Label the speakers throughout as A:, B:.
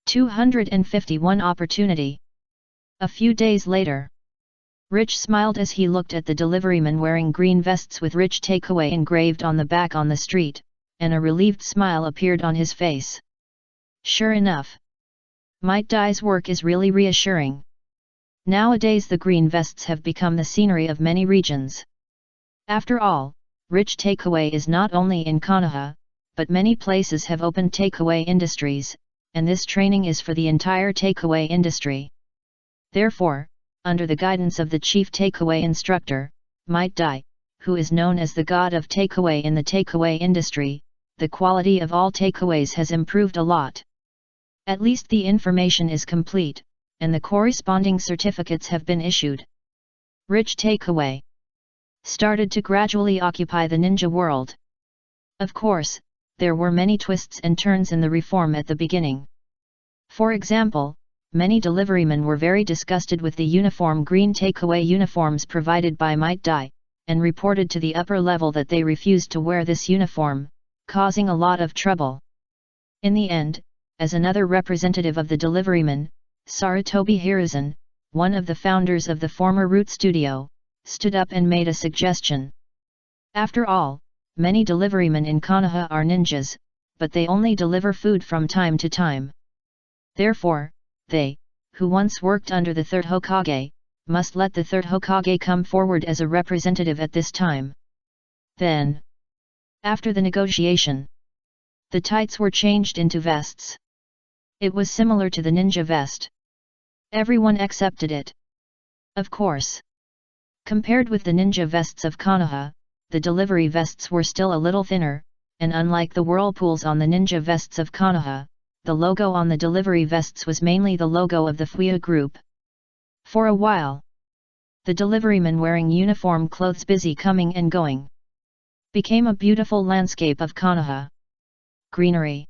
A: 251 Opportunity. A few days later. Rich smiled as he looked at the deliveryman wearing green vests with rich takeaway engraved on the back on the street, and a relieved smile appeared on his face. Sure enough. Might Dai's work is really reassuring. Nowadays the green vests have become the scenery of many regions. After all, rich takeaway is not only in Konoha, but many places have opened takeaway industries, and this training is for the entire takeaway industry. Therefore, under the guidance of the chief takeaway instructor, Might Dai, who is known as the god of takeaway in the takeaway industry, the quality of all takeaways has improved a lot. At least the information is complete, and the corresponding certificates have been issued. Rich takeaway started to gradually occupy the ninja world. Of course, there were many twists and turns in the reform at the beginning. For example, many deliverymen were very disgusted with the uniform green takeaway uniforms provided by Might Dai, and reported to the upper level that they refused to wear this uniform, causing a lot of trouble. In the end, as another representative of the deliverymen, Sarutobi Hiruzen, one of the founders of the former Root Studio, stood up and made a suggestion. After all, many deliverymen in Konoha are ninjas, but they only deliver food from time to time. Therefore, they, who once worked under the third Hokage, must let the third Hokage come forward as a representative at this time. Then, after the negotiation, the tights were changed into vests. It was similar to the ninja vest. Everyone accepted it. Of course. Compared with the ninja vests of Konoha, the delivery vests were still a little thinner, and unlike the whirlpools on the ninja vests of Konoha, the logo on the delivery vests was mainly the logo of the Fuya group. For a while, the deliverymen wearing uniform clothes busy coming and going became a beautiful landscape of Konoha. Greenery.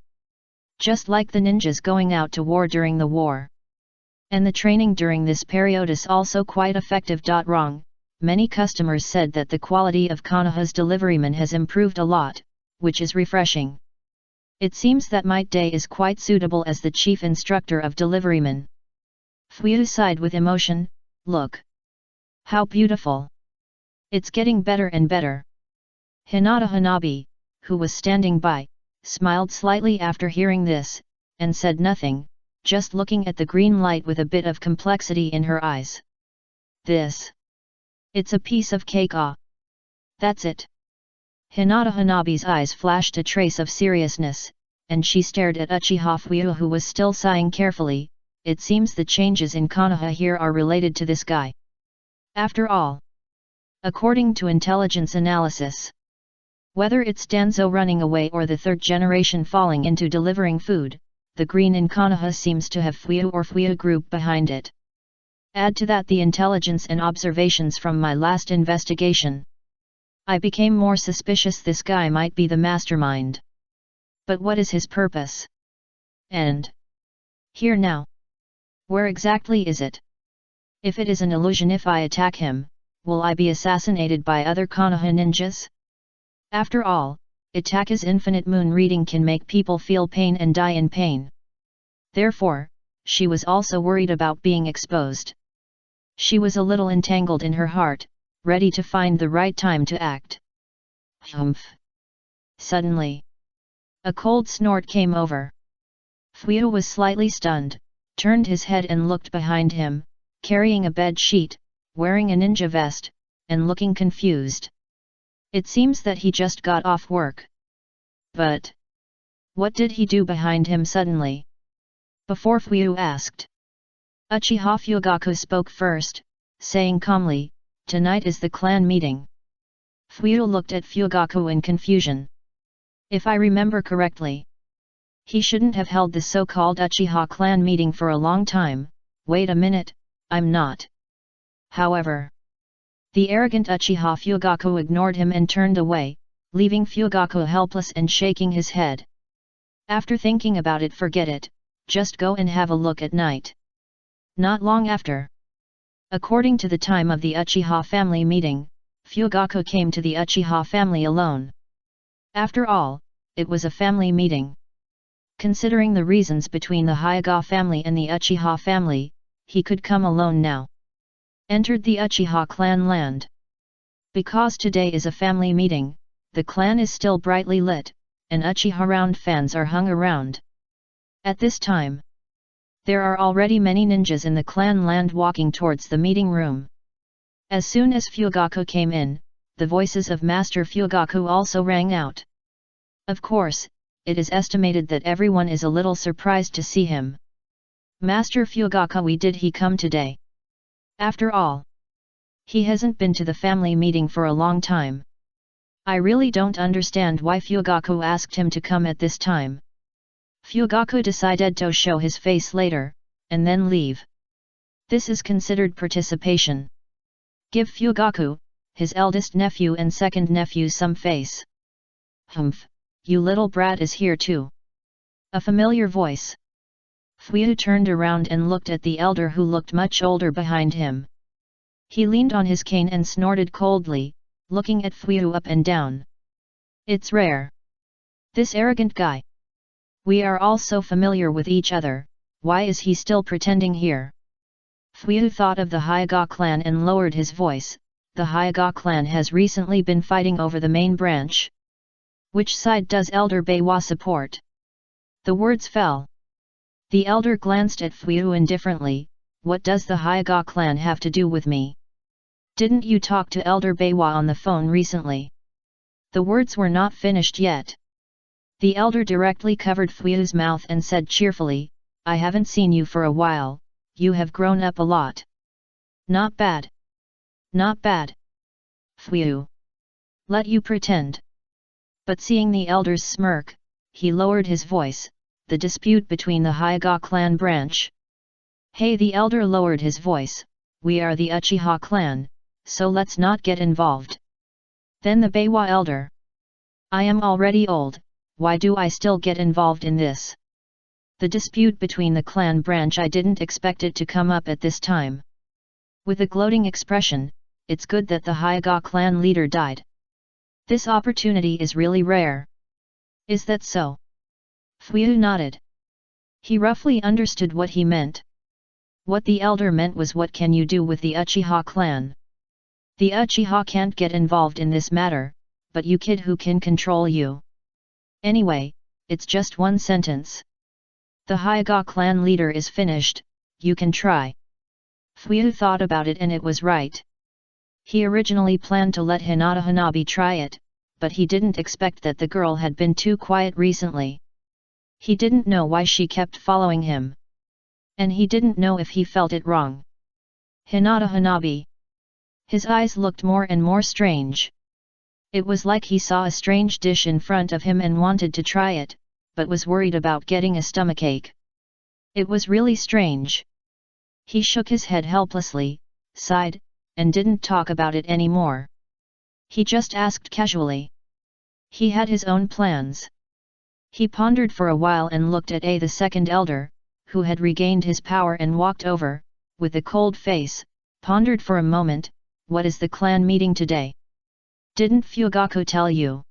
A: Just like the ninjas going out to war during the war. And the training during this period is also quite effective. Wrong, many customers said that the quality of Konoha's deliverymen has improved a lot, which is refreshing. It seems that Might Dai is quite suitable as the chief instructor of deliverymen. Fuyu sighed with emotion, look. How beautiful. It's getting better and better. Hinata Hanabi, who was standing by, smiled slightly after hearing this, and said nothing, just looking at the green light with a bit of complexity in her eyes. It's a piece of cake. Ah. That's it. Hinata Hanabi's eyes flashed a trace of seriousness, and she stared at Uchiha Fuyu, who was still sighing carefully. It seems the changes in Konoha here are related to this guy. After all, according to intelligence analysis, whether it's Danzo running away or the third generation falling into delivering food, the green in Konoha seems to have Fuyu or Fuyu group behind it. Add to that the intelligence and observations from my last investigation. I became more suspicious this guy might be the mastermind. But what is his purpose? And here now. Where exactly is it? If it is an illusion, if I attack him, will I be assassinated by other Konoha ninjas? After all, Itaka's infinite moon reading can make people feel pain and die in pain. Therefore, she was also worried about being exposed. She was a little entangled in her heart, ready to find the right time to act. Humph! Suddenly, a cold snort came over. Fuyu was slightly stunned, turned his head and looked behind him, carrying a bed sheet, wearing a ninja vest, and looking confused. It seems that he just got off work. But what did he do behind him suddenly? Before Fuyu asked, Uchiha Fugaku spoke first, saying calmly, "Tonight is the clan meeting." Fuyu looked at Fugaku in confusion. If I remember correctly, he shouldn't have held the so-called Uchiha clan meeting for a long time. Wait a minute, I'm not. However, the arrogant Uchiha Fugaku ignored him and turned away, leaving Fugaku helpless and shaking his head. After thinking about it, forget it, just go and have a look at night. Not long after, according to the time of the Uchiha family meeting, Fugaku came to the Uchiha family alone. After all, it was a family meeting. Considering the reasons between the Hyuga family and the Uchiha family, he could come alone now. Entered the Uchiha clan land. Because today is a family meeting, the clan is still brightly lit, and Uchiha round fans are hung around. At this time, there are already many ninjas in the clan land walking towards the meeting room. As soon as Fugaku came in, the voices of Master Fugaku also rang out. Of course, it is estimated that everyone is a little surprised to see him. Master Fugaku, why did he come today? After all, he hasn't been to the family meeting for a long time. I really don't understand why Fugaku asked him to come at this time. Fugaku decided to show his face later, and then leave. This is considered participation. Give Fugaku, his eldest nephew and second nephew, some face. Humph, you little brat is here too. A familiar voice. Fuyu turned around and looked at the elder who looked much older behind him. He leaned on his cane and snorted coldly, looking at Fuyu up and down. It's rare. This arrogant guy. We are all so familiar with each other, why is he still pretending here? Fuyu thought of the Hyuga clan and lowered his voice. The Hyuga clan has recently been fighting over the main branch. Which side does Elder Beiwa support? The words fell. The elder glanced at Fuyu indifferently. What does the Hyuga clan have to do with me? Didn't you talk to Elder Beiwa on the phone recently? The words were not finished yet. The elder directly covered Fuyu's mouth and said cheerfully, I haven't seen you for a while, you have grown up a lot. Not bad. Not bad. Fuyu. Let you pretend. But seeing the elder's smirk, he lowered his voice. The dispute between the Hyuga clan branch. Hey, the elder lowered his voice. We are the Uchiha clan, so let's not get involved. Then the Beiwa elder. I am already old, why do I still get involved in this? The dispute between the clan branch, I didn't expect it to come up at this time. With a gloating expression, it's good that the Hyuga clan leader died. This opportunity is really rare. Is that so? Fuyu nodded. He roughly understood what he meant. What the elder meant was, what can you do with the Uchiha clan? The Uchiha can't get involved in this matter, but you kid, who can control you? Anyway, it's just one sentence. The Hyuga clan leader is finished, you can try. Fuyu thought about it and it was right. He originally planned to let Hinata Hanabi try it, but he didn't expect that the girl had been too quiet recently. He didn't know why she kept following him. And he didn't know if he felt it wrong. Hinata Hanabi. His eyes looked more and more strange. It was like he saw a strange dish in front of him and wanted to try it, but was worried about getting a stomachache. It was really strange. He shook his head helplessly, sighed, and didn't talk about it anymore. He just asked casually. He had his own plans. He pondered for a while and looked at the second elder, who had regained his power and walked over, with a cold face, pondered for a moment, what is the clan meeting today? Didn't Fugaku tell you?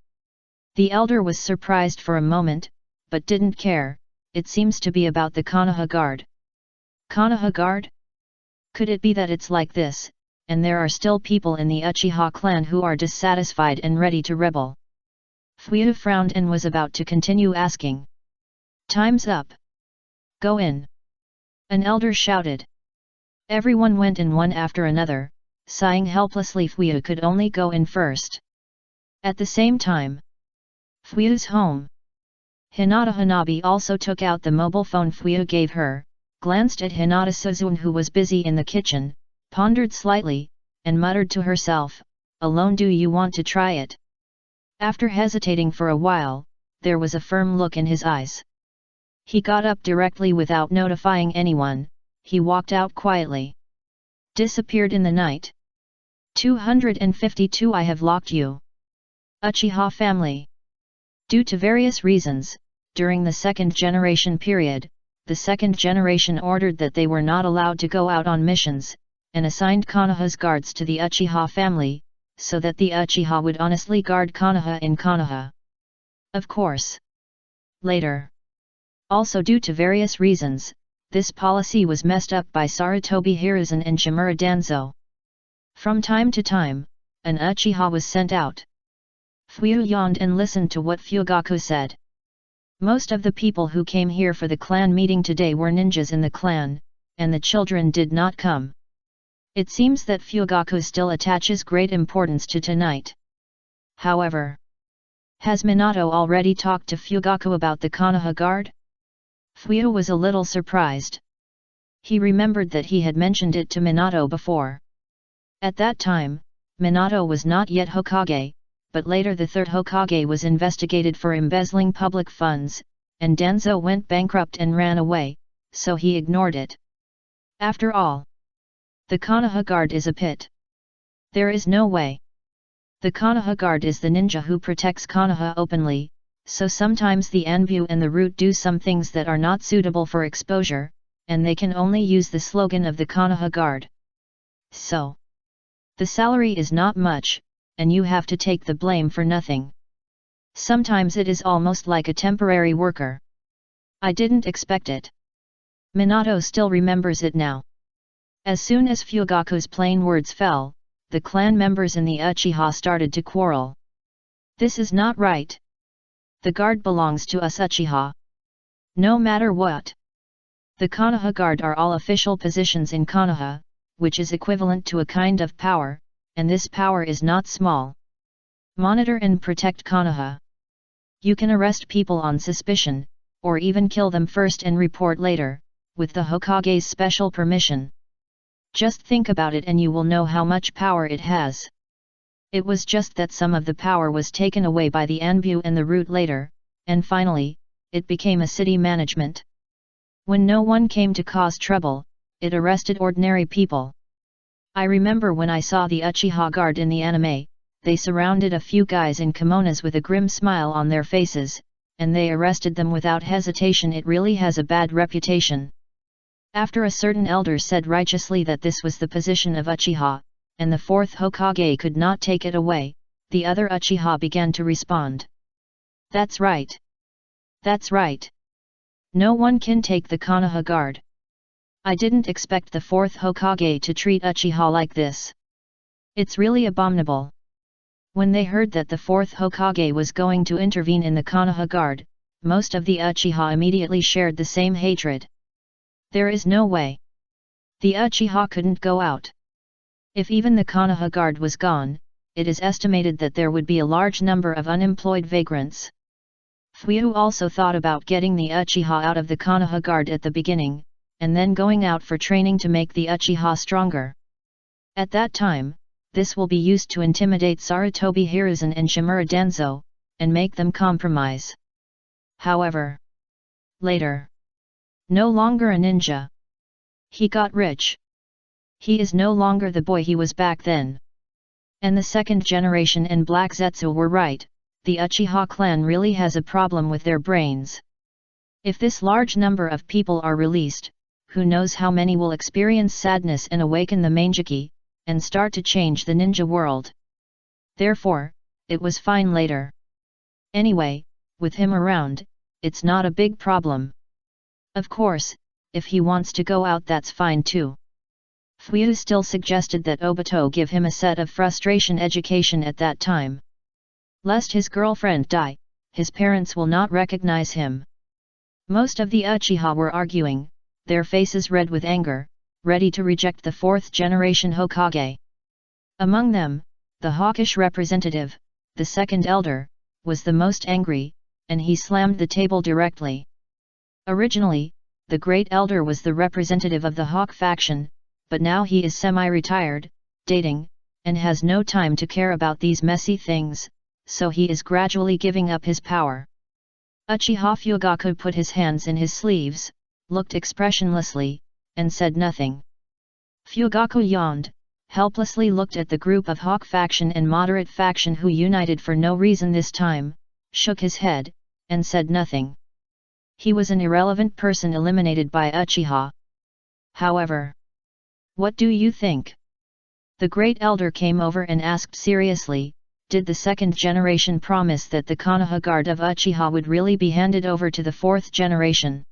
A: The elder was surprised for a moment, but didn't care. It seems to be about the Konoha Guard. Konoha Guard? Could it be that it's like this, and there are still people in the Uchiha clan who are dissatisfied and ready to rebel? Fuyu frowned and was about to continue asking. Time's up. Go in. An elder shouted. Everyone went in one after another, sighing helplessly. Fuyu could only go in first. At the same time, Fuyu's home. Hinata Hanabi also took out the mobile phone Fuyu gave her, glanced at Hinata Suzune, who was busy in the kitchen, pondered slightly, and muttered to herself, alone, do you want to try it? After hesitating for a while, there was a firm look in his eyes. He got up directly without notifying anyone. He walked out quietly. Disappeared in the night. 252 I have locked you. Uchiha family. Due to various reasons, during the second generation period, the second generation ordered that they were not allowed to go out on missions, and assigned Konoha's guards to the Uchiha family, so that the Uchiha would honestly guard Konoha in Konoha. Of course. Later. Also due to various reasons, this policy was messed up by Sarutobi Hiruzen and Shimura Danzo. From time to time, an Uchiha was sent out. Fuyu yawned and listened to what Fugaku said. Most of the people who came here for the clan meeting today were ninjas in the clan, and the children did not come. It seems that Fugaku still attaches great importance to tonight. However, has Minato already talked to Fugaku about the Konoha Guard? Fuyu was a little surprised. He remembered that he had mentioned it to Minato before. At that time, Minato was not yet Hokage, but later the third Hokage was investigated for embezzling public funds, and Danzo went bankrupt and ran away, so he ignored it. After all, the Konoha Guard is a pit. There is no way. The Konoha Guard is the ninja who protects Konoha openly, so sometimes the Anbu and the Root do some things that are not suitable for exposure, and they can only use the slogan of the Konoha Guard. So, the salary is not much, and you have to take the blame for nothing. Sometimes it is almost like a temporary worker. I didn't expect it. Minato still remembers it now. As soon as Fugaku's plain words fell, the clan members in the Uchiha started to quarrel. This is not right. The guard belongs to us Uchiha. No matter what. The Konoha Guard are all official positions in Konoha, which is equivalent to a kind of power, and this power is not small. Monitor and protect Konoha. You can arrest people on suspicion, or even kill them first and report later, with the Hokage's special permission. Just think about it and you will know how much power it has. It was just that some of the power was taken away by the Anbu and the Root later, and finally, it became a city management. When no one came to cause trouble, it arrested ordinary people. I remember when I saw the Uchiha Guard in the anime, they surrounded a few guys in kimonos with a grim smile on their faces, and they arrested them without hesitation. It really has a bad reputation. After a certain elder said righteously that this was the position of Uchiha, and the fourth Hokage could not take it away, the other Uchiha began to respond. That's right. That's right. No one can take the Konoha Guard. I didn't expect the fourth Hokage to treat Uchiha like this. It's really abominable. When they heard that the fourth Hokage was going to intervene in the Konoha Guard, most of the Uchiha immediately shared the same hatred. There is no way. The Uchiha couldn't go out. If even the Konoha Guard was gone, it is estimated that there would be a large number of unemployed vagrants. Fuyu also thought about getting the Uchiha out of the Konoha Guard at the beginning, and then going out for training to make the Uchiha stronger. At that time, this will be used to intimidate Sarutobi Hiruzen and Shimura Danzo, and make them compromise. However, later, no longer a ninja. He got rich. He is no longer the boy he was back then. And the second generation and Black Zetsu were right, the Uchiha clan really has a problem with their brains. If this large number of people are released, who knows how many will experience sadness and awaken the Mangeki, and start to change the ninja world. Therefore, it was fine later. Anyway, with him around, it's not a big problem. Of course, if he wants to go out that's fine too. Fuyu still suggested that Obito give him a set of frustration education at that time. Lest his girlfriend die, his parents will not recognize him. Most of the Uchiha were arguing, their faces red with anger, ready to reject the fourth generation Hokage. Among them, the hawkish representative, the second elder, was the most angry, and he slammed the table directly. Originally, the great elder was the representative of the Hawk faction, but now he is semi-retired, dating, and has no time to care about these messy things, so he is gradually giving up his power. Uchiha Fugaku put his hands in his sleeves, looked expressionlessly, and said nothing. Fugaku yawned, helplessly looked at the group of Hawk faction and moderate faction who united for no reason this time, shook his head, and said nothing. He was an irrelevant person eliminated by Uchiha. However, what do you think? The great elder came over and asked seriously, did the second generation promise that the Konoha guard of Uchiha would really be handed over to the fourth generation?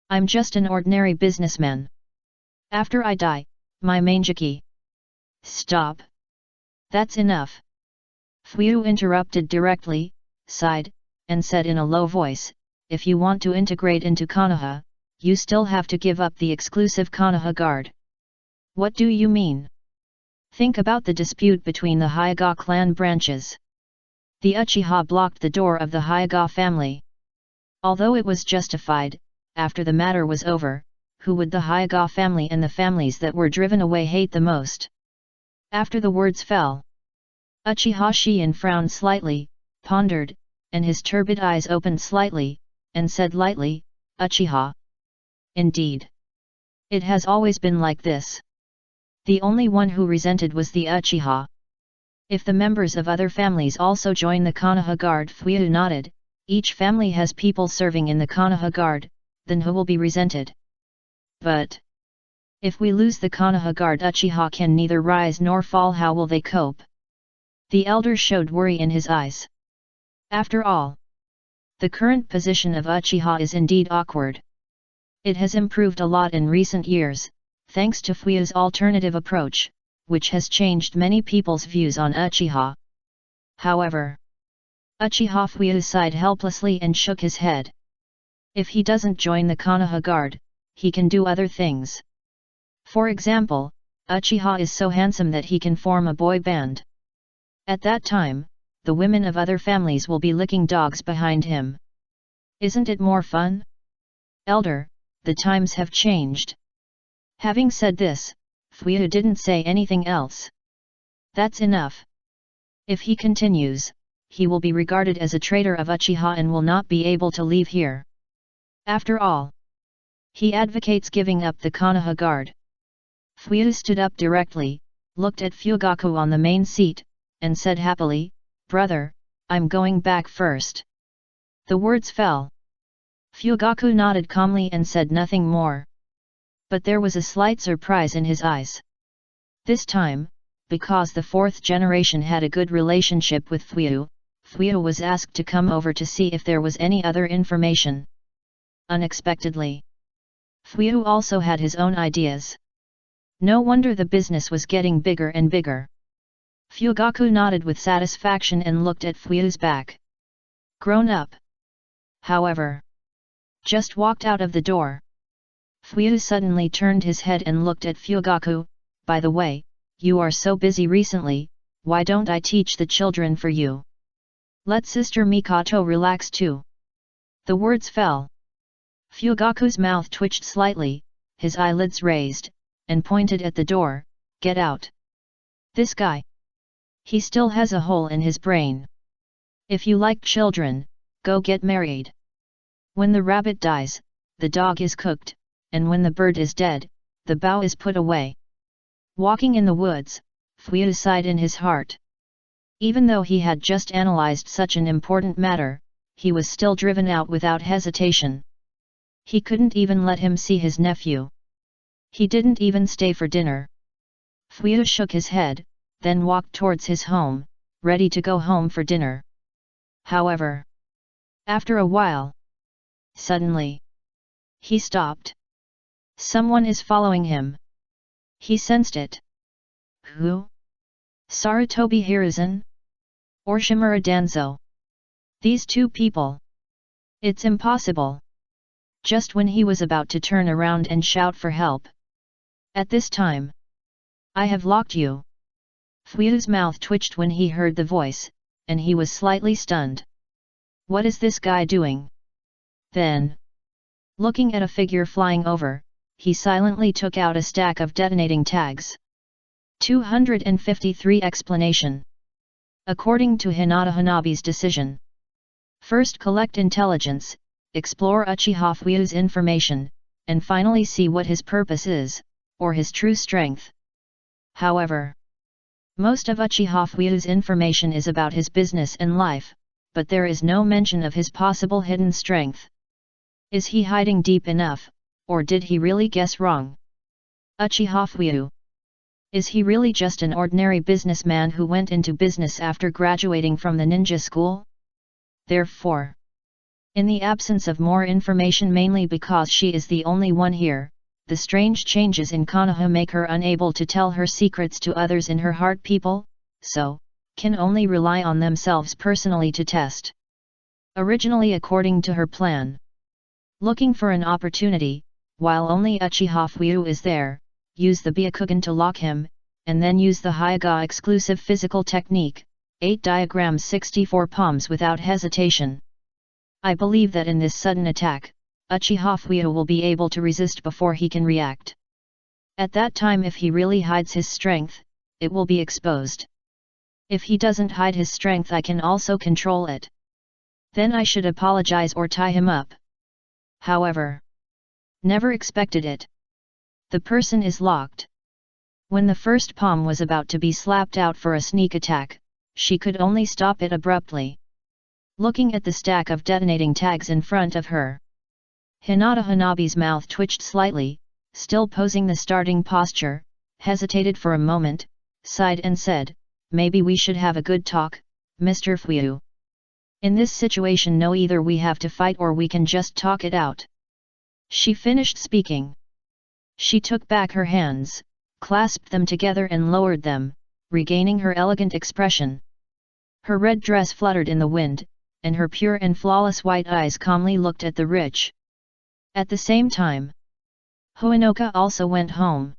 A: I'm just an ordinary businessman. After I die, my Mangeki. Stop. That's enough. Fuyu interrupted directly, sighed, and said in a low voice, if you want to integrate into Konoha, you still have to give up the exclusive Konoha guard. What do you mean? Think about the dispute between the Hyuga clan branches. The Uchiha blocked the door of the Hyuga family. Although it was justified, after the matter was over, who would the Hyuga family and the families that were driven away hate the most? After the words fell, Uchiha Shiin frowned slightly, pondered, and his turbid eyes opened slightly, and said lightly, Uchiha. Indeed. It has always been like this. The only one who resented was the Uchiha. If the members of other families also join the Konoha guard, Fuyu nodded, each family has people serving in the Konoha guard, then who will be resented? But if we lose the Konoha guard, Uchiha can neither rise nor fall. How will they cope? The elder showed worry in his eyes. After all, the current position of Uchiha is indeed awkward. It has improved a lot in recent years, thanks to Fuyu's alternative approach, which has changed many people's views on Uchiha. However, Uchiha Fuyu sighed helplessly and shook his head. If he doesn't join the Konoha guard, he can do other things. For example, Uchiha is so handsome that he can form a boy band. At that time, the women of other families will be licking dogs behind him. Isn't it more fun? Elder, the times have changed. Having said this, Fuyu didn't say anything else. That's enough. If he continues, he will be regarded as a traitor of Uchiha and will not be able to leave here. After all, he advocates giving up the Konoha guard. Fuyu stood up directly, looked at Fugaku on the main seat, and said happily, brother, I'm going back first. The words fell. Fugaku nodded calmly and said nothing more. But there was a slight surprise in his eyes. This time, because the fourth generation had a good relationship with Fuyu, Fuyu was asked to come over to see if there was any other information. Unexpectedly, Fuyu also had his own ideas. No wonder the business was getting bigger and bigger. Fugaku nodded with satisfaction and looked at Fuyu's back. Grown up. However, just walked out of the door. Fuyu suddenly turned his head and looked at Fugaku. By the way, you are so busy recently, why don't I teach the children for you? Let Sister Mikoto relax too. The words fell. Fugaku's mouth twitched slightly, his eyelids raised, and pointed at the door, get out. This guy. He still has a hole in his brain. If you like children, go get married. When the rabbit dies, the dog is cooked, and when the bird is dead, the bough is put away. Walking in the woods, Fuyu sighed in his heart. Even though he had just analyzed such an important matter, he was still driven out without hesitation. He couldn't even let him see his nephew. He didn't even stay for dinner. Fuyu shook his head, then walked towards his home, ready to go home for dinner. However, after a while, suddenly, he stopped. Someone is following him. He sensed it. Who? Sarutobi Hiruzen? Or Shimura Danzo? These two people. It's impossible. Just when he was about to turn around and shout for help. At this time, I have locked you. Fuyu's mouth twitched when he heard the voice, and he was slightly stunned. What is this guy doing? Then, looking at a figure flying over, he silently took out a stack of detonating tags. 253 Explanation. According to Hinata Hanabi's decision, first collect intelligence, explore Uchiha Fuyu's information, and finally see what his purpose is, or his true strength. However, most of Uchiha Fuyu's information is about his business and life, but there is no mention of his possible hidden strength. Is he hiding deep enough, or did he really guess wrong? Uchiha Fuyu. Is he really just an ordinary businessman who went into business after graduating from the ninja school? Therefore, in the absence of more information, mainly because she is the only one here, the strange changes in Konoha make her unable to tell her secrets to others in her heart people, so, can only rely on themselves personally to test. Originally according to her plan, looking for an opportunity, while only Uchiha Fuyu is there, use the Byakugan to lock him, and then use the Hyuga exclusive physical technique, 8 diagrams 64 palms without hesitation. I believe that in this sudden attack, Uchiha Fuyu will be able to resist before he can react. At that time, if he really hides his strength, it will be exposed. If he doesn't hide his strength, I can also control it. Then I should apologize or tie him up. However, never expected it. The person is locked. When the first palm was about to be slapped out for a sneak attack, she could only stop it abruptly. Looking at the stack of detonating tags in front of her, Hinata Hanabi's mouth twitched slightly, still posing the starting posture, hesitated for a moment, sighed and said, "Maybe we should have a good talk, Mr. Fuyu. In this situation, no, either we have to fight or we can just talk it out." She finished speaking. She took back her hands, clasped them together and lowered them, regaining her elegant expression. Her red dress fluttered in the wind, and her pure and flawless white eyes calmly looked at the rich. At the same time, Hoenoka also went home.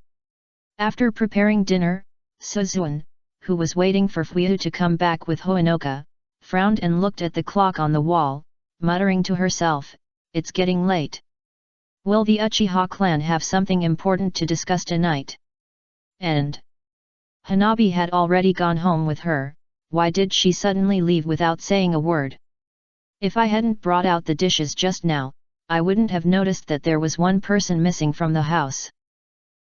A: After preparing dinner, Suzuan, who was waiting for Fuyu to come back with Hoenoka, frowned and looked at the clock on the wall, muttering to herself, "It's getting late. Will the Uchiha clan have something important to discuss tonight?" And Hanabi had already gone home with her. Why did she suddenly leave without saying a word? If I hadn't brought out the dishes just now, I wouldn't have noticed that there was one person missing from the house.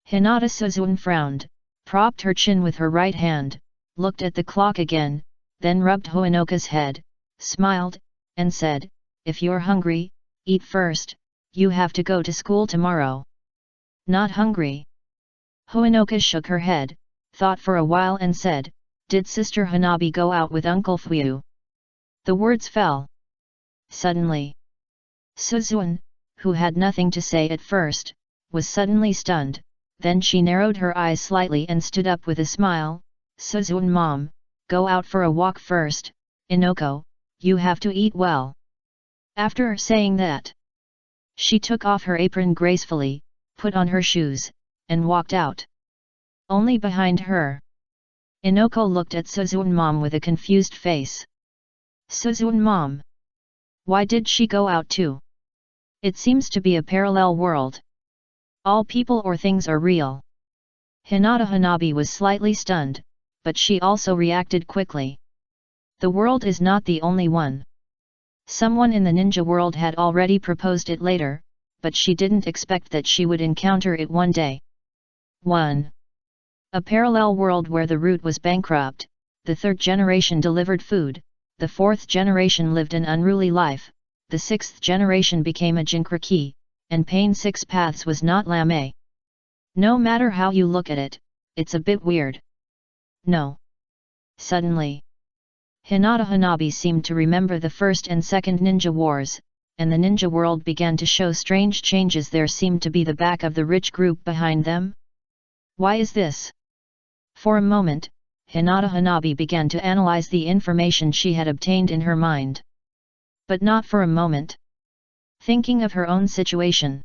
A: Hinata Suzuan frowned, propped her chin with her right hand, looked at the clock again, then rubbed Hoenoka's head, smiled, and said, "If you're hungry, eat first, you have to go to school tomorrow." "Not hungry." Hoenoka shook her head, thought for a while and said, "Did Sister Hanabi go out with Uncle Fuyu?" The words fell. Suddenly, Suzuan, who had nothing to say at first, was suddenly stunned, then she narrowed her eyes slightly and stood up with a smile. "Suzuan Mom, go out for a walk first, Inoko, you have to eat well." After saying that, she took off her apron gracefully, put on her shoes, and walked out. Only behind her, Inoko looked at Suzuan Mom with a confused face. Suzuan Mom? Why did she go out too? It seems to be a parallel world. All people or things are real. Hinata Hanabi was slightly stunned, but she also reacted quickly. The world is not the only one. Someone in the ninja world had already proposed it later, but she didn't expect that she would encounter it one day. 1. A parallel world where the root was bankrupt, the third generation delivered food, the fourth generation lived an unruly life, the sixth generation became a jinkraki, and Pain 6 Paths was not lame. No matter how you look at it, it's a bit weird. No. Suddenly, Hinata Hanabi seemed to remember the first and second ninja wars, and the ninja world began to show strange changes. There seemed to be the back of the rich group behind them. Why is this? For a moment, Hinata Hanabi began to analyze the information she had obtained in her mind. But not for a moment. Thinking of her own situation.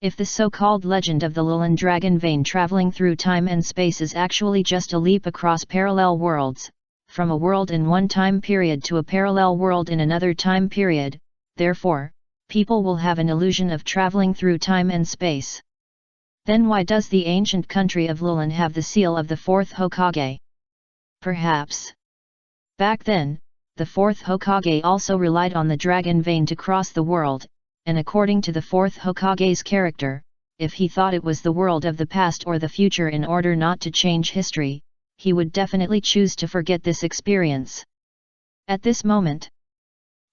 A: If the so-called legend of the Lulin dragon vein traveling through time and space is actually just a leap across parallel worlds, from a world in one time period to a parallel world in another time period, therefore, people will have an illusion of traveling through time and space. Then why does the ancient country of Lulin have the seal of the fourth Hokage? Perhaps. Back then, the fourth Hokage also relied on the dragon vein to cross the world, and according to the fourth Hokage's character, if he thought it was the world of the past or the future in order not to change history, he would definitely choose to forget this experience. At this moment,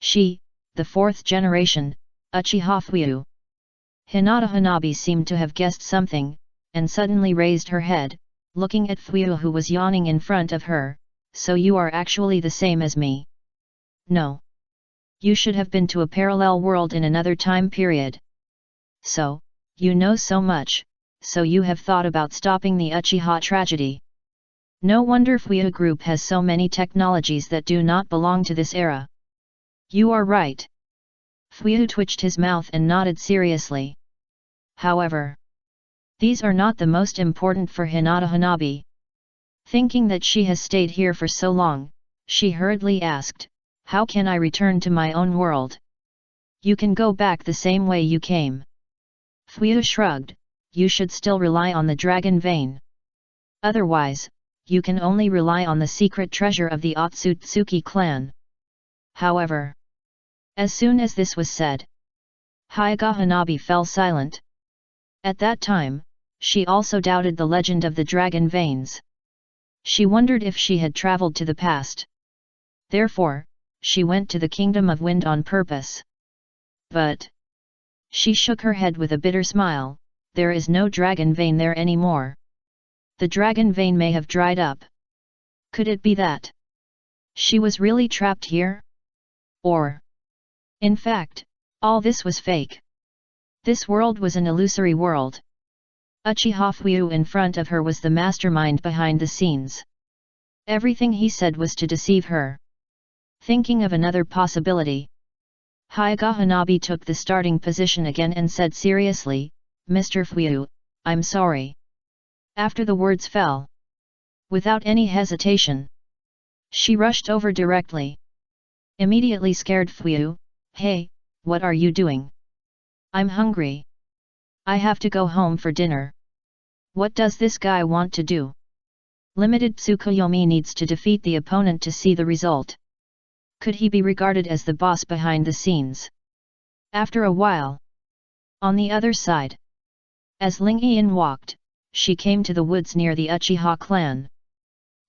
A: she, the fourth generation, Uchiha Fuyu. Hinata Hanabi seemed to have guessed something, and suddenly raised her head, looking at Fuyu who was yawning in front of her, so you are actually the same as me. No. You should have been to a parallel world in another time period. So, you know so much, so you have thought about stopping the Uchiha tragedy. No wonder Fuyu group has so many technologies that do not belong to this era. You are right. Fuyu twitched his mouth and nodded seriously. However, these are not the most important for Hinata Hanabi. Thinking that she has stayed here for so long, she hurriedly asked, how can I return to my own world? You can go back the same way you came. Fuyu shrugged, you should still rely on the dragon vein. Otherwise, you can only rely on the secret treasure of the Otsutsuki clan. However, as soon as this was said, Hyuga Hanabi fell silent. At that time, she also doubted the legend of the dragon veins. She wondered if she had traveled to the past. Therefore, she went to the Kingdom of Wind on purpose. But she shook her head with a bitter smile, there is no dragon vein there anymore. The dragon vein may have dried up. Could it be that she was really trapped here? Or, in fact, all this was fake. This world was an illusory world. Uchiha Fuyu in front of her was the mastermind behind the scenes. Everything he said was to deceive her. Thinking of another possibility, Hyuga Hanabi took the starting position again and said seriously, Mr. Fuyu, I'm sorry. After the words fell, without any hesitation, she rushed over directly. Immediately scared Fuyu, hey, what are you doing? I'm hungry. I have to go home for dinner. What does this guy want to do? Limited Tsukuyomi needs to defeat the opponent to see the result. Could he be regarded as the boss behind the scenes? After a while, on the other side, as Ling Yian walked, she came to the woods near the Uchiha clan.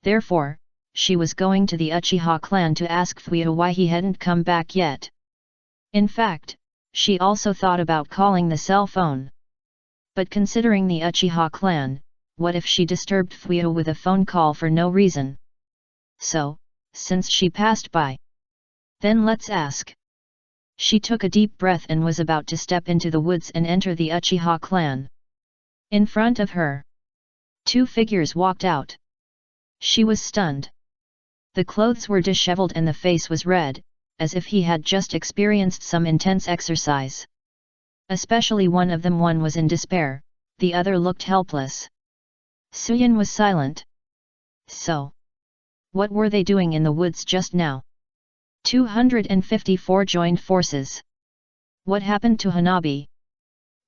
A: Therefore, she was going to the Uchiha clan to ask Fuyu why he hadn't come back yet. In fact, she also thought about calling the cell phone. But considering the Uchiha clan, what if she disturbed Fuyu with a phone call for no reason? So, since she passed by, then let's ask. She took a deep breath and was about to step into the woods and enter the Uchiha clan. In front of her, two figures walked out. She was stunned. The clothes were disheveled and the face was red, as if he had just experienced some intense exercise. Especially one of them was in despair, the other looked helpless. Suyin was silent. So, what were they doing in the woods just now? 254 joined forces. What happened to Hanabi?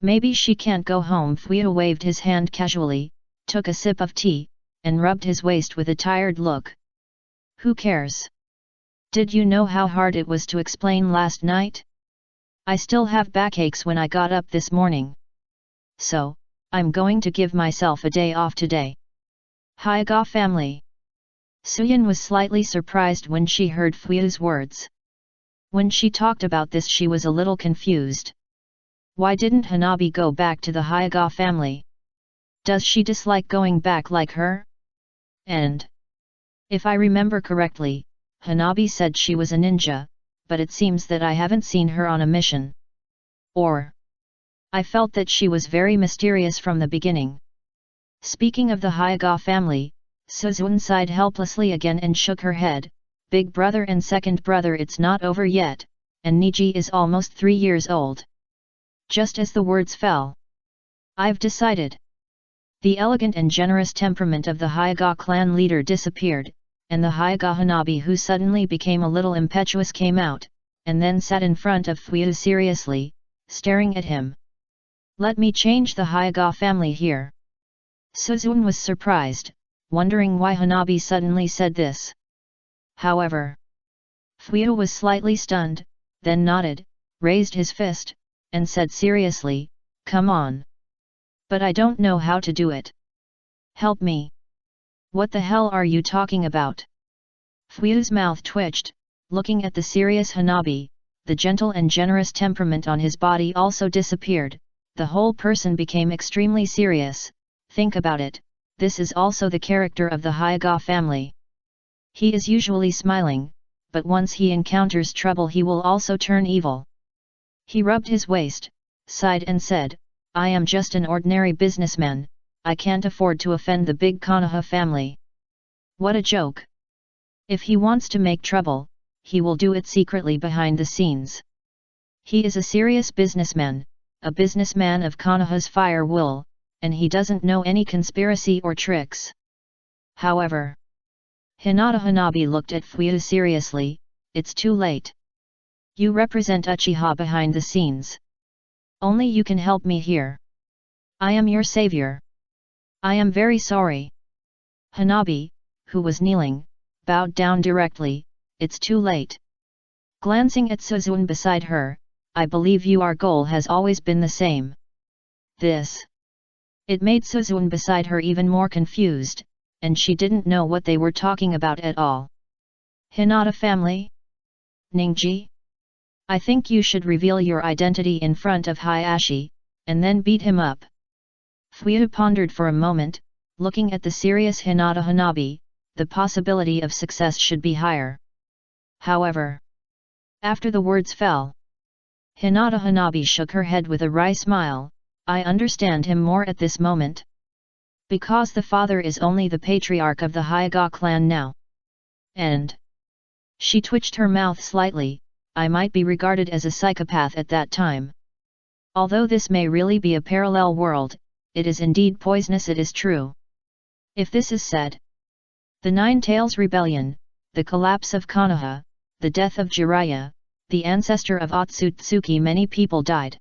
A: Maybe she can't go home. Fuyu waved his hand casually, took a sip of tea, and rubbed his waist with a tired look. Who cares? Did you know how hard it was to explain last night? I still have backaches when I got up this morning. So, I'm going to give myself a day off today. Hyuga family. Suyin was slightly surprised when she heard Fuyu's words. When she talked about this she was a little confused. Why didn't Hanabi go back to the Hyuga family? Does she dislike going back like her? And if I remember correctly, Hanabi said she was a ninja, but it seems that I haven't seen her on a mission. Or, I felt that she was very mysterious from the beginning. Speaking of the Hyuga family, Suzun sighed helplessly again and shook her head, big brother and second brother, it's not over yet, and Niji is almost 3 years old. Just as the words fell, I've decided. The elegant and generous temperament of the Hyuga clan leader disappeared, and the Hyuga Hanabi, who suddenly became a little impetuous, came out, and then sat in front of Fuyu seriously, staring at him. Let me change the Hyuga family here. Suzun was surprised, wondering why Hanabi suddenly said this. However, Fuyu was slightly stunned, then nodded, raised his fist, and said seriously, come on. But I don't know how to do it. Help me. What the hell are you talking about? Fuyu's mouth twitched, looking at the serious Hanabi, the gentle and generous temperament on his body also disappeared, the whole person became extremely serious. Think about it, this is also the character of the Hyuga family. He is usually smiling, but once he encounters trouble he will also turn evil. He rubbed his waist, sighed and said, I am just an ordinary businessman, I can't afford to offend the big Konoha family. What a joke! If he wants to make trouble, he will do it secretly behind the scenes. He is a serious businessman, a businessman of Konoha's fire wool, and he doesn't know any conspiracy or tricks. However, Hinata Hanabi looked at Fuyu seriously, it's too late. You represent Uchiha behind the scenes. Only you can help me here. I am your savior. I am very sorry. Hanabi, who was kneeling, bowed down directly, it's too late. Glancing at Suzune beside her, I believe your goal has always been the same. This. It made Suzune beside her even more confused, and she didn't know what they were talking about at all. Hinata family? Ningji? I think you should reveal your identity in front of Hayashi, and then beat him up. Fuyu pondered for a moment, looking at the serious Hinata Hanabi, the possibility of success should be higher. However, after the words fell, Hinata Hanabi shook her head with a wry smile, I understand him more at this moment. Because the father is only the patriarch of the Hyuga clan now. And she twitched her mouth slightly, I might be regarded as a psychopath at that time. Although this may really be a parallel world, it is indeed poisonous, it is true. If this is said, the Nine Tails Rebellion, the collapse of Konoha, the death of Jiraiya, the ancestor of Otsutsuki, many people died.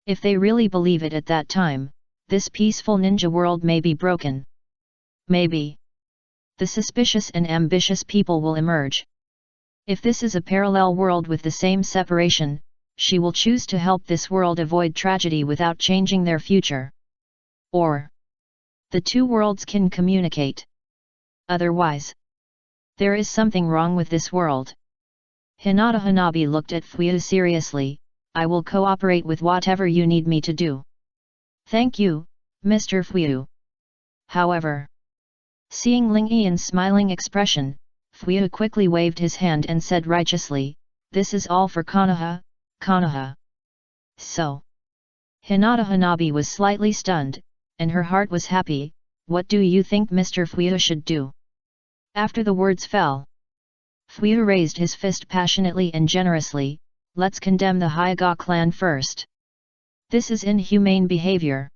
A: If they really believe it at that time, this peaceful ninja world may be broken. Maybe the suspicious and ambitious people will emerge. If this is a parallel world with the same separation, she will choose to help this world avoid tragedy without changing their future. Or the two worlds can communicate. Otherwise, there is something wrong with this world. Hinata Hanabi looked at Fuyu seriously, I will cooperate with whatever you need me to do. Thank you, Mr. Fuyu. However, seeing Ling Yian's smiling expression, Fuyu quickly waved his hand and said righteously, this is all for Konoha, Konoha. So, Hinata Hanabi was slightly stunned, and her heart was happy, what do you think Mr. Fuyu should do? After the words fell, Fuyu raised his fist passionately and generously, let's condemn the Hyuga clan first. This is inhumane behavior.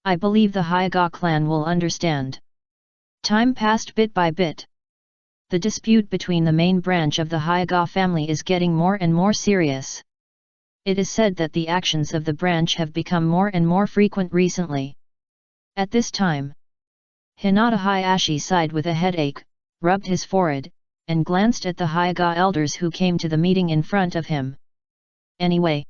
A: I believe the Hyuga clan will understand. Time passed bit by bit. The dispute between the main branch of the Hyuga family is getting more and more serious. It is said that the actions of the branch have become more and more frequent recently. At this time, Hinata Hayashi sighed with a headache, rubbed his forehead, and glanced at the Hyuga elders who came to the meeting in front of him. Anyway,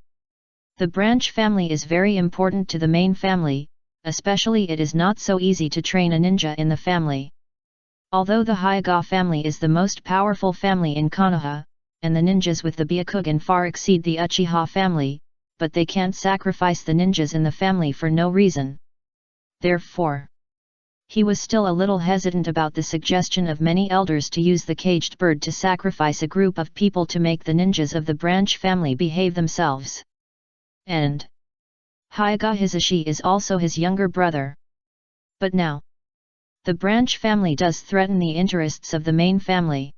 A: the branch family is very important to the main family, especially it is not so easy to train a ninja in the family. Although the Hyuga family is the most powerful family in Konoha, and the ninjas with the Byakugan far exceed the Uchiha family, but they can't sacrifice the ninjas in the family for no reason. Therefore, he was still a little hesitant about the suggestion of many elders to use the caged bird to sacrifice a group of people to make the ninjas of the branch family behave themselves. And Hyuga Hisashi is also his younger brother. But now, the branch family does threaten the interests of the main family.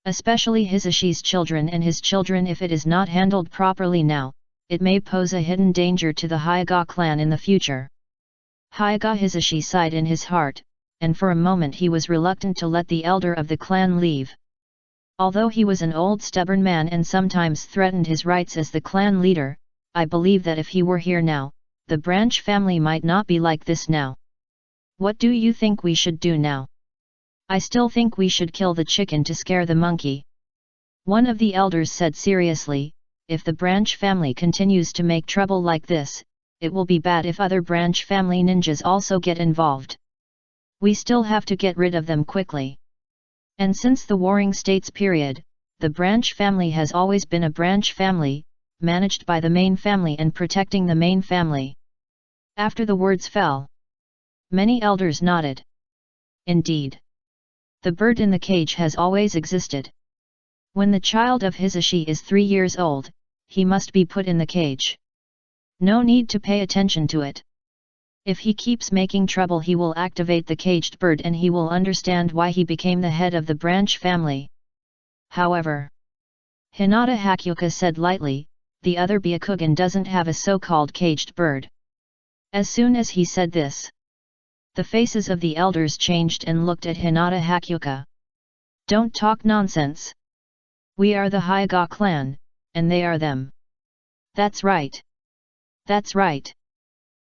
A: Especially Hisashi's children and his children. If it is not handled properly now, it may pose a hidden danger to the Hyuga clan in the future. Hyuga Hisashi sighed in his heart, and for a moment he was reluctant to let the elder of the clan leave. Although he was an old stubborn man and sometimes threatened his rights as the clan leader, I believe that if he were here now, the branch family might not be like this now. What do you think we should do now? I still think we should kill the chicken to scare the monkey. One of the elders said seriously, if the branch family continues to make trouble like this, it will be bad if other branch family ninjas also get involved. We still have to get rid of them quickly. And since the Warring States period, the branch family has always been a branch family, managed by the main family and protecting the main family. After the words fell, Many elders nodded. Indeed. The bird in the cage has always existed. When the child of Hisashi is 3 years old, he must be put in the cage. No need to pay attention to it. If he keeps making trouble, he will activate the caged bird and he will understand why he became the head of the branch family. However, Hinata Hakyuka said lightly, the other Byakugan doesn't have a so-called caged bird. As soon as he said this, the faces of the elders changed and looked at Hinata Hakyuka. Don't talk nonsense. We are the Hyuga clan, and they are them. That's right. That's right.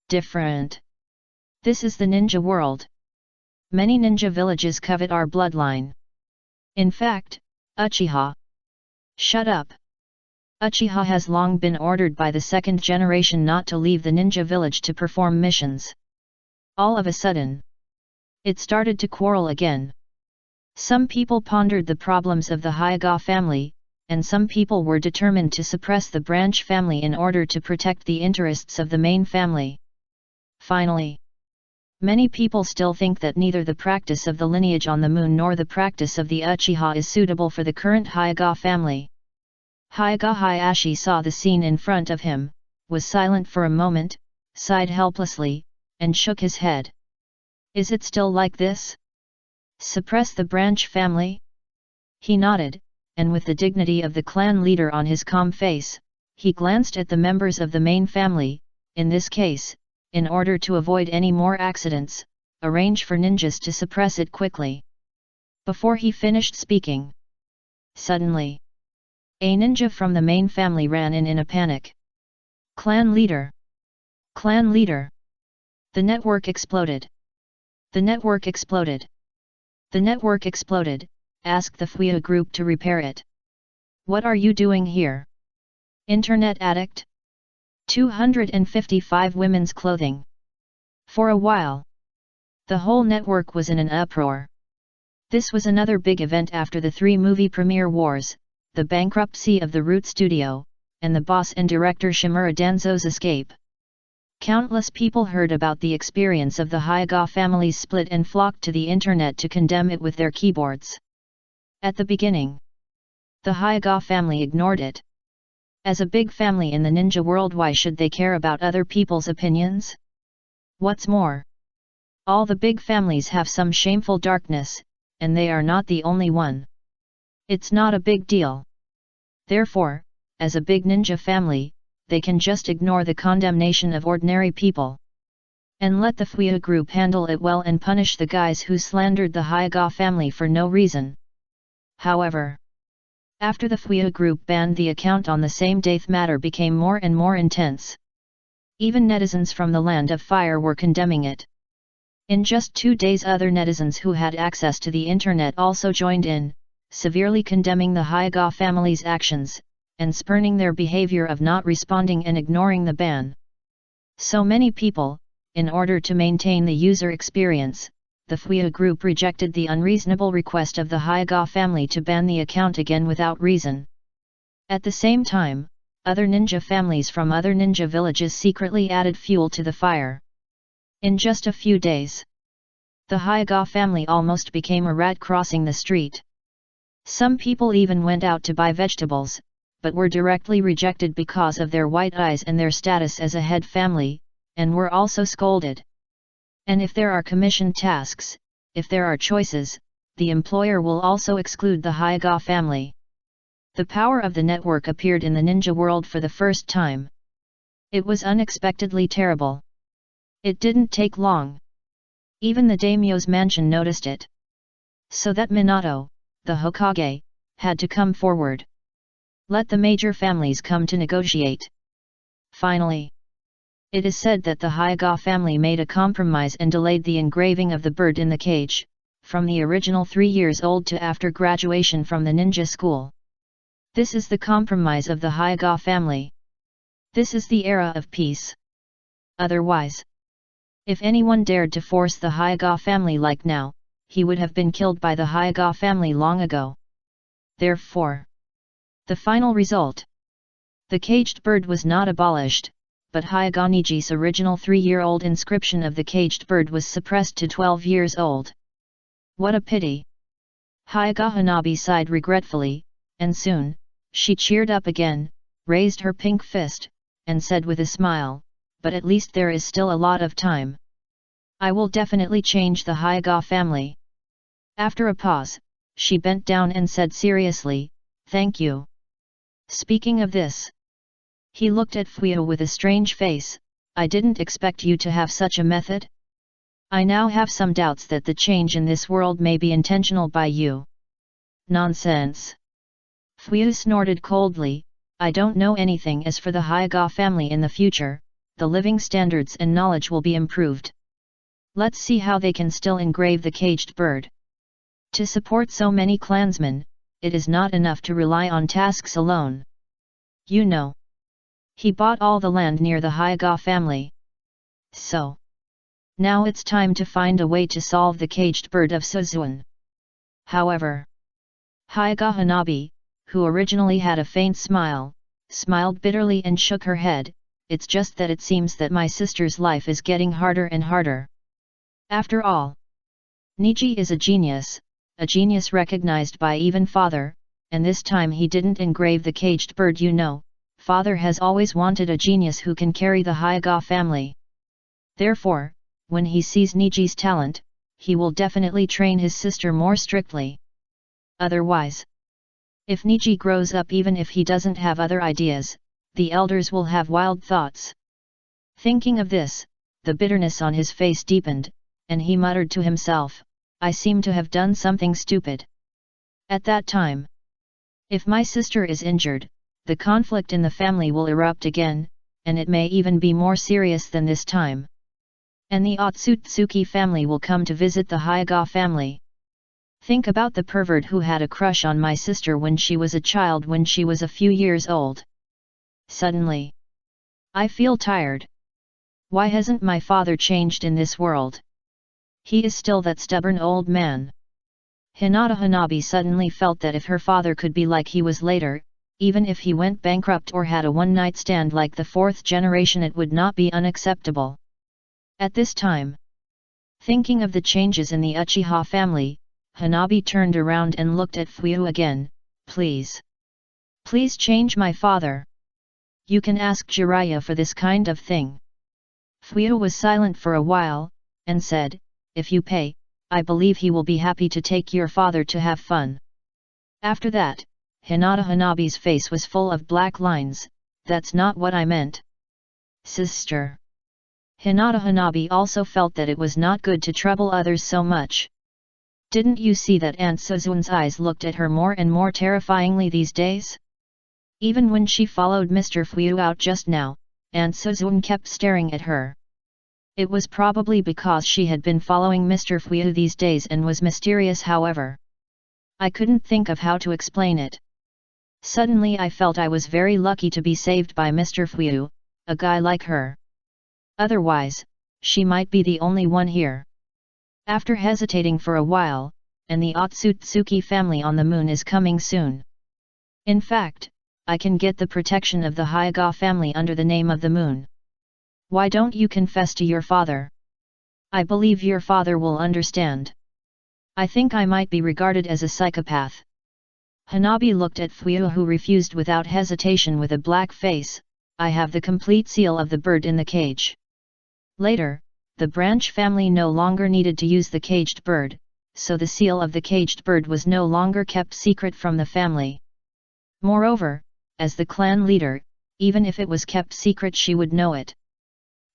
A: Different. This is the ninja world. Many ninja villages covet our bloodline. In fact, Uchiha. Shut up. Uchiha has long been ordered by the second generation not to leave the ninja village to perform missions. All of a sudden, it started to quarrel again. Some people pondered the problems of the Hyuga family, and some people were determined to suppress the branch family in order to protect the interests of the main family. Finally, many people still think that neither the practice of the lineage on the moon nor the practice of the Uchiha is suitable for the current Hyuga family. Hyuga Hayashi saw the scene in front of him, was silent for a moment, sighed helplessly, and shook his head. Is it still like this? Suppress the branch family? He nodded, and with the dignity of the clan leader on his calm face, he glanced at the members of the main family. In this case, in order to avoid any more accidents, arrange for ninjas to suppress it quickly. Before he finished speaking, suddenly, a ninja from the main family ran in a panic. Clan leader! Clan leader! The network exploded. The network exploded. The network exploded. Ask the FANFIC group to repair it. What are you doing here? Internet addict? 255 women's clothing. For a while, the whole network was in an uproar. This was another big event after the 3 movie premiere wars, the bankruptcy of the Root Studio, and the boss and director Shimura Danzo's escape. Countless people heard about the experience of the Hyuga family's split and flocked to the internet to condemn it with their keyboards. At the beginning, the Hyuga family ignored it. As a big family in the ninja world, why should they care about other people's opinions? What's more, all the big families have some shameful darkness, and they are not the only one. It's not a big deal. Therefore, as a big ninja family, they can just ignore the condemnation of ordinary people. And let the FANFIC group handle it well and punish the guys who slandered the Hyuga family for no reason. However, after the FANFIC group banned the account on the same day, the matter became more and more intense. Even netizens from the Land of Fire were condemning it. In just 2 days, other netizens who had access to the internet also joined in, severely condemning the Hyuga family's actions, and spurning their behavior of not responding and ignoring the ban. So many people, in order to maintain the user experience, the FANFIC group rejected the unreasonable request of the Hyuga family to ban the account again without reason. At the same time, other ninja families from other ninja villages secretly added fuel to the fire. In just a few days, the Hyuga family almost became a rat crossing the street. Some people even went out to buy vegetables, but were directly rejected because of their white eyes and their status as a head family, and were also scolded. And if there are commissioned tasks, if there are choices, the employer will also exclude the Hyuga family. The power of the network appeared in the ninja world for the first time. It was unexpectedly terrible. It didn't take long. Even the daimyo's mansion noticed it. So that Minato, the Hokage, had to come forward. Let the major families come to negotiate. Finally, it is said that the Hyuga family made a compromise and delayed the engraving of the bird in the cage, from the original 3 years old to after graduation from the ninja school. This is the compromise of the Hyuga family. This is the era of peace. Otherwise, if anyone dared to force the Hyuga family like now, he would have been killed by the Hyuga family long ago. Therefore, the final result. The caged bird was not abolished, but Hyaga Niji's original 3-year-old inscription of the caged bird was suppressed to 12 years old. What a pity! Hyaga Hanabi sighed regretfully, and soon, she cheered up again, raised her pink fist, and said with a smile, but at least there is still a lot of time. I will definitely change the Hyaga family. After a pause, she bent down and said seriously, thank you. Speaking of this, he looked at Fuyo with a strange face. I didn't expect you to have such a method. I now have some doubts that the change in this world may be intentional by you. Nonsense. Fuyo snorted coldly. I don't know anything. As for the Hyaga family in the future, the living standards and knowledge will be improved. Let's see how they can still engrave the caged bird. To support so many clansmen, it is not enough to rely on tasks alone. You know, he bought all the land near the Hyaga family. So, now it's time to find a way to solve the caged bird of Suzuan. However, Hyaga Hanabi, who originally had a faint smile, smiled bitterly and shook her head. It's just that it seems that my sister's life is getting harder and harder. After all, Niji is a genius recognized by even father, and this time he didn't engrave the caged bird. You know, father has always wanted a genius who can carry the Hyaga family. Therefore, when he sees Niji's talent, he will definitely train his sister more strictly. Otherwise, if Niji grows up, even if he doesn't have other ideas, the elders will have wild thoughts. Thinking of this, the bitterness on his face deepened, and he muttered to himself, I seem to have done something stupid. At that time, if my sister is injured, the conflict in the family will erupt again, and it may even be more serious than this time. And the Otsutsuki family will come to visit the Hyaga family. Think about the pervert who had a crush on my sister when she was a child, when she was a few years old. Suddenly, I feel tired. Why hasn't my father changed in this world? He is still that stubborn old man. Hinata Hanabi suddenly felt that if her father could be like he was later, even if he went bankrupt or had a one-night stand like the 4th generation, it would not be unacceptable. At this time, thinking of the changes in the Uchiha family, Hanabi turned around and looked at Fuyu again. Please. Please change my father. You can ask Jiraiya for this kind of thing. Fuyu was silent for a while, and said, if you pay, I believe he will be happy to take your father to have fun. After that, Hinata Hanabi's face was full of black lines. That's not what I meant. Sister. Hinata Hanabi also felt that it was not good to trouble others so much. Didn't you see that Aunt Suzuan's eyes looked at her more and more terrifyingly these days? Even when she followed Mr. Fuyu out just now, Aunt Suzuan kept staring at her. It was probably because she had been following Mr. Fuyu these days and was mysterious. However, I couldn't think of how to explain it. Suddenly I felt I was very lucky to be saved by Mr. Fuyu, a guy like her. Otherwise, she might be the only one here. After hesitating for a while, and the Otsutsuki family on the moon is coming soon. In fact, I can get the protection of the Hyaga family under the name of the moon. Why don't you confess to your father? I believe your father will understand. I think I might be regarded as a psychopath. Hanabi looked at Fuyu, who refused without hesitation with a black face. I have the complete seal of the bird in the cage. Later, the branch family no longer needed to use the caged bird, so the seal of the caged bird was no longer kept secret from the family. Moreover, as the clan leader, even if it was kept secret, she would know it.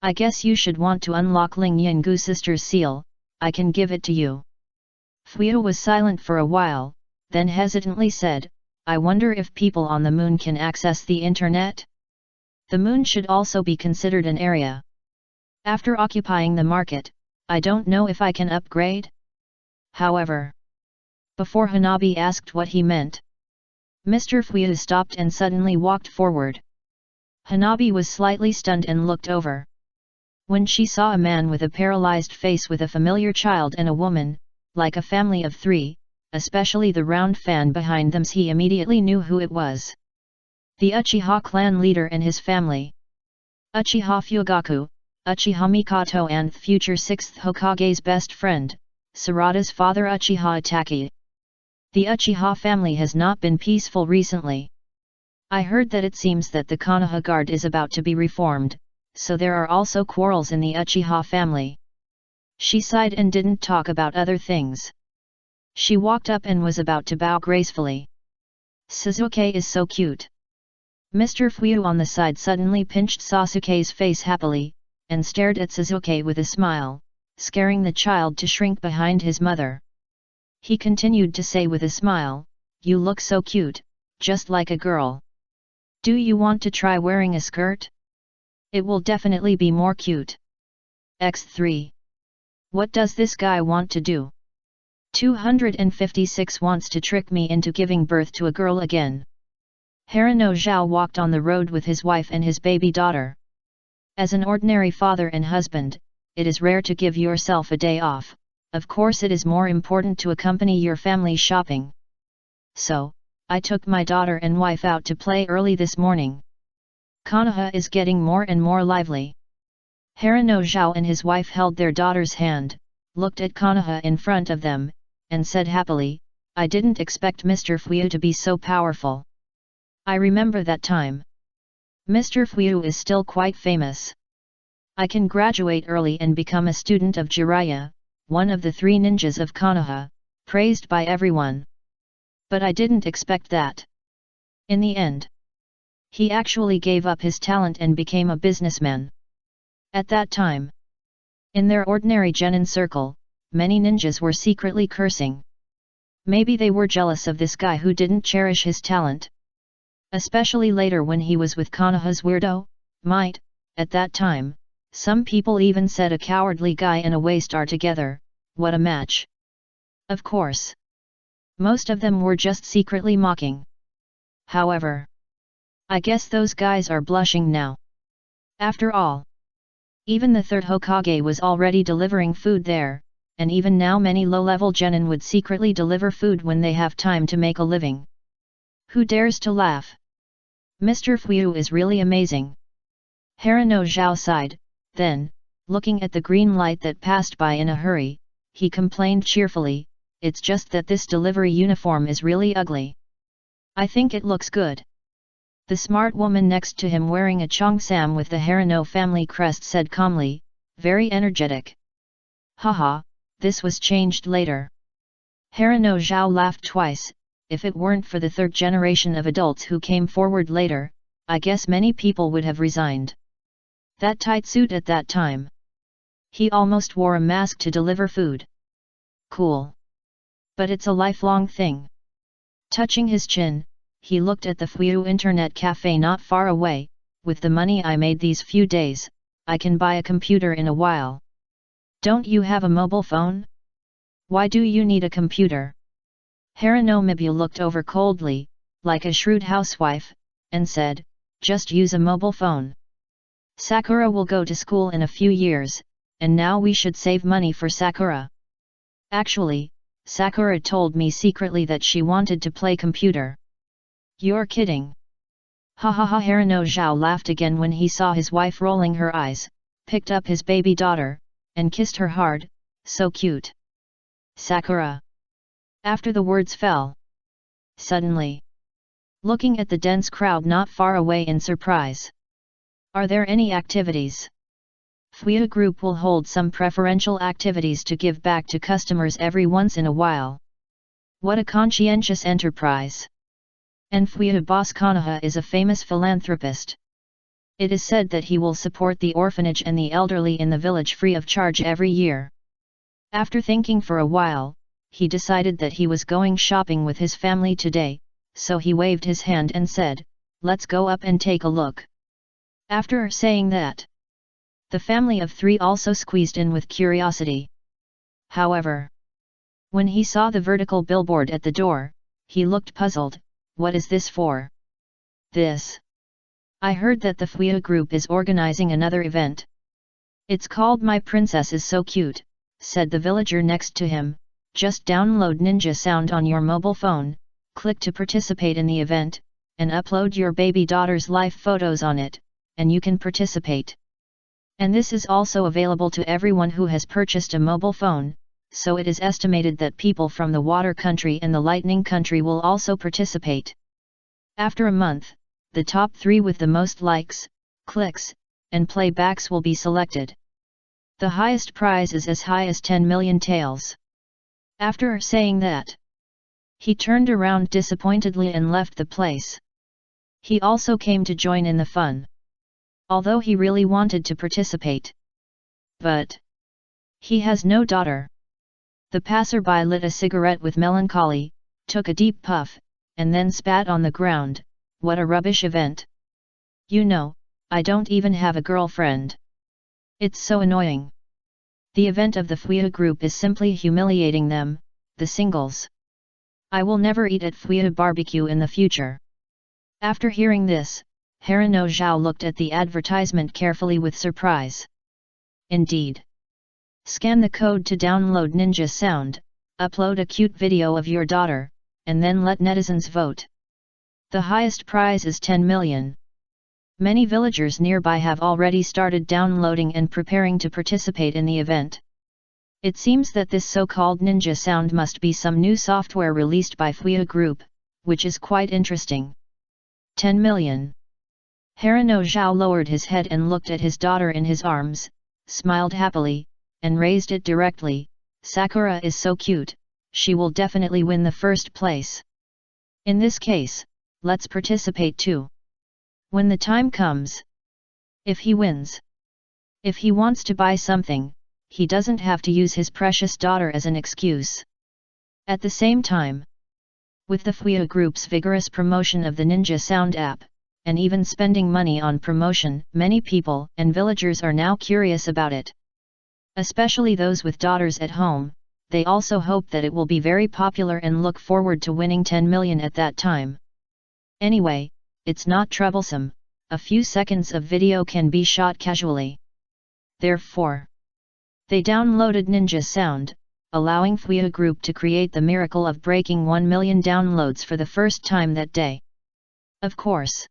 A: I guess you should want to unlock Ling Yinggu sister's seal. I can give it to you. Fuyu was silent for a while, then hesitantly said, I wonder if people on the moon can access the internet? The moon should also be considered an area. After occupying the market, I don't know if I can upgrade. However, before Hanabi asked what he meant, Mr. Fuyu stopped and suddenly walked forward. Hanabi was slightly stunned and looked over. When she saw a man with a paralyzed face with a familiar child and a woman, like a family of 3, especially the round fan behind them, he immediately knew who it was. The Uchiha clan leader and his family. Uchiha Fugaku, Uchiha Mikoto and future 6th Hokage's best friend, Sarada's father Uchiha Itachi. The Uchiha family has not been peaceful recently. I heard that it seems that the Konoha guard is about to be reformed, so there are also quarrels in the Uchiha family. She sighed and didn't talk about other things. She walked up and was about to bow gracefully. Sasuke is so cute. Mr. Fuyu on the side suddenly pinched Sasuke's face happily, and stared at Sasuke with a smile, scaring the child to shrink behind his mother. He continued to say with a smile, "You look so cute, just like a girl. Do you want to try wearing a skirt? It will definitely be more cute." X3. What does this guy want to do? 256 wants to trick me into giving birth to a girl again. Harano Zhao walked on the road with his wife and his baby daughter. As an ordinary father and husband, it is rare to give yourself a day off. Of course it is more important to accompany your family shopping. So, I took my daughter and wife out to play early this morning. Konoha is getting more and more lively. Harano Zhao and his wife held their daughter's hand, looked at Konoha in front of them, and said happily, "I didn't expect Mr. Fuyu to be so powerful. I remember that time. Mr. Fuyu is still quite famous. I can graduate early and become a student of Jiraiya, one of the 3 ninjas of Konoha, praised by everyone. But I didn't expect that. In the end, he actually gave up his talent and became a businessman." At that time, in their ordinary genin circle, many ninjas were secretly cursing. Maybe they were jealous of this guy who didn't cherish his talent. Especially later when he was with Konoha's weirdo, Might. At that time, some people even said a cowardly guy and a waste are together, what a match. Of course, most of them were just secretly mocking. However, I guess those guys are blushing now. After all, even the 3rd Hokage was already delivering food there, and even now many low-level genin would secretly deliver food when they have time to make a living. Who dares to laugh? Mr. Fuyu is really amazing. Harano Zhao sighed, then, looking at the green light that passed by in a hurry, he complained cheerfully, "It's just that this delivery uniform is really ugly. I think it looks good." The smart woman next to him wearing a cheongsam with the Harano family crest said calmly, very energetic. "Haha, this was changed later." Harano Zhao laughed twice. If it weren't for the 3rd generation of adults who came forward later, I guess many people would have resigned. That tight suit at that time. He almost wore a mask to deliver food. Cool. But it's a lifelong thing. Touching his chin, he looked at the Fuyu Internet Cafe not far away. "With the money I made these few days, I can buy a computer in a while." "Don't you have a mobile phone? Why do you need a computer?" Harano Mibu looked over coldly, like a shrewd housewife, and said, "Just use a mobile phone. Sakura will go to school in a few years, and now we should save money for Sakura. Actually, Sakura told me secretly that she wanted to play computer." "You're kidding." Ha ha ha. Harano Zhao laughed again when he saw his wife rolling her eyes, picked up his baby daughter, and kissed her hard, "So cute. Sakura." After the words fell, suddenly, looking at the dense crowd not far away in surprise. "Are there any activities?" Fuyu Group will hold some preferential activities to give back to customers every once in a while. What a conscientious enterprise! And Fuyu boss Konoha is a famous philanthropist. It is said that he will support the orphanage and the elderly in the village free of charge every year. After thinking for a while, he decided that he was going shopping with his family today, so he waved his hand and said, "Let's go up and take a look." After saying that, the family of 3 also squeezed in with curiosity. However, when he saw the vertical billboard at the door, he looked puzzled. "What is this for?" "This? I heard that the Fuyu Group is organizing another event. It's called My Princess is So Cute," said the villager next to him. "Just download Ninja Sound on your mobile phone, click to participate in the event, and upload your baby daughter's life photos on it. and you can participate. And this is also available to everyone who has purchased a mobile phone, so it is estimated that people from the Water Country and the Lightning Country will also participate. After a month, the top 3 with the most likes, clicks, and playbacks will be selected. The highest prize is as high as 10 million taels. After saying that, he turned around disappointedly and left the place. He also came to join in the fun, although he really wanted to participate. But he has no daughter. The passerby lit a cigarette with melancholy, took a deep puff, and then spat on the ground. What a rubbish event. You know, I don't even have a girlfriend. It's so annoying. The event of the Fuya group is simply humiliating them, the singles. I will never eat at Fuya barbecue in the future. After hearing this, Harino Zhao looked at the advertisement carefully with surprise. Indeed. Scan the code to download Ninja Sound, upload a cute video of your daughter, and then let netizens vote. The highest prize is 10 million. Many villagers nearby have already started downloading and preparing to participate in the event. It seems that this so-called Ninja Sound must be some new software released by Fuya Group, which is quite interesting. 10 million. Harino Zhao lowered his head and looked at his daughter in his arms, smiled happily, and raised it directly. Sakura is so cute, she will definitely win the first place. In this case, let's participate too. When the time comes. If he wins. If he wants to buy something, he doesn't have to use his precious daughter as an excuse. At the same time, with the Fuya Group's vigorous promotion of the Ninja Sound app, and even spending money on promotion, many people and villagers are now curious about it. Especially those with daughters at home, they also hope that it will be very popular and look forward to winning 10 million at that time. Anyway, it's not troublesome, a few seconds of video can be shot casually. Therefore, they downloaded Ninja Sound, allowing Fuya Group to create the miracle of breaking 1 million downloads for the first time that day. Of course,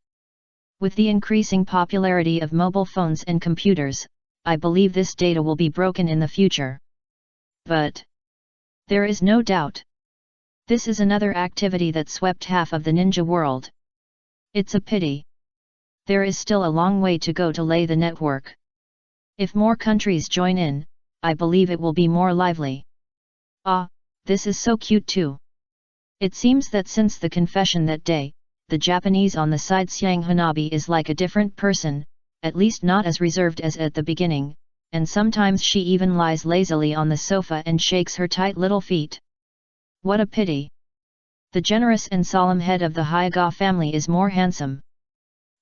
A: with the increasing popularity of mobile phones and computers, I believe this data will be broken in the future. But there is no doubt. This is another activity that swept half of the ninja world. It's a pity. There is still a long way to go to lay the network. If more countries join in, I believe it will be more lively. Ah, this is so cute too. It seems that since the confession that day, the Japanese on the side Xiang Hanabi is like a different person, at least not as reserved as at the beginning, and sometimes she even lies lazily on the sofa and shakes her tight little feet. What a pity. The generous and solemn head of the Hyuga family is more handsome.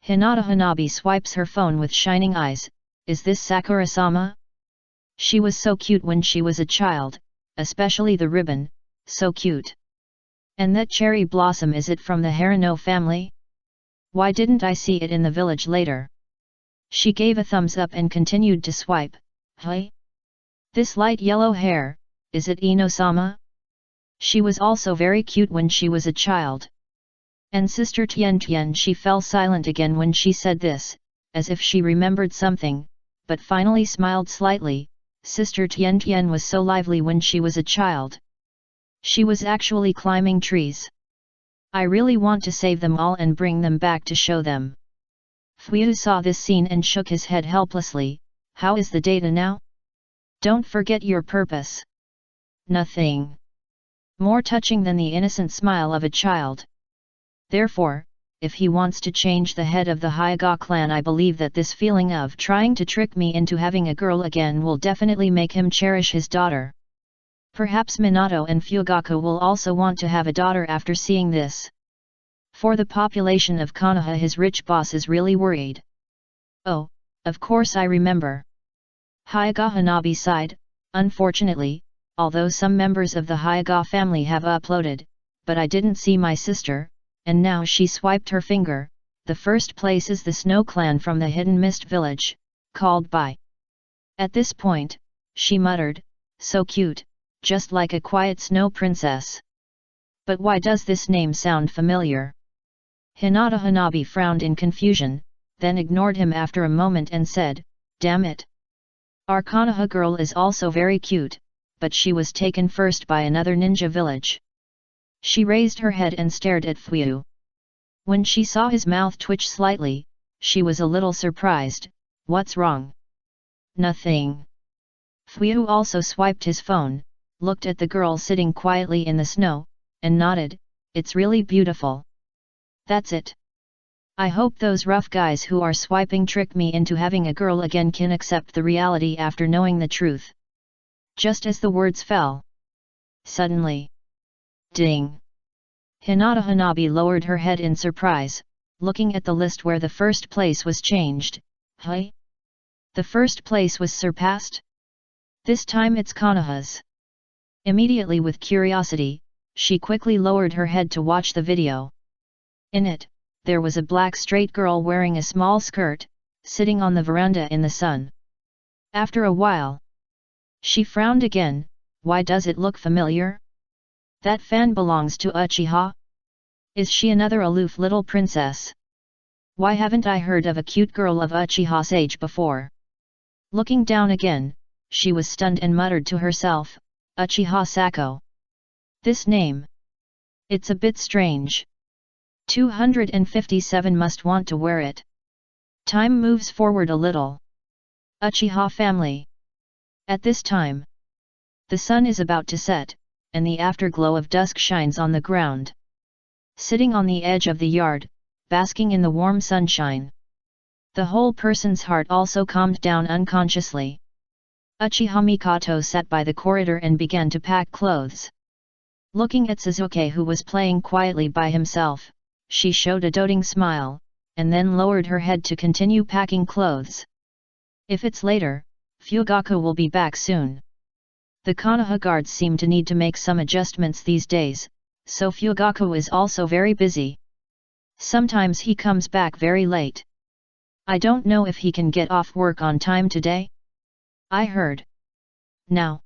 A: Hinata Hanabi swipes her phone with shining eyes. Is this Sakura-sama? She was so cute when she was a child, especially the ribbon, so cute. And that cherry blossom, is it from the Harino family? Why didn't I see it in the village later? She gave a thumbs up and continued to swipe. Hey? This light yellow hair, is it Ino-sama? She was also very cute when she was a child. And Sister Tian, she fell silent again when she said this, as if she remembered something, but finally smiled slightly. Sister Tian was so lively when she was a child. She was actually climbing trees. I really want to save them all and bring them back to show them. Fuyu saw this scene and shook his head helplessly. How is the data now? Don't forget your purpose. Nothing more touching than the innocent smile of a child. Therefore, if he wants to change the head of the Hyuga clan, I believe that this feeling of trying to trick me into having a girl again will definitely make him cherish his daughter. Perhaps Minato and Fugaku will also want to have a daughter after seeing this. For the population of Konoha, his rich boss is really worried. Oh, of course I remember. Hyuga Hanabi sighed. Unfortunately, although some members of the Hyuga family have uploaded, but I didn't see my sister. And now she swiped her finger. The first place is the Snow Clan from the Hidden Mist Village, called by. At this point, she muttered, so cute, just like a quiet snow princess. But why does this name sound familiar? Hinata Hanabi frowned in confusion. then ignored him after a moment and said, "Damn it. Our Konoha girl is also very cute, but she was taken first by another ninja village." She raised her head and stared at Fuyu. When she saw his mouth twitch slightly, she was a little surprised. "What's wrong?" "Nothing." Fuyu also swiped his phone, looked at the girl sitting quietly in the snow, and nodded, "It's really beautiful." "That's it. I hope those rough guys who are swiping trick me into having a girl again can accept the reality after knowing the truth." Just as the words fell, suddenly, ding! Hinata Hanabi lowered her head in surprise, looking at the list where the first place was changed. "Huh? The first place was surpassed? This time it's Konoha's." Immediately with curiosity, she quickly lowered her head to watch the video. In it, there was a black straight girl wearing a small skirt, sitting on the veranda in the sun. After a while, she frowned again. "Why does it look familiar? That fan belongs to Uchiha? Is she another aloof little princess? Why haven't I heard of a cute girl of Uchiha's age before?" Looking down again, she was stunned and muttered to herself, "Uchiha Sako. This name. It's a bit strange. 257 must want to wear it." Time moves forward a little. Uchiha family. At this time, the sun is about to set, and the afterglow of dusk shines on the ground. Sitting on the edge of the yard, basking in the warm sunshine, the whole person's heart also calmed down unconsciously. Uchiha Mikoto sat by the corridor and began to pack clothes. Looking at Suzuki, who was playing quietly by himself, she showed a doting smile, and then lowered her head to continue packing clothes. If it's later, Fugaku will be back soon. The Konoha guards seem to need to make some adjustments these days, so Fugaku is also very busy. Sometimes he comes back very late. I don't know if he can get off work on time today. I heard. Now,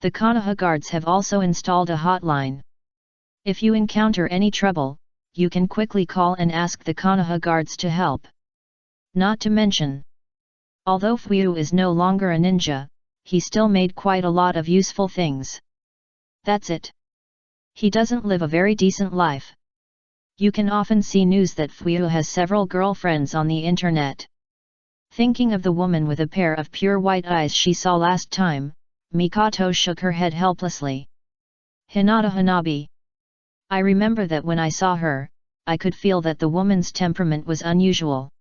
A: the Konoha guards have also installed a hotline. If you encounter any trouble, you can quickly call and ask the Konoha guards to help. Not to mention, although Fuyu is no longer a ninja, he still made quite a lot of useful things. That's it. He doesn't live a very decent life. You can often see news that Fuyu has several girlfriends on the internet. Thinking of the woman with a pair of pure white eyes she saw last time, Mikoto shook her head helplessly. "Hinata Hanabi. I remember that when I saw her, I could feel that the woman's temperament was unusual."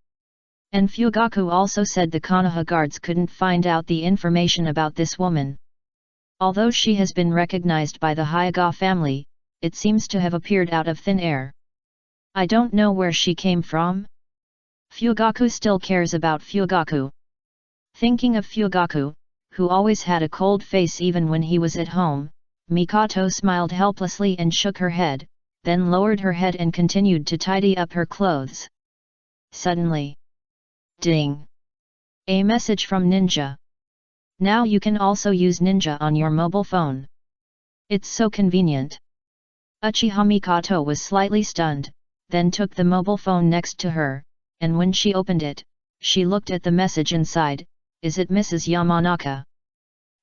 A: And Fugaku also said the Konoha guards couldn't find out the information about this woman. Although she has been recognized by the Hyuga family, it seems to have appeared out of thin air. I don't know where she came from. Fugaku still cares about Fugaku. Thinking of Fugaku, who always had a cold face even when he was at home, Mikoto smiled helplessly and shook her head, then lowered her head and continued to tidy up her clothes. Suddenly, ding! A message from Ninja. Now you can also use Ninja on your mobile phone. It's so convenient. Uchiha Mikoto was slightly stunned, then took the mobile phone next to her, and when she opened it, she looked at the message inside. "Is it Mrs. Yamanaka?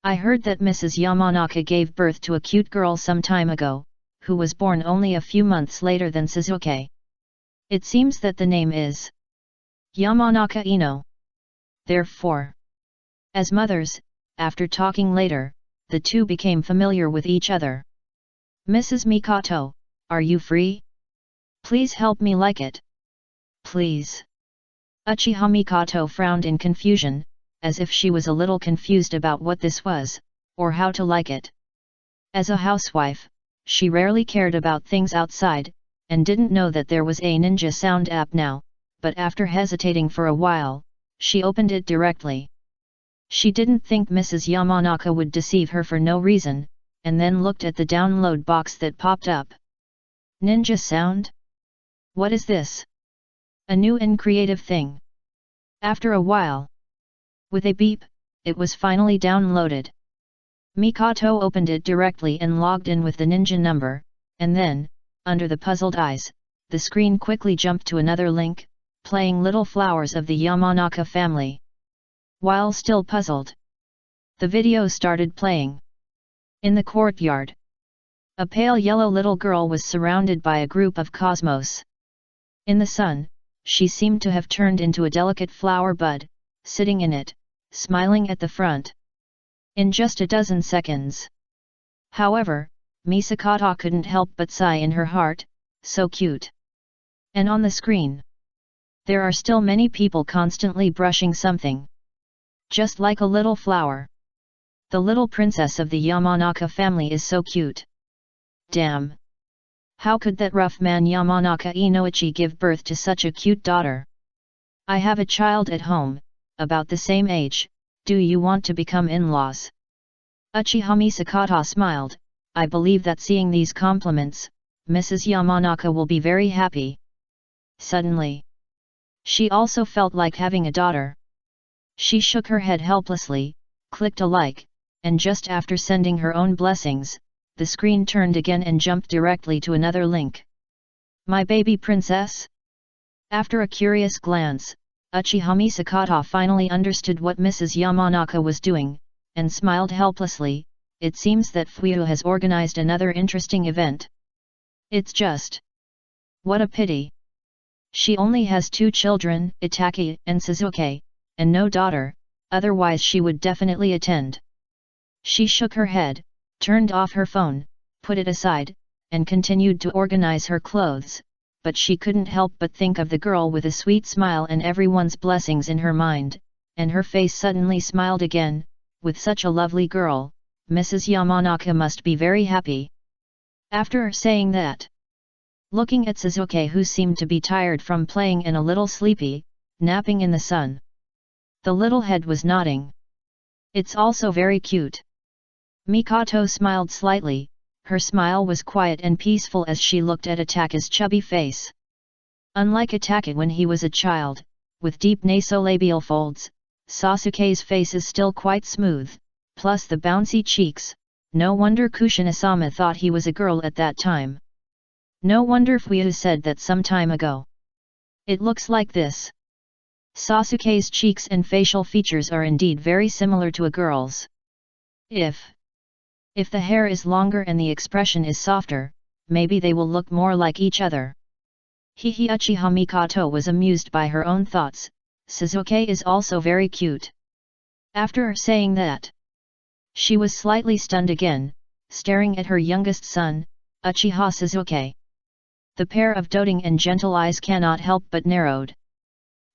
A: I heard that Mrs. Yamanaka gave birth to a cute girl some time ago, who was born only a few months later than Suzuki. It seems that the name is Yamanaka Ino. Therefore, as mothers, after talking later, the two became familiar with each other. Mrs. Mikoto, are you free? Please help me like it. Please." Uchiha Mikoto frowned in confusion, as if she was a little confused about what this was, or how to like it. As a housewife, she rarely cared about things outside, and didn't know that there was a ninja sound app now, but after hesitating for a while, she opened it directly. She didn't think Mrs. Yamanaka would deceive her for no reason, and then looked at the download box that popped up. Ninja sound? What is this? A new and creative thing. After a while, with a beep, it was finally downloaded. Mikoto opened it directly and logged in with the ninja number, and then, under the puzzled eyes, the screen quickly jumped to another link. playing little flowers of the Yamanaka family. While still puzzled, the video started playing. In the courtyard, a pale yellow little girl was surrounded by a group of cosmos. In the sun, she seemed to have turned into a delicate flower bud, sitting in it, smiling at the front. In just a dozen seconds. However, Misakata couldn't help but sigh in her heart, so cute. And on the screen, there are still many people constantly brushing something. Just like a little flower. The little princess of the Yamanaka family is so cute. Damn! How could that rough man Yamanaka Inoichi give birth to such a cute daughter? I have a child at home, about the same age. Do you want to become in-laws? Uchiha Misakata smiled. I believe that seeing these compliments, Mrs. Yamanaka will be very happy. Suddenly, she also felt like having a daughter. She shook her head helplessly, clicked a like, and just after sending her own blessings, the screen turned again and jumped directly to another link. My baby princess? After a curious glance, Uchiha Misakata finally understood what Mrs. Yamanaka was doing, and smiled helplessly. It seems that Fuyu has organized another interesting event. It's just... what a pity. She only has 2 children, Itaki and Suzuki, and no daughter, otherwise she would definitely attend. She shook her head, turned off her phone, put it aside, and continued to organize her clothes, but she couldn't help but think of the girl with a sweet smile and everyone's blessings in her mind, and her face suddenly smiled again. With such a lovely girl, Mrs. Yamanaka must be very happy. After saying that, looking at Suzuki, who seemed to be tired from playing and a little sleepy, napping in the sun, the little head was nodding. It's also very cute. Mikoto smiled slightly. Her smile was quiet and peaceful as she looked at Ataka's chubby face. Unlike Ataka when he was a child, with deep nasolabial folds, Sasuke's face is still quite smooth, plus the bouncy cheeks. No wonder Kushina-sama thought he was a girl at that time. No wonder Fuyu said that some time ago. It looks like this. Sasuke's cheeks and facial features are indeed very similar to a girl's. If the hair is longer and the expression is softer, maybe they will look more like each other. Hihi. Uchiha Mikoto was amused by her own thoughts. Suzuki is also very cute. After saying that, she was slightly stunned again, staring at her youngest son, Uchiha Suzuki. The pair of doting and gentle eyes cannot help but narrowed.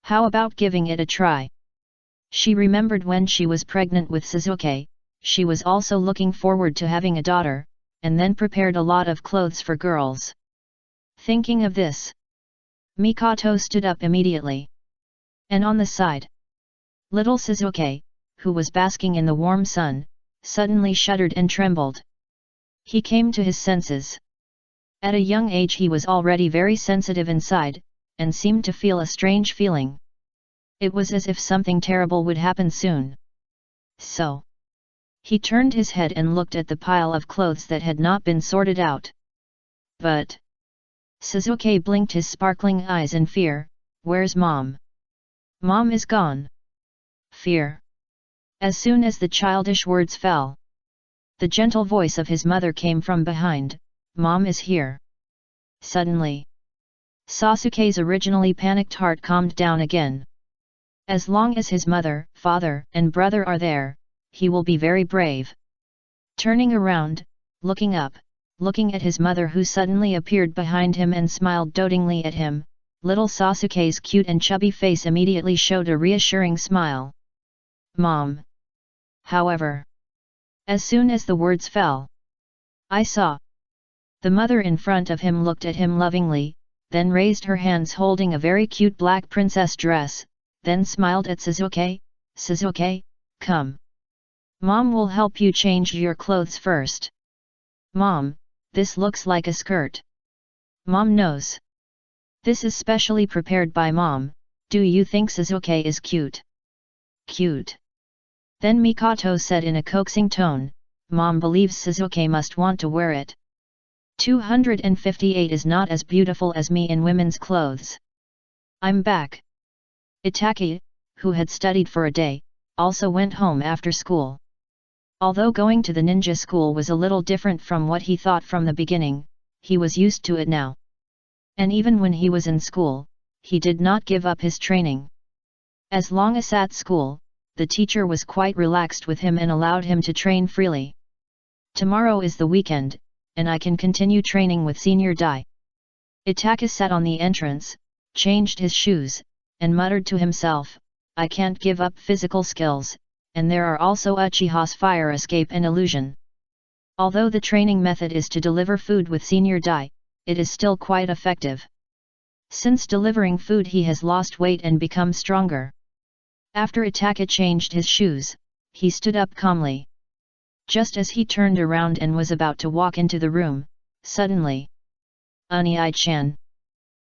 A: How about giving it a try? She remembered when she was pregnant with Suzuki. She was also looking forward to having a daughter, and then prepared a lot of clothes for girls. Thinking of this, Mikoto stood up immediately. And on the side, little Suzuki, who was basking in the warm sun, suddenly shuddered and trembled. He came to his senses. At a young age he was already very sensitive inside, and seemed to feel a strange feeling. It was as if something terrible would happen soon. So, he turned his head and looked at the pile of clothes that had not been sorted out. But Suzuki blinked his sparkling eyes in fear. Where's Mom? Mom is gone. Fear. As soon as the childish words fell, the gentle voice of his mother came from behind. Mom is here. Suddenly, Sasuke's originally panicked heart calmed down again. As long as his mother, father, and brother are there, he will be very brave. Turning around, looking up, looking at his mother who suddenly appeared behind him and smiled dotingly at him, little Sasuke's cute and chubby face immediately showed a reassuring smile. Mom. However, as soon as the words fell, I saw. The mother in front of him looked at him lovingly, then raised her hands holding a very cute black princess dress, then smiled at Suzuki. Suzuki, come. Mom will help you change your clothes first. Mom, this looks like a skirt. Mom knows. This is specially prepared by Mom. Do you think Suzuki is cute? Cute. Then Mikoto said in a coaxing tone, Mom believes Suzuki must want to wear it. 258 is not as beautiful as me in women's clothes. I'm back. Itake, who had studied for a day, also went home after school. Although going to the ninja school was a little different from what he thought from the beginning, he was used to it now. And even when he was in school, he did not give up his training. As long as at school, the teacher was quite relaxed with him and allowed him to train freely. Tomorrow is the weekend, and I can continue training with Senior Dai. Itake sat on the entrance, changed his shoes, and muttered to himself, I can't give up physical skills, and there are also Uchiha's fire escape and illusion. Although the training method is to deliver food with Senior Dai, it is still quite effective. Since delivering food he has lost weight and become stronger. After Itake changed his shoes, he stood up calmly. Just as he turned around and was about to walk into the room, suddenly, Unii-chan.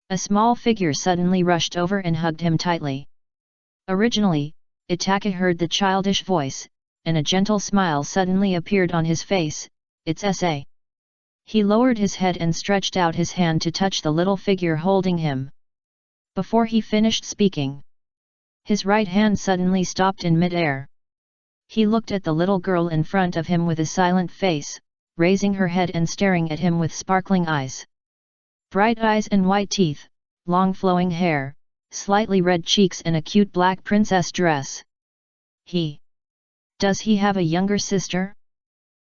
A: A small figure suddenly rushed over and hugged him tightly. Originally, Itake heard the childish voice, and a gentle smile suddenly appeared on his face. It's SA. He lowered his head and stretched out his hand to touch the little figure holding him. Before he finished speaking, his right hand suddenly stopped in mid-air. He looked at the little girl in front of him with a silent face, raising her head and staring at him with sparkling eyes. Bright eyes and white teeth, long flowing hair, slightly red cheeks and a cute black princess dress. Does he have a younger sister?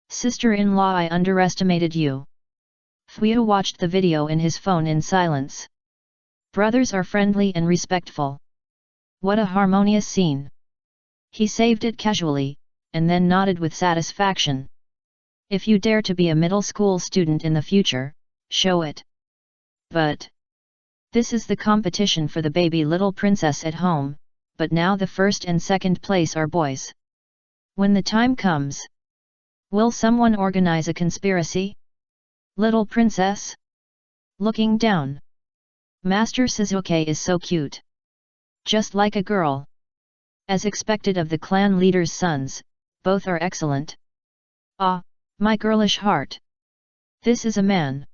A: Sister-in-law, I underestimated you. Fuyu watched the video in his phone in silence. Brothers are friendly and respectful. What a harmonious scene. He saved it casually, and then nodded with satisfaction. If you dare to be a middle school student in the future, show it. But this is the competition for the baby little princess at home, but now the first and second place are boys. When the time comes, will someone organize a conspiracy? Little princess? Looking down. Master Suzuki is so cute. Just like a girl. As expected of the clan leader's sons, both are excellent. Ah, my girlish heart. This is a man.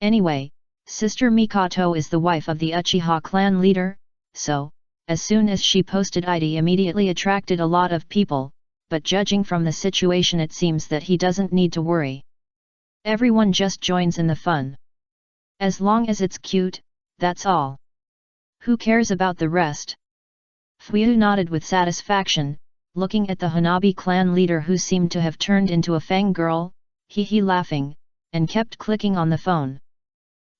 A: Anyway, Sister Mikoto is the wife of the Uchiha clan leader, so, as soon as she posted it immediately attracted a lot of people, but judging from the situation it seems that he doesn't need to worry. Everyone just joins in the fun. As long as it's cute, that's all. Who cares about the rest? Fuyu nodded with satisfaction, looking at the Hanabi clan leader who seemed to have turned into a fangirl, laughing, and kept clicking on the phone.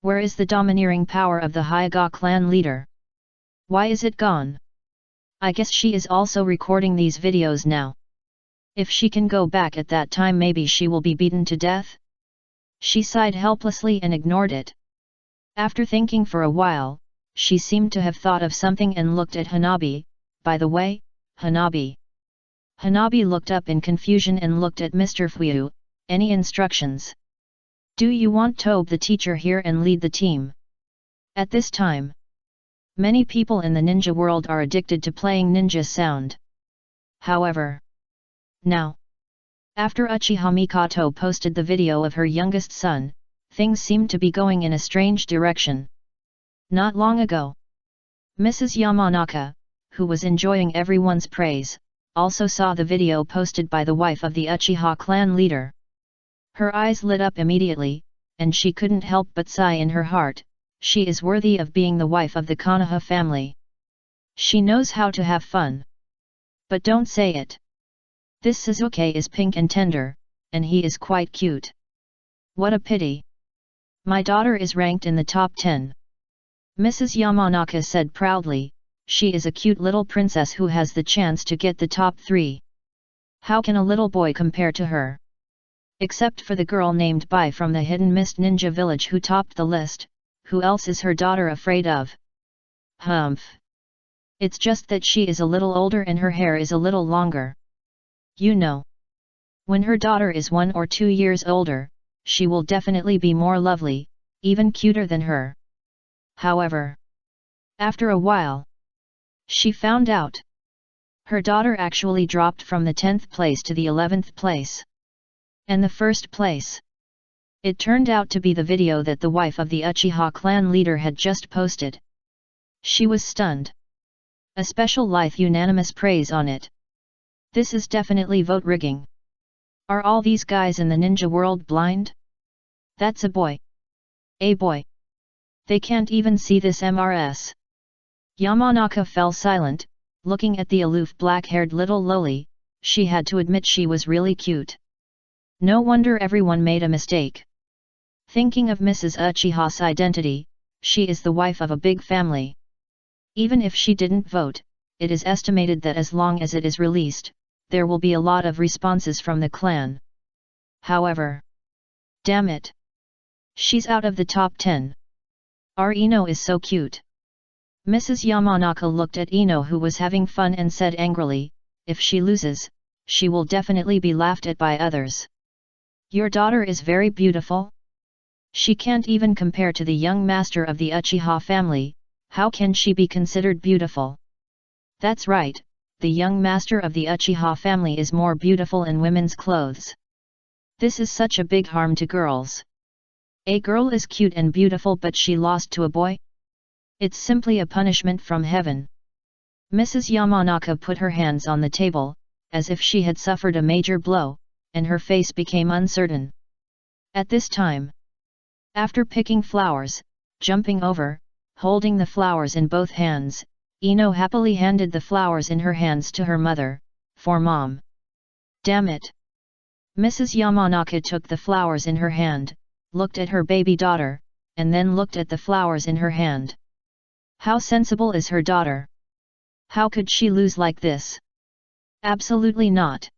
A: Where is the domineering power of the Hyuga clan leader? Why is it gone? I guess she is also recording these videos now. If she can go back at that time maybe she will be beaten to death? She sighed helplessly and ignored it. After thinking for a while, she seemed to have thought of something and looked at Hanabi. By the way, Hanabi. Hanabi looked up in confusion and looked at Mr. Fuyu. Any instructions? Do you want Tobe the teacher here and lead the team? At this time, many people in the ninja world are addicted to playing ninja sound. However, now, after Uchiha Mikoto posted the video of her youngest son, things seemed to be going in a strange direction. Not long ago, Mrs. Yamanaka, who was enjoying everyone's praise, also saw the video posted by the wife of the Uchiha clan leader. Her eyes lit up immediately, and she couldn't help but sigh in her heart, she is worthy of being the wife of the Konoha family. She knows how to have fun. But don't say it. This Suzuki is pink and tender, and he is quite cute. What a pity. My daughter is ranked in the top 10. Mrs. Yamanaka said proudly, she is a cute little princess who has the chance to get the top 3. How can a little boy compare to her? Except for the girl named Bai from the Hidden Mist Ninja Village who topped the list, who else is her daughter afraid of? Humph. It's just that she is a little older and her hair is a little longer. You know. When her daughter is 1 or 2 years older, she will definitely be more lovely, even cuter than her. However, after a while, she found out. Her daughter actually dropped from the 10th place to the 11th place. And the first place. It turned out to be the video that the wife of the Uchiha clan leader had just posted. She was stunned. A special lithe unanimous praise on it. This is definitely vote rigging. Are all these guys in the ninja world blind? That's a boy. A boy. They can't even see this MRS. Yamanaka fell silent, looking at the aloof black-haired little loli. She had to admit she was really cute. No wonder everyone made a mistake. Thinking of Mrs. Uchiha's identity, she is the wife of a big family. Even if she didn't vote, it is estimated that as long as it is released, there will be a lot of responses from the clan. However, damn it! She's out of the top 10. Our Ino is so cute. Mrs. Yamanaka looked at Ino, who was having fun, and said angrily, if she loses, she will definitely be laughed at by others. Your daughter is very beautiful? She can't even compare to the young master of the Uchiha family. How can she be considered beautiful? That's right, the young master of the Uchiha family is more beautiful in women's clothes. This is such a big harm to girls. A girl is cute and beautiful, but she lost to a boy? It's simply a punishment from heaven. Mrs. Yamanaka put her hands on the table, as if she had suffered a major blow, and her face became uncertain. At this time, after picking flowers, jumping over, holding the flowers in both hands, Ino happily handed the flowers in her hands to her mother, for mom. Damn it! Mrs. Yamanaka took the flowers in her hand, looked at her baby daughter, and then looked at the flowers in her hand. How sensible is her daughter? How could she lose like this? Absolutely not.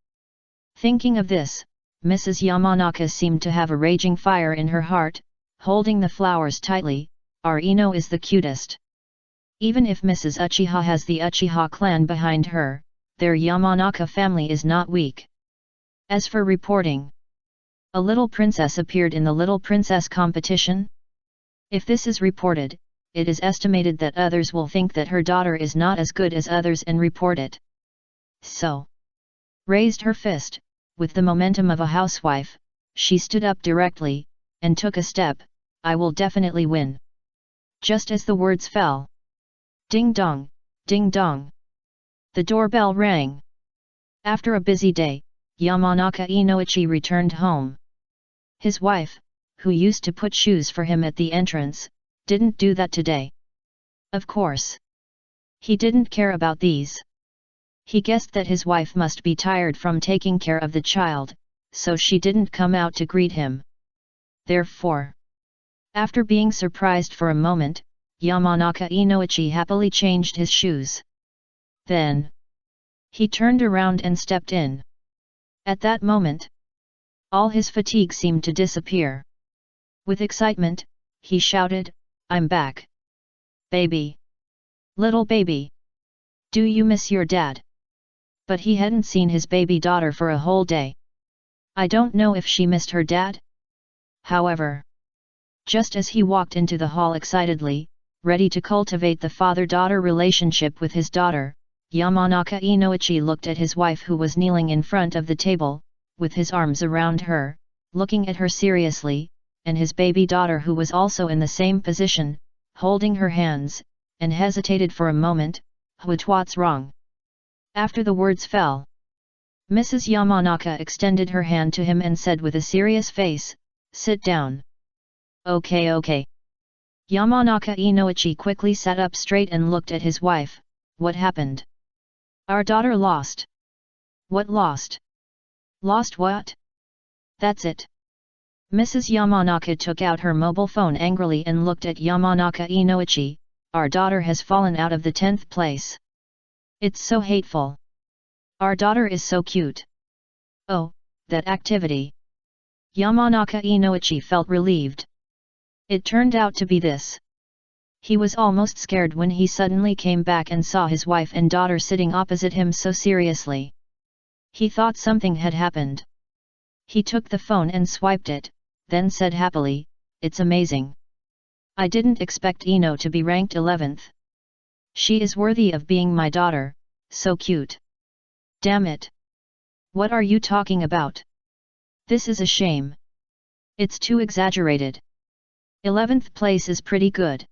A: Thinking of this, Mrs. Yamanaka seemed to have a raging fire in her heart, holding the flowers tightly. Our Ino is the cutest. Even if Mrs. Uchiha has the Uchiha clan behind her, their Yamanaka family is not weak. As for reporting, a little princess appeared in the Little Princess competition? If this is reported, it is estimated that others will think that her daughter is not as good as others and report it. So, raised her fist, with the momentum of a housewife, she stood up directly, and took a step. I will definitely win. Just as the words fell. Ding dong, ding dong. The doorbell rang. After a busy day, Yamanaka Inoichi returned home. His wife, who used to put shoes for him at the entrance, didn't do that today. Of course. He didn't care about these. He guessed that his wife must be tired from taking care of the child, so she didn't come out to greet him. Therefore, after being surprised for a moment, Yamanaka Inoichi happily changed his shoes. Then, he turned around and stepped in. At that moment, all his fatigue seemed to disappear. With excitement, he shouted, I'm back. Baby! Little baby! Do you miss your dad? But he hadn't seen his baby daughter for a whole day. I don't know if she missed her dad? However, just as he walked into the hall excitedly, ready to cultivate the father-daughter relationship with his daughter, Yamanaka Inoichi looked at his wife, who was kneeling in front of the table, with his arms around her, looking at her seriously, and his baby daughter, who was also in the same position, holding her hands, and hesitated for a moment. What's wrong? After the words fell, Mrs. Yamanaka extended her hand to him and said with a serious face, sit down. Okay. Yamanaka Inoichi quickly sat up straight and looked at his wife. What happened? Our daughter lost. What lost? Lost what? That's it. Mrs. Yamanaka took out her mobile phone angrily and looked at Yamanaka Inoichi. Our daughter has fallen out of the 10th place. It's so hateful. Our daughter is so cute. Oh, that activity. Yamanaka Inoichi felt relieved. It turned out to be this. He was almost scared when he suddenly came back and saw his wife and daughter sitting opposite him so seriously. He thought something had happened. He took the phone and swiped it, then said happily, it's amazing. I didn't expect Ino to be ranked 11th. She is worthy of being my daughter, so cute. Damn it. What are you talking about? This is a shame. It's too exaggerated. 11th place is pretty good.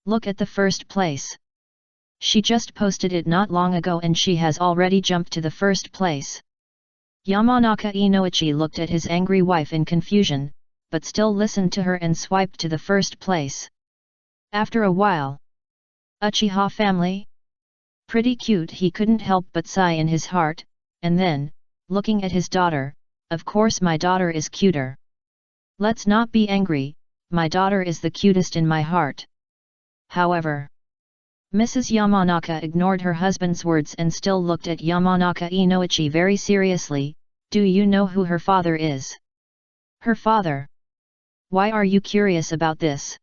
A: Look at the first place. She just posted it not long ago and she has already jumped to the first place. Yamanaka Inoichi looked at his angry wife in confusion, but still listened to her and swiped to the first place. After a while. Uchiha family? Pretty cute, he couldn't help but sigh in his heart, and then, looking at his daughter, of course my daughter is cuter. Let's not be angry, my daughter is the cutest in my heart. However, Mrs. Yamanaka ignored her husband's words and still looked at Yamanaka Inoichi very seriously. Do you know who her father is? Her father? Why are you curious about this?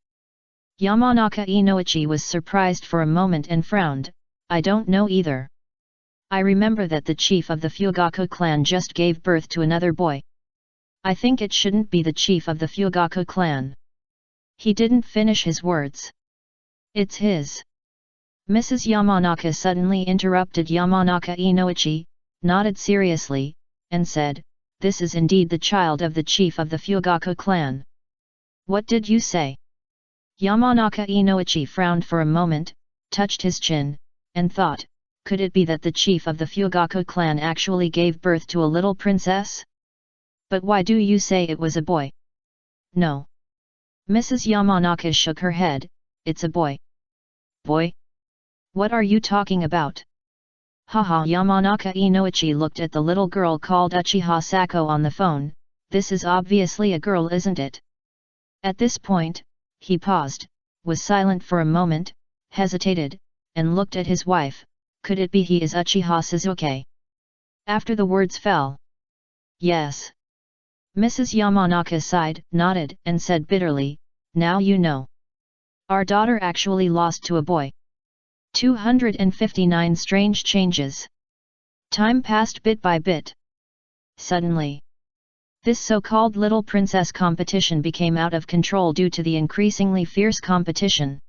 A: Yamanaka Inoichi was surprised for a moment and frowned. I don't know either. I remember that the chief of the Fugaku clan just gave birth to another boy. I think it shouldn't be the chief of the Fugaku clan. He didn't finish his words. It's his. Mrs. Yamanaka suddenly interrupted Yamanaka Inoichi, nodded seriously, and said, this is indeed the child of the chief of the Fugaku clan. What did you say? Yamanaka Inoichi frowned for a moment, touched his chin, and thought, could it be that the chief of the Fugaku clan actually gave birth to a little princess? But why do you say it was a boy? No. Mrs. Yamanaka shook her head, it's a boy. Boy? What are you talking about? Haha. Yamanaka Inoichi looked at the little girl called Uchiha Sako on the phone. This is obviously a girl, isn't it? At this point, he paused, was silent for a moment, hesitated, and looked at his wife. Could it be he is Uchiha Suzuki? After the words fell. Yes. Mrs. Yamanaka sighed, nodded, and said bitterly, now you know. Our daughter actually lost to a boy. 259 strange changes. Time passed bit by bit. Suddenly, this so-called little princess competition became out of control due to the increasingly fierce competition.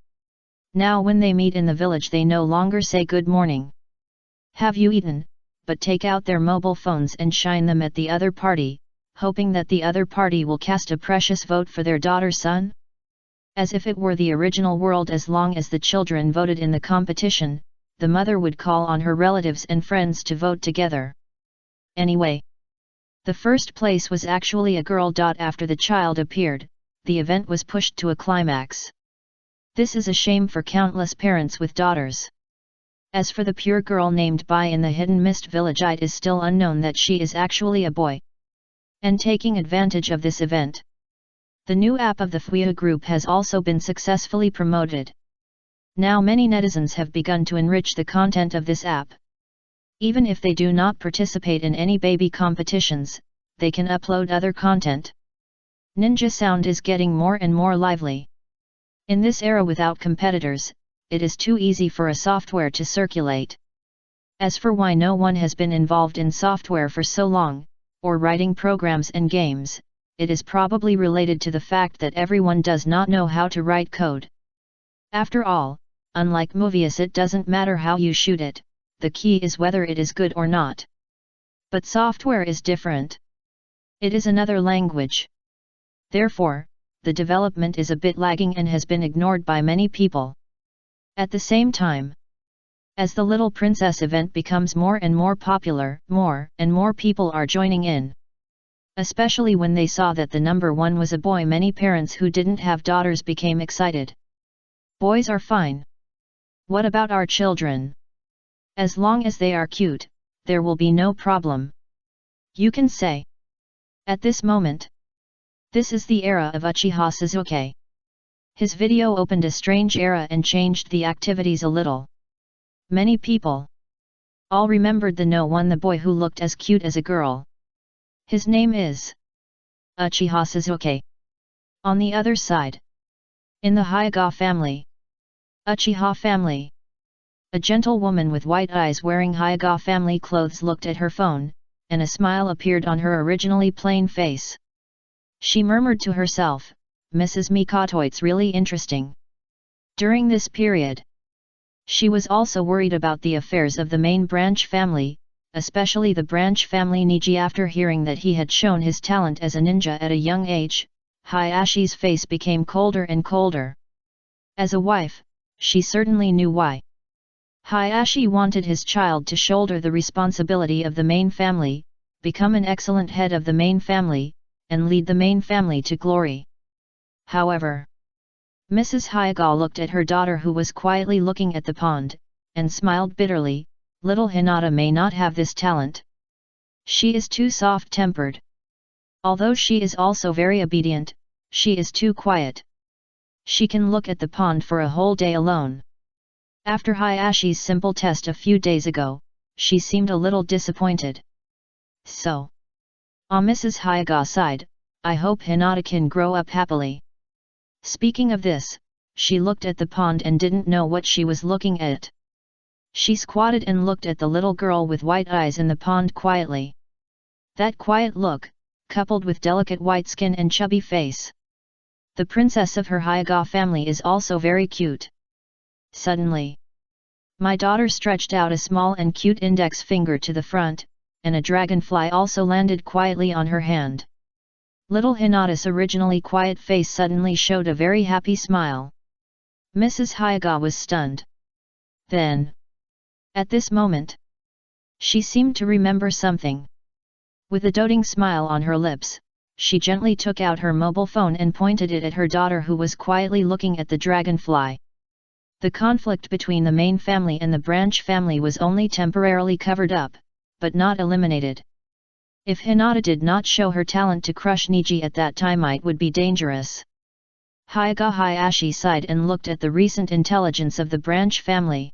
A: Now when they meet in the village they no longer say good morning. Have you eaten, but take out their mobile phones and shine them at the other party, hoping that the other party will cast a precious vote for their daughter's son? As if it were the original world. As long as the children voted in the competition, the mother would call on her relatives and friends to vote together. Anyway, the first place was actually a girl. After the child appeared, the event was pushed to a climax. This is a shame for countless parents with daughters. As for the pure girl named Bai in the Hidden Mist village, it is still unknown that she is actually a boy. And taking advantage of this event, the new app of the Fuya group has also been successfully promoted. Now many netizens have begun to enrich the content of this app. Even if they do not participate in any baby competitions, they can upload other content. Ninja Sound is getting more and more lively. In this era without competitors, it is too easy for a software to circulate. As for why no one has been involved in software for so long, or writing programs and games, it is probably related to the fact that everyone does not know how to write code. After all, unlike movies, it doesn't matter how you shoot it, the key is whether it is good or not. But software is different. It is another language. Therefore, the development is a bit lagging and has been ignored by many people. At the same time, as the Little Princess event becomes more and more popular, more and more people are joining in. Especially when they saw that the number one was a boy, many parents who didn't have daughters became excited. Boys are fine. What about our children? As long as they are cute, there will be no problem. You can say. At this moment, this is the era of Uchiha Suzuki. His video opened a strange era and changed the activities a little. Many people all remembered the no one, the boy who looked as cute as a girl. His name is Uchiha Suzuki. On the other side, in the Hyuga family, Uchiha family, a gentle woman with white eyes wearing Hyuga family clothes looked at her phone, and a smile appeared on her originally plain face. She murmured to herself, Mrs. Mikoto, it's really interesting. During this period, she was also worried about the affairs of the main branch family, especially the branch family Niji. After hearing that he had shown his talent as a ninja at a young age, Hayashi's face became colder and colder. As a wife, she certainly knew why. Hayashi wanted his child to shoulder the responsibility of the main family, become an excellent head of the main family, and lead the main family to glory. However, Mrs. Hayaga looked at her daughter who was quietly looking at the pond, and smiled bitterly. Little Hinata may not have this talent. She is too soft-tempered. Although she is also very obedient, she is too quiet. She can look at the pond for a whole day alone. After Hayashi's simple test a few days ago, she seemed a little disappointed. So, Mrs. Hayaga sighed, I hope Hinata can grow up happily. Speaking of this, she looked at the pond and didn't know what she was looking at. She squatted and looked at the little girl with white eyes in the pond quietly. That quiet look, coupled with delicate white skin and chubby face. The princess of her Hayaga family is also very cute. Suddenly, my daughter stretched out a small and cute index finger to the front, and a dragonfly also landed quietly on her hand. Little Hinata's originally quiet face suddenly showed a very happy smile. Mrs. Hayaga was stunned. Then, at this moment, she seemed to remember something. With a doting smile on her lips, she gently took out her mobile phone and pointed it at her daughter who was quietly looking at the dragonfly. The conflict between the main family and the branch family was only temporarily covered up, but not eliminated. If Hinata did not show her talent to crush Niji at that time, it would be dangerous. Hayaga Hayashi sighed and looked at the recent intelligence of the branch family.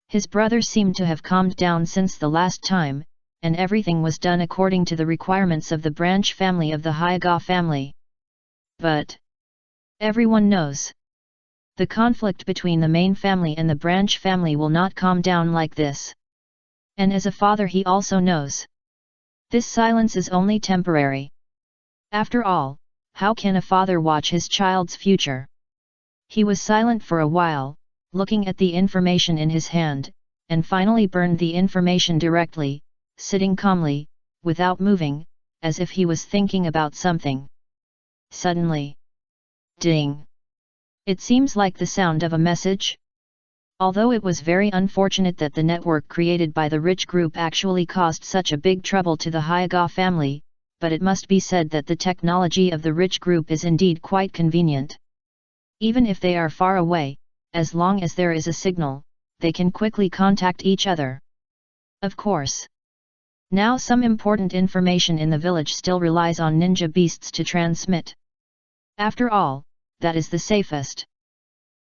A: His brother seemed to have calmed down since the last time, and everything was done according to the requirements of the branch family of the Hayaga family. But everyone knows, the conflict between the main family and the branch family will not calm down like this. And as a father he also knows, this silence is only temporary. After all, how can a father watch his child's future? He was silent for a while, looking at the information in his hand, and finally burned the information directly, sitting calmly, without moving, as if he was thinking about something. Suddenly, ding! It seems like the sound of a message. Although it was very unfortunate that the network created by the rich group actually caused such a big trouble to the Hayaga family, but it must be said that the technology of the rich group is indeed quite convenient. Even if they are far away, as long as there is a signal, they can quickly contact each other. Of course, now some important information in the village still relies on ninja beasts to transmit. After all, that is the safest.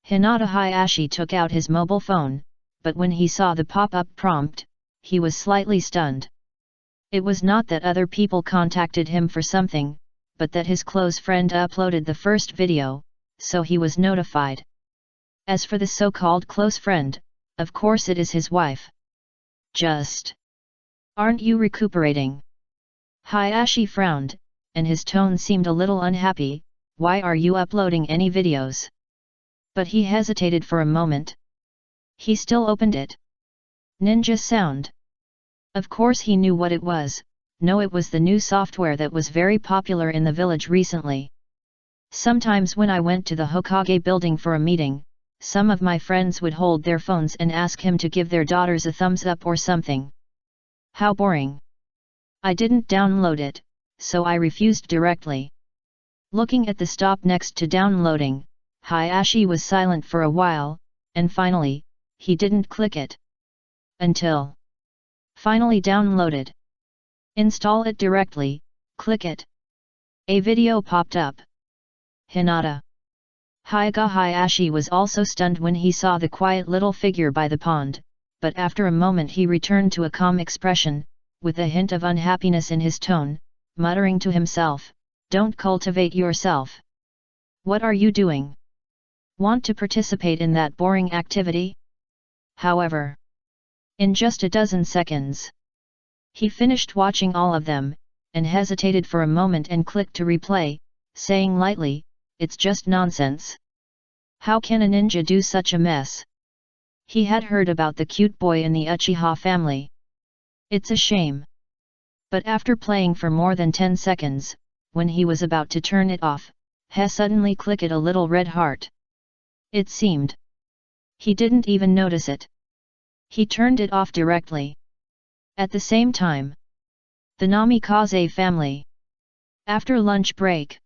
A: Hinata Hayashi took out his mobile phone, but when he saw the pop-up prompt, he was slightly stunned. It was not that other people contacted him for something, but that his close friend uploaded the first video, so he was notified. As for the so-called close friend, of course it is his wife. Just, aren't you recuperating? Hayashi frowned, and his tone seemed a little unhappy. Why are you uploading any videos? But he hesitated for a moment. He still opened it. Ninja sound. Of course he knew what it was. No, it was the new software that was very popular in the village recently. Sometimes when I went to the Hokage building for a meeting, some of my friends would hold their phones and ask him to give their daughters a thumbs up or something. How boring. I didn't download it, so I refused directly. Looking at the stop next to downloading, Hayashi was silent for a while, and finally, he didn't click it. Until finally downloaded. Install it directly, click it. A video popped up. Hinata. Hayaga Hayashi was also stunned when he saw the quiet little figure by the pond, but after a moment he returned to a calm expression, with a hint of unhappiness in his tone, muttering to himself, "Don't cultivate yourself. What are you doing? Want to participate in that boring activity?" However, in just a dozen seconds, he finished watching all of them, and hesitated for a moment and clicked to replay, saying lightly, "It's just nonsense. How can a ninja do such a mess?" He had heard about the cute boy in the Uchiha family. It's a shame. But after playing for more than 10 seconds, when he was about to turn it off, he suddenly clicked a little red heart. It seemed he didn't even notice it. He turned it off directly. At the same time, the Namikaze family. After lunch break,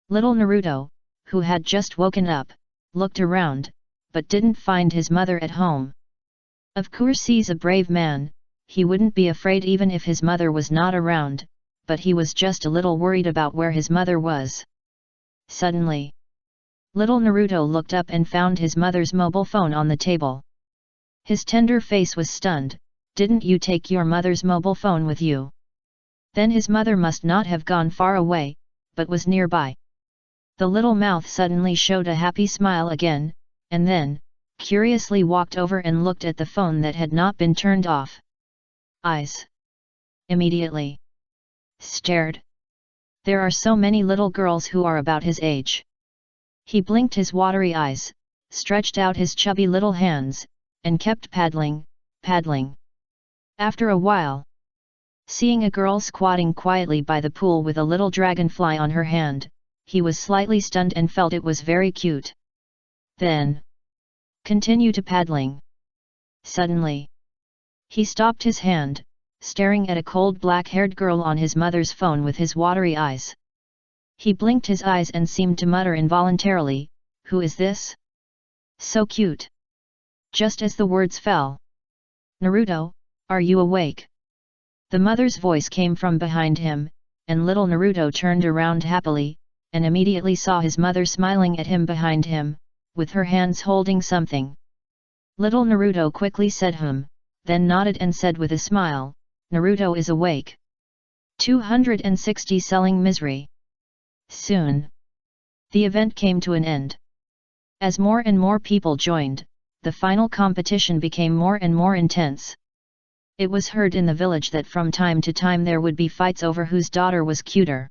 A: little Naruto, who had just woken up, looked around, but didn't find his mother at home. Of course he's a brave man, he wouldn't be afraid even if his mother was not around, but he was just a little worried about where his mother was. Suddenly, little Naruto looked up and found his mother's mobile phone on the table. His tender face was stunned. Didn't you take your mother's mobile phone with you? Then his mother must not have gone far away, but was nearby. The little mouth suddenly showed a happy smile again, and then, curiously walked over and looked at the phone that had not been turned off. Eyes. Immediately. Stared. There are so many little girls who are about his age. He blinked his watery eyes, stretched out his chubby little hands, and kept paddling, paddling. After a while, seeing a girl squatting quietly by the pool with a little dragonfly on her hand, he was slightly stunned and felt it was very cute. Then, continue to paddling. Suddenly, he stopped his hand, staring at a cold black-haired girl on his mother's phone with his watery eyes. He blinked his eyes and seemed to mutter involuntarily, "Who is this? So cute." Just as the words fell, "Naruto, are you awake?" The mother's voice came from behind him, and little Naruto turned around happily, and immediately saw his mother smiling at him behind him, with her hands holding something. Little Naruto quickly said then nodded and said with a smile, "Naruto is awake." 260 Selling Misery. Soon, the event came to an end. As more and more people joined, the final competition became more and more intense. It was heard in the village that from time to time there would be fights over whose daughter was cuter.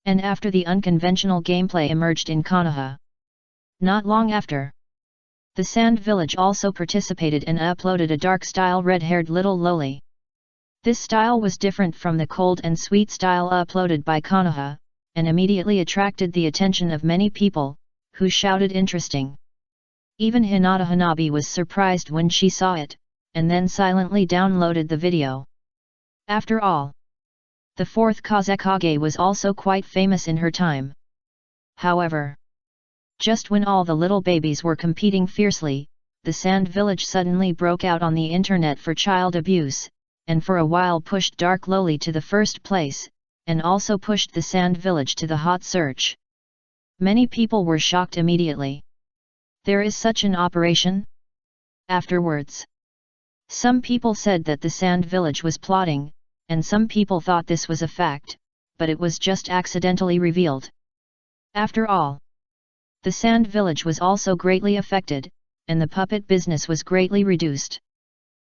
A: And after the unconventional gameplay emerged in Konoha. Not long after, the Sand Village also participated and uploaded a dark-style red-haired little loli. This style was different from the cold and sweet style uploaded by Konoha, and immediately attracted the attention of many people, who shouted interesting. Even Hinata Hanabi was surprised when she saw it, and then silently downloaded the video. After all, the fourth Kazekage was also quite famous in her time. However, just when all the little babies were competing fiercely, the Sand Village suddenly broke out on the internet for child abuse, and for a while pushed Dark Loli to the first place, and also pushed the Sand Village to the hot search. Many people were shocked immediately. There is such an operation? Afterwards, some people said that the Sand Village was plotting, and some people thought this was a fact, but it was just accidentally revealed. After all, the Sand Village was also greatly affected, and the puppet business was greatly reduced.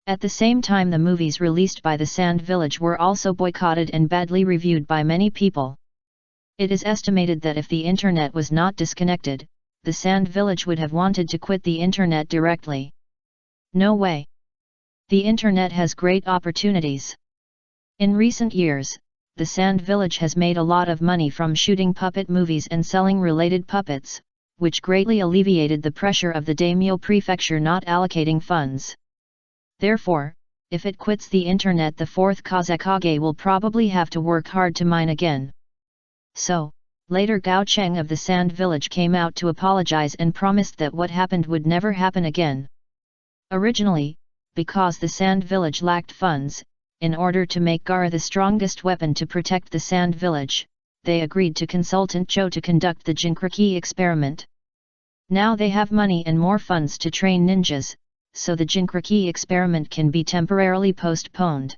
A: At the same time, the movies released by the Sand Village were also boycotted and badly reviewed by many people. It is estimated that if the internet was not disconnected, the Sand Village would have wanted to quit the internet directly. No way. The internet has great opportunities. In recent years, the Sand Village has made a lot of money from shooting puppet movies and selling related puppets, which greatly alleviated the pressure of the daimyo prefecture not allocating funds. Therefore, if it quits the internet, the fourth Kazekage will probably have to work hard to mine again. So, later Gao Cheng of the Sand Village came out to apologize and promised that what happened would never happen again. Originally, because the Sand Village lacked funds, in order to make Gaara the strongest weapon to protect the Sand Village, they agreed to consultant Cho to conduct the Jinchuriki experiment. Now they have money and more funds to train ninjas, so the Jinchuriki experiment can be temporarily postponed.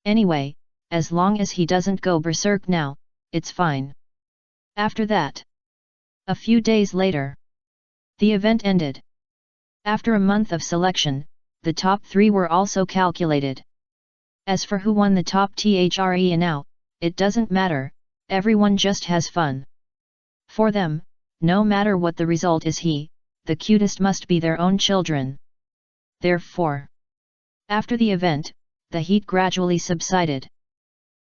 A: Anyway, as long as he doesn't go berserk now, it's fine. After that, a few days later, the event ended. After a month of selection, the top 3 were also calculated. As for who won the top THRE and now, it doesn't matter, everyone just has fun. For them, no matter what the result is, the cutest must be their own children. Therefore, after the event, the heat gradually subsided.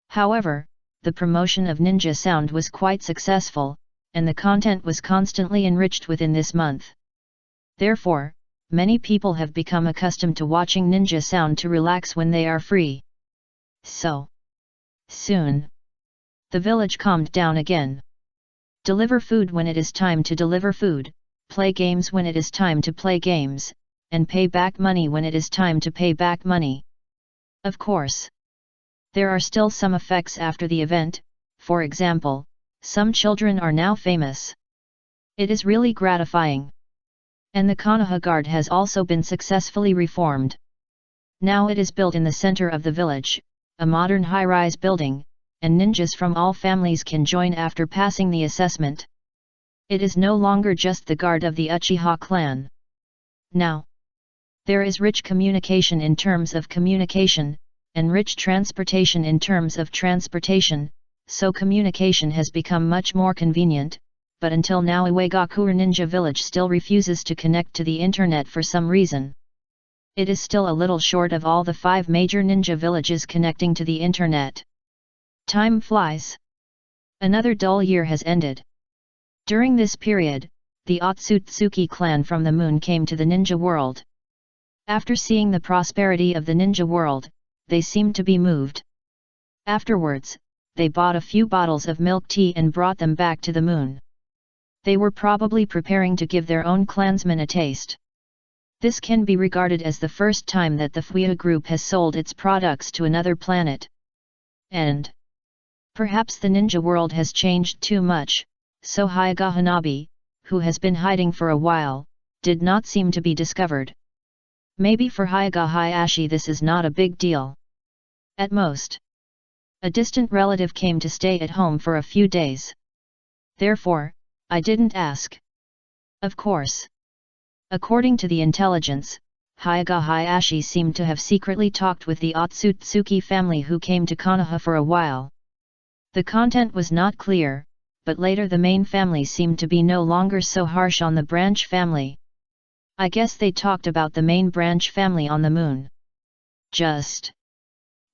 A: However, the promotion of Ninja Sound was quite successful, and the content was constantly enriched within this month. Therefore, many people have become accustomed to watching ninja sound to relax when they are free. So soon, the village calmed down again. Deliver food when it is time to deliver food, play games when it is time to play games, and pay back money when it is time to pay back money. Of course, there are still some effects after the event. For example, some children are now famous. It is really gratifying. And the Konoha Guard has also been successfully reformed. Now it is built in the center of the village, a modern high-rise building, and ninjas from all families can join after passing the assessment. It is no longer just the guard of the Uchiha clan. Now, there is rich communication in terms of communication, and rich transportation in terms of transportation, so communication has become much more convenient, but until now Iwagakure Ninja Village still refuses to connect to the internet for some reason. It is still a little short of all the 5 major ninja villages connecting to the internet. Time flies. Another dull year has ended. During this period, the Otsutsuki clan from the moon came to the ninja world. After seeing the prosperity of the ninja world, they seemed to be moved. Afterwards, they bought a few bottles of milk tea and brought them back to the moon. They were probably preparing to give their own clansmen a taste. This can be regarded as the first time that the Fuya group has sold its products to another planet. And perhaps the ninja world has changed too much, so Hyuga Hanabi, who has been hiding for a while, did not seem to be discovered. Maybe for Hyuga Hayashi this is not a big deal. At most, a distant relative came to stay at home for a few days. Therefore, I didn't ask. Of course. According to the intelligence, Hyuga Hayashi seemed to have secretly talked with the Otsutsuki family who came to Konoha for a while. The content was not clear, but later the main family seemed to be no longer so harsh on the branch family. I guess they talked about the main branch family on the moon. Just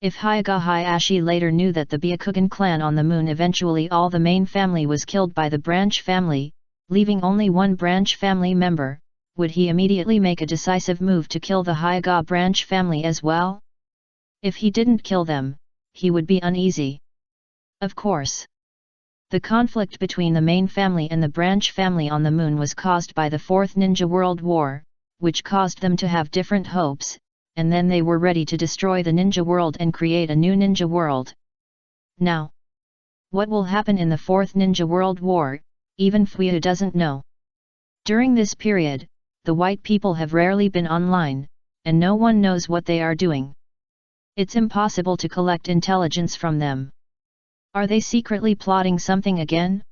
A: if Hyuga Hayashi later knew that the Byakugan clan on the moon eventually all the main family was killed by the branch family, leaving only one branch family member, would he immediately make a decisive move to kill the Hyuga branch family as well? If he didn't kill them, he would be uneasy. Of course. The conflict between the main family and the branch family on the moon was caused by the Fourth Ninja World War, which caused them to have different hopes, and then they were ready to destroy the ninja world and create a new ninja world. Now, what will happen in the Fourth Ninja World War, even Fuya doesn't know. During this period, the white people have rarely been online, and no one knows what they are doing. It's impossible to collect intelligence from them. Are they secretly plotting something again?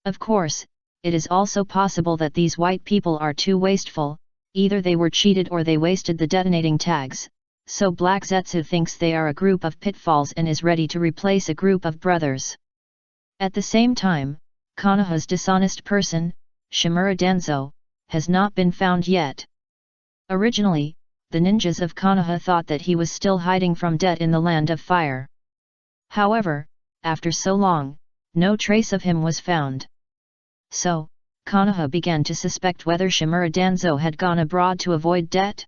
A: Of course, it is also possible that these white people are too wasteful, either they were cheated or they wasted the detonating tags, so Black Zetsu thinks they are a group of pitfalls and is ready to replace a group of brothers. At the same time, Konoha's dishonest person, Shimura Denzo, has not been found yet. Originally, the ninjas of Konoha thought that he was still hiding from debt in the Land of Fire. However, after so long, no trace of him was found. So, Konoha began to suspect whether Shimura Denzo had gone abroad to avoid debt.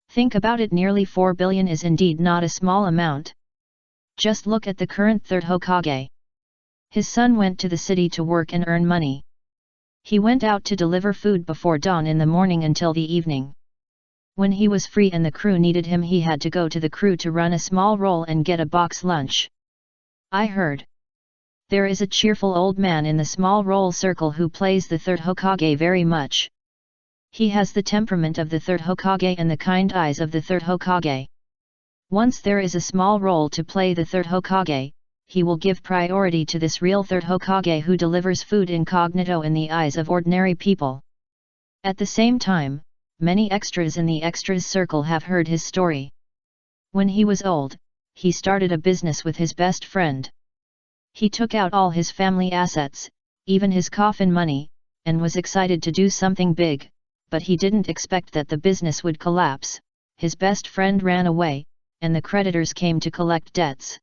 A: Think about it, nearly 4 billion is indeed not a small amount. Just look at the current third Hokage. His son went to the city to work and earn money. He went out to deliver food before dawn in the morning until the evening. When he was free and the crew needed him, he had to go to the crew to run a small roll and get a box lunch. I heard. There is a cheerful old man in the small roll circle who plays the third Hokage very much. He has the temperament of the third Hokage and the kind eyes of the third Hokage. Once there is a small role to play the third Hokage, he will give priority to this real third Hokage who delivers food incognito in the eyes of ordinary people. At the same time, many extras in the extras circle have heard his story. When he was old, he started a business with his best friend. He took out all his family assets, even his coffin money, and was excited to do something big, but he didn't expect that the business would collapse. His best friend ran away, and the creditors came to collect debts.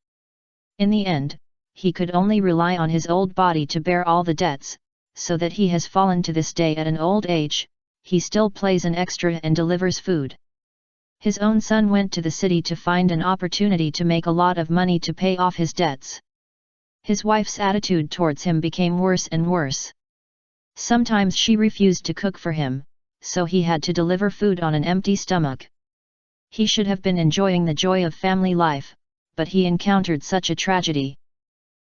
A: In the end, he could only rely on his old body to bear all the debts, so that he has fallen to this day at an old age. he still plays an extra and delivers food. His own son went to the city to find an opportunity to make a lot of money to pay off his debts. His wife's attitude towards him became worse and worse. Sometimes she refused to cook for him, so he had to deliver food on an empty stomach. He should have been enjoying the joy of family life, but he encountered such a tragedy.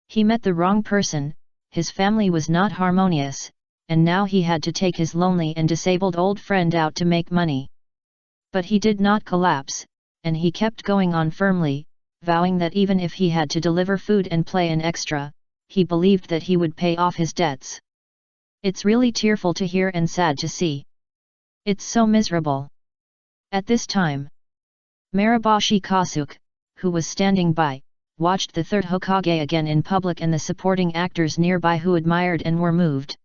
A: He met the wrong person, his family was not harmonious, and now he had to take his lonely and disabled old friend out to make money. But he did not collapse, and he kept going on firmly, vowing that even if he had to deliver food and play an extra, he believed that he would pay off his debts. It's really tearful to hear and sad to see. It's so miserable. At this time, Maraboshi Kasuke, who was standing by, watched the third Hokage again in public and the supporting actors nearby who admired and were moved.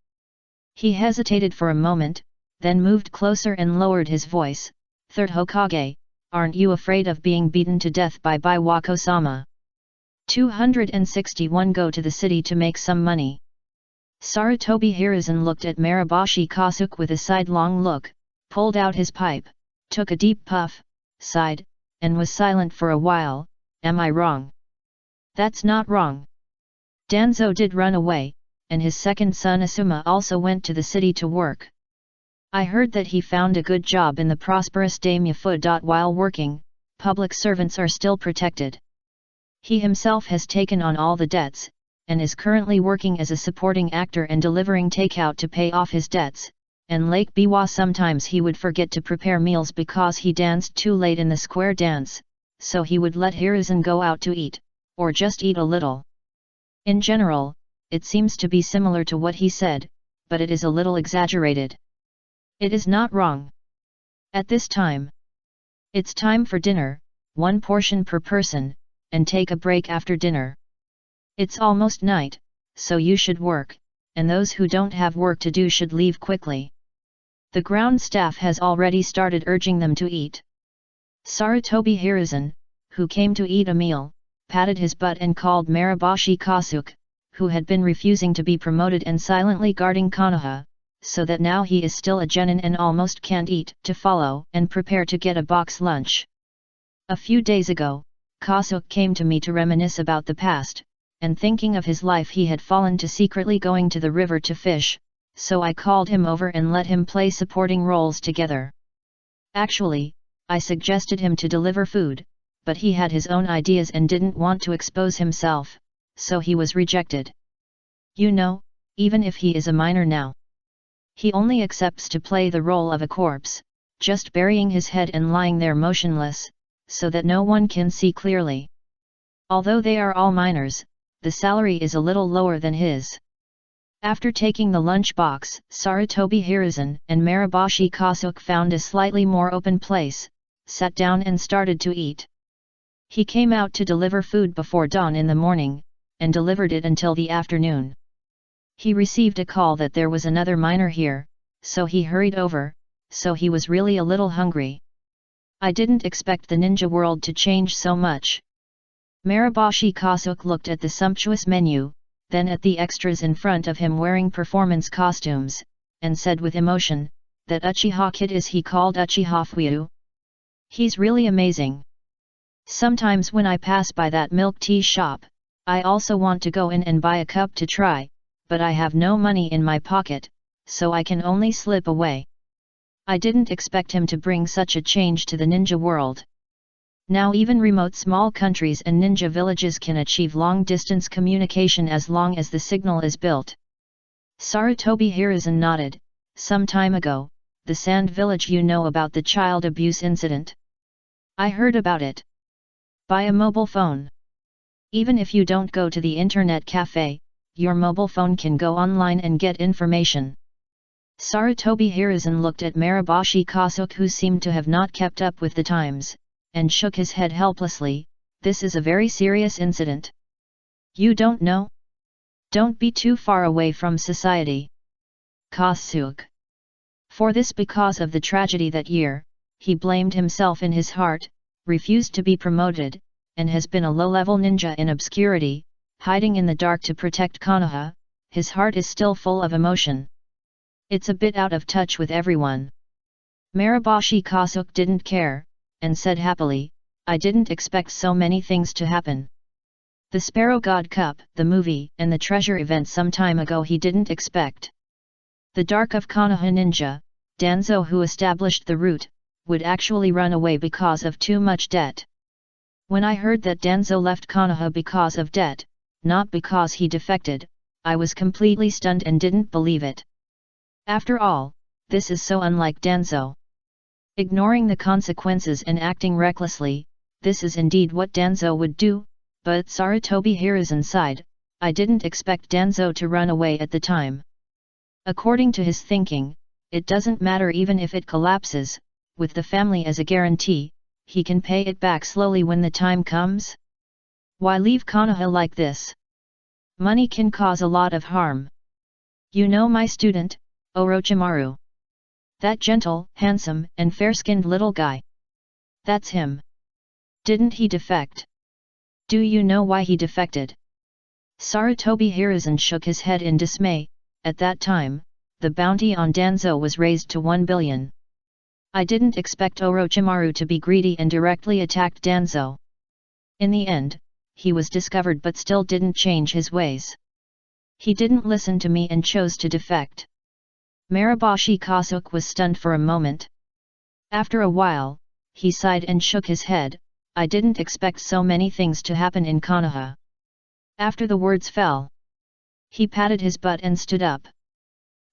A: He hesitated for a moment, then moved closer and lowered his voice. Third Hokage, aren't you afraid of being beaten to death by Wako-sama? 261 Go to the city to make some money. Sarutobi Hiruzen looked at Maraboshi Kasuke with a sidelong look, pulled out his pipe, took a deep puff, sighed, and was silent for a while. Am I wrong? That's not wrong. Danzo did run away, and his second son Asuma also went to the city to work. I heard that he found a good job in the prosperous daimyo. While working, public servants are still protected. He himself has taken on all the debts, and is currently working as a supporting actor and delivering takeout to pay off his debts, and Lake Biwa sometimes he would forget to prepare meals because he danced too late in the square dance, so he would let Hiruzen go out to eat, or just eat a little. In general, it seems to be similar to what he said, but it is a little exaggerated. It is not wrong. At this time, it's time for dinner, 1 portion per person, and take a break after dinner. It's almost night, so you should work, and those who don't have work to do should leave quickly. The ground staff has already started urging them to eat. Sarutobi Hiruzen, who came to eat a meal, patted his butt and called Maraboshi Kasuke, who had been refusing to be promoted and silently guarding Konoha, so that now he is still a genin and almost can't eat, to follow and prepare to get a box lunch. A few days ago, Kasuke came to me to reminisce about the past, and thinking of his life he had fallen to secretly going to the river to fish, so I called him over and let him play supporting roles together. Actually, I suggested him to deliver food, but he had his own ideas and didn't want to expose himself, so he was rejected. You know, even if he is a minor now, he only accepts to play the role of a corpse, just burying his head and lying there motionless, so that no one can see clearly. Although they are all minors, the salary is a little lower than his. After taking the lunch box, Sarutobi Hiruzen and Maraboshi Kasuke found a slightly more open place, sat down and started to eat. He came out to deliver food before dawn in the morning, and delivered it until the afternoon. He received a call that there was another minor here, so he hurried over, so he was really a little hungry. I didn't expect the ninja world to change so much. Maraboshi Kasuke looked at the sumptuous menu, then at the extras in front of him wearing performance costumes, and said with emotion, that Uchiha Kid is he called Uchiha Fuyu? He's really amazing. Sometimes when I pass by that milk tea shop, I also want to go in and buy a cup to try, but I have no money in my pocket, so I can only slip away. I didn't expect him to bring such a change to the ninja world. Now even remote small countries and ninja villages can achieve long-distance communication as long as the signal is built. Sarutobi Hiruzen nodded. Some time ago, the Sand Village, you know about the child abuse incident? I heard about it. By a mobile phone. Even if you don't go to the internet cafe, your mobile phone can go online and get information. Sarutobi Hiruzen looked at Maraboshi Kasuke, who seemed to have not kept up with the times, and shook his head helplessly. This is a very serious incident. You don't know? Don't be too far away from society. Kasuke. For this, because of the tragedy that year, he blamed himself in his heart, refused to be promoted, and has been a low-level ninja in obscurity, hiding in the dark to protect Konoha. His heart is still full of emotion. It's a bit out of touch with everyone. Maraboshi Kasuk didn't care, and said happily, I didn't expect so many things to happen. The Sparrow God Cup, the movie, and the treasure event some time ago he didn't expect. The Dark of Konoha Ninja, Danzo who established the route, would actually run away because of too much debt. When I heard that Danzo left Konoha because of debt, not because he defected, I was completely stunned and didn't believe it. After all, this is so unlike Danzo. Ignoring the consequences and acting recklessly, this is indeed what Danzo would do, but Sarutobi Hiruzen sighed, I didn't expect Danzo to run away at the time. According to his thinking, it doesn't matter even if it collapses, with the family as a guarantee, he can pay it back slowly when the time comes. Why leave Konoha like this? Money can cause a lot of harm. You know my student, Orochimaru. That gentle, handsome, and fair-skinned little guy. That's him. Didn't he defect? Do you know why he defected? Sarutobi Hiruzen shook his head in dismay. At that time, the bounty on Danzo was raised to 1 billion. I didn't expect Orochimaru to be greedy and directly attacked Danzo. In the end, he was discovered but still didn't change his ways. He didn't listen to me and chose to defect. Maraboshi Kasuk was stunned for a moment. After a while, he sighed and shook his head, I didn't expect so many things to happen in Konoha. After the words fell, he patted his butt and stood up.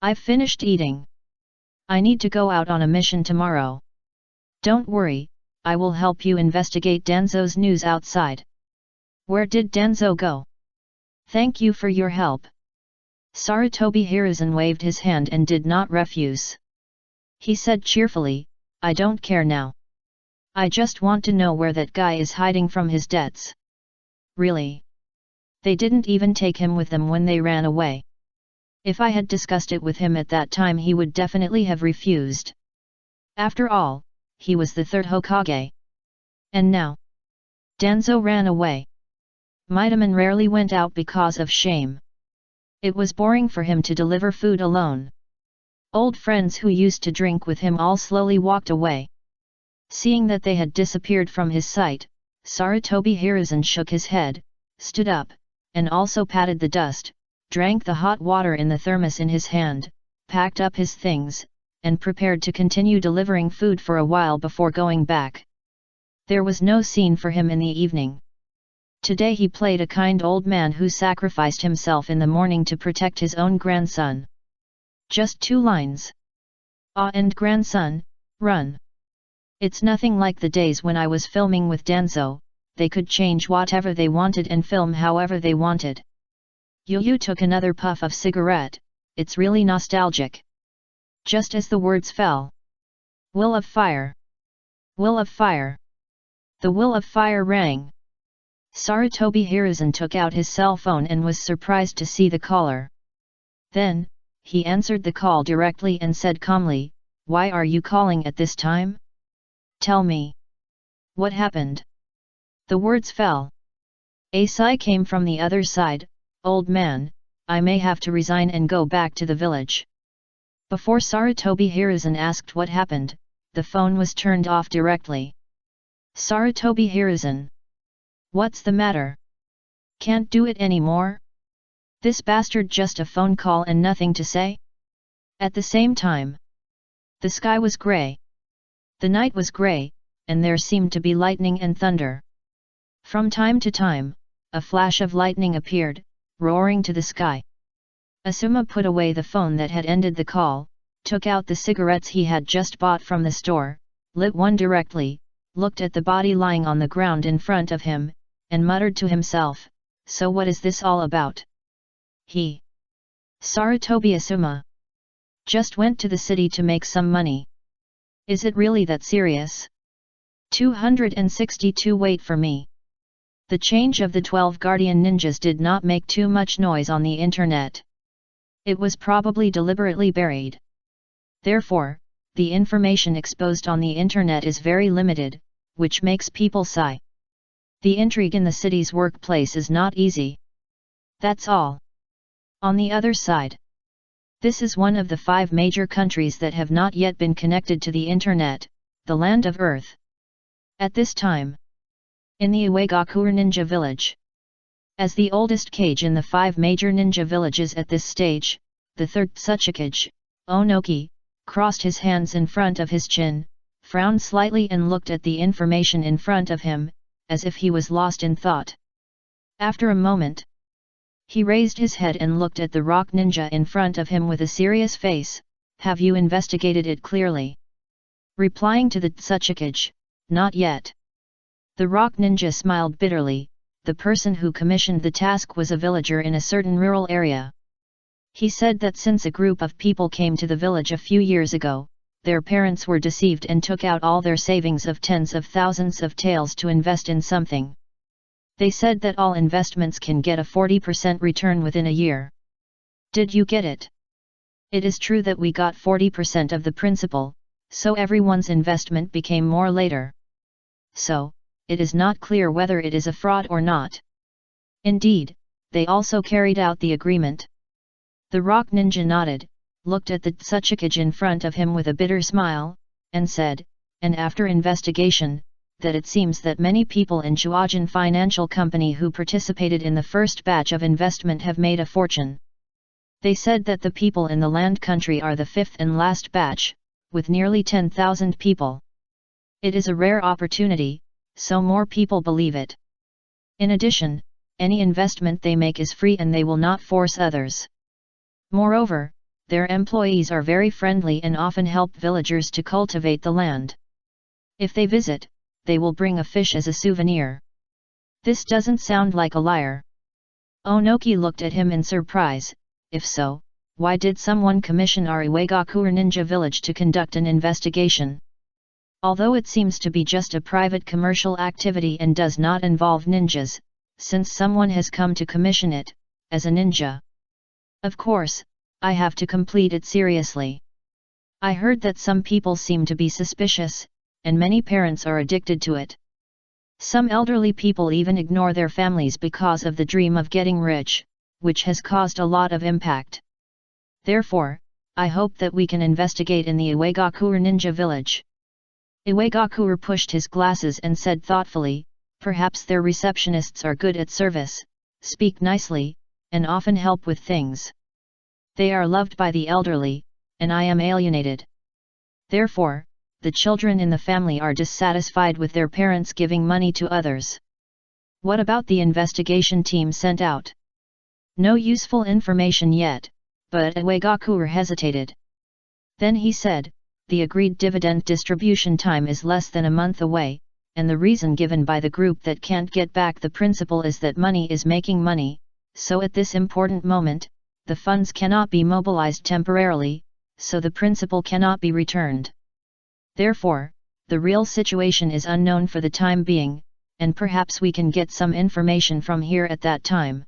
A: I've finished eating. I need to go out on a mission tomorrow. Don't worry, I will help you investigate Danzo's news outside. Where did Danzo go? Thank you for your help. Sarutobi Hiruzen waved his hand and did not refuse. He said cheerfully, I don't care now. I just want to know where that guy is hiding from his debts. Really? They didn't even take him with them when they ran away. If I had discussed it with him at that time he would definitely have refused. After all, he was the third Hokage. And now? Danzo ran away. Midaman rarely went out because of shame. It was boring for him to deliver food alone. Old friends who used to drink with him all slowly walked away. Seeing that they had disappeared from his sight, Sarutobi Hiruzen shook his head, stood up, and also patted the dust, drank the hot water in the thermos in his hand, packed up his things, and prepared to continue delivering food for a while before going back. There was no scene for him in the evening. Today he played a kind old man who sacrificed himself in the morning to protect his own grandson. Just 2 lines. Ah, and grandson, run. It's nothing like the days when I was filming with Danzo, they could change whatever they wanted and film however they wanted. Yu took another puff of cigarette, it's really nostalgic. Just as the words fell. Will of fire. Will of fire. The will of fire rang. Sarutobi Hiruzen took out his cell phone and was surprised to see the caller. Then, he answered the call directly and said calmly, why are you calling at this time? Tell me. What happened? The words fell. A sigh came from the other side, old man, I may have to resign and go back to the village. Before Sarutobi Hiruzen asked what happened, the phone was turned off directly. Sarutobi Hiruzen. What's the matter? Can't do it anymore? This bastard just a phone call and nothing to say? At the same time, the sky was grey. The night was grey, and there seemed to be lightning and thunder. From time to time, a flash of lightning appeared, roaring to the sky. Asuma put away the phone that had ended the call, took out the cigarettes he had just bought from the store, lit one directly, looked at the body lying on the ground in front of him, and muttered to himself, so what is this all about? He, Sarutobi Asuma, just went to the city to make some money. Is it really that serious? 262 Wait for me. The change of the 12 guardian ninjas did not make too much noise on the internet. It was probably deliberately buried. Therefore, the information exposed on the internet is very limited, which makes people sigh. The intrigue in the city's workplace is not easy. That's all. On the other side, This is one of the 5 major countries that have not yet been connected to the internet, the land of Earth. At this time, in the Uegakur ninja village. As the oldest kage in the 5 major ninja villages at this stage, the third Tsuchikage, Onoki, crossed his hands in front of his chin, frowned slightly and looked at the information in front of him, as if he was lost in thought. After a moment, he raised his head and looked at the rock ninja in front of him with a serious face. Have you investigated it clearly? Replying to the Tsuchikage, not yet. The rock ninja smiled bitterly. The person who commissioned the task was a villager in a certain rural area. He said that since a group of people came to the village a few years ago, their parents were deceived and took out all their savings of tens of thousands of taels to invest in something. They said that all investments can get a 40% return within a year. Did you get it? It is true that we got 40% of the principal, so everyone's investment became more later. So, it is not clear whether it is a fraud or not. Indeed, they also carried out the agreement. The rock ninja nodded, looked at the Tsuchikage in front of him with a bitter smile, and said, and after investigation, that it seems that many people in Chuajin Financial Company who participated in the first batch of investment have made a fortune. They said that the people in the land country are the 5th and last batch, with nearly 10,000 people. It is a rare opportunity, so more people believe it. In addition, any investment they make is free and they will not force others. Moreover, their employees are very friendly and often help villagers to cultivate the land. If they visit, they will bring a fish as a souvenir. This doesn't sound like a liar. Onoki looked at him in surprise. If so, why did someone commission our Uegakur ninja village to conduct an investigation? Although it seems to be just a private commercial activity and does not involve ninjas, since someone has come to commission it, as a ninja. Of course, I have to complete it seriously. I heard that some people seem to be suspicious, and many parents are addicted to it. Some elderly people even ignore their families because of the dream of getting rich, which has caused a lot of impact. Therefore, I hope that we can investigate in the Uegakur ninja village. Uegakur pushed his glasses and said thoughtfully, perhaps their receptionists are good at service, speak nicely, and often help with things. They are loved by the elderly, and I am alienated. Therefore, the children in the family are dissatisfied with their parents giving money to others. What about the investigation team sent out? No useful information yet, but Uegakur hesitated. Then he said, the agreed dividend distribution time is less than a month away, and the reason given by the group that can't get back the principal is that money is making money, so at this important moment, the funds cannot be mobilized temporarily, so the principal cannot be returned. Therefore, the real situation is unknown for the time being, and perhaps we can get some information from here at that time.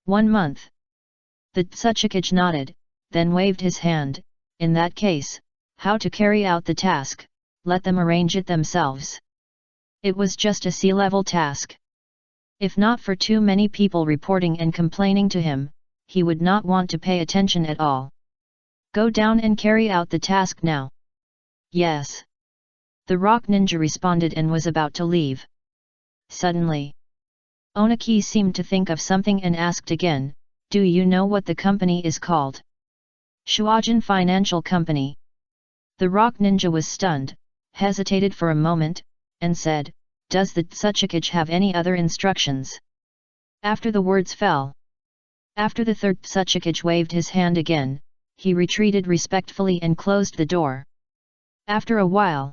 A: 1 month. The Tsuchikage nodded, then waved his hand. In that case, how to carry out the task, let them arrange it themselves. It was just a sea-level task. If not for too many people reporting and complaining to him, he would not want to pay attention at all. Go down and carry out the task now. Yes. The rock ninja responded and was about to leave. Suddenly, Onoki seemed to think of something and asked again, do you know what the company is called? Chuajin Financial Company. The rock ninja was stunned, hesitated for a moment, and said, does the Tsuchikage have any other instructions? After the words fell. After the third Tsuchikage waved his hand again, he retreated respectfully and closed the door. After a while,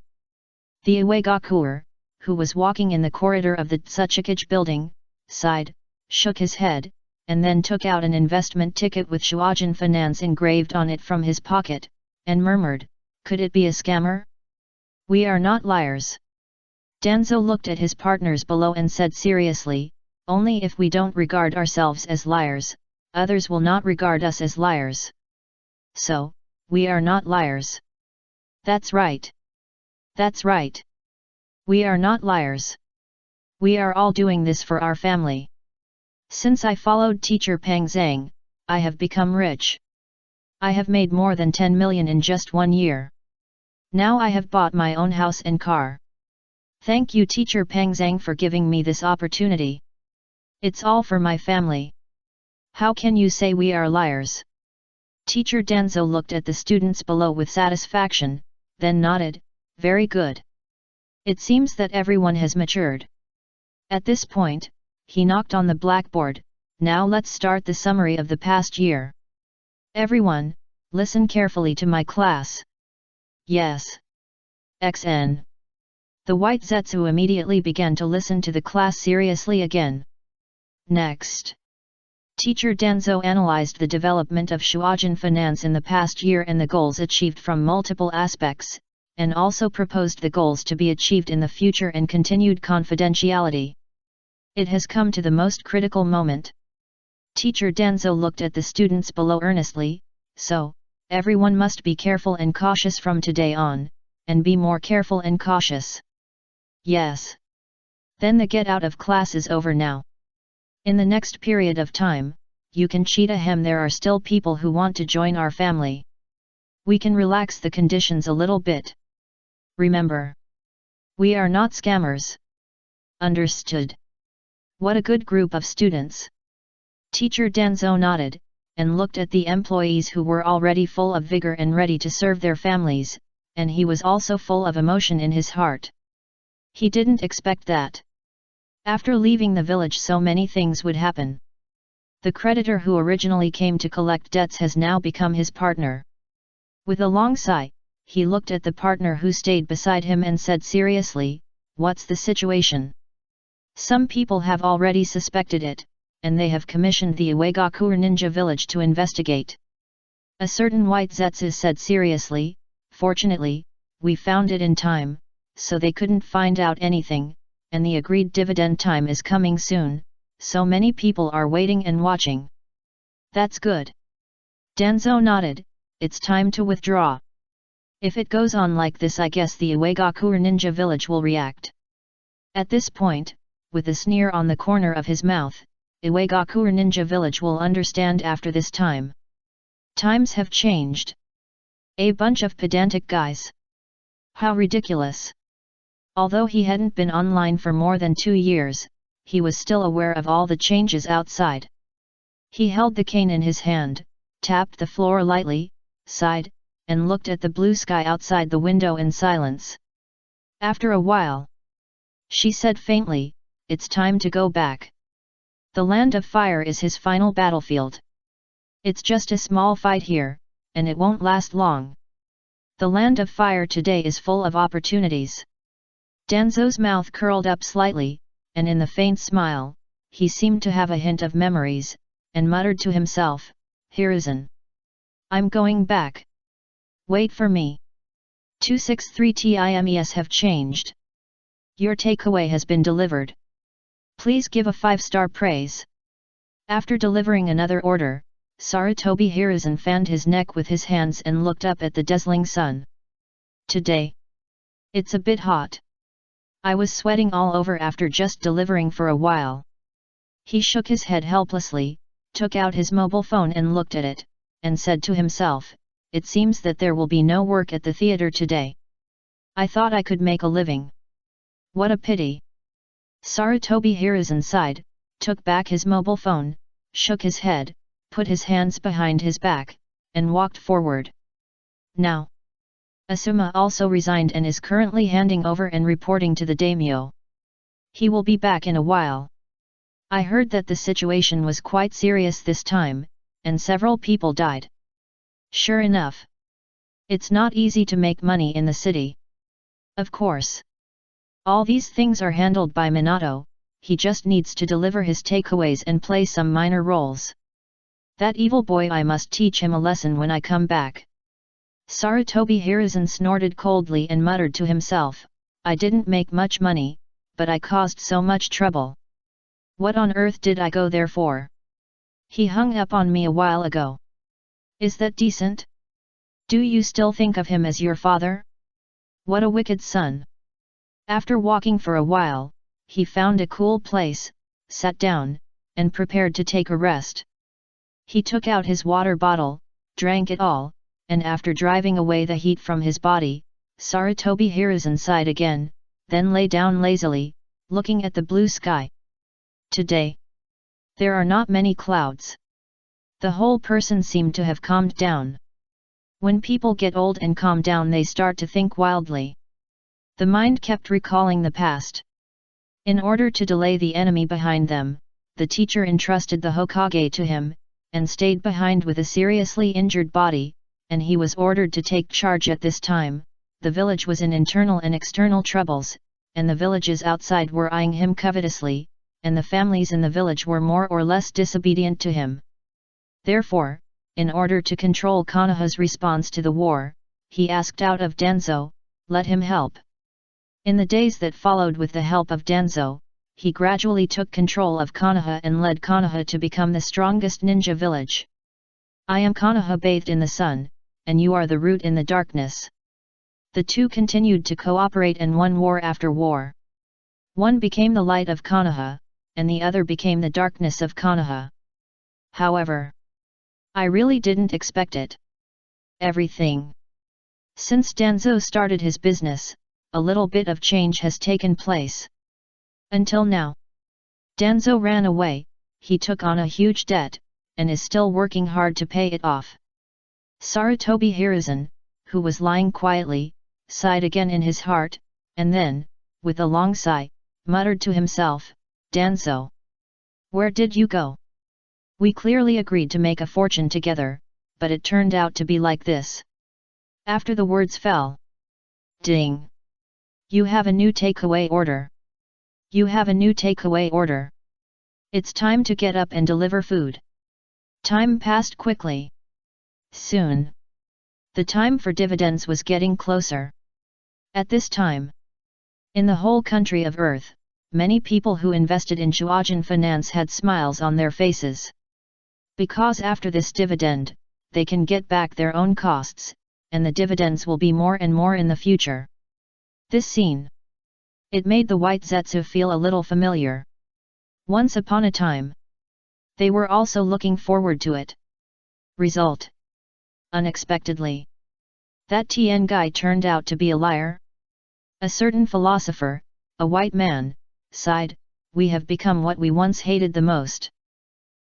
A: the Uegakur, who was walking in the corridor of the Tsuchikage building, sighed, shook his head, and then took out an investment ticket with Chuajin Finance engraved on it from his pocket, and murmured, could it be a scammer? We are not liars. Danzo looked at his partners below and said seriously, only if we don't regard ourselves as liars, others will not regard us as liars. So, we are not liars. That's right. That's right. We are not liars. We are all doing this for our family. Since I followed teacher Pang Zhang, I have become rich. I have made more than 10 million in just 1 year. Now I have bought my own house and car. Thank you teacher Peng Zhang for giving me this opportunity. It's all for my family. How can you say we are liars? Teacher Danzo looked at the students below with satisfaction, then nodded, very good. It seems that everyone has matured. At this point, he knocked on the blackboard, now let's start the summary of the past year. Everyone, listen carefully to my class. Yes. XN. The white Zetsu immediately began to listen to the class seriously again. Next. Teacher Danzo analyzed the development of Shuajin finance in the past year and the goals achieved from multiple aspects, and also proposed the goals to be achieved in the future and continued confidentiality. It has come to the most critical moment. Teacher Danzo looked at the students below earnestly, so, everyone must be careful and cautious from today on, and be more careful and cautious. Yes. Then the get out of class is over now. In the next period of time, you can cheat ahem there are still people who want to join our family. We can relax the conditions a little bit. Remember. We are not scammers. Understood. What a good group of students. Teacher Danzo nodded, and looked at the employees who were already full of vigor and ready to serve their families, and he was also full of emotion in his heart. He didn't expect that. After leaving the village so many things would happen. The creditor who originally came to collect debts has now become his partner. With a long sigh, he looked at the partner who stayed beside him and said seriously, "What's the situation?" Some people have already suspected it, and they have commissioned the Uegaku ninja village to investigate. A certain white Zetsu said seriously, "Fortunately, we found it in time, so they couldn't find out anything, and the agreed dividend time is coming soon, so many people are waiting and watching." That's good. Danzo nodded, it's time to withdraw. If it goes on like this I guess the Uegaku ninja village will react. At this point, with a sneer on the corner of his mouth, Uegaku ninja village will understand after this time. Times have changed. A bunch of pedantic guys. How ridiculous. Although he hadn't been online for more than 2 years, he was still aware of all the changes outside. He held the cane in his hand, tapped the floor lightly, sighed, and looked at the blue sky outside the window in silence. After a while, she said faintly, "It's time to go back. The land of fire is his final battlefield. It's just a small fight here, and it won't last long. The land of fire today is full of opportunities." Danzo's mouth curled up slightly, and in the faint smile, he seemed to have a hint of memories, and muttered to himself, "Hiruzen. I'm going back. Wait for me. 263 times have changed. Your takeaway has been delivered. Please give a 5-star praise." After delivering another order, Sarutobi Hiruzen fanned his neck with his hands and looked up at the dazzling sun. "Today. It's a bit hot. I was sweating all over after just delivering for a while." He shook his head helplessly, took out his mobile phone and looked at it, and said to himself, "It seems that there will be no work at the theater today. I thought I could make a living. What a pity." Sarutobi Hiruzen sighed, took back his mobile phone, shook his head, put his hands behind his back, and walked forward. Now, Asuma also resigned and is currently handing over and reporting to the daimyo. He will be back in a while. I heard that the situation was quite serious this time, and several people died. Sure enough. It's not easy to make money in the city. Of course. All these things are handled by Minato, he just needs to deliver his takeaways and play some minor roles. That evil boy, I must teach him a lesson when I come back. Sarutobi Hiruzen snorted coldly and muttered to himself, "I didn't make much money, but I caused so much trouble. What on earth did I go there for? He hung up on me a while ago. Is that decent? Do you still think of him as your father? What a wicked son." After walking for a while, he found a cool place, sat down, and prepared to take a rest. He took out his water bottle, drank it all, and after driving away the heat from his body, Sarutobi Hiruzen sighed again, then lay down lazily, looking at the blue sky. Today, there are not many clouds. The whole person seemed to have calmed down. When people get old and calm down, they start to think wildly. The mind kept recalling the past. In order to delay the enemy behind them, the teacher entrusted the Hokage to him, and stayed behind with a seriously injured body, and he was ordered to take charge at this time. The village was in internal and external troubles, and the villages outside were eyeing him covetously, and the families in the village were more or less disobedient to him. Therefore, in order to control Konoha's response to the war, he asked out of Danzo, let him help. In the days that followed, with the help of Danzo, he gradually took control of Konoha and led Konoha to become the strongest ninja village. I am Konoha bathed in the sun, and you are the root in the darkness. The two continued to cooperate and won war after war. One became the light of Konoha, and the other became the darkness of Konoha. However, I really didn't expect it. Everything. Since Danzo started his business, a little bit of change has taken place. Until now, Danzo ran away, he took on a huge debt, and is still working hard to pay it off. Sarutobi Hiruzen, who was lying quietly, sighed again in his heart, and then, with a long sigh, muttered to himself, Danzo, where did you go? We clearly agreed to make a fortune together, but it turned out to be like this. After the words fell. Ding! You have a new takeaway order. You have a new takeaway order. It's time to get up and deliver food. Time passed quickly. Soon, the time for dividends was getting closer. At this time, in the whole country of Earth, many people who invested in Shuojin finance had smiles on their faces. Because after this dividend, they can get back their own costs, and the dividends will be more and more in the future. This scene. It made the White Zetsu feel a little familiar. Once upon a time, they were also looking forward to it. Result. Unexpectedly, that Tien guy turned out to be a liar. A certain philosopher, a white man, sighed, we have become what we once hated the most.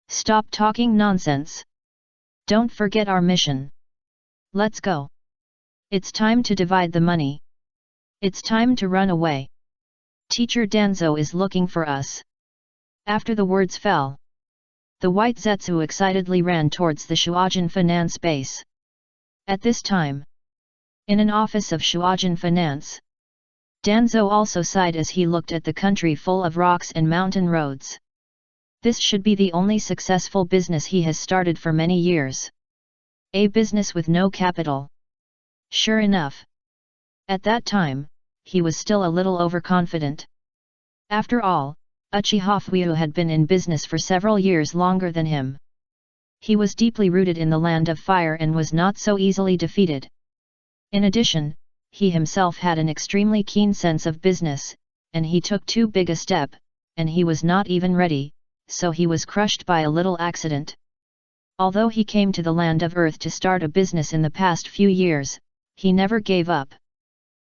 A: Stop talking nonsense. Don't forget our mission. Let's go. It's time to divide the money. It's time to run away. Teacher Danzo is looking for us. After the words fell, the White Zetsu excitedly ran towards the Shuojin finance base. At this time, in an office of Shuojin finance, Danzo also sighed as he looked at the country full of rocks and mountain roads. This should be the only successful business he has started for many years. A business with no capital. Sure enough. At that time, he was still a little overconfident. After all, Uchiha Fuyu had been in business for several years longer than him. He was deeply rooted in the land of fire and was not so easily defeated. In addition, he himself had an extremely keen sense of business, and he took too big a step, and he was not even ready, so he was crushed by a little accident. Although he came to the land of Earth to start a business in the past few years, he never gave up.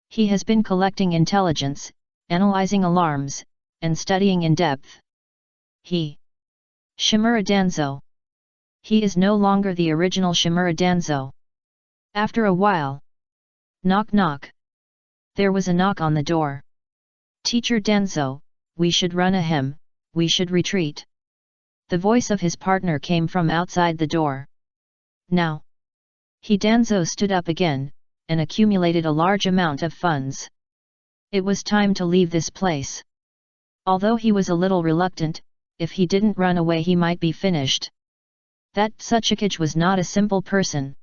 A: He has been collecting intelligence, analyzing alarms, and studying in depth. Shimura Danzo. He is no longer the original Shimura Danzo. After a while. Knock knock. There was a knock on the door. Teacher Danzo, we should run ahem, we should retreat. The voice of his partner came from outside the door. Now. Danzo stood up again, and accumulated a large amount of funds. It was time to leave this place. Although he was a little reluctant, if he didn't run away he might be finished. That Tsuchikage was not a simple person.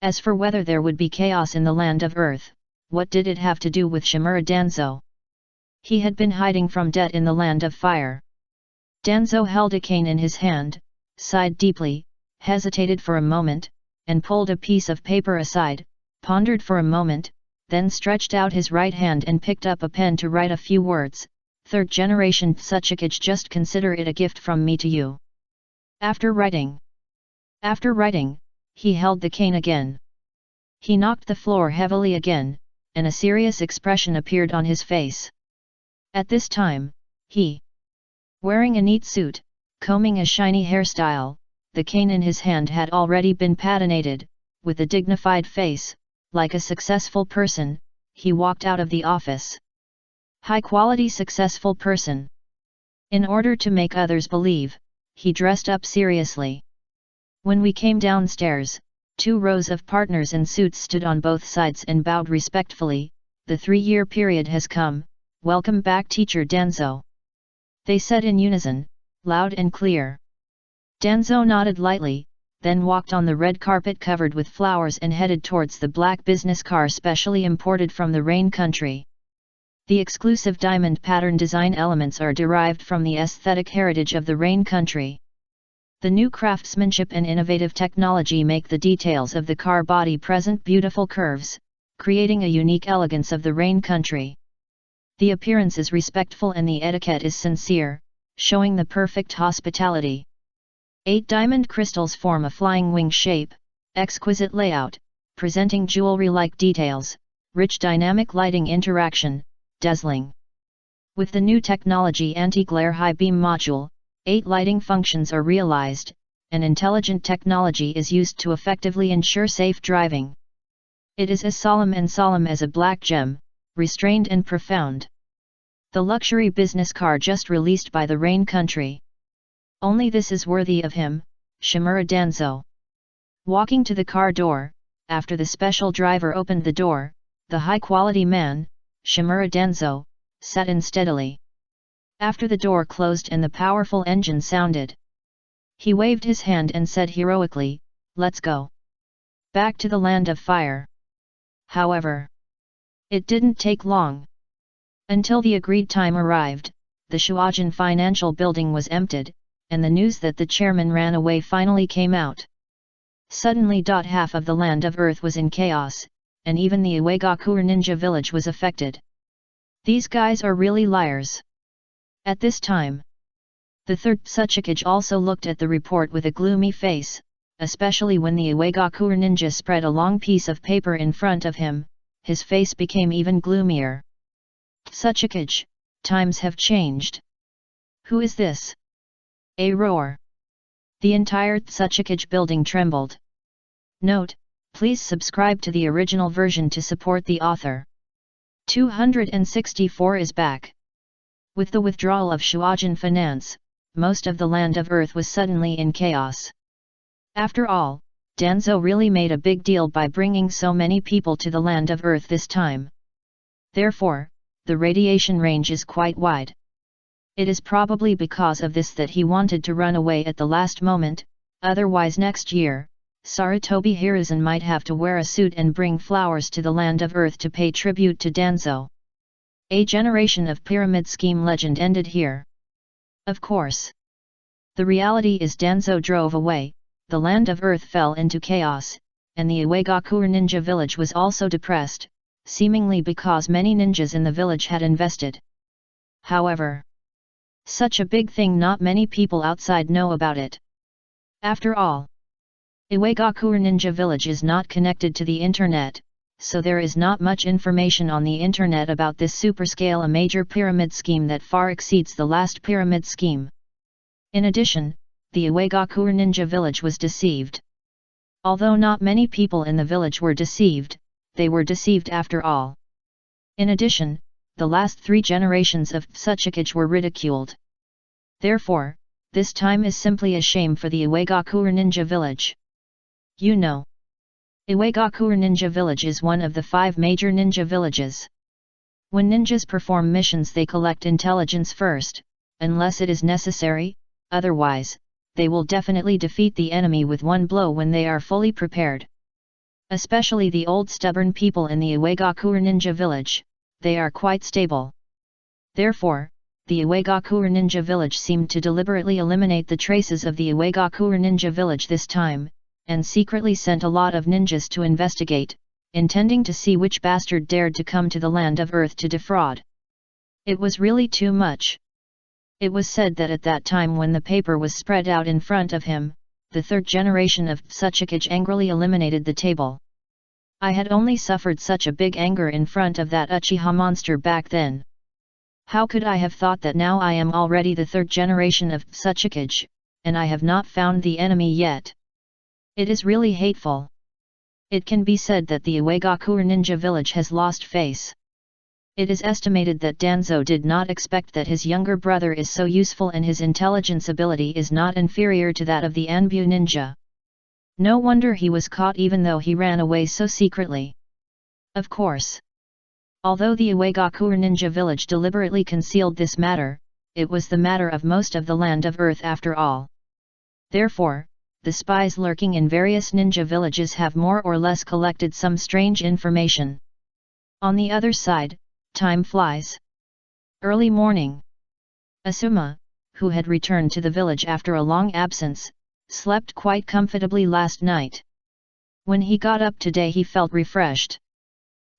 A: As for whether there would be chaos in the land of Earth, what did it have to do with Shimura Danzo? He had been hiding from debt in the land of fire. Danzo held a cane in his hand, sighed deeply, hesitated for a moment, and pulled a piece of paper aside, pondered for a moment, then stretched out his right hand and picked up a pen to write a few words. Third generation Tsuchikage, just consider it a gift from me to you. After writing, he held the cane again. He knocked the floor heavily again, and a serious expression appeared on his face. At this time, he, wearing a neat suit, combing a shiny hairstyle, the cane in his hand had already been patinated, with a dignified face, like a successful person, he walked out of the office. High-quality successful person. In order to make others believe, he dressed up seriously. When we came downstairs, 2 rows of partners in suits stood on both sides and bowed respectfully. The 3-year period has come, welcome back Teacher Danzo. They said in unison, loud and clear. Danzo nodded lightly, then walked on the red carpet covered with flowers and headed towards the black business car specially imported from the Rain country. The exclusive diamond pattern design elements are derived from the aesthetic heritage of the Rain country. The new craftsmanship and innovative technology make the details of the car body present beautiful curves, creating a unique elegance of the Rain country. The appearance is respectful and the etiquette is sincere, showing the perfect hospitality. 8 diamond crystals form a flying wing shape, exquisite layout, presenting jewelry-like details, rich dynamic lighting interaction, dazzling. With the new technology anti-glare high beam module, 8 lighting functions are realized, and intelligent technology is used to effectively ensure safe driving. It is as solemn as a black gem, restrained and profound. The luxury business car just released by the Rain country. Only this is worthy of him, Shimura Danzo. Walking to the car door, after the special driver opened the door, the high-quality man, Shimura Danzo, sat in steadily. After the door closed and the powerful engine sounded, he waved his hand and said heroically, "Let's go back to the land of fire." However, it didn't take long. Until the agreed time arrived, the Shuajin financial building was emptied, and the news that the chairman ran away finally came out. Suddenly, half of the land of Earth was in chaos, and even the Uegakuer ninja village was affected. These guys are really liars. At this time, the third Tsuchikage also looked at the report with a gloomy face, especially when the Uegakuer ninja spread a long piece of paper in front of him, his face became even gloomier. Tsuchikage, times have changed. Who is this? A roar. The entire Tsuchikage building trembled. Note, please subscribe to the original version to support the author. 264 is back. With the withdrawal of Shuajin finance, most of the land of Earth was suddenly in chaos. After all, Danzo really made a big deal by bringing so many people to the land of Earth this time. Therefore, the radiation range is quite wide. It is probably because of this that he wanted to run away at the last moment, otherwise next year, Sarutobi Hiruzen might have to wear a suit and bring flowers to the land of Earth to pay tribute to Danzo. A generation of pyramid scheme legend ended here. Of course. The reality is Danzo drove away, the land of Earth fell into chaos, and the Uegakuer ninja village was also depressed, seemingly because many ninjas in the village had invested. However, such a big thing, not many people outside know about it. After all, Uegakuer ninja village is not connected to the internet, so there is not much information on the internet about this superscale a major pyramid scheme that far exceeds the last pyramid scheme. In addition, the Uegakuer ninja village was deceived. Although not many people in the village were deceived, they were deceived after all. In addition, the last 3 generations of Tsuchikage were ridiculed. Therefore, this time is simply a shame for the Uegakuer ninja village. You know, Uegakuer ninja village is one of the 5 major ninja villages. When ninjas perform missions, they collect intelligence first, unless it is necessary, otherwise, they will definitely defeat the enemy with one blow when they are fully prepared. Especially the old stubborn people in the Uegakuer ninja village, they are quite stable. Therefore, the Uegakuer ninja village seemed to deliberately eliminate the traces of the Uegakuer ninja village this time, and secretly sent a lot of ninjas to investigate, intending to see which bastard dared to come to the land of Earth to defraud. It was really too much. It was said that at that time when the paper was spread out in front of him, the third generation of Tsuchikage angrily eliminated the table. I had only suffered such a big anger in front of that Uchiha monster back then. How could I have thought that now I am already the third generation of Tsuchikage, and I have not found the enemy yet? It is really hateful. It can be said that the Uegakure ninja village has lost face. It is estimated that Danzo did not expect that his younger brother is so useful and his intelligence ability is not inferior to that of the Anbu ninja. No wonder he was caught even though he ran away so secretly. Of course. Although the Uegakure ninja village deliberately concealed this matter, it was the matter of most of the land of Earth after all. Therefore, the spies lurking in various ninja villages have more or less collected some strange information. On the other side, time flies. Early morning. Asuma, who had returned to the village after a long absence, slept quite comfortably last night. When he got up today he felt refreshed.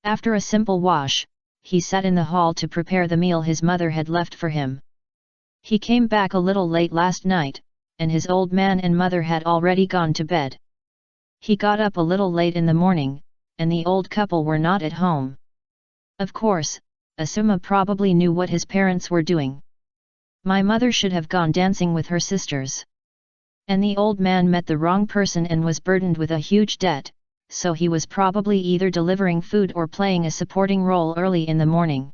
A: After a simple wash, he sat in the hall to prepare the meal his mother had left for him. He came back a little late last night, and his old man and mother had already gone to bed. He got up a little late in the morning, and the old couple were not at home. Of course, Asuma probably knew what his parents were doing. My mother should have gone dancing with her sisters. And the old man met the wrong person and was burdened with a huge debt, so he was probably either delivering food or playing a supporting role early in the morning.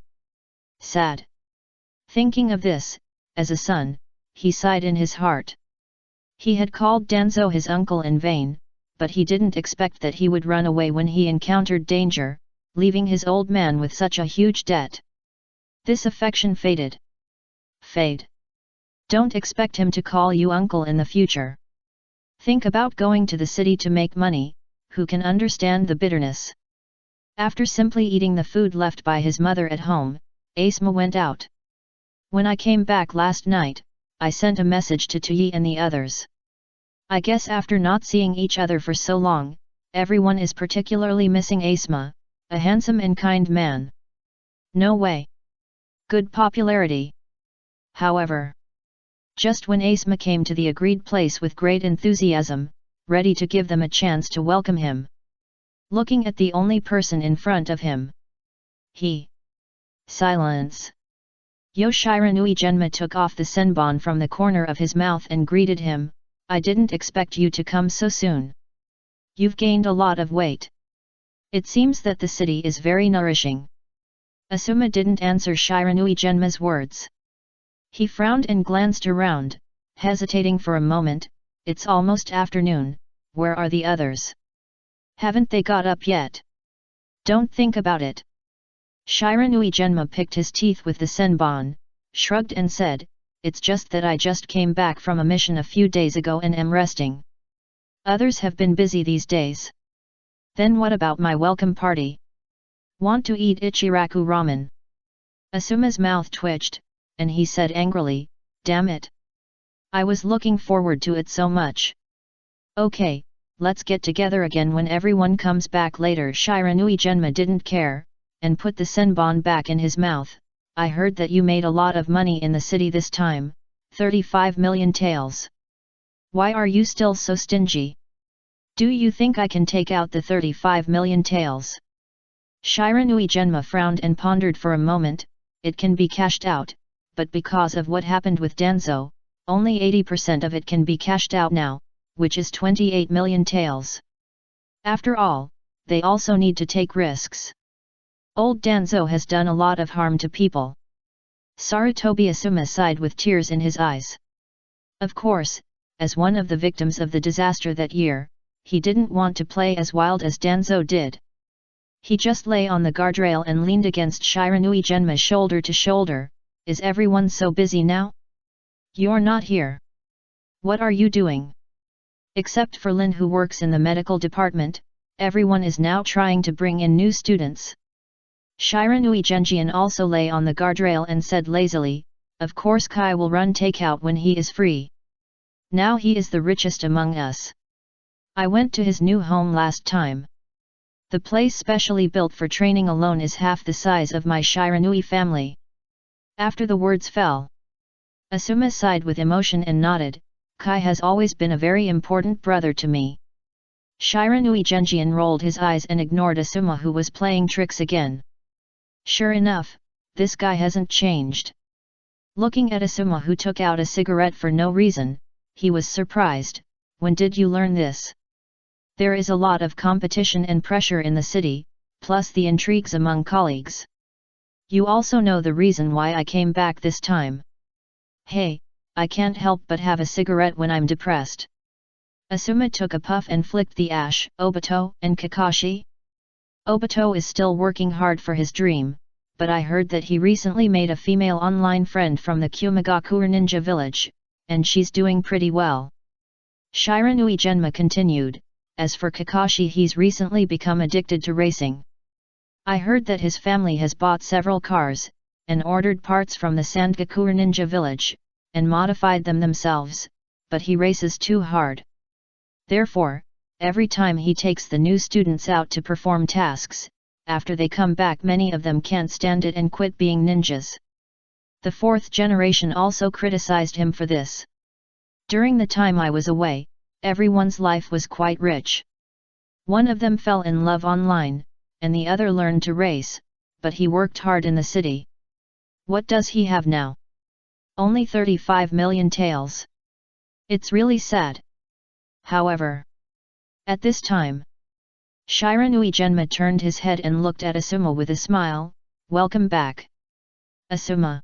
A: Sad. Thinking of this, as a son, he sighed in his heart. He had called Danzo his uncle in vain, but he didn't expect that he would run away when he encountered danger, leaving his old man with such a huge debt. This affection faded. Fade. Don't expect him to call you uncle in the future. Think about going to the city to make money, who can understand the bitterness? After simply eating the food left by his mother at home, Asuma went out. When I came back last night, I sent a message to Tuyi and the others. I guess after not seeing each other for so long, everyone is particularly missing Asuma, a handsome and kind man. No way. Good popularity. However, just when Asuma came to the agreed place with great enthusiasm, ready to give them a chance to welcome him. Looking at the only person in front of him. Silence. Yoshiranui Genma took off the senbon from the corner of his mouth and greeted him, I didn't expect you to come so soon. You've gained a lot of weight. It seems that the city is very nourishing. Asuma didn't answer Shiranui Genma's words. He frowned and glanced around, hesitating for a moment. It's almost afternoon, where are the others? Haven't they got up yet? Don't think about it. Shiranui Genma picked his teeth with the senbon, shrugged and said, it's just that I just came back from a mission a few days ago and am resting. Others have been busy these days. Then what about my welcome party? Want to eat Ichiraku ramen? Asuma's mouth twitched, and he said angrily, damn it. I was looking forward to it so much. Okay, let's get together again when everyone comes back later. Shiranui Genma didn't care, and put the senbon back in his mouth. I heard that you made a lot of money in the city this time, 35 million taels. Why are you still so stingy? Do you think I can take out the 35 million taels? Shiranui Genma frowned and pondered for a moment. It can be cashed out, but because of what happened with Danzo, only 80% of it can be cashed out now, which is 28 million taels. After all, they also need to take risks. Old Danzo has done a lot of harm to people. Sarutobi Asuma sighed with tears in his eyes. Of course, as one of the victims of the disaster that year, he didn't want to play as wild as Danzo did. He just lay on the guardrail and leaned against Shiranui Genma shoulder to shoulder. Is everyone so busy now? You're not here. What are you doing? Except for Lin who works in the medical department, everyone is now trying to bring in new students. Shiranui Genjian also lay on the guardrail and said lazily, of course Kai will run takeout when he is free. Now he is the richest among us. I went to his new home last time. The place specially built for training alone is half the size of my Shiranui family. After the words fell, Asuma sighed with emotion and nodded, Kai has always been a very important brother to me. Shiranui Genjian rolled his eyes and ignored Asuma, who was playing tricks again. Sure enough, this guy hasn't changed. Looking at Asuma, who took out a cigarette for no reason, he was surprised. When did you learn this? There is a lot of competition and pressure in the city, plus the intrigues among colleagues. You also know the reason why I came back this time. Hey, I can't help but have a cigarette when I'm depressed. Asuma took a puff and flicked the ash. Obito and Kakashi? Obito is still working hard for his dream, but I heard that he recently made a female online friend from the Kumagakure ninja village, and she's doing pretty well. Shiranui Genma continued. As for Kakashi, he's recently become addicted to racing. I heard that his family has bought several cars, and ordered parts from the Sandgakure ninja village, and modified them themselves, but he races too hard. Therefore, every time he takes the new students out to perform tasks, after they come back many of them can't stand it and quit being ninjas. The fourth generation also criticized him for this. During the time I was away, everyone's life was quite rich. One of them fell in love online, and the other learned to race, but he worked hard in the city. What does he have now? Only 35 million taels. It's really sad. However, at this time, Shiranui Genma turned his head and looked at Asuma with a smile. Welcome back. Asuma.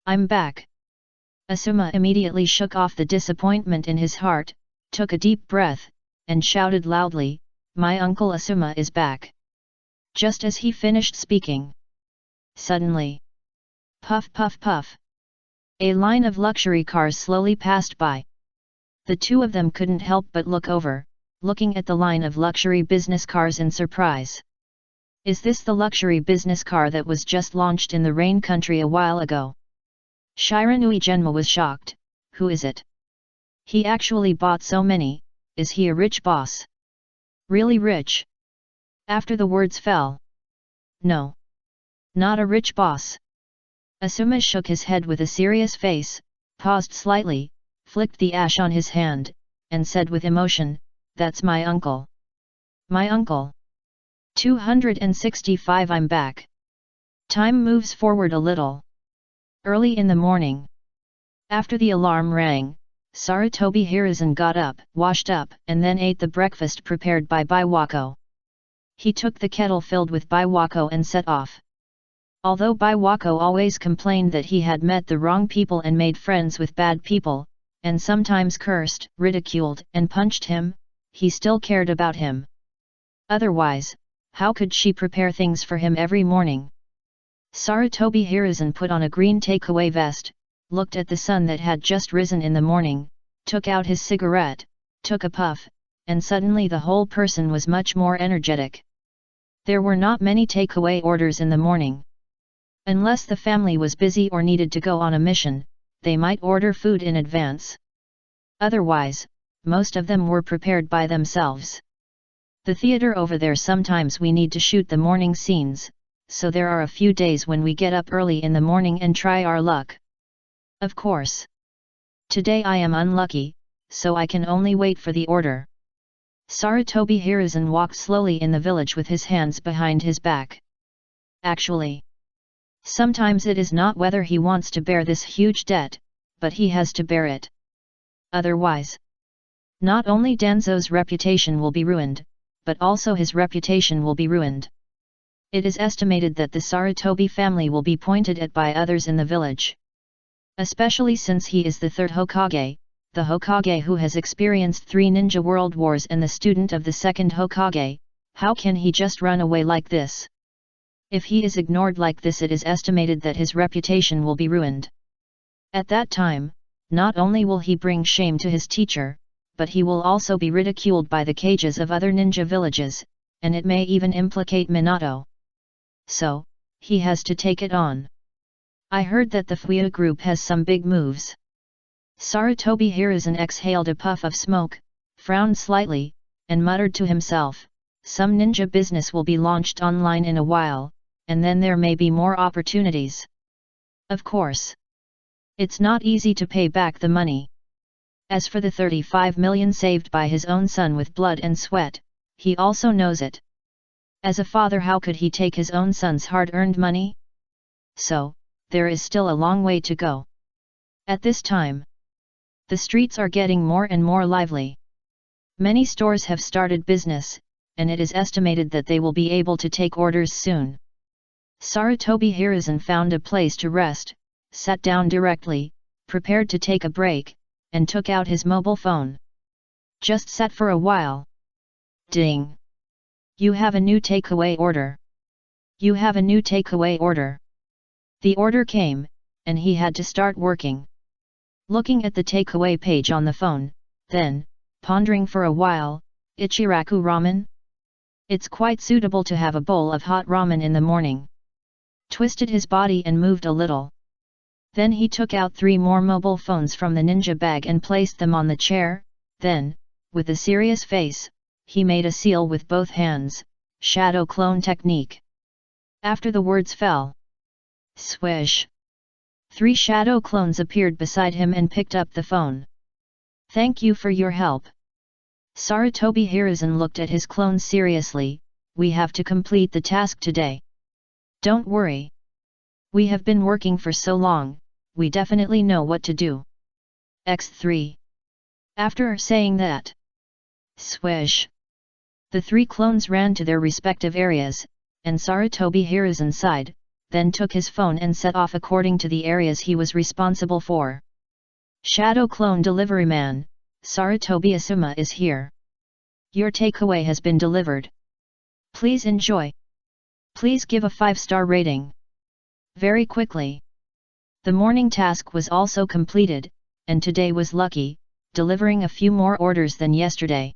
A: I'm back. Asuma immediately shook off the disappointment in his heart, took a deep breath, and shouted loudly, My uncle Asuma is back. Just as he finished speaking. Suddenly. Puff puff puff. A line of luxury cars slowly passed by. The two of them couldn't help but look over, looking at the line of luxury business cars in surprise. Is this the luxury business car that was just launched in the Rain Country a while ago? Shiranui Genma was shocked. Who is it? He actually bought so many. Is he a rich boss? Really rich? After the words fell. No. Not a rich boss. Asuma shook his head with a serious face, paused slightly, flicked the ash on his hand, and said with emotion, That's my uncle. My uncle. 265. I'm back. Time moves forward a little. Early in the morning. After the alarm rang, Sarutobi Hiruzen got up, washed up, and then ate the breakfast prepared by Biwako. He took the kettle filled with Biwako and set off. Although Biwako always complained that he had met the wrong people and made friends with bad people, and sometimes cursed, ridiculed, and punched him, he still cared about him. Otherwise, how could she prepare things for him every morning? Sarutobi Hiruzen put on a green takeaway vest, looked at the sun that had just risen in the morning, took out his cigarette, took a puff, and suddenly the whole person was much more energetic. There were not many takeaway orders in the morning. Unless the family was busy or needed to go on a mission, they might order food in advance. Otherwise, most of them were prepared by themselves. The theater over there, sometimes we need to shoot the morning scenes, so there are a few days when we get up early in the morning and try our luck. Of course. Today I am unlucky, so I can only wait for the order. Sarutobi Hiruzen walked slowly in the village with his hands behind his back. Actually, sometimes it is not whether he wants to bear this huge debt, but he has to bear it. Otherwise, not only Danzo's reputation will be ruined, but also his reputation will be ruined. It is estimated that the Sarutobi family will be pointed at by others in the village. Especially since he is the third Hokage, the Hokage who has experienced 3 ninja world wars and the student of the second Hokage. How can he just run away like this? If he is ignored like this, it is estimated that his reputation will be ruined. At that time, not only will he bring shame to his teacher, but he will also be ridiculed by the cages of other ninja villages, and it may even implicate Minato. So, he has to take it on. I heard that the Fuya group has some big moves. Sarutobi Hiruzen exhaled a puff of smoke, frowned slightly, and muttered to himself, some ninja business will be launched online in a while, and then there may be more opportunities. Of course. It's not easy to pay back the money. As for the 35 million saved by his own son with blood and sweat, he also knows it. As a father, how could he take his own son's hard-earned money? So, there is still a long way to go. At this time, the streets are getting more and more lively. Many stores have started business, and it is estimated that they will be able to take orders soon. Sarutobi Hiruzen found a place to rest, sat down directly, prepared to take a break, and took out his mobile phone. Just sat for a while. Ding! You have a new takeaway order. You have a new takeaway order. The order came, and he had to start working. Looking at the takeaway page on the phone, then, pondering for a while, Ichiraku ramen? It's quite suitable to have a bowl of hot ramen in the morning. Twisted his body and moved a little. Then he took out 3 more mobile phones from the ninja bag and placed them on the chair, then, with a serious face, he made a seal with both hands, shadow clone technique. After the words fell, swish! 3 shadow clones appeared beside him and picked up the phone. Thank you for your help. Sarutobi Hiruzen looked at his clones seriously. We have to complete the task today. Don't worry. We have been working for so long, we definitely know what to do. X3. After saying that, swish! The 3 clones ran to their respective areas, and Sarutobi Hiruzen sighed, then took his phone and set off according to the areas he was responsible for. Shadow Clone Delivery Man, Sarutobi Asuma is here. Your takeaway has been delivered. Please enjoy. Please give a 5-star rating. Very quickly. The morning task was also completed, and today was lucky, delivering a few more orders than yesterday.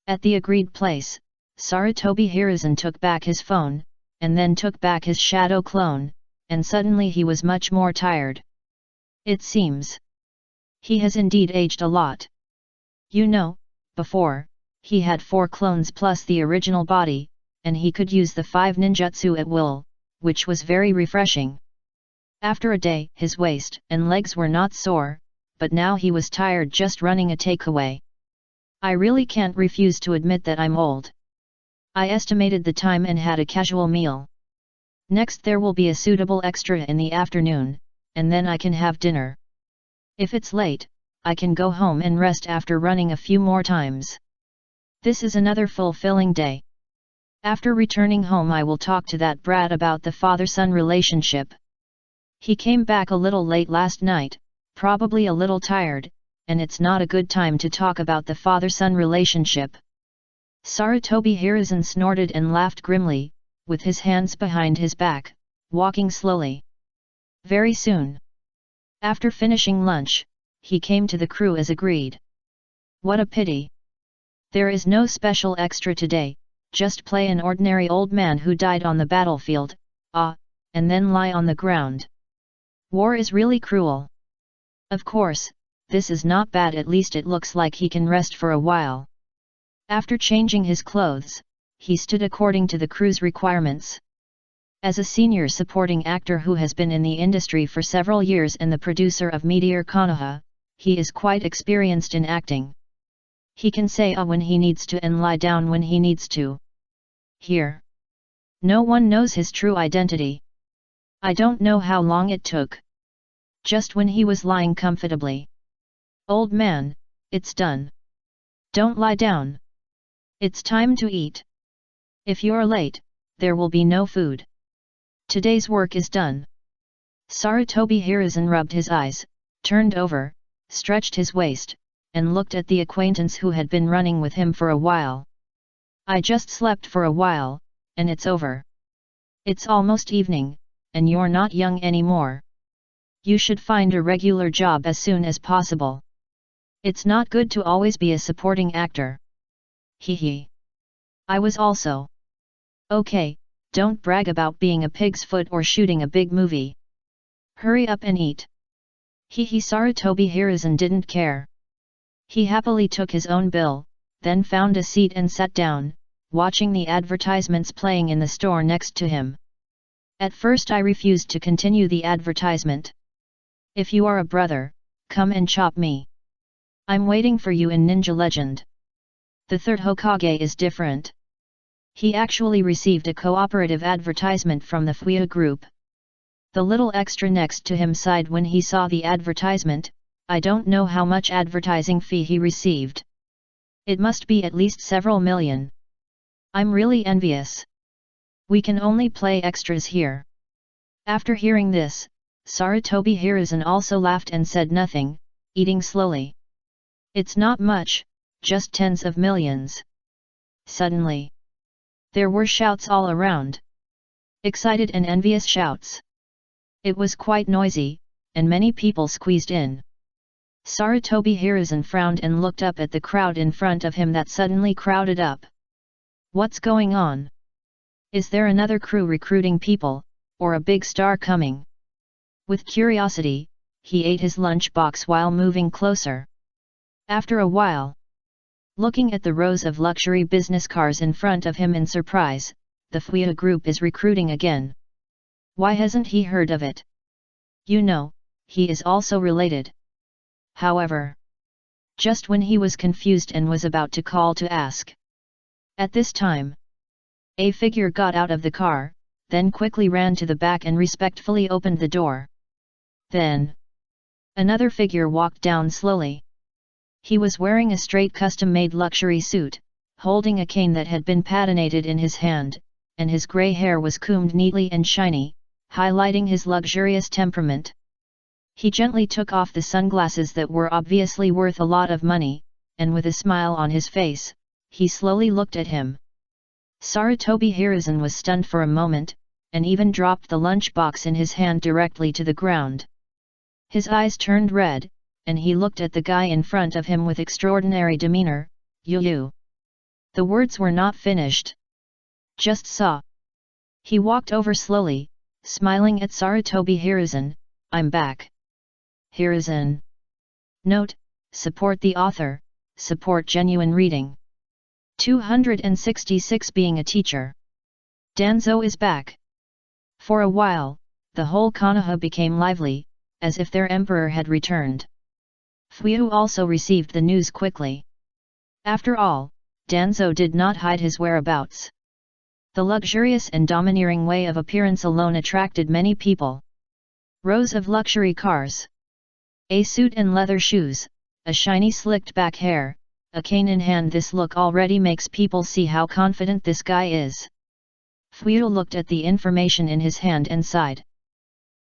A: At the agreed place, Sarutobi Hiruzen took back his phone, and then took back his shadow clone, and suddenly he was much more tired. It seems he has indeed aged a lot. You know, before, he had 4 clones plus the original body, and he could use the 5 ninjutsu at will, which was very refreshing. After a day, his waist and legs were not sore, but now he was tired just running a takeaway. I really can't refuse to admit that I'm old. I estimated the time and had a casual meal. Next there will be a suitable extra in the afternoon, and then I can have dinner. If it's late, I can go home and rest after running a few more times. This is another fulfilling day. After returning home I will talk to that brat about the father-son relationship. He came back a little late last night, probably a little tired, and it's not a good time to talk about the father-son relationship. Sarutobi Hiruzen snorted and laughed grimly, with his hands behind his back, walking slowly. Very soon. After finishing lunch, he came to the crew as agreed. What a pity. There is no special extra today, just play an ordinary old man who died on the battlefield, and then lie on the ground. War is really cruel. Of course, this is not bad, at least it looks like he can rest for a while. After changing his clothes, he stood according to the crew's requirements. As a senior supporting actor who has been in the industry for several years and the producer of Meteor Konoha, he is quite experienced in acting. He can say when he needs to and lie down when he needs to. Here. No one knows his true identity. I don't know how long it took. Just when he was lying comfortably. Old man, it's done. Don't lie down. It's time to eat. If you're late, there will be no food. Today's work is done. Sarutobi Hiruzen rubbed his eyes, turned over, stretched his waist, and looked at the acquaintance who had been running with him for a while. I just slept for a while, and it's over. It's almost evening, and you're not young anymore. You should find a regular job as soon as possible. It's not good to always be a supporting actor. Hee. I was also. Okay, don't brag about being a pig's foot or shooting a big movie. Hurry up and eat. Sarutobi Hiruzen didn't care. He happily took his own bill, then found a seat and sat down, watching the advertisements playing in the store next to him. At first I refused to continue the advertisement. If you are a brother, come and chop me. I'm waiting for you in Ninja Legend. The third Hokage is different. He actually received a cooperative advertisement from the Fuya group. The little extra next to him sighed when he saw the advertisement. I don't know how much advertising fee he received. It must be at least several million. I'm really envious. We can only play extras here. After hearing this, Sarutobi Hiruzen also laughed and said nothing, eating slowly. It's not much, just tens of millions. Suddenly, there were shouts all around. Excited and envious shouts. It was quite noisy, and many people squeezed in. Sarutobi Hiruzen frowned and looked up at the crowd in front of him that suddenly crowded up. What's going on? Is there another crew recruiting people, or a big star coming? With curiosity, he ate his lunchbox while moving closer. After a while, looking at the rows of luxury business cars in front of him in surprise, the Fuya group is recruiting again. Why hasn't he heard of it? You know, he is also related. However, just when he was confused and was about to call to ask. At this time, a figure got out of the car, then quickly ran to the back and respectfully opened the door. Then, another figure walked down slowly. He was wearing a straight custom-made luxury suit, holding a cane that had been patinated in his hand, and his grey hair was combed neatly and shiny, highlighting his luxurious temperament. He gently took off the sunglasses that were obviously worth a lot of money, and with a smile on his face, he slowly looked at him. Sarutobi Hiruzen was stunned for a moment, and even dropped the lunchbox in his hand directly to the ground. His eyes turned red, and he looked at the guy in front of him with extraordinary demeanor. You. The words were not finished. Just saw. He walked over slowly, smiling at Sarutobi Hiruzen. I'm back. Hiruzen. Note, support the author, support genuine reading. 266 Being a teacher. Danzo is back. For a while, the whole Konoha became lively, as if their emperor had returned. Fuyu also received the news quickly. After all, Danzo did not hide his whereabouts. The luxurious and domineering way of appearance alone attracted many people. Rows of luxury cars. A suit and leather shoes, a shiny slicked back hair, a cane in hand. This look already makes people see how confident this guy is. Fuyu looked at the information in his hand and sighed.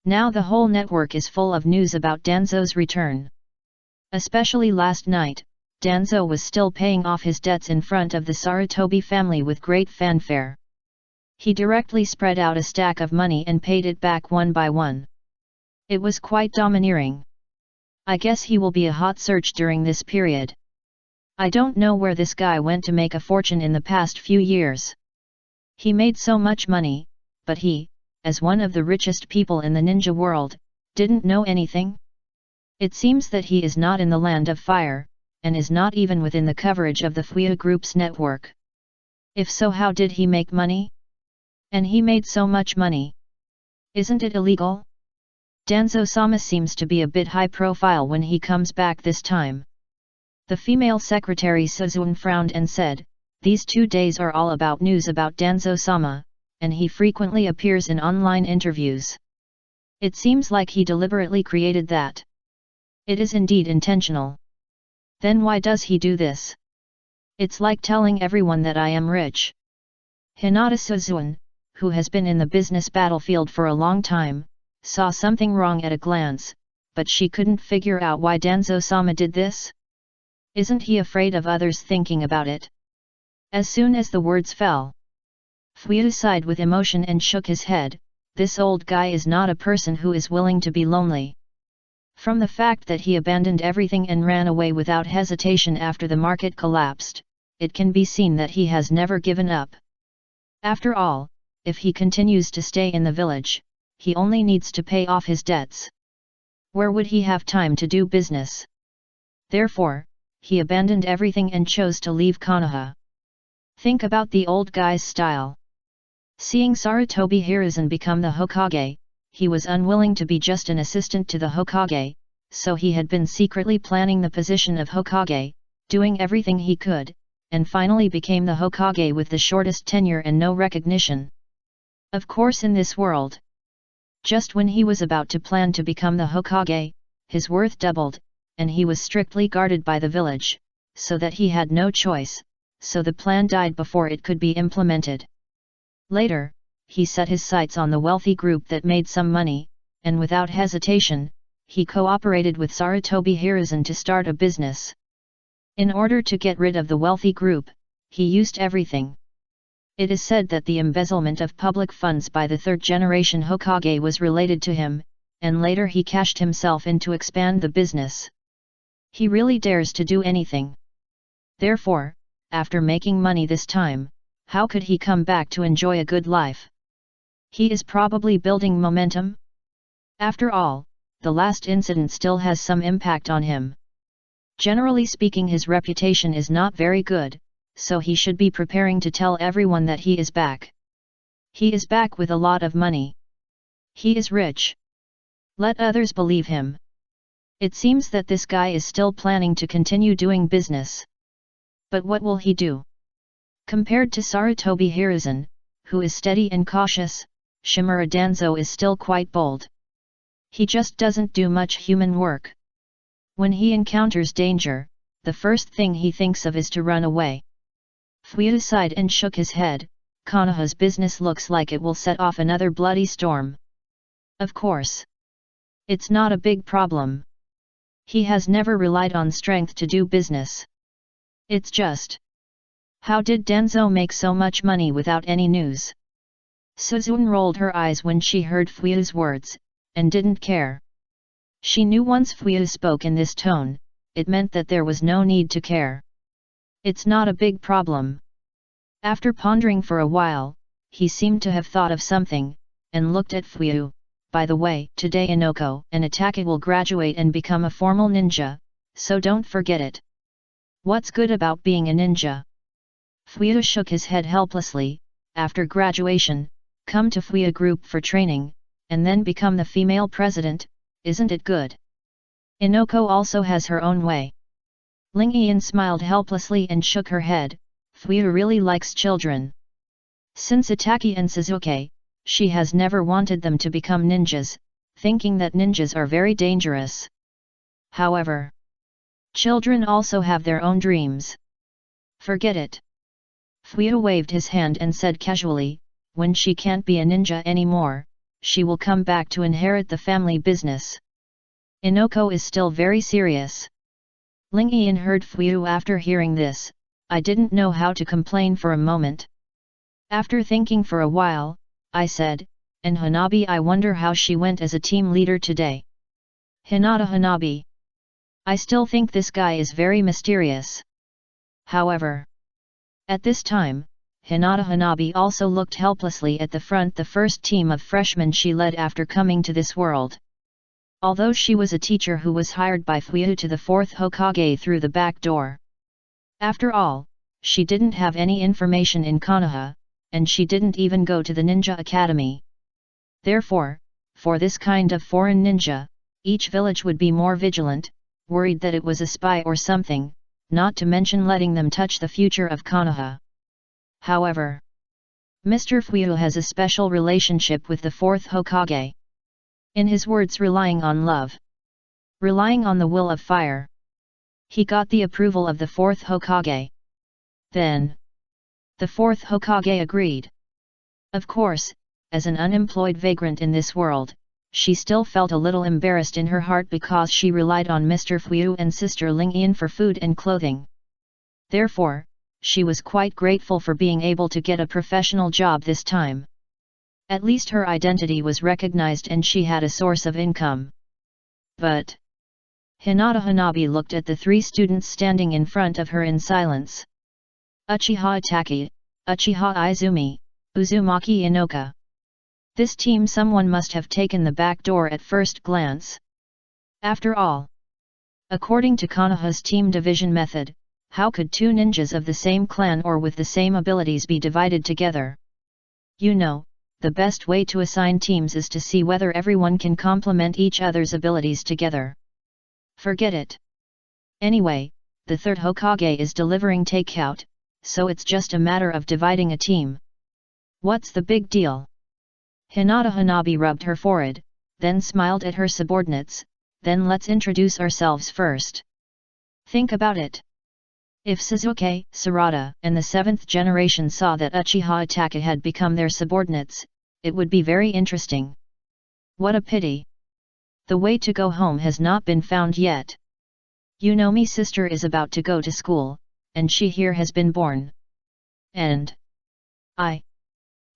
A: Now the whole network is full of news about Danzo's return. Especially last night, Danzo was still paying off his debts in front of the Sarutobi family with great fanfare. He directly spread out a stack of money and paid it back one by one. It was quite domineering. I guess he will be a hot search during this period. I don't know where this guy went to make a fortune in the past few years. He made so much money, but he, as one of the richest people in the ninja world, didn't know anything? It seems that he is not in the land of fire, and is not even within the coverage of the Fuya Group's network. If so, how did he make money? And he made so much money. Isn't it illegal? Danzo-sama seems to be a bit high profile when he comes back this time. The female secretary Suzune frowned and said, these 2 days are all about news about Danzo-sama, and he frequently appears in online interviews. It seems like he deliberately created that. It is indeed intentional. Then why does he do this? It's like telling everyone that I am rich. Hinata Suzune, who has been in the business battlefield for a long time, saw something wrong at a glance, but she couldn't figure out why Danzo-sama did this. Isn't he afraid of others thinking about it? As soon as the words fell, Fuyu sighed with emotion and shook his head. This old guy is not a person who is willing to be lonely. From the fact that he abandoned everything and ran away without hesitation after the market collapsed, it can be seen that he has never given up. After all, if he continues to stay in the village, he only needs to pay off his debts. Where would he have time to do business? Therefore, he abandoned everything and chose to leave Konoha. Think about the old guy's style. Seeing Sarutobi Hiruzen become the Hokage, he was unwilling to be just an assistant to the Hokage, so he had been secretly planning the position of Hokage, doing everything he could, and finally became the Hokage with the shortest tenure and no recognition. Of course, in this world, just when he was about to plan to become the Hokage, his worth doubled, and he was strictly guarded by the village, so that he had no choice, so the plan died before it could be implemented. Later, he set his sights on the wealthy group that made some money, and without hesitation, he cooperated with Sarutobi Hiruzen to start a business. In order to get rid of the wealthy group, he used everything. It is said that the embezzlement of public funds by the third-generation Hokage was related to him, and later he cashed himself in to expand the business. He really dares to do anything. Therefore, after making money this time, how could he come back to enjoy a good life? He is probably building momentum? After all, the last incident still has some impact on him. Generally speaking, his reputation is not very good, so he should be preparing to tell everyone that he is back. He is back with a lot of money. He is rich. Let others believe him. It seems that this guy is still planning to continue doing business. But what will he do? Compared to Sarutobi Hiruzen, who is steady and cautious, Shimura Danzo is still quite bold. He just doesn't do much human work. When he encounters danger, the first thing he thinks of is to run away. Fuyu sighed and shook his head. Konoha's business looks like it will set off another bloody storm. Of course. It's not a big problem. He has never relied on strength to do business. It's just, how did Danzo make so much money without any news? Suzune rolled her eyes when she heard Fuyu's words, and didn't care. She knew once Fuyu spoke in this tone, it meant that there was no need to care. It's not a big problem. After pondering for a while, he seemed to have thought of something, and looked at Fuyu. By the way, today Inoko and Atake will graduate and become a formal ninja, so don't forget it. What's good about being a ninja? Fuyu shook his head helplessly. After graduation, come to Fuyu Group for training, and then become the female president, isn't it good? Inoko also has her own way. Ling Yian smiled helplessly and shook her head. Fuyu really likes children. Since Atake and Suzuki, she has never wanted them to become ninjas, thinking that ninjas are very dangerous. However, children also have their own dreams. Forget it. Fuyu waved his hand and said casually, when she can't be a ninja anymore, she will come back to inherit the family business. Inoko is still very serious. Ling Yian heard Fuyu after hearing this. I didn't know how to complain for a moment. After thinking for a while, I said, and Hanabi, I wonder how she went as a team leader today. Hinata Hanabi. I still think this guy is very mysterious. However, at this time, Hinata Hanabi also looked helplessly at the front, the first team of freshmen she led after coming to this world. Although she was a teacher who was hired by Fuyu to the 4th Hokage through the back door. After all, she didn't have any information in Konoha, and she didn't even go to the ninja academy. Therefore, for this kind of foreign ninja, each village would be more vigilant, worried that it was a spy or something, not to mention letting them touch the future of Konoha. However, Mr. Fuyu has a special relationship with the 4th Hokage. In his words, relying on love. Relying on the will of fire. He got the approval of the 4th Hokage. Then, the 4th Hokage agreed. Of course, as an unemployed vagrant in this world, she still felt a little embarrassed in her heart because she relied on Mr. Fuyu and Sister Ling Yian for food and clothing. Therefore, she was quite grateful for being able to get a professional job this time. At least her identity was recognized and she had a source of income. But Hinata Hanabi looked at the 3 students standing in front of her in silence. Uchiha Atake, Uchiha Izumi, Uzumaki Inoka. This team, someone must have taken the back door at first glance. After all, according to Konoha's team division method, how could 2 ninjas of the same clan or with the same abilities be divided together? You know, the best way to assign teams is to see whether everyone can complement each other's abilities together. Forget it. Anyway, the third Hokage is delivering takeout, so it's just a matter of dividing a team. What's the big deal? Hinata Hanabi rubbed her forehead, then smiled at her subordinates. Then let's introduce ourselves first. Think about it. If Sasuke, Sarada, and the 7th generation saw that Uchiha Itachi had become their subordinates, it would be very interesting. What a pity. The way to go home has not been found yet. You know, me sister is about to go to school, and she here has been born. And I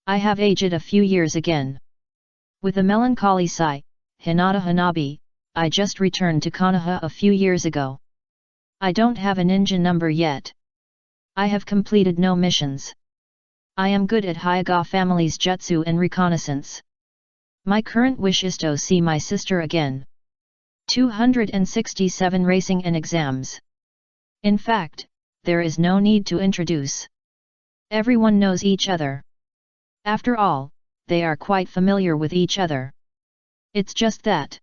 A: have aged a few years again. With a melancholy sigh, Hinata Hanabi, I just returned to Konoha a few years ago. I don't have a ninja number yet. I have completed no missions. I am good at Hyuga family's jutsu and reconnaissance. My current wish is to see my sister again. 267 racing and exams. In fact, there is no need to introduce. Everyone knows each other. After all, they are quite familiar with each other. It's just that.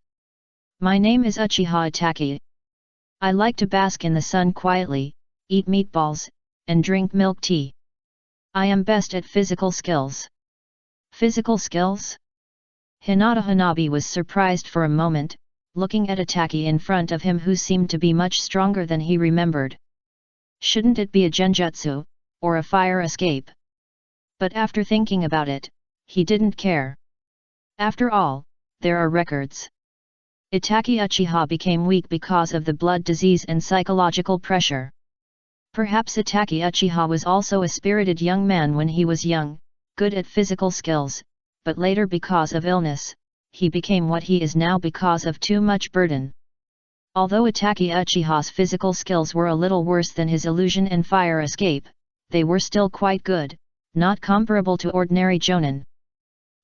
A: My name is Uchiha Itachi. I like to bask in the sun quietly, eat meatballs, and drink milk tea. I am best at physical skills. Physical skills? Hinata Hanabi was surprised for a moment, looking at Itachi in front of him who seemed to be much stronger than he remembered. Shouldn't it be a genjutsu, or a fire escape? But after thinking about it, he didn't care. After all, there are records. Itachi Uchiha became weak because of the blood disease and psychological pressure. Perhaps Itachi Uchiha was also a spirited young man when he was young, good at physical skills, but later because of illness, he became what he is now because of too much burden. Although Itachi Uchiha's physical skills were a little worse than his illusion and fire escape, they were still quite good, not comparable to ordinary jonin.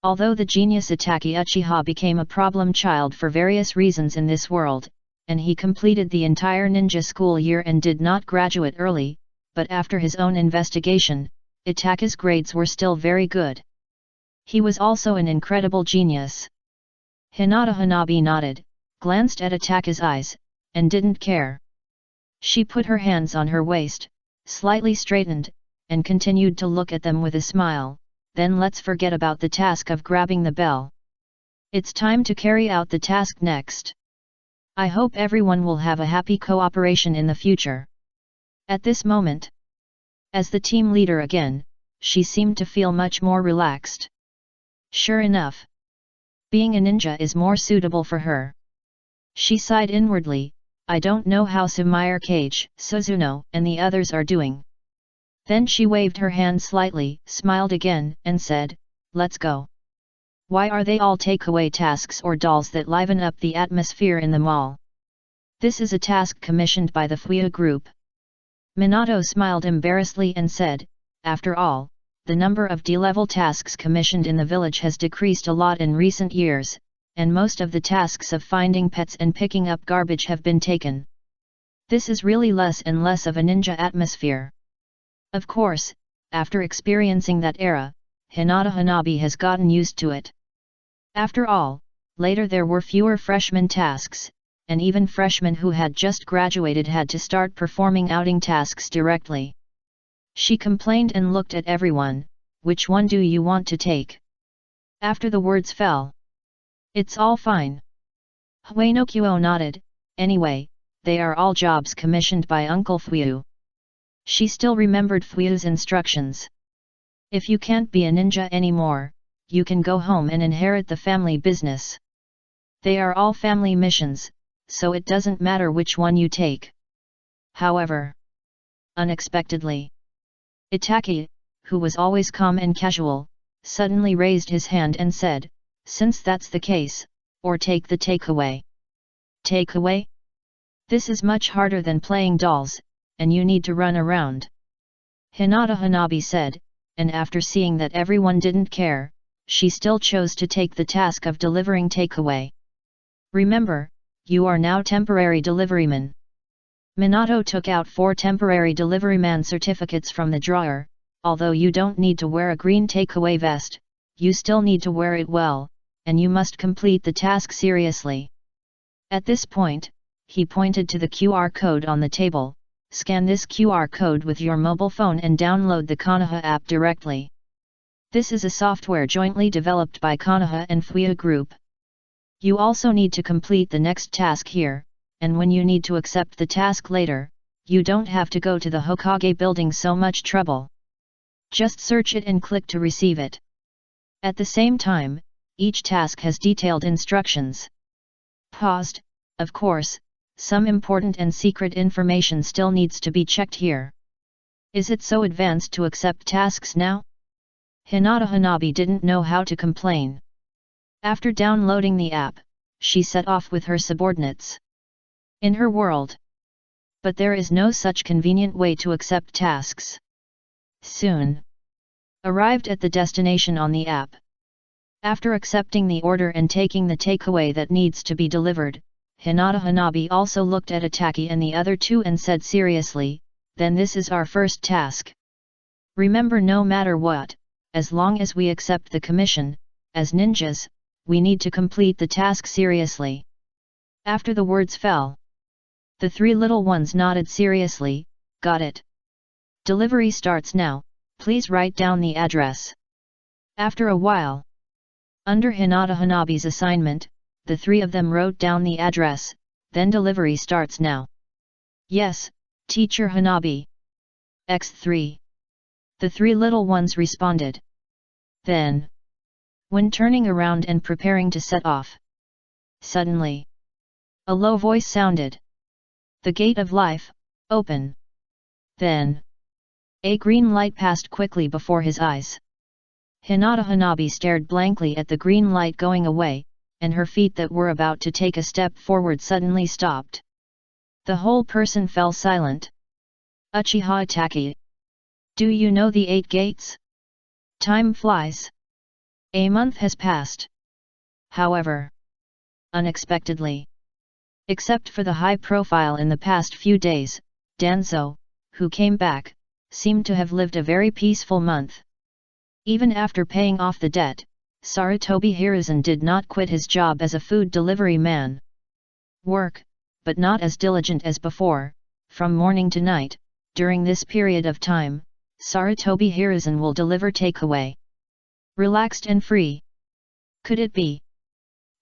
A: Although the genius Itachi Uchiha became a problem child for various reasons in this world, and he completed the entire ninja school year and did not graduate early, but after his own investigation, Itachi's grades were still very good. He was also an incredible genius. Hinata Hanabi nodded, glanced at Itachi's eyes, and didn't care. She put her hands on her waist, slightly straightened, and continued to look at them with a smile. Then let's forget about the task of grabbing the bell. It's time to carry out the task next. I hope everyone will have a happy cooperation in the future. At this moment, as the team leader again, she seemed to feel much more relaxed. Sure enough, being a ninja is more suitable for her. She sighed inwardly, I don't know how Sumire Kage, Suzuno, and the others are doing. Then she waved her hand slightly, smiled again, and said, let's go. Why are they all takeaway tasks or dolls that liven up the atmosphere in the mall? This is a task commissioned by the Fuyu group. Minato smiled embarrassedly and said, after all, the number of D-level tasks commissioned in the village has decreased a lot in recent years, and most of the tasks of finding pets and picking up garbage have been taken. This is really less and less of a ninja atmosphere. Of course, after experiencing that era, Hinata Hanabi has gotten used to it. After all, later there were fewer freshman tasks, and even freshmen who had just graduated had to start performing outing tasks directly. She complained and looked at everyone, which one do you want to take? After the words fell. It's all fine. Huenokuo nodded, anyway, they are all jobs commissioned by Uncle Fuyu. She still remembered Fuyu's instructions. If you can't be a ninja anymore, you can go home and inherit the family business. They are all family missions, so it doesn't matter which one you take. However, unexpectedly, Itachi, who was always calm and casual, suddenly raised his hand and said, since that's the case, or take the takeaway. Takeaway? This is much harder than playing dolls, and you need to run around. Hinata Hanabi said, and after seeing that everyone didn't care, she still chose to take the task of delivering takeaway. Remember, you are now temporary deliveryman. Minato took out 4 temporary deliveryman certificates from the drawer. Although you don't need to wear a green takeaway vest, you still need to wear it well, and you must complete the task seriously. At this point, he pointed to the QR code on the table. Scan this QR code with your mobile phone and download the Konoha app directly. This is a software jointly developed by Konoha and FANFIC Group. You also need to complete the next task here, and when you need to accept the task later, you don't have to go to the Hokage building so much trouble. Just search it and click to receive it. At the same time, each task has detailed instructions. Paused, of course, some important and secret information still needs to be checked here. Is it so advanced to accept tasks now? Hinata Hanabi didn't know how to complain. After downloading the app, she set off with her subordinates. In her world. But there is no such convenient way to accept tasks. Soon. Arrived at the destination on the app. After accepting the order and taking the takeaway that needs to be delivered, Hinata Hanabi also looked at Ataki and the other two and said seriously, then this is our first task. Remember, no matter what, as long as we accept the commission, as ninjas, we need to complete the task seriously. After the words fell, the three little ones nodded seriously. Got it. Delivery starts now, please write down the address. After a while, under Hinata Hanabi's assignment, the three of them wrote down the address, then delivery starts now. Yes, Teacher Hanabi. X3. The three little ones responded. Then, when turning around and preparing to set off, suddenly, a low voice sounded. The gate of life, open. Then, a green light passed quickly before his eyes. Hinata Hanabi stared blankly at the green light going away, and her feet that were about to take a step forward suddenly stopped. The whole person fell silent. Uchiha Ataki. Do you know the 8 gates? Time flies. A month has passed. However, unexpectedly, except for the high profile in the past few days, Danzo, who came back, seemed to have lived a very peaceful month. Even after paying off the debt, Sarutobi Hiruzen did not quit his job as a food delivery man. Work, but not as diligent as before, from morning to night. During this period of time, Sarutobi Hiruzen will deliver takeaway. Relaxed and free. Could it be?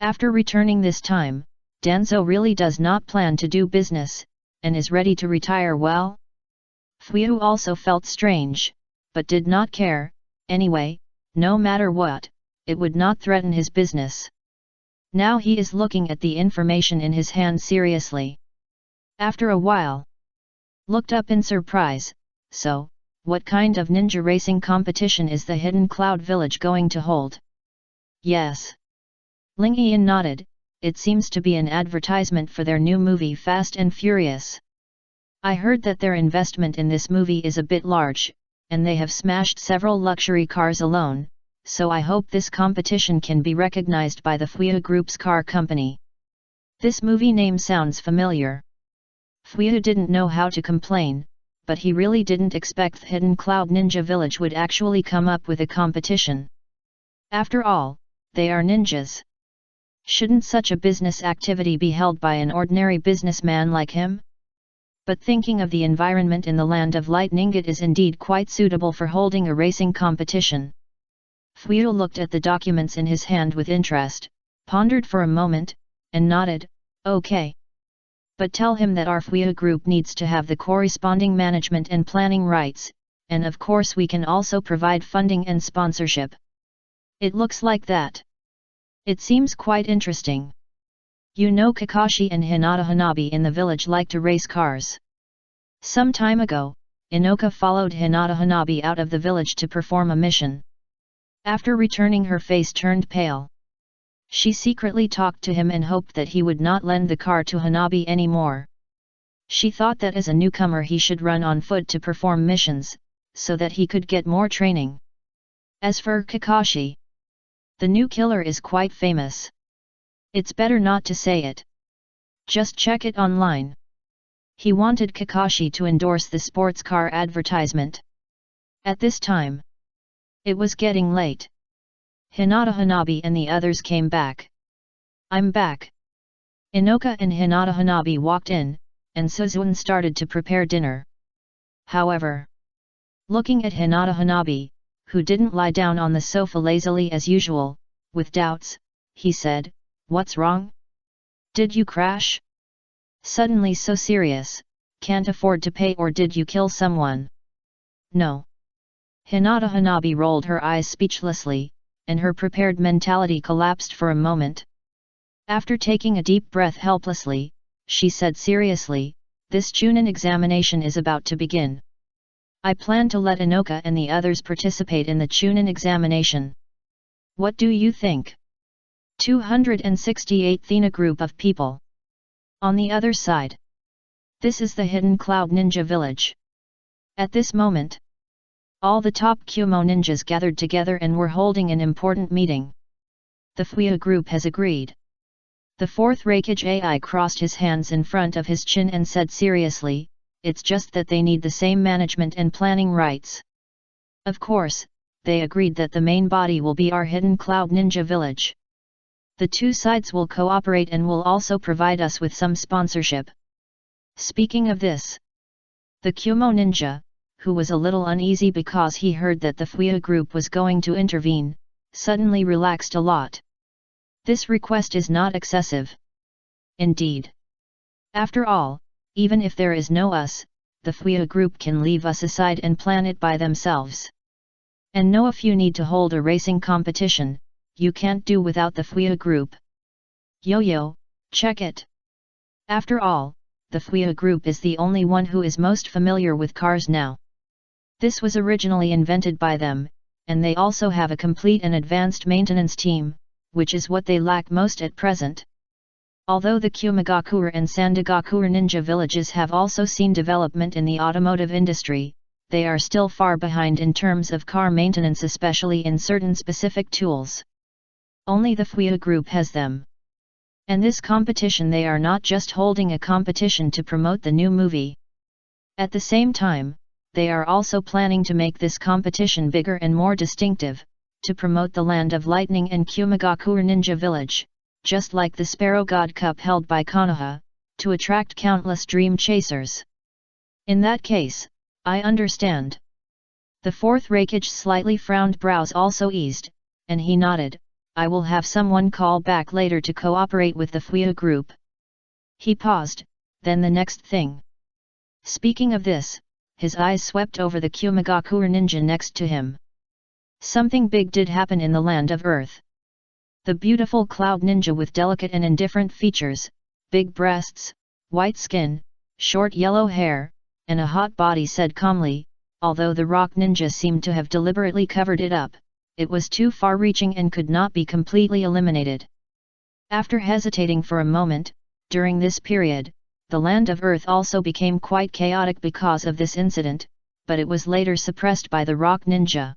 A: After returning this time, Danzo really does not plan to do business, and is ready to retire well? Fuyou also felt strange, but did not care. Anyway, no matter what, it would not threaten his business. Now he is looking at the information in his hand seriously. After a while, looked up in surprise. So, what kind of ninja racing competition is the Hidden Cloud Village going to hold? Yes. Ling Yian nodded. It seems to be an advertisement for their new movie Fast and Furious. I heard that their investment in this movie is a bit large, and they have smashed several luxury cars alone, so I hope this competition can be recognized by the FANFIC Group's car company. This movie name sounds familiar. Fuyou didn't know how to complain, but he really didn't expect the Hidden Cloud Ninja Village would actually come up with a competition. After all, they are ninjas. Shouldn't such a business activity be held by an ordinary businessman like him? But thinking of the environment in the land of lightning, it is indeed quite suitable for holding a racing competition. Fuyou looked at the documents in his hand with interest, pondered for a moment, and nodded, okay. But tell him that our FANFIC group needs to have the corresponding management and planning rights, and of course we can also provide funding and sponsorship. It looks like that. It seems quite interesting. You know, Kakashi and Hinata Hanabi in the village like to race cars. Some time ago, Inoka followed Hinata Hanabi out of the village to perform a mission. After returning, her face turned pale. She secretly talked to him and hoped that he would not lend the car to Hanabi anymore. She thought that as a newcomer he should run on foot to perform missions, so that he could get more training. As for Kakashi, the new killer is quite famous. It's better not to say it. Just check it online. He wanted Kakashi to endorse the sports car advertisement. At this time, it was getting late. Hinata Hanabi and the others came back. I'm back. Inoka and Hinata Hanabi walked in, and Suzune started to prepare dinner. However, looking at Hinata Hanabi, who didn't lie down on the sofa lazily as usual, with doubts, he said, "What's wrong? Did you crash? Suddenly so serious, can't afford to pay, or did you kill someone?" "No." Hinata Hanabi rolled her eyes speechlessly, and her prepared mentality collapsed for a moment. After taking a deep breath helplessly, she said seriously, "This Chunin examination is about to begin. I plan to let Inoka and the others participate in the Chunin examination. What do you think?" 268th in a group of people. On the other side. This is the Hidden Cloud Ninja Village. At this moment, all the top Kumo ninjas gathered together and were holding an important meeting. The Fuya group has agreed. The fourth Raikage AI crossed his hands in front of his chin and said seriously, "It's just that they need the same management and planning rights. Of course, they agreed that the main body will be our Hidden Cloud Ninja Village. The two sides will cooperate and will also provide us with some sponsorship." Speaking of this, the Kumo ninja, who was a little uneasy because he heard that the Fuya group was going to intervene, suddenly relaxed a lot. This request is not excessive. Indeed. After all, even if there is no us, the Fuya group can leave us aside and plan it by themselves. And no, if you need to hold a racing competition, you can't do without the Fuya group. Yo-yo, check it. After all, the Fuya group is the only one who is most familiar with cars now. This was originally invented by them, and they also have a complete and advanced maintenance team, which is what they lack most at present. Although the Kumagakure and Sandagakure ninja villages have also seen development in the automotive industry, they are still far behind in terms of car maintenance, especially in certain specific tools. Only the Fuya group has them. And this competition, they are not just holding a competition to promote the new movie. At the same time, they are also planning to make this competition bigger and more distinctive, to promote the Land of Lightning and Kumagakure Ninja Village, just like the Sparrow God Cup held by Konoha, to attract countless dream chasers. In that case, I understand. The fourth Raikage slightly frowned, brows also eased, and he nodded, "I will have someone call back later to cooperate with the Fuya group." He paused, then the next thing. Speaking of this, his eyes swept over the Kumagakure ninja next to him. Something big did happen in the Land of Earth. The beautiful cloud ninja with delicate and indifferent features, big breasts, white skin, short yellow hair, and a hot body said calmly, although the rock ninja seemed to have deliberately covered it up, it was too far-reaching and could not be completely eliminated. After hesitating for a moment, during this period, the Land of Earth also became quite chaotic because of this incident, but it was later suppressed by the rock ninja.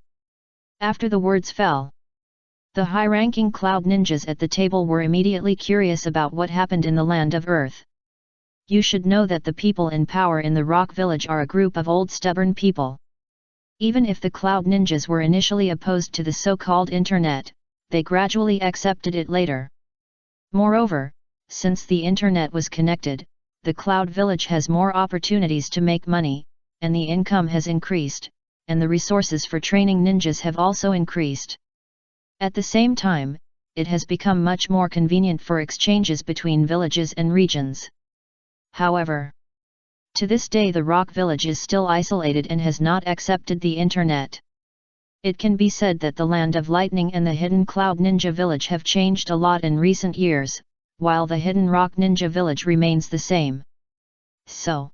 A: After the words fell, the high-ranking cloud ninjas at the table were immediately curious about what happened in the Land of Earth. You should know that the people in power in the Rock Village are a group of old stubborn people. Even if the cloud ninjas were initially opposed to the so-called internet, they gradually accepted it later. Moreover, since the internet was connected, the cloud village has more opportunities to make money, and the income has increased, and the resources for training ninjas have also increased. At the same time, it has become much more convenient for exchanges between villages and regions. However, to this day the Rock Village is still isolated and has not accepted the internet. It can be said that the Land of Lightning and the Hidden Cloud Ninja Village have changed a lot in recent years, while the Hidden Rock Ninja Village remains the same. So,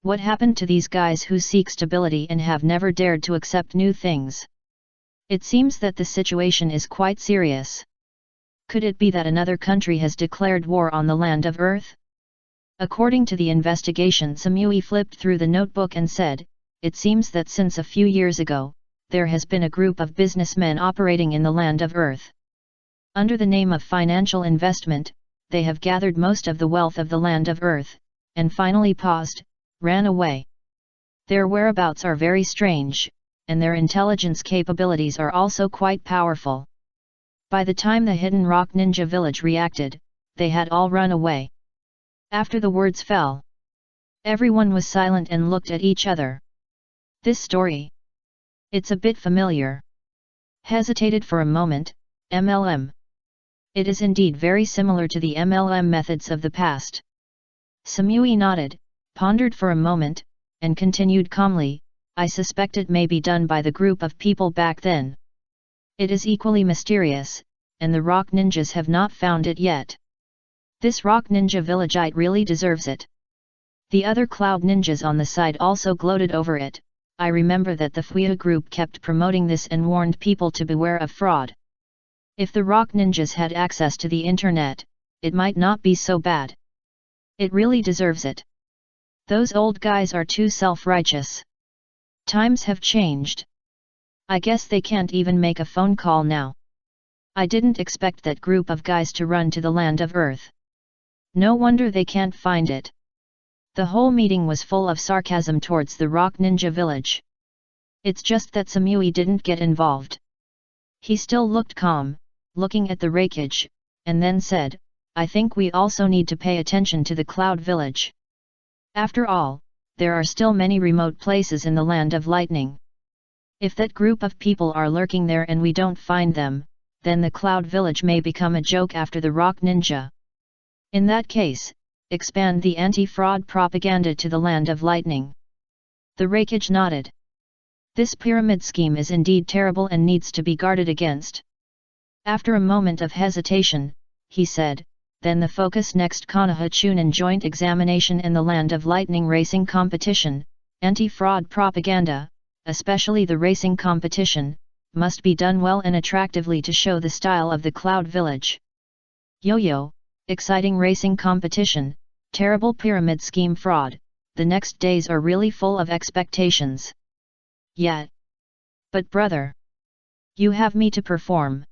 A: what happened to these guys who seek stability and have never dared to accept new things? It seems that the situation is quite serious. Could it be that another country has declared war on the Land of Earth? According to the investigation, Samui flipped through the notebook and said, "It seems that since a few years ago, there has been a group of businessmen operating in the Land of Earth. Under the name of financial investment, they have gathered most of the wealth of the Land of Earth, and finally paused, ran away. Their whereabouts are very strange, and their intelligence capabilities are also quite powerful." By the time the Hidden Rock Ninja Village reacted, they had all run away. After the words fell, everyone was silent and looked at each other. This story. It's a bit familiar. Hesitated for a moment, MLM. It is indeed very similar to the MLM methods of the past. Samui nodded, pondered for a moment, and continued calmly, I suspect it may be done by the group of people back then. It is equally mysterious, and the rock ninjas have not found it yet. This rock ninja villageite really deserves it. The other cloud ninjas on the side also gloated over it. I remember that the Fuya group kept promoting this and warned people to beware of fraud. If the rock ninjas had access to the internet, it might not be so bad. It really deserves it. Those old guys are too self-righteous. Times have changed. I guess they can't even make a phone call now. I didn't expect that group of guys to run to the land of Earth. No wonder they can't find it. The whole meeting was full of sarcasm towards the rock ninja village. It's just that Samui didn't get involved. He still looked calm, looking at the wreckage, and then said, I think we also need to pay attention to the cloud village. After all, there are still many remote places in the land of lightning. If that group of people are lurking there and we don't find them, then the cloud village may become a joke after the rock ninja. In that case, expand the anti-fraud propaganda to the land of lightning. The wreckage nodded. This pyramid scheme is indeed terrible and needs to be guarded against. After a moment of hesitation, he said, then the focus next Konoha Chunin joint examination in the land of lightning racing competition, anti-fraud propaganda, especially the racing competition, must be done well and attractively to show the style of the cloud village. Yo-yo, exciting racing competition, terrible pyramid scheme fraud, the next days are really full of expectations. Yeah. But brother, you have me to perform.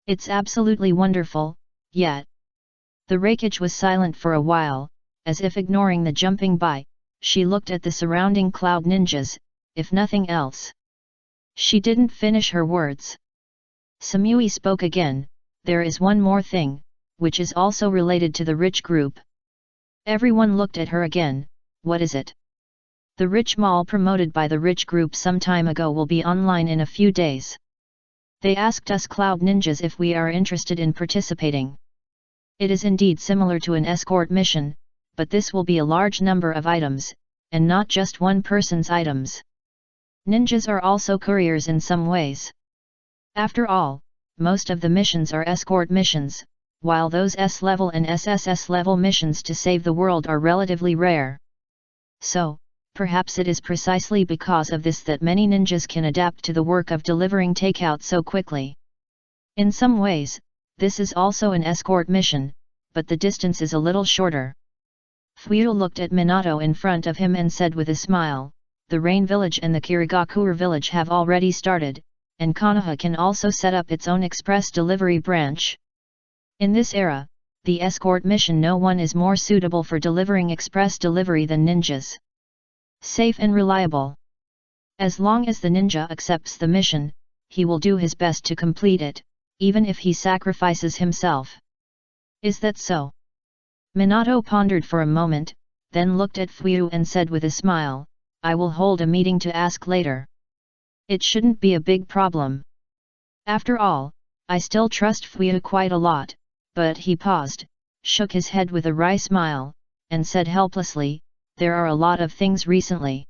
A: It's absolutely wonderful, yet. The wreckage was silent for a while, as if ignoring the jumping by, she looked at the surrounding cloud ninjas, if nothing else. She didn't finish her words. Samui spoke again, there is one more thing, which is also related to the rich group. Everyone looked at her again, what is it? The rich mall promoted by the rich group some time ago will be online in a few days. They asked us cloud ninjas if we are interested in participating. It is indeed similar to an escort mission, but this will be a large number of items, and not just one person's items. Ninjas are also couriers in some ways. After all, most of the missions are escort missions, while those S-level and SSS-level missions to save the world are relatively rare. So, perhaps it is precisely because of this that many ninjas can adapt to the work of delivering takeout so quickly. In some ways, this is also an escort mission, but the distance is a little shorter. Fuyu looked at Minato in front of him and said with a smile, the Rain Village and the Kirigakure Village have already started, and Konoha can also set up its own express delivery branch. In this era, the escort mission no one is more suitable for delivering express delivery than ninjas. Safe and reliable. As long as the ninja accepts the mission, he will do his best to complete it, even if he sacrifices himself. Is that so? Minato pondered for a moment, then looked at Fuyu and said with a smile, I will hold a meeting to ask later. It shouldn't be a big problem. After all, I still trust Fuyu quite a lot, but he paused, shook his head with a wry smile, and said helplessly, there are a lot of things recently.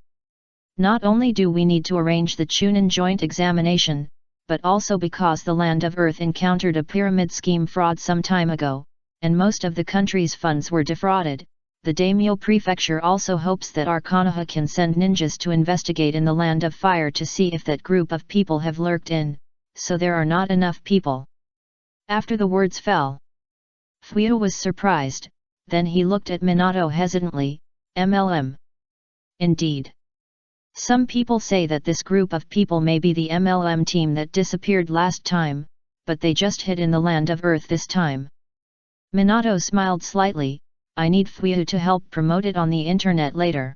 A: Not only do we need to arrange the Chunin joint examination, but also because the land of Earth encountered a pyramid scheme fraud some time ago, and most of the country's funds were defrauded, the Daimyo Prefecture also hopes that our Konoha can send ninjas to investigate in the land of fire to see if that group of people have lurked in, so there are not enough people. After the words fell, Fuyu was surprised, then he looked at Minato hesitantly, MLM. Indeed. Some people say that this group of people may be the MLM team that disappeared last time, but they just hid in the land of Earth this time. Minato smiled slightly, I need Fuyu to help promote it on the internet later.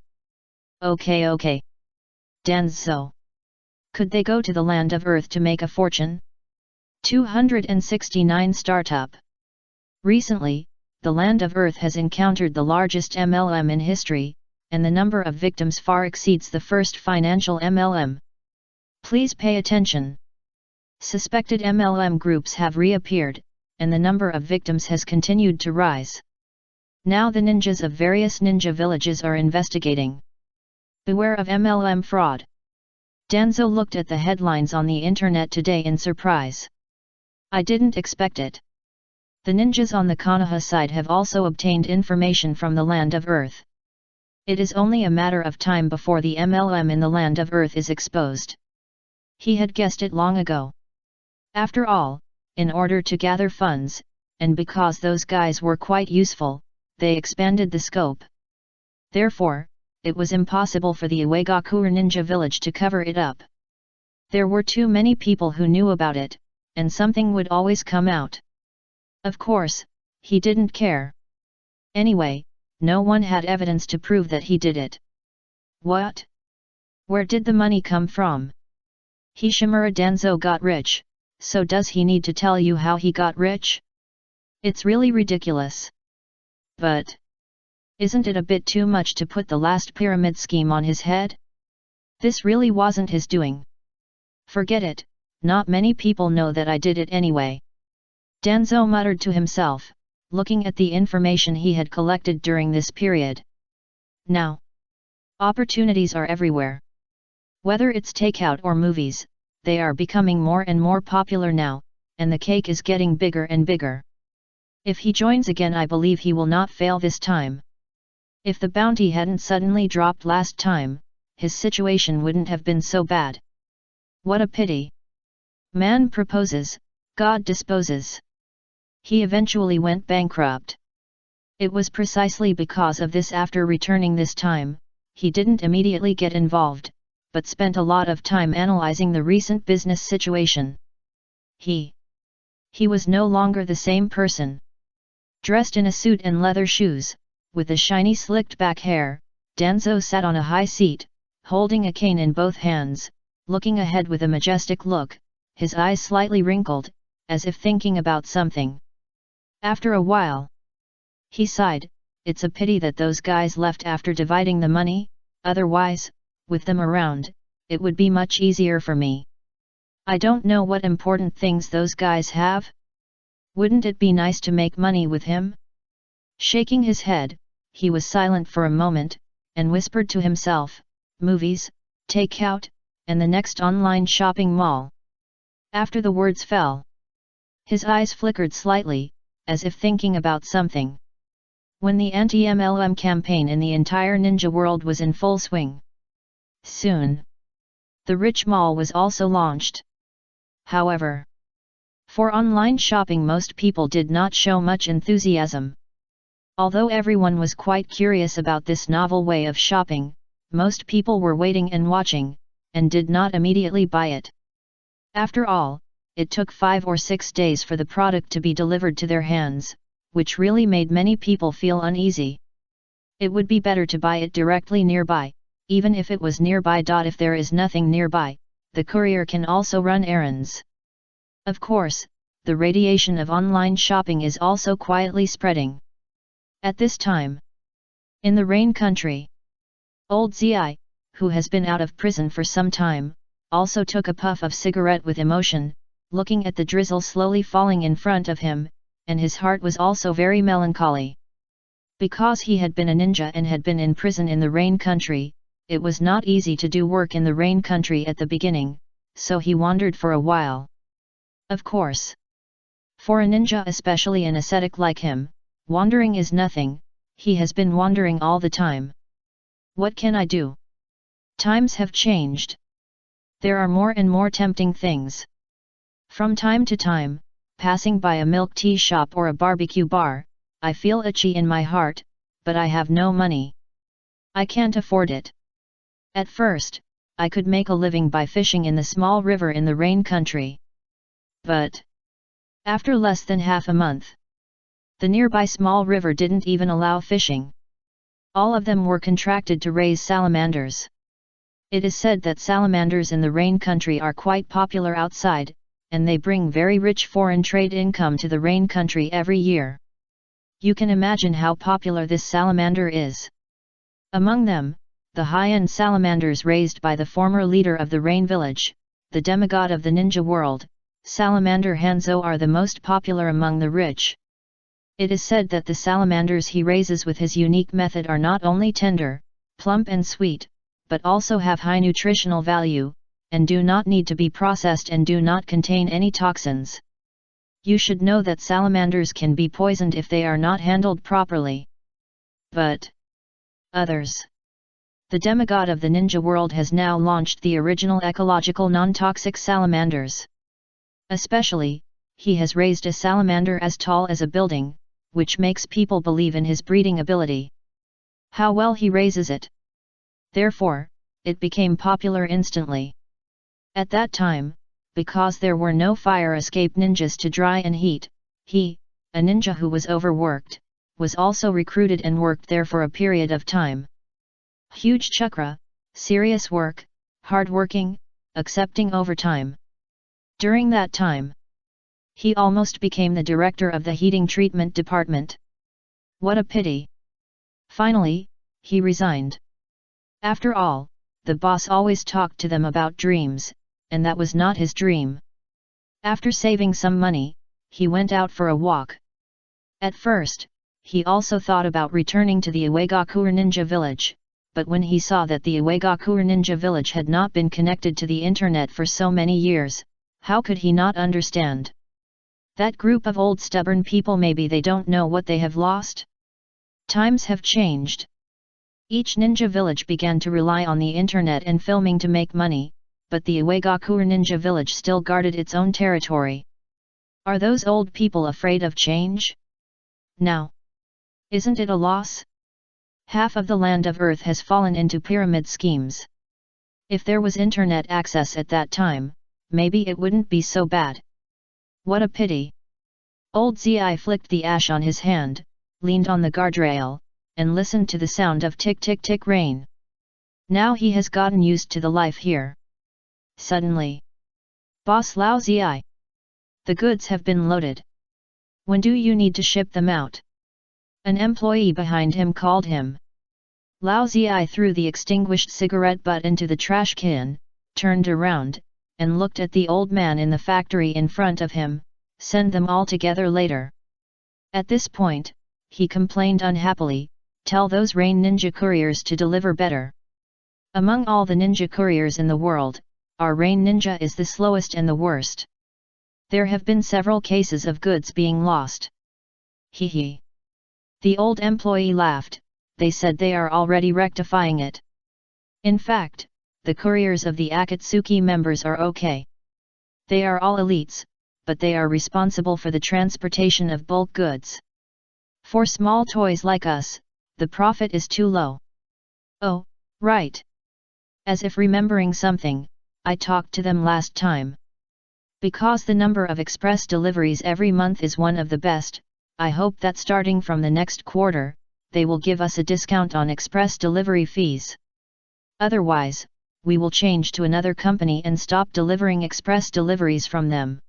A: Okay. Danzo. Could they go to the land of Earth to make a fortune? 269 Startup. Recently, the land of Earth has encountered the largest MLM in history, and the number of victims far exceeds the first financial MLM. Please pay attention. Suspected MLM groups have reappeared, and the number of victims has continued to rise. Now the ninjas of various ninja villages are investigating. Beware of MLM fraud. Danzo looked at the headlines on the internet today in surprise. I didn't expect it. The ninjas on the Konoha side have also obtained information from the land of Earth. It is only a matter of time before the MLM in the land of Earth is exposed. He had guessed it long ago. After all, in order to gather funds, and because those guys were quite useful, they expanded the scope. Therefore, it was impossible for the Uegakure ninja village to cover it up. There were too many people who knew about it, and something would always come out. Of course, he didn't care. Anyway, no one had evidence to prove that he did it. What? Where did the money come from? Hishimura Danzo got rich, so does he need to tell you how he got rich? It's really ridiculous. But isn't it a bit too much to put the last pyramid scheme on his head? This really wasn't his doing. Forget it, not many people know that I did it anyway. Danzo muttered to himself, looking at the information he had collected during this period. Now, opportunities are everywhere. Whether it's takeout or movies, they are becoming more and more popular now, and the cake is getting bigger and bigger. If he joins again, I believe he will not fail this time. If the bounty hadn't suddenly dropped last time, his situation wouldn't have been so bad. What a pity. Man proposes, God disposes. He eventually went bankrupt. It was precisely because of this, after returning this time, he didn't immediately get involved, but spent a lot of time analyzing the recent business situation. He was no longer the same person. Dressed in a suit and leather shoes, with the shiny slicked back hair, Danzo sat on a high seat, holding a cane in both hands, looking ahead with a majestic look, his eyes slightly wrinkled, as if thinking about something. After a while, he sighed, it's a pity that those guys left after dividing the money, otherwise, with them around, it would be much easier for me. I don't know what important things those guys have. Wouldn't it be nice to make money with him? Shaking his head, he was silent for a moment, and whispered to himself, movies, takeout, and the next online shopping mall. After the words fell, his eyes flickered slightly, as if thinking about something. When the anti-MLM campaign in the entire ninja world was in full swing. Soon, the Rich Mall was also launched. However, for online shopping, most people did not show much enthusiasm. Although everyone was quite curious about this novel way of shopping, most people were waiting and watching, and did not immediately buy it. After all, it took 5 or 6 days for the product to be delivered to their hands, which really made many people feel uneasy. It would be better to buy it directly nearby, even if it was nearby. If there is nothing nearby, the courier can also run errands. Of course, the radiation of online shopping is also quietly spreading. At this time, in the Rain Country, old Zi, who has been out of prison for some time, also took a puff of cigarette with emotion, looking at the drizzle slowly falling in front of him, and his heart was also very melancholy. Because he had been a ninja and had been in prison in the Rain Country, it was not easy to do work in the Rain Country at the beginning, so he wandered for a while. Of course, for a ninja, especially an ascetic like him, wandering is nothing. He has been wandering all the time. What can I do? Times have changed. There are more and more tempting things. From time to time, passing by a milk tea shop or a barbecue bar, I feel itchy in my heart, but I have no money. I can't afford it. At first, I could make a living by fishing in the small river in the Rain Country. But after less than half a month, the nearby small river didn't even allow fishing. All of them were contracted to raise salamanders. It is said that salamanders in the Rain Country are quite popular outside, and they bring very rich foreign trade income to the Rain Country every year. You can imagine how popular this salamander is. Among them, the high-end salamanders raised by the former leader of the Rain Village, the demigod of the ninja world, Salamander Hanzo, are the most popular among the rich. It is said that the salamanders he raises with his unique method are not only tender, plump and sweet, but also have high nutritional value, and do not need to be processed and do not contain any toxins. You should know that salamanders can be poisoned if they are not handled properly. But others. The demigod of the ninja world has now launched the original ecological non-toxic salamanders. Especially, he has raised a salamander as tall as a building, which makes people believe in his breeding ability. How well he raises it. Therefore, it became popular instantly. At that time, because there were no fire escape ninjas to dry and heat, he, a ninja who was overworked, was also recruited and worked there for a period of time. Huge chakra, serious work, hard-working, accepting overtime. During that time, he almost became the director of the heating treatment department. What a pity! Finally, he resigned. After all, the boss always talked to them about dreams, and that was not his dream. After saving some money, he went out for a walk. At first, he also thought about returning to the Uegakure Ninja Village, but when he saw that the Uegakure Ninja Village had not been connected to the internet for so many years, how could he not understand? That group of old stubborn people, maybe they don't know what they have lost? Times have changed. Each ninja village began to rely on the internet and filming to make money, but the Uegakure Ninja Village still guarded its own territory. Are those old people afraid of change? Now, isn't it a loss? Half of the land of Earth has fallen into pyramid schemes. If there was internet access at that time, maybe it wouldn't be so bad. What a pity. Old Zi flicked the ash on his hand, leaned on the guardrail, and listened to the sound of tick-tick-tick rain. Now he has gotten used to the life here. Suddenly, Boss Lao Zi, the goods have been loaded. When do you need to ship them out? An employee behind him called him. Lao Zi threw the extinguished cigarette butt into the trash can, turned around, and looked at the old man in the factory in front of him. Send them all together later. At this point, he complained unhappily, tell those Rain Ninja couriers to deliver better. Among all the ninja couriers in the world, our Rain Ninja is the slowest and the worst. There have been several cases of goods being lost. Hee hee. The old employee laughed. They said they are already rectifying it. In fact, the couriers of the Akatsuki members are okay. They are all elites, but they are responsible for the transportation of bulk goods. For small toys like us, the profit is too low. Oh, right. As if remembering something, I talked to them last time. Because the number of express deliveries every month is one of the best, I hope that starting from the next quarter, they will give us a discount on express delivery fees. Otherwise, we will change to another company and stop delivering express deliveries from them.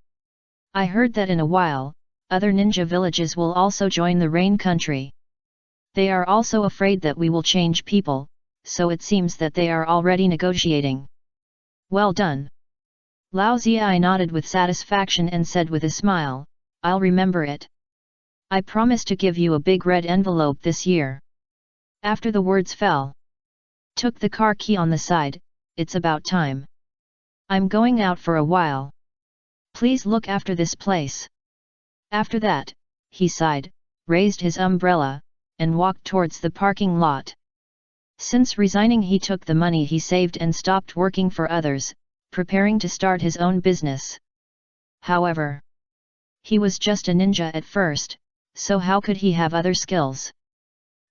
A: I heard that in a while, other ninja villages will also join the Rain country. They are also afraid that we will change people, so it seems that they are already negotiating. Well done. Lao Zi nodded with satisfaction and said with a smile, I'll remember it. I promise to give you a big red envelope this year. After the words fell. Took the car key on the side, it's about time. I'm going out for a while. Please look after this place. After that, he sighed, raised his umbrella, and walked towards the parking lot. Since resigning, he took the money he saved and stopped working for others, preparing to start his own business. However, he was just a ninja at first, so how could he have other skills?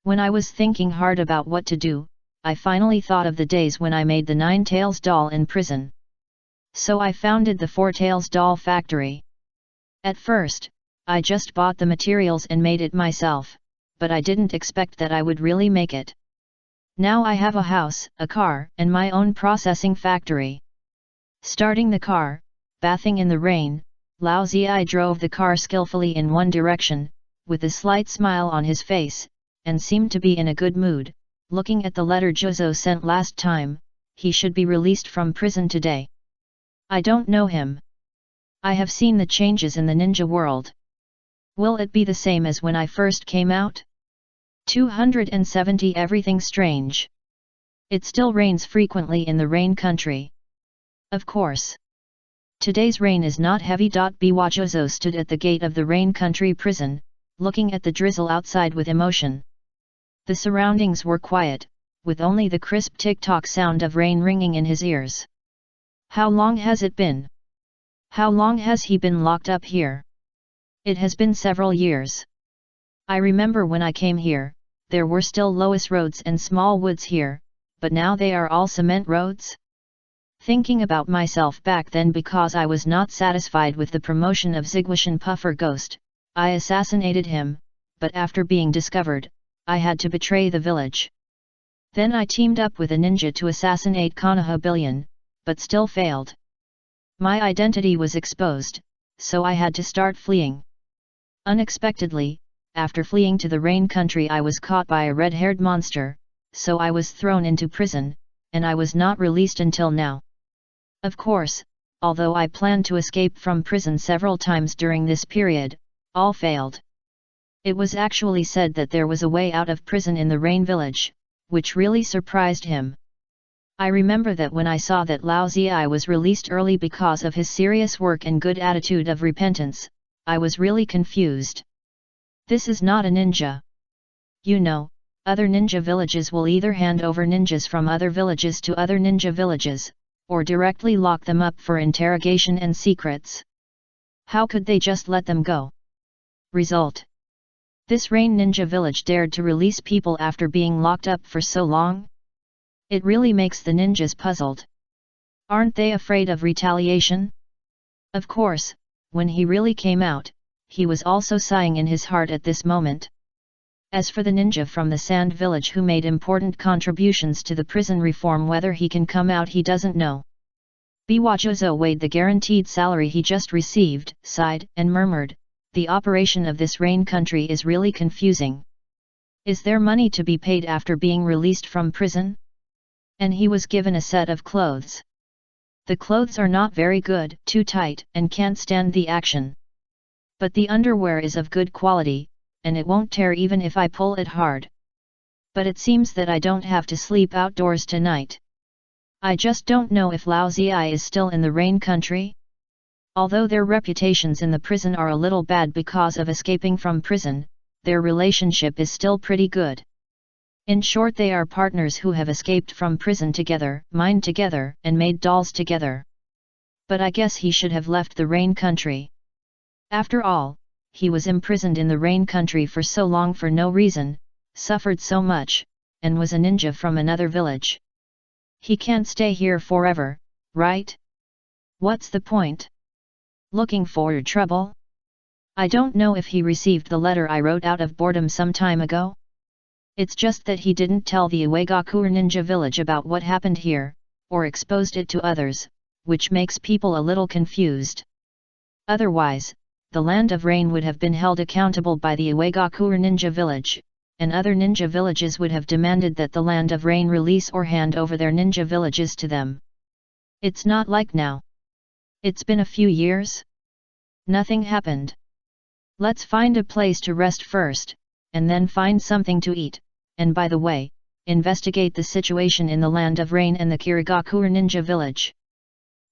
A: When I was thinking hard about what to do, I finally thought of the days when I made the 9 Tails doll in prison. So I founded the 4 Tails doll factory. At first, I just bought the materials and made it myself, but I didn't expect that I would really make it. Now I have a house, a car, and my own processing factory. Starting the car, bathing in the rain, Lao Zi drove the car skillfully in one direction, with a slight smile on his face, and seemed to be in a good mood. Looking at the letter Jozo sent last time, he should be released from prison today. I don't know him. I have seen the changes in the ninja world. Will it be the same as when I first came out? 270 Everything strange. It still rains frequently in the rain country. Of course. Today's rain is not heavy. Biwajozo stood at the gate of the rain country prison, looking at the drizzle outside with emotion. The surroundings were quiet, with only the crisp tick-tock sound of rain ringing in his ears. How long has it been? How long has he been locked up here? It has been several years. I remember when I came here, there were still loess roads and small woods here, but now they are all cement roads? Thinking about myself back then, because I was not satisfied with the promotion of Zigwashan Puffer Ghost, I assassinated him, but after being discovered, I had to betray the village. Then I teamed up with a ninja to assassinate Konoha Billion, but still failed. My identity was exposed, so I had to start fleeing. Unexpectedly, after fleeing to the rain country, I was caught by a red-haired monster, so I was thrown into prison, and I was not released until now. Of course, although I planned to escape from prison several times during this period, all failed. It was actually said that there was a way out of prison in the rain village, which really surprised him. I remember that when I saw that Lao Zi was released early because of his serious work and good attitude of repentance, I was really confused. This is not a ninja. You know, other ninja villages will either hand over ninjas from other villages to other ninja villages, or directly lock them up for interrogation and secrets. How could they just let them go? Result: this rain ninja village dared to release people after being locked up for so long? It really makes the ninjas puzzled. Aren't they afraid of retaliation? Of course, when he really came out, he was also sighing in his heart at this moment. As for the ninja from the sand village who made important contributions to the prison reform, whether he can come out he doesn't know. Biwajozo weighed the guaranteed salary he just received, sighed, and murmured, "The operation of this rain country is really confusing. Is there money to be paid after being released from prison?" And he was given a set of clothes. The clothes are not very good, too tight, and can't stand the action. But the underwear is of good quality, and it won't tear even if I pull it hard. But it seems that I don't have to sleep outdoors tonight. I just don't know if Lao Zi is still in the rain country. Although their reputations in the prison are a little bad because of escaping from prison, their relationship is still pretty good. In short, they are partners who have escaped from prison together, mined together, and made dolls together. But I guess he should have left the rain country. After all, he was imprisoned in the rain country for so long for no reason, suffered so much, and was a ninja from another village. He can't stay here forever, right? What's the point? Looking for trouble? I don't know if he received the letter I wrote out of boredom some time ago. It's just that he didn't tell the Uegakuer ninja village about what happened here, or exposed it to others, which makes people a little confused. Otherwise, the Land of Rain would have been held accountable by the Uegakuer ninja village, and other ninja villages would have demanded that the Land of Rain release or hand over their ninja villages to them. It's not like now. It's been a few years. Nothing happened. Let's find a place to rest first, and then find something to eat, and by the way, investigate the situation in the Land of Rain and the Kirigakuer ninja village.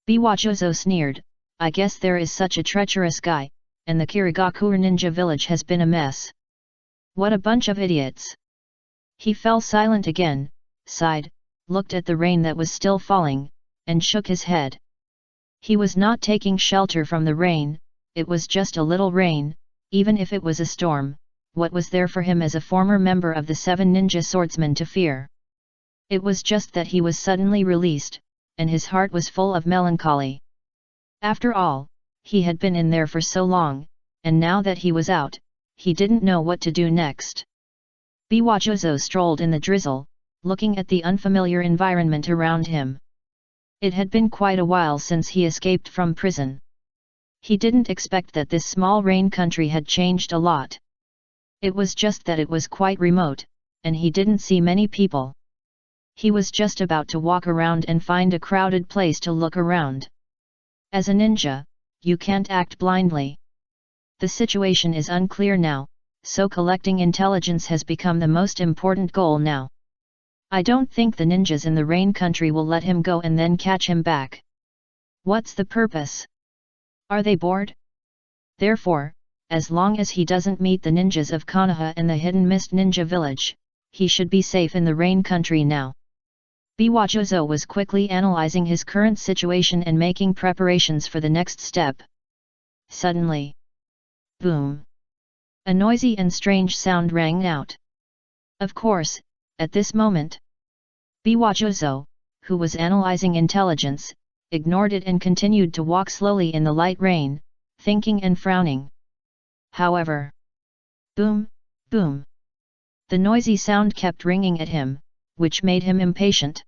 A: Biwajozo sneered, "I guess there is such a treacherous guy, and the Kirigakuer ninja village has been a mess. What a bunch of idiots." He fell silent again, sighed, looked at the rain that was still falling, and shook his head. He was not taking shelter from the rain. It was just a little rain. Even if it was a storm, what was there for him as a former member of the 7 ninja swordsmen to fear? It was just that he was suddenly released, and his heart was full of melancholy. After all, he had been in there for so long, and now that he was out, he didn't know what to do next. Biwajozo strolled in the drizzle, looking at the unfamiliar environment around him. It had been quite a while since he escaped from prison. He didn't expect that this small rain country had changed a lot. It was just that it was quite remote, and he didn't see many people. He was just about to walk around and find a crowded place to look around. As a ninja, you can't act blindly. The situation is unclear now, so collecting intelligence has become the most important goal now. I don't think the ninjas in the Rain Country will let him go and then catch him back. What's the purpose? Are they bored? Therefore, as long as he doesn't meet the ninjas of Konoha and the Hidden Mist Ninja Village, he should be safe in the Rain Country now. Biwajozo was quickly analyzing his current situation and making preparations for the next step. Suddenly, boom! A noisy and strange sound rang out. Of course, at this moment, Biwajozo, who was analyzing intelligence, ignored it and continued to walk slowly in the light rain, thinking and frowning. However, boom, boom! The noisy sound kept ringing at him, which made him impatient.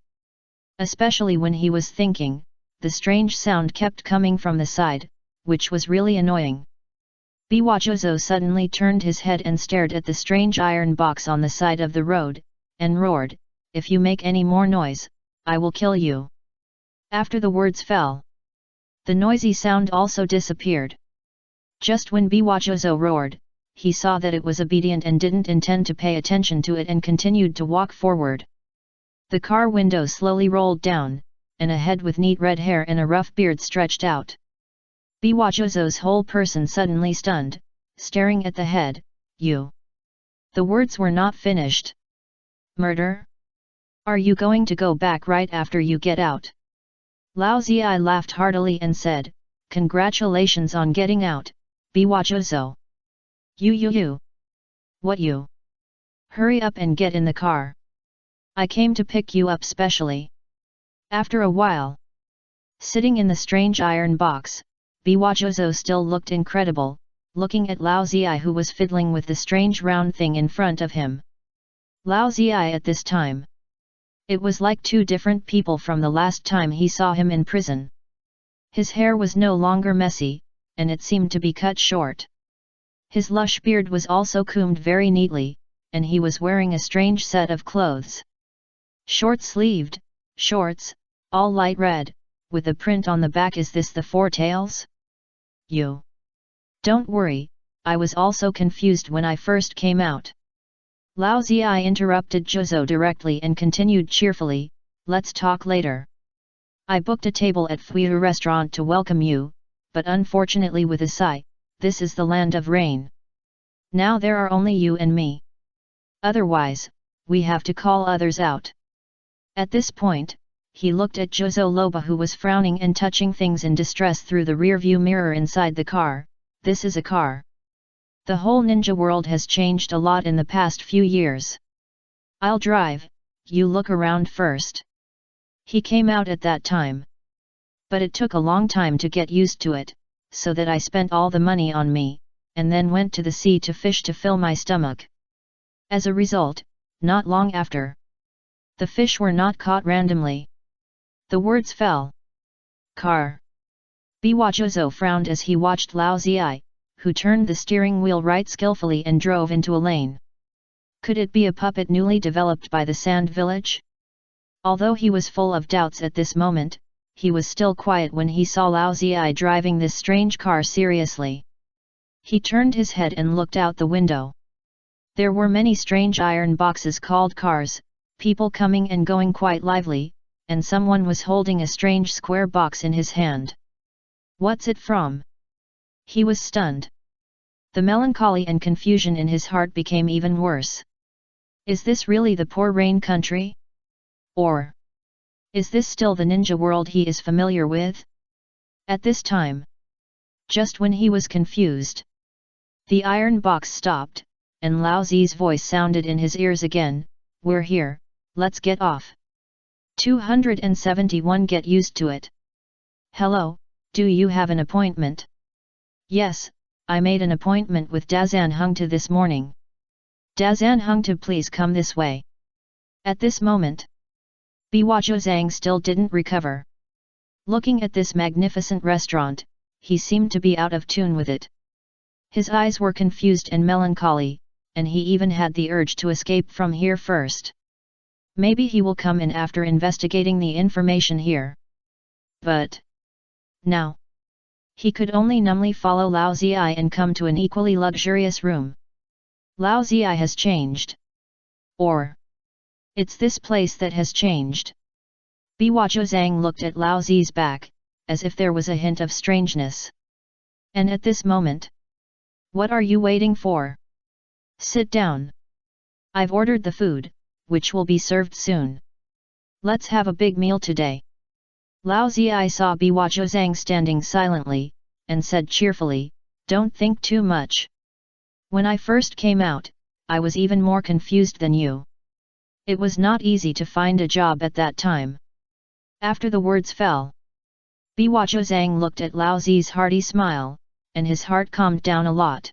A: Especially when he was thinking, the strange sound kept coming from the side, which was really annoying. Biwajozo suddenly turned his head and stared at the strange iron box on the side of the road, and roared, "If you make any more noise, I will kill you." After the words fell, the noisy sound also disappeared. Just when Biwajozo roared, he saw that it was obedient and didn't intend to pay attention to it and continued to walk forward. The car window slowly rolled down, and a head with neat red hair and a rough beard stretched out. Biwajozo's whole person suddenly stunned, staring at the head. "You." The words were not finished. "Murder? Are you going to go back right after you get out?" Lao Ziyi laughed heartily and said, "Congratulations on getting out, Biwajozo." You. What you? Hurry up and get in the car. I came to pick you up specially." After a while, sitting in the strange iron box, Biwajozo still looked incredible, looking at Lao Ziyi who was fiddling with the strange round thing in front of him. Lao Ziyi at this time. It was like two different people from the last time he saw him in prison. His hair was no longer messy, and it seemed to be cut short. His lush beard was also combed very neatly, and he was wearing a strange set of clothes. Short-sleeved, shorts, all light red, with a print on the back. Is this the Four Tails? You. Don't worry, I was also confused when I first came out. Lao Ziyi interrupted Jozo directly and continued cheerfully, "Let's talk later. I booked a table at Fuyu restaurant to welcome you, but unfortunately with Asai, this is the land of rain. Now there are only you and me. Otherwise, we have to call others out." At this point, he looked at Jozo Loba who was frowning and touching things in distress through the rearview mirror inside the car. "This is a car. The whole ninja world has changed a lot in the past few years. I'll drive, you look around first." He came out at that time. "But it took a long time to get used to it, so that I spent all the money on me, and then went to the sea to fish to fill my stomach. As a result, not long after, the fish were not caught randomly." The words fell. "Car." Biwajozo frowned as he watched Lao Ziyi, who turned the steering wheel right skillfully and drove into a lane. Could it be a puppet newly developed by the Sand Village? Although he was full of doubts at this moment, he was still quiet when he saw Lao Ziyi driving this strange car seriously. He turned his head and looked out the window. There were many strange iron boxes called cars, people coming and going quite lively, and someone was holding a strange square box in his hand. "What's it from?" He was stunned. The melancholy and confusion in his heart became even worse. Is this really the poor Rain Country? Or is this still the ninja world he is familiar with? At this time, just when he was confused, the iron box stopped, and Lao Zi's voice sounded in his ears again, "We're here, let's get off." 271. Get used to it. "Hello, do you have an appointment?" "Yes, I made an appointment with Dazan Hungta this morning." "Dazan Hungta, please come this way." At this moment, Biwajozang still didn't recover. Looking at this magnificent restaurant, he seemed to be out of tune with it. His eyes were confused and melancholy, and he even had the urge to escape from here first. Maybe he will come in after investigating the information here. But now, he could only numbly follow Lao Ziyi and come to an equally luxurious room. Lao Ziyi has changed. Or, it's this place that has changed. Biwa Zhang looked at Lao Zi's back, as if there was a hint of strangeness. And at this moment, what are you waiting for? Sit down. I've ordered the food, which will be served soon. Let's have a big meal today. Lao Ziyi saw Biwa Zhang standing silently, and said cheerfully, don't think too much. When I first came out, I was even more confused than you. It was not easy to find a job at that time. After the words fell, Biwa Zhang looked at Lao Zi's hearty smile, and his heart calmed down a lot.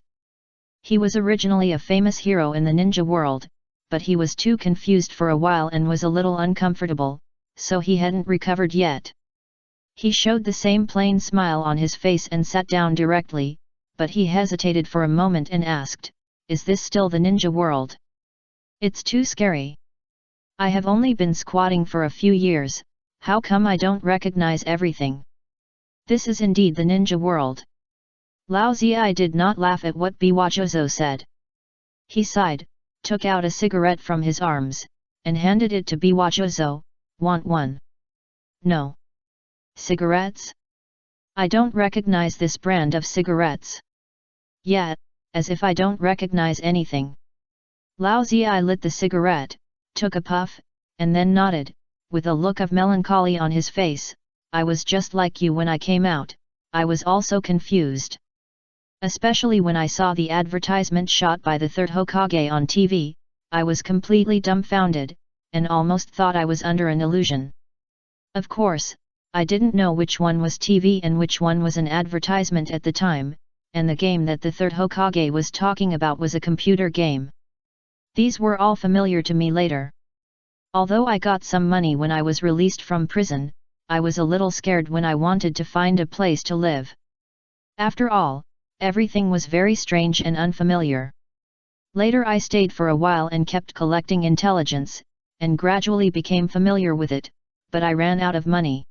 A: He was originally a famous hero in the ninja world, but he was too confused for a while and was a little uncomfortable, so he hadn't recovered yet. He showed the same plain smile on his face and sat down directly, but he hesitated for a moment and asked, is this still the ninja world? It's too scary. I have only been squatting for a few years, how come I don't recognize everything? This is indeed the ninja world. Lao Ziyi did not laugh at what Biwa Zhou said. He sighed, took out a cigarette from his arms, and handed it to Biwa Zhou. Want one? No. Cigarettes? I don't recognize this brand of cigarettes. Yeah, as if I don't recognize anything. Lao Ziyi lit the cigarette, took a puff, and then nodded, with a look of melancholy on his face, I was just like you when I came out, I was also confused. Especially when I saw the advertisement shot by the third Hokage on TV, I was completely dumbfounded, and almost thought I was under an illusion. Of course, I didn't know which one was TV and which one was an advertisement at the time, and the game that the third Hokage was talking about was a computer game. These were all familiar to me later. Although I got some money when I was released from prison, I was a little scared when I wanted to find a place to live. After all, everything was very strange and unfamiliar. Later I stayed for a while and kept collecting intelligence, and gradually became familiar with it, but I ran out of money.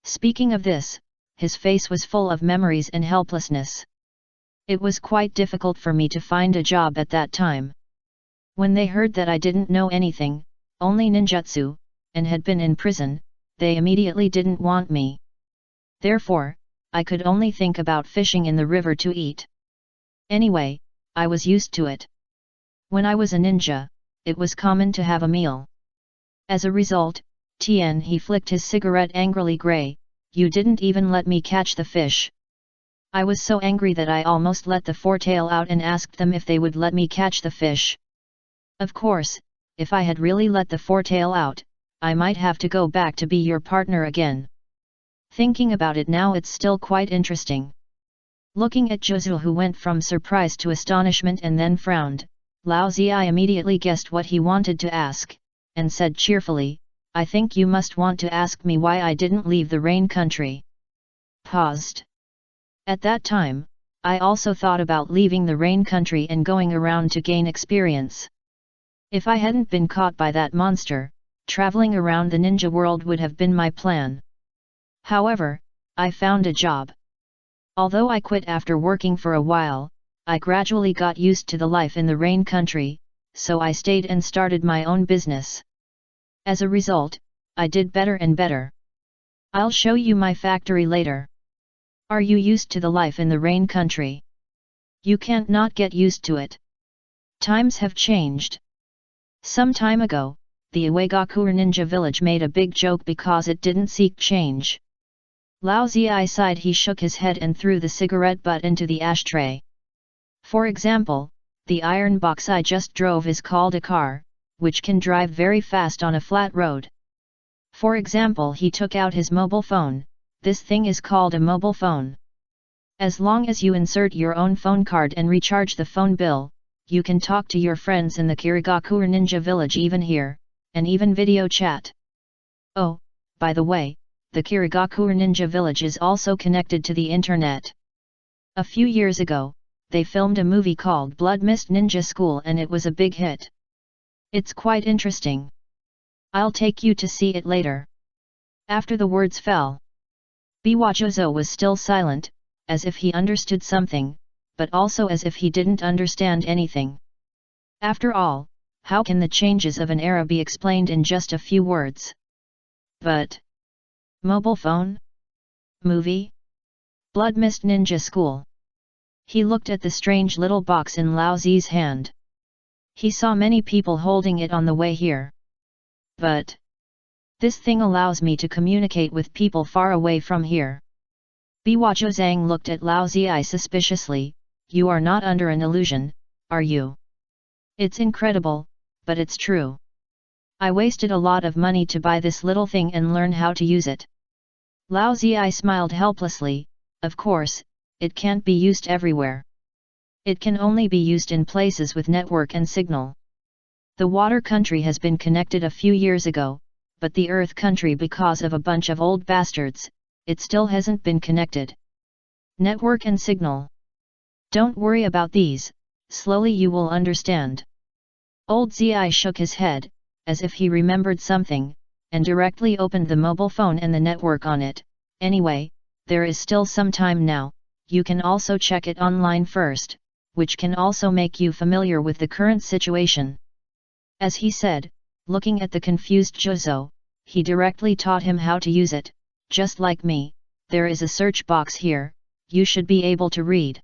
A: Speaking of this, his face was full of memories and helplessness. It was quite difficult for me to find a job at that time. When they heard that I didn't know anything, only ninjutsu, and had been in prison, they immediately didn't want me. Therefore, I could only think about fishing in the river to eat. Anyway, I was used to it. When I was a ninja, it was common to have a meal. As a result, he flicked his cigarette angrily. Gray, you didn't even let me catch the fish. I was so angry that I almost let the foretail out and asked them if they would let me catch the fish. Of course, if I had really let the foretail out, I might have to go back to be your partner again. Thinking about it now, it's still quite interesting. Looking at Zhou, who went from surprise to astonishment and then frowned, Lao Ziyi immediately guessed what he wanted to ask, and said cheerfully, I think you must want to ask me why I didn't leave the rain country. Paused. At that time, I also thought about leaving the rain country and going around to gain experience. If I hadn't been caught by that monster, traveling around the ninja world would have been my plan. However, I found a job. Although I quit after working for a while, I gradually got used to the life in the rain country, so I stayed and started my own business. As a result, I did better and better. I'll show you my factory later. Are you used to the life in the rain country? You can't not get used to it. Times have changed. Some time ago, the Uegakure ninja village made a big joke because it didn't seek change. Lao Ziyi sighed. He shook his head and threw the cigarette butt into the ashtray. For example, the iron box I just drove is called a car, which can drive very fast on a flat road. For example, he took out his mobile phone. This thing is called a mobile phone. As long as you insert your own phone card and recharge the phone bill, you can talk to your friends in the Kirigakure Ninja Village even here, and even video chat. Oh, by the way, the Kirigakure Ninja Village is also connected to the internet. A few years ago, they filmed a movie called Blood Mist Ninja School and it was a big hit. It's quite interesting. I'll take you to see it later. After the words fell, Biwajozo was still silent, as if he understood something, but also as if he didn't understand anything. After all, how can the changes of an era be explained in just a few words? But mobile phone? Movie? Blood Mist Ninja School. He looked at the strange little box in Lao Zi's hand. He saw many people holding it on the way here. But this thing allows me to communicate with people far away from here. Biwajozang looked at Lao Zi suspiciously. You are not under an illusion, are you? It's incredible, but it's true. I wasted a lot of money to buy this little thing and learn how to use it. Lao Zi smiled helplessly. Of course, it can't be used everywhere. It can only be used in places with network and signal. The water country has been connected a few years ago, but the earth country, because of a bunch of old bastards, it still hasn't been connected. Network and signal. Don't worry about these, slowly you will understand. Old Zi shook his head, as if he remembered something, and directly opened the mobile phone and the network on it. Anyway, there is still some time now, you can also check it online first, which can also make you familiar with the current situation. As he said, looking at the confused Jozo, he directly taught him how to use it. Just like me, there is a search box here, you should be able to read.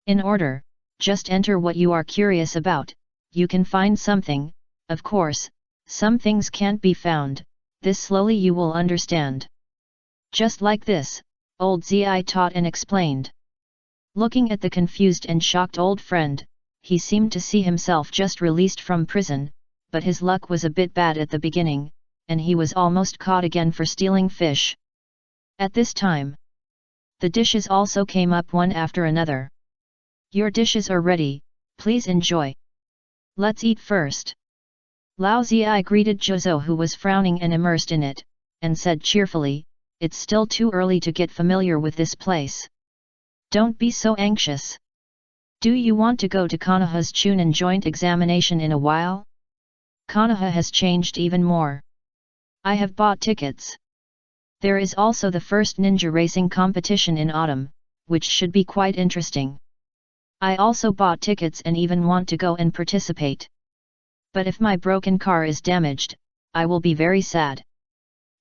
A: In order, just enter what you are curious about, you can find something. Of course, some things can't be found, this slowly you will understand. Just like this, old Zi taught and explained. Looking at the confused and shocked old friend, he seemed to see himself just released from prison, but his luck was a bit bad at the beginning, and he was almost caught again for stealing fish. At this time, the dishes also came up one after another. Your dishes are ready, please enjoy. Let's eat first. Lao Zi greeted Jozo, who was frowning and immersed in it, and said cheerfully, it's still too early to get familiar with this place. Don't be so anxious. Do you want to go to Konoha's Chunin joint examination in a while? Konoha has changed even more. I have bought tickets. There is also the first ninja racing competition in autumn, which should be quite interesting. I also bought tickets and even want to go and participate. But if my broken car is damaged, I will be very sad.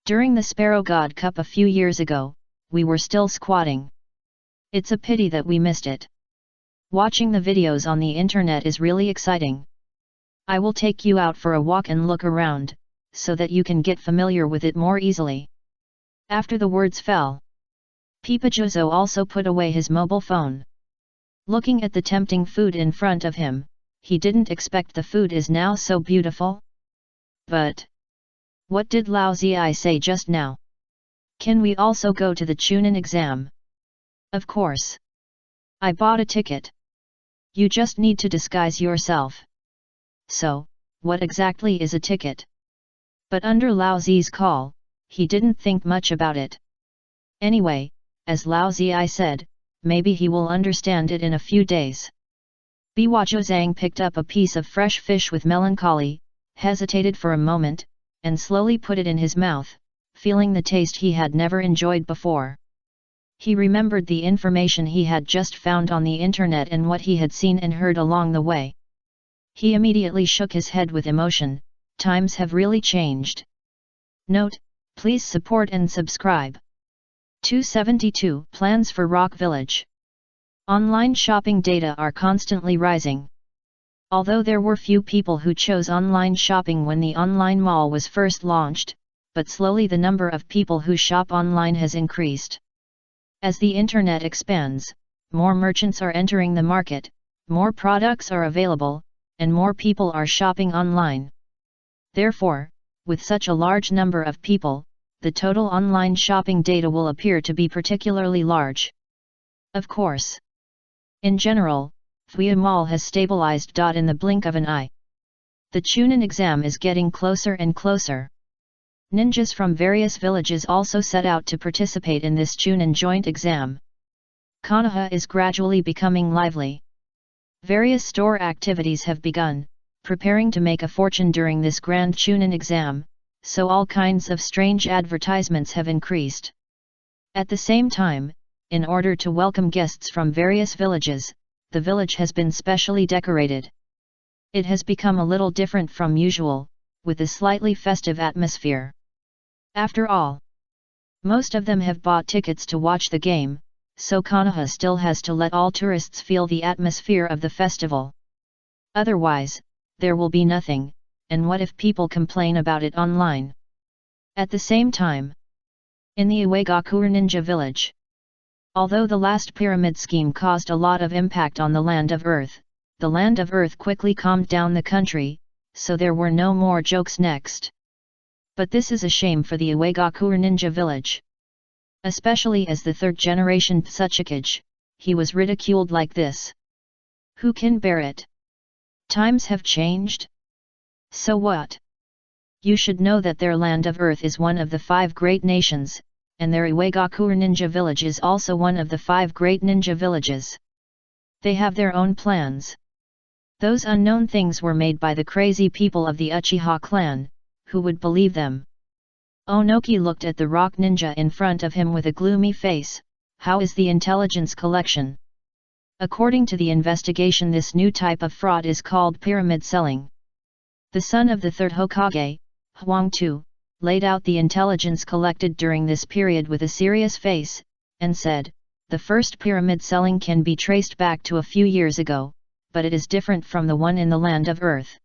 A: During the Sparrow God Cup a few years ago, we were still squatting. It's a pity that we missed it. Watching the videos on the internet is really exciting. I will take you out for a walk and look around, so that you can get familiar with it more easily. After the words fell, Pipajozo also put away his mobile phone. Looking at the tempting food in front of him, he didn't expect the food is now so beautiful. But what did Lao Zi say just now? Can we also go to the Chunin exam? Of course. I bought a ticket. You just need to disguise yourself. So, what exactly is a ticket? But under Lao Zi's call, he didn't think much about it. Anyway, as Lao Zi said, maybe he will understand it in a few days. Biwajozang picked up a piece of fresh fish with melancholy, hesitated for a moment, and slowly put it in his mouth, feeling the taste he had never enjoyed before. He remembered the information he had just found on the internet and what he had seen and heard along the way. He immediately shook his head with emotion. Times have really changed. Note, please support and subscribe. 272 Plans for Rock Village. Online shopping data are constantly rising. Although there were few people who chose online shopping when the online mall was first launched, but slowly the number of people who shop online has increased. As the internet expands, more merchants are entering the market, more products are available, and more people are shopping online. Therefore, with such a large number of people, the total online shopping data will appear to be particularly large. Of course. In general, Fuya Mall has stabilized. In the blink of an eye. The Chunin exam is getting closer and closer. Ninjas from various villages also set out to participate in this Chunin joint exam. Konoha is gradually becoming lively. Various store activities have begun, preparing to make a fortune during this grand Chunin exam, so all kinds of strange advertisements have increased. At the same time, in order to welcome guests from various villages, the village has been specially decorated. It has become a little different from usual, with a slightly festive atmosphere. After all, most of them have bought tickets to watch the game, so Konoha still has to let all tourists feel the atmosphere of the festival. Otherwise, there will be nothing, and what if people complain about it online? At the same time, in the Uegakure Ninja Village, although the last pyramid scheme caused a lot of impact on the Land of Earth, the Land of Earth quickly calmed down the country, so there were no more jokes next. But this is a shame for the Uegakure Ninja Village. Especially as the third-generation Tsuchikage, he was ridiculed like this. Who can bear it? Times have changed? So what? You should know that their Land of Earth is one of the 5 great nations, and their Uegakure Ninja Village is also one of the 5 great ninja villages. They have their own plans. Those unknown things were made by the crazy people of the Uchiha clan, who would believe them? Onoki looked at the rock ninja in front of him with a gloomy face. How is the intelligence collection? According to the investigation, this new type of fraud is called pyramid selling. The son of the third Hokage, Huang Tu, laid out the intelligence collected during this period with a serious face, and said, the first pyramid selling can be traced back to a few years ago, but it is different from the one in the Land of Earth.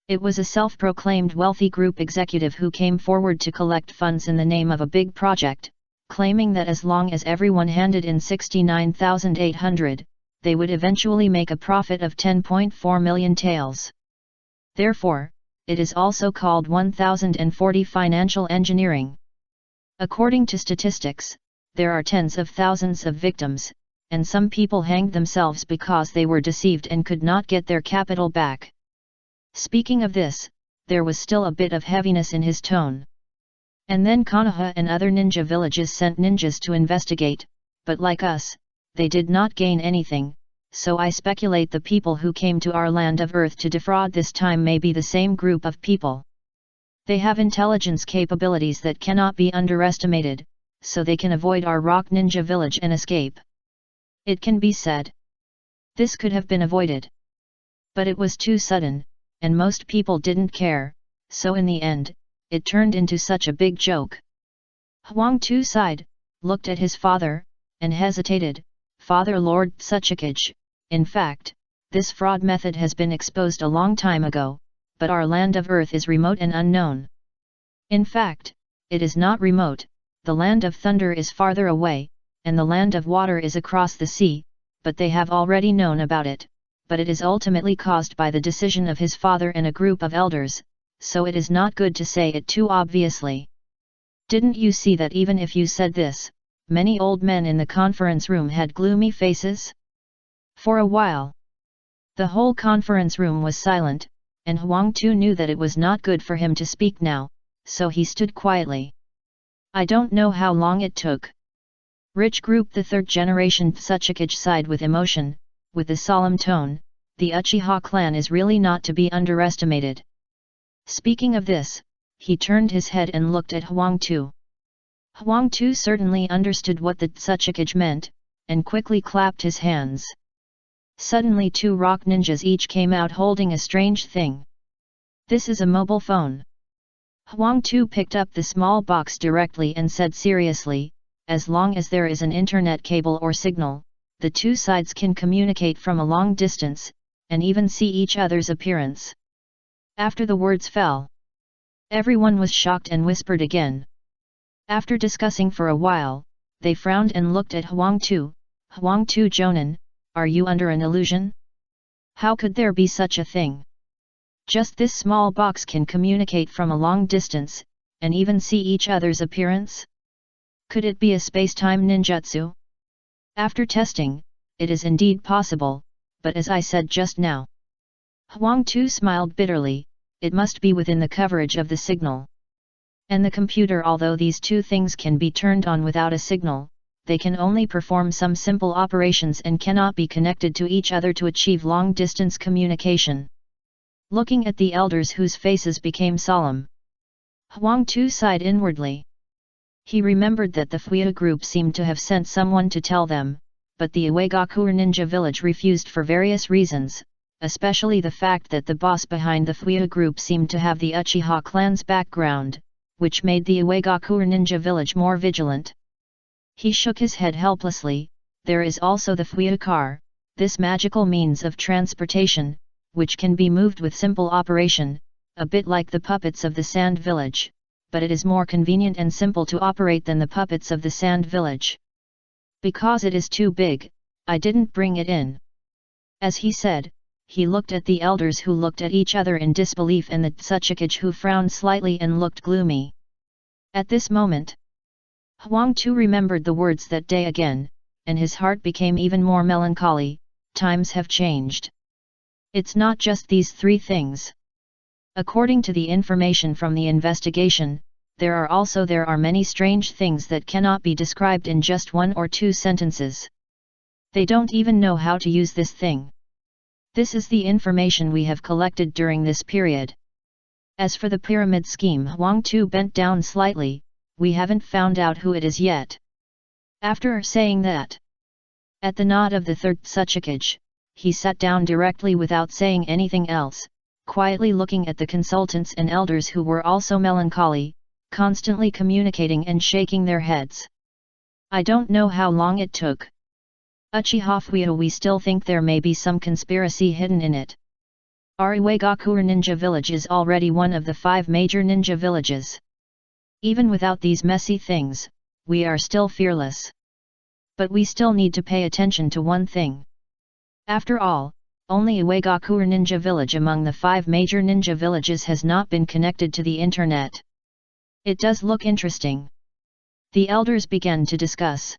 A: It was a self-proclaimed wealthy group executive who came forward to collect funds in the name of a big project, claiming that as long as everyone handed in 69,800, they would eventually make a profit of 10.4 million taels. Therefore, it is also called 1040 financial engineering. According to statistics, there are tens of thousands of victims, and some people hanged themselves because they were deceived and could not get their capital back. Speaking of this, there was still a bit of heaviness in his tone. And then Konoha and other ninja villages sent ninjas to investigate, but like us, they did not gain anything, so I speculate the people who came to our Land of Earth to defraud this time may be the same group of people. They have intelligence capabilities that cannot be underestimated, so they can avoid our rock ninja village and escape. It can be said, this could have been avoided. But it was too sudden, and most people didn't care, so in the end, it turned into such a big joke. Huang Tu sighed, looked at his father, and hesitated. Father Lord Tsuchikage, in fact, this fraud method has been exposed a long time ago, but our Land of Earth is remote and unknown. In fact, it is not remote, the Land of Thunder is farther away, and the Land of Water is across the sea, but they have already known about it. But it is ultimately caused by the decision of his father and a group of elders, so it is not good to say it too obviously. Didn't you see that even if you said this, many old men in the conference room had gloomy faces? For a while, the whole conference room was silent, and Huang Tu knew that it was not good for him to speak now, so he stood quietly. I don't know how long it took. Rich Group the third generation Tsuchikage sighed with emotion. With a solemn tone, the Uchiha clan is really not to be underestimated. Speaking of this, he turned his head and looked at Huang Tu. Huang Tu certainly understood what the Tsuchikage meant, and quickly clapped his hands. Suddenly 2 rock ninjas each came out holding a strange thing. This is a mobile phone. Huang Tu picked up the small box directly and said seriously, as long as there is an internet cable or signal, the 2 sides can communicate from a long distance, and even see each other's appearance. After the words fell, everyone was shocked and whispered again. After discussing for a while, they frowned and looked at Huang Tu. Huang Tu Jonan, are you under an illusion? How could there be such a thing? Just this small box can communicate from a long distance, and even see each other's appearance? Could it be a space-time ninjutsu? After testing, it is indeed possible, but as I said just now. Huang Tu smiled bitterly, it must be within the coverage of the signal. And the computer, although these 2 things can be turned on without a signal, they can only perform some simple operations and cannot be connected to each other to achieve long-distance communication. Looking at the elders whose faces became solemn, Huang Tu sighed inwardly. He remembered that the Fuya group seemed to have sent someone to tell them, but the Uegakur ninja village refused for various reasons, especially the fact that the boss behind the Fuya group seemed to have the Uchiha clan's background, which made the Uegakur ninja village more vigilant. He shook his head helplessly. There is also the Fuya car, this magical means of transportation, which can be moved with simple operation, a bit like the puppets of the Sand Village, but it is more convenient and simple to operate than the puppets of the Sand Village. Because it is too big, I didn't bring it in. As he said, he looked at the elders who looked at each other in disbelief and the Tsuchikage who frowned slightly and looked gloomy. At this moment, Huang Tu remembered the words that day again, and his heart became even more melancholy. Times have changed. It's not just these three things. According to the information from the investigation, there are many strange things that cannot be described in just one or two sentences. They don't even know how to use this thing. This is the information we have collected during this period. As for the pyramid scheme, Huang Tu bent down slightly. We haven't found out who it is yet. After saying that, at the nod of the third Tsuchikage, he sat down directly without saying anything else, quietly looking at the consultants and elders who were also melancholy, constantly communicating and shaking their heads. I don't know how long it took. Uchiha Fuya, we still think there may be some conspiracy hidden in it. Our Uegakur ninja village is already one of the 5 major ninja villages. Even without these messy things, we are still fearless. But we still need to pay attention to one thing. After all, only Uegakur ninja village among the 5 major ninja villages has not been connected to the internet. It does look interesting. The elders began to discuss.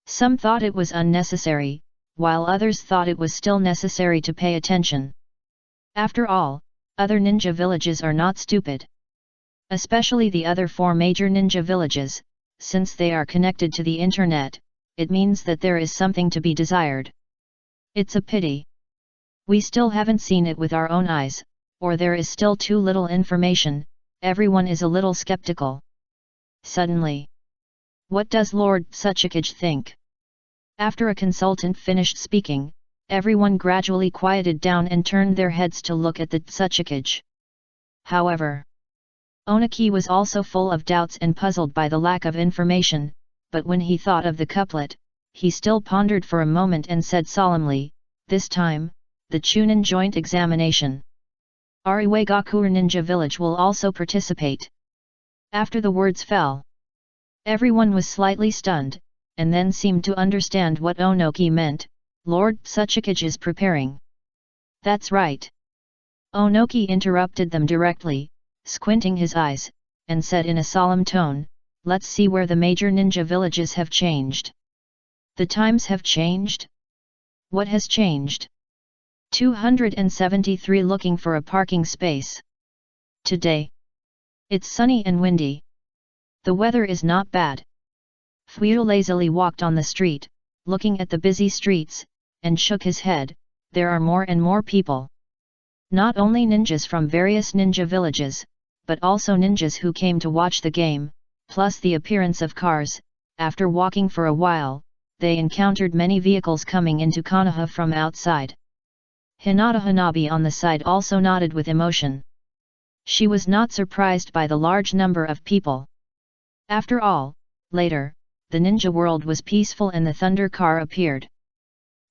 A: Some thought it was unnecessary, while others thought it was still necessary to pay attention. After all, other ninja villages are not stupid. Especially the other 4 major ninja villages, since they are connected to the internet, it means that there is something to be desired. It's a pity. We still haven't seen it with our own eyes, or there is still too little information. Everyone is a little skeptical. Suddenly, what does Lord Tsuchikage think? After a consultant finished speaking, everyone gradually quieted down and turned their heads to look at the Tsuchikage. However, Onaki was also full of doubts and puzzled by the lack of information, but when he thought of the couplet, he still pondered for a moment and said solemnly, this time, the Chunin joint examination. Our Uegakur ninja village will also participate. After the words fell, everyone was slightly stunned, and then seemed to understand what Onoki meant. Lord Tsuchikage is preparing. That's right. Onoki interrupted them directly, squinting his eyes, and said in a solemn tone, let's see where the major ninja villages have changed. The times have changed? What has changed? 273 looking for a parking space. Today, it's sunny and windy. The weather is not bad. Fuya lazily walked on the street, looking at the busy streets, and shook his head. There are more and more people. Not only ninjas from various ninja villages, but also ninjas who came to watch the game, plus the appearance of cars. After walking for a while, they encountered many vehicles coming into Konoha from outside. Hinata Hanabi on the side also nodded with emotion. She was not surprised by the large number of people. After all, later, the ninja world was peaceful and the thunder car appeared.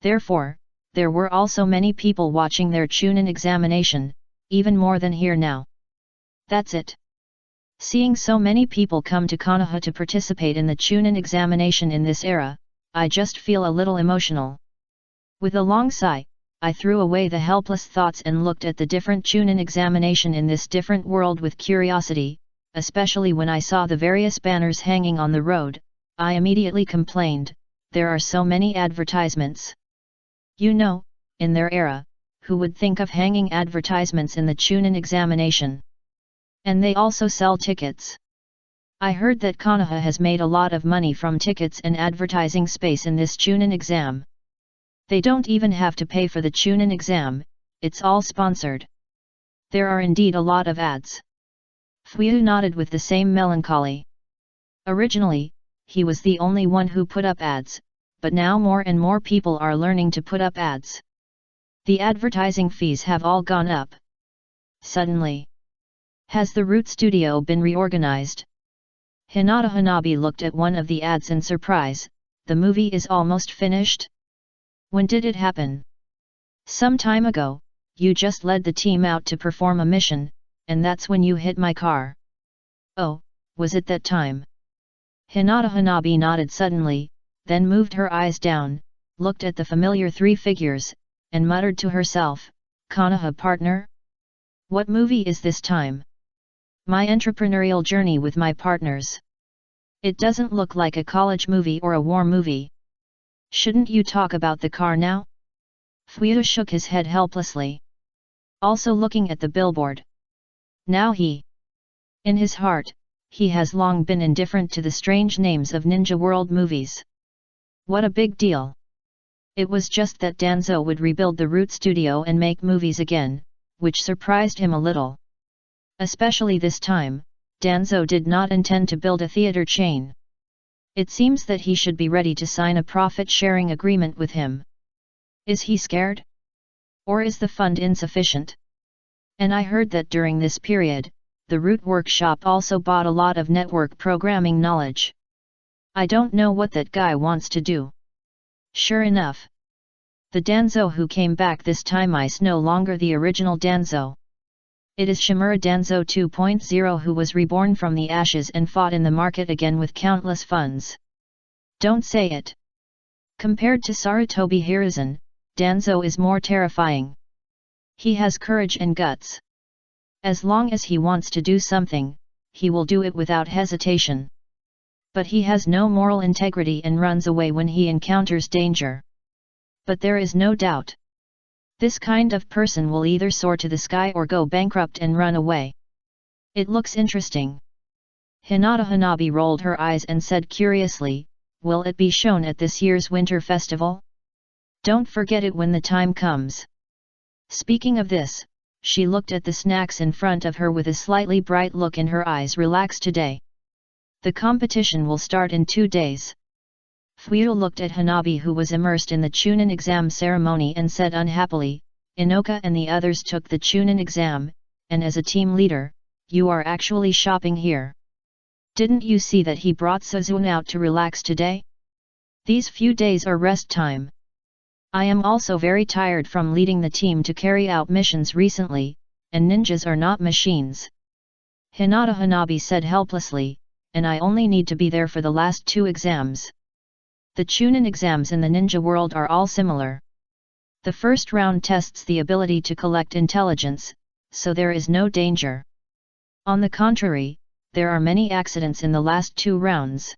A: Therefore, there were also many people watching their Chunin examination, even more than here now. That's it. Seeing so many people come to Konoha to participate in the Chunin examination in this era, I just feel a little emotional. With a long sigh, I threw away the helpless thoughts and looked at the different Chunin examination in this different world with curiosity, especially when I saw the various banners hanging on the road. I immediately complained, there are so many advertisements. You know, in their era, who would think of hanging advertisements in the Chunin examination? And they also sell tickets. I heard that Konoha has made a lot of money from tickets and advertising space in this Chunin exam. They don't even have to pay for the Chunin exam, it's all sponsored. There are indeed a lot of ads. Fuyou nodded with the same melancholy. Originally, he was the only one who put up ads, but now more and more people are learning to put up ads. The advertising fees have all gone up. Suddenly. Has the Root Studio been reorganized? Hinata Hanabi looked at one of the ads in surprise. The movie is almost finished? When did it happen? Some time ago, you just led the team out to perform a mission, and that's when you hit my car. Oh, was it that time? Hinata Hanabi nodded suddenly, then moved her eyes down, looked at the familiar three figures, and muttered to herself, Konoha partner? What movie is this time? My entrepreneurial journey with my partners. It doesn't look like a college movie or a war movie. Shouldn't you talk about the car now? Fuyou shook his head helplessly. Also looking at the billboard. Now in his heart, he has long been indifferent to the strange names of Ninja World movies. What a big deal. It was just that Danzo would rebuild the Root Studio and make movies again, which surprised him a little. Especially this time, Danzo did not intend to build a theater chain. It seems that he should be ready to sign a profit-sharing agreement with him. Is he scared? Or is the fund insufficient? And I heard that during this period, the Root Workshop also bought a lot of network programming knowledge. I don't know what that guy wants to do. Sure enough. The Danzo who came back this time is no longer the original Danzo. It is Shimura Danzo 2.0 who was reborn from the ashes and fought in the market again with countless funds. Don't say it. Compared to Sarutobi Hiruzen, Danzo is more terrifying. He has courage and guts. As long as he wants to do something, he will do it without hesitation. But he has no moral integrity and runs away when he encounters danger. But there is no doubt. This kind of person will either soar to the sky or go bankrupt and run away. It looks interesting. Hinata Hanabi rolled her eyes and said curiously, will it be shown at this year's winter festival? Don't forget it when the time comes. Speaking of this, she looked at the snacks in front of her with a slightly bright look in her eyes. Relax today. The competition will start in 2 days. Fuyou looked at Hanabi who was immersed in the Chunin exam ceremony and said unhappily, Inoka and the others took the Chunin exam, and as a team leader, you are actually shopping here. Didn't you see that he brought Suzune out to relax today? These few days are rest time. I am also very tired from leading the team to carry out missions recently, and ninjas are not machines. Hinata Hanabi said helplessly, and I only need to be there for the last 2 exams. The Chunin exams in the ninja world are all similar. The first round tests the ability to collect intelligence, so there is no danger. On the contrary, there are many accidents in the last 2 rounds.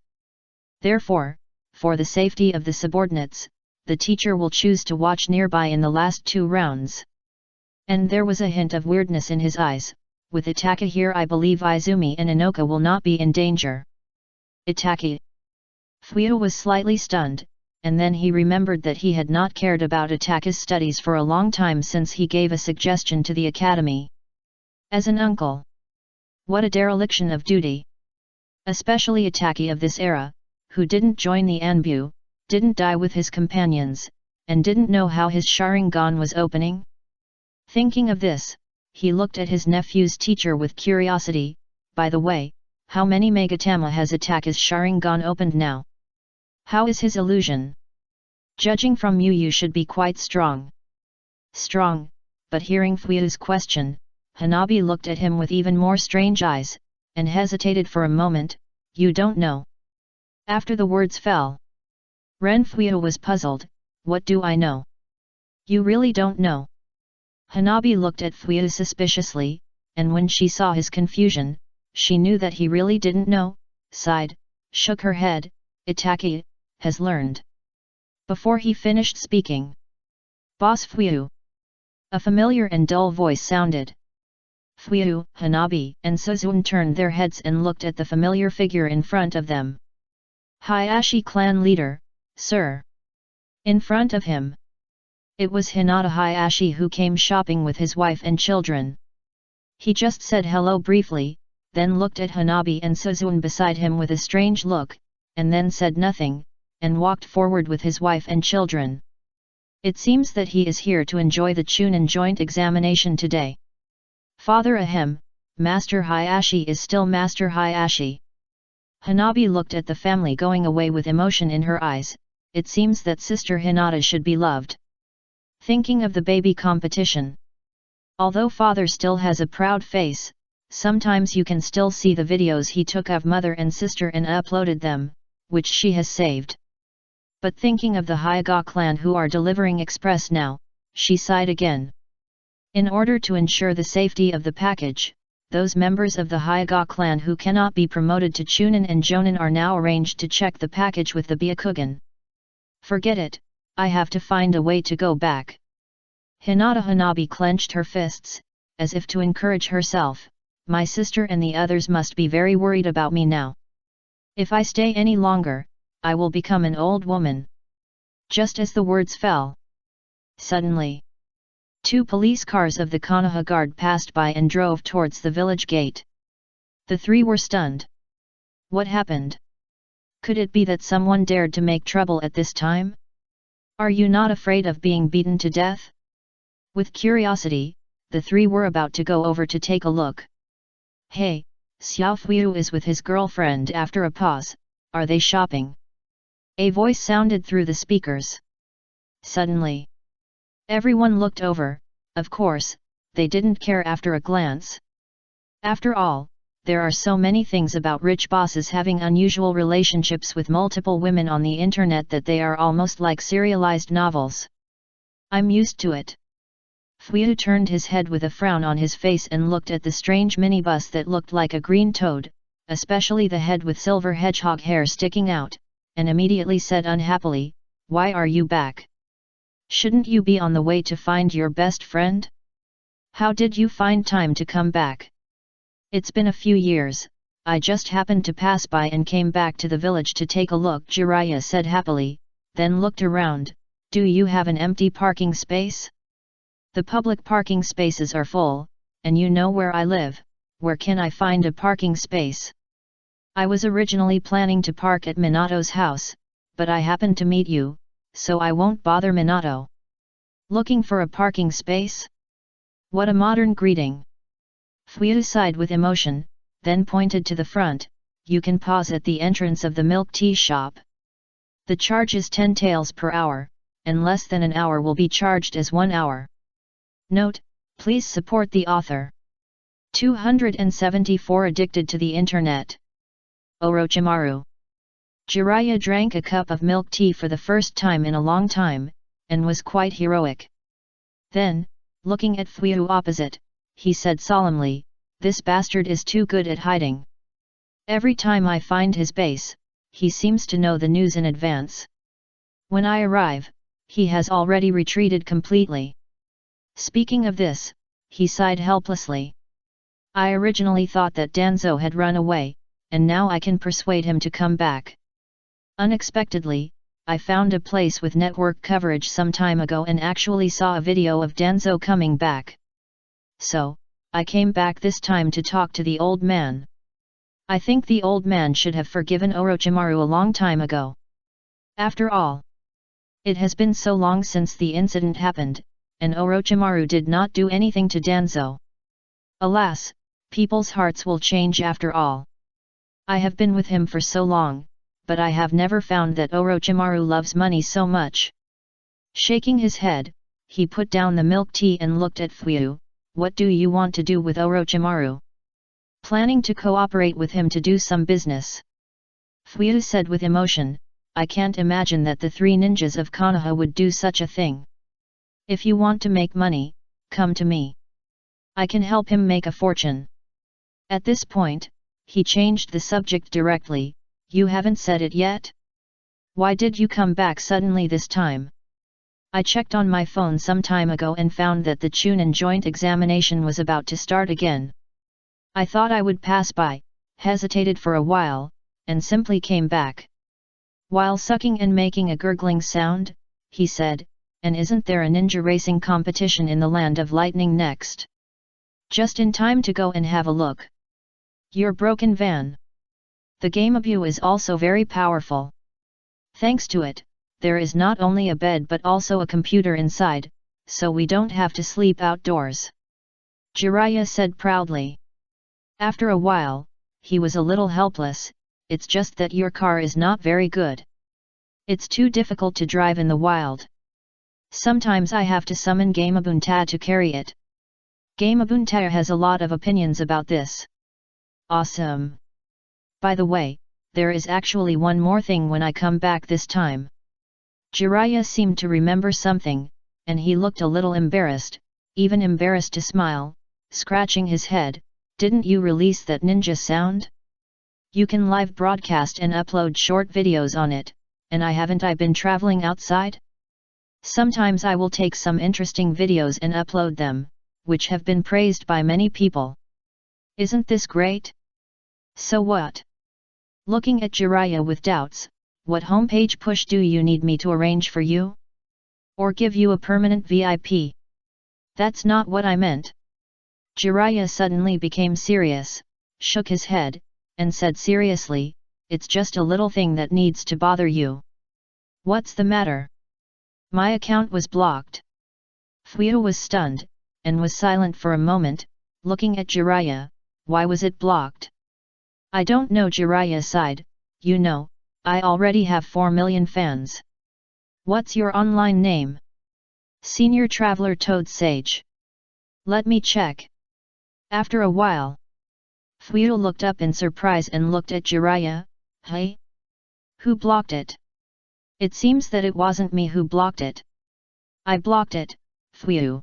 A: Therefore, for the safety of the subordinates, the teacher will choose to watch nearby in the last 2 rounds. And there was a hint of weirdness in his eyes. With Itaka here, I believe Izumi and Inoka will not be in danger. Itaki. Fuyou was slightly stunned, and then he remembered that he had not cared about Itaka's studies for a long time since he gave a suggestion to the academy. As an uncle. What a dereliction of duty. Especially Itaki of this era, who didn't join the Anbu, didn't die with his companions, and didn't know how his Sharingan was opening. Thinking of this, he looked at his nephew's teacher with curiosity. By the way, how many Megatama has Itaka's Sharingan opened now? How is his illusion? Judging from you should be quite strong. Strong, but hearing Fuyu's question, Hanabi looked at him with even more strange eyes, and hesitated for a moment. You don't know. After the words fell. Ren Fuyu was puzzled. What do I know? You really don't know. Hanabi looked at Fuyu suspiciously, and when she saw his confusion, she knew that he really didn't know, sighed, shook her head. Itaki has learned. Before he finished speaking. Boss Fuyu. A familiar and dull voice sounded. Fuyu, Hanabi, and Suzune turned their heads and looked at the familiar figure in front of them. Hayashi clan leader, sir. In front of him. It was Hinata Hayashi who came shopping with his wife and children. He just said hello briefly, then looked at Hanabi and Suzune beside him with a strange look, and then said nothing, and walked forward with his wife and children. It seems that he is here to enjoy the Chunin joint examination today. Father ahem, Master Hayashi is still Master Hayashi. Hanabi looked at the family going away with emotion in her eyes. It seems that Sister Hinata should be loved. Thinking of the baby competition. Although father still has a proud face, sometimes you can still see the videos he took of mother and sister and uploaded them, which she has saved. But thinking of the Hyaga clan who are delivering express now, she sighed again. In order to ensure the safety of the package, those members of the Hyaga clan who cannot be promoted to Chunin and Jonin are now arranged to check the package with the Byakugan. Forget it, I have to find a way to go back. Hinata Hanabi clenched her fists, as if to encourage herself. My sister and the others must be very worried about me now. If I stay any longer, I will become an old woman. Just as the words fell. Suddenly, 2 police cars of the Konoha Guard passed by and drove towards the village gate. The 3 were stunned. What happened? Could it be that someone dared to make trouble at this time? Are you not afraid of being beaten to death? With curiosity, the 3 were about to go over to take a look. Hey, Xiao Fuyu is with his girlfriend. After a pause, are they shopping? A voice sounded through the speakers. Suddenly, everyone looked over. Of course, they didn't care after a glance. After all, there are so many things about rich bosses having unusual relationships with multiple women on the internet that they are almost like serialized novels. I'm used to it. Fuyu turned his head with a frown on his face and looked at the strange minibus that looked like a green toad, especially the head with silver hedgehog hair sticking out, and immediately said unhappily, "Why are you back? Shouldn't you be on the way to find your best friend? How did you find time to come back?" It's been a few years, I just happened to pass by and came back to the village to take a look, Jiraiya said happily, then looked around. Do you have an empty parking space? The public parking spaces are full, and you know where I live. Where can I find a parking space? I was originally planning to park at Minato's house, but I happened to meet you, so I won't bother Minato. Looking for a parking space? What a modern greeting! Fuyu sighed with emotion, then pointed to the front. You can pause at the entrance of the milk tea shop. The charge is 10 taels per hour, and less than an hour will be charged as 1 hour. Note, please support the author. 274 Addicted to the Internet. Orochimaru. Jiraiya drank a cup of milk tea for the first time in a long time, and was quite heroic. Then, looking at Fuyu opposite, he said solemnly, "This bastard is too good at hiding. Every time I find his base, he seems to know the news in advance. When I arrive, he has already retreated completely." Speaking of this, he sighed helplessly. I originally thought that Danzo had run away, and now I can persuade him to come back. Unexpectedly, I found a place with network coverage some time ago and actually saw a video of Danzo coming back. So, I came back this time to talk to the old man. I think the old man should have forgiven Orochimaru a long time ago. After all, it has been so long since the incident happened, and Orochimaru did not do anything to Danzo. Alas, people's hearts will change after all. I have been with him for so long, but I have never found that Orochimaru loves money so much. Shaking his head, he put down the milk tea and looked at Fuyu. What do you want to do with Orochimaru? Planning to cooperate with him to do some business. Fuyu said with emotion, I can't imagine that the 3 ninjas of Konoha would do such a thing. If you want to make money, come to me. I can help him make a fortune. At this point, he changed the subject directly. You haven't said it yet? Why did you come back suddenly this time? I checked on my phone some time ago and found that the Chunin joint examination was about to start again. I thought I would pass by, hesitated for a while, and simply came back. While sucking and making a gurgling sound, he said, "And isn't there a ninja racing competition in the land of lightning next? Just in time to go and have a look. Your broken van. The Gameabu is also very powerful. Thanks to it, there is not only a bed but also a computer inside, so we don't have to sleep outdoors," Jiraiya said proudly. After a while, he was a little helpless. "It's just that your car is not very good. It's too difficult to drive in the wild. Sometimes I have to summon Gameabunta to carry it." Gameabunta has a lot of opinions about this. Awesome. By the way, there is actually one more thing when I come back this time. Jiraiya seemed to remember something, and he looked a little embarrassed, even embarrassed to smile, scratching his head. "Didn't you release that ninja sound? You can live broadcast and upload short videos on it, and I been traveling outside? Sometimes I will take some interesting videos and upload them, which have been praised by many people. Isn't this great? So what?" Looking at Jiraiya with doubts, "What homepage push do you need me to arrange for you? Or give you a permanent VIP? That's not what I meant." Jiraiya suddenly became serious, shook his head, and said seriously, "It's just a little thing that needs to bother you." "What's the matter?" "My account was blocked." Fuyu was stunned, and was silent for a moment, looking at Jiraiya. "Why was it blocked?" "I don't know," Jiraiya sighed. "You know, I already have 4 million fans." "What's your online name?" "Senior Traveler Toad Sage." "Let me check." After a while, Fuyu looked up in surprise and looked at Jiraiya. "Hey? Who blocked it? It seems that it wasn't me who blocked it." "I blocked it, Fuyu."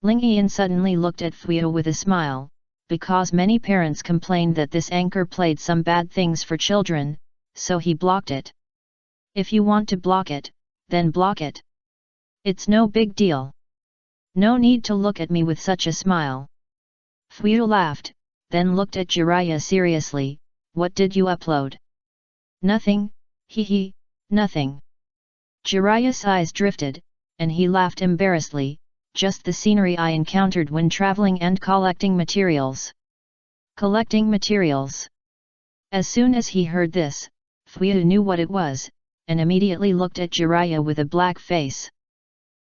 A: Lingyan suddenly looked at Fuyu with a smile, because many parents complained that this anchor played some bad things for children, so he blocked it. "If you want to block it, then block it. It's no big deal. No need to look at me with such a smile." Fuyu laughed, then looked at Jiraiya seriously. "What did you upload?" "Nothing, hee, nothing." Jiraiya's eyes drifted, and he laughed embarrassedly. "Just the scenery I encountered when traveling and collecting materials." "Collecting materials?" As soon as he heard this, Fuyu knew what it was, and immediately looked at Jiraiya with a black face.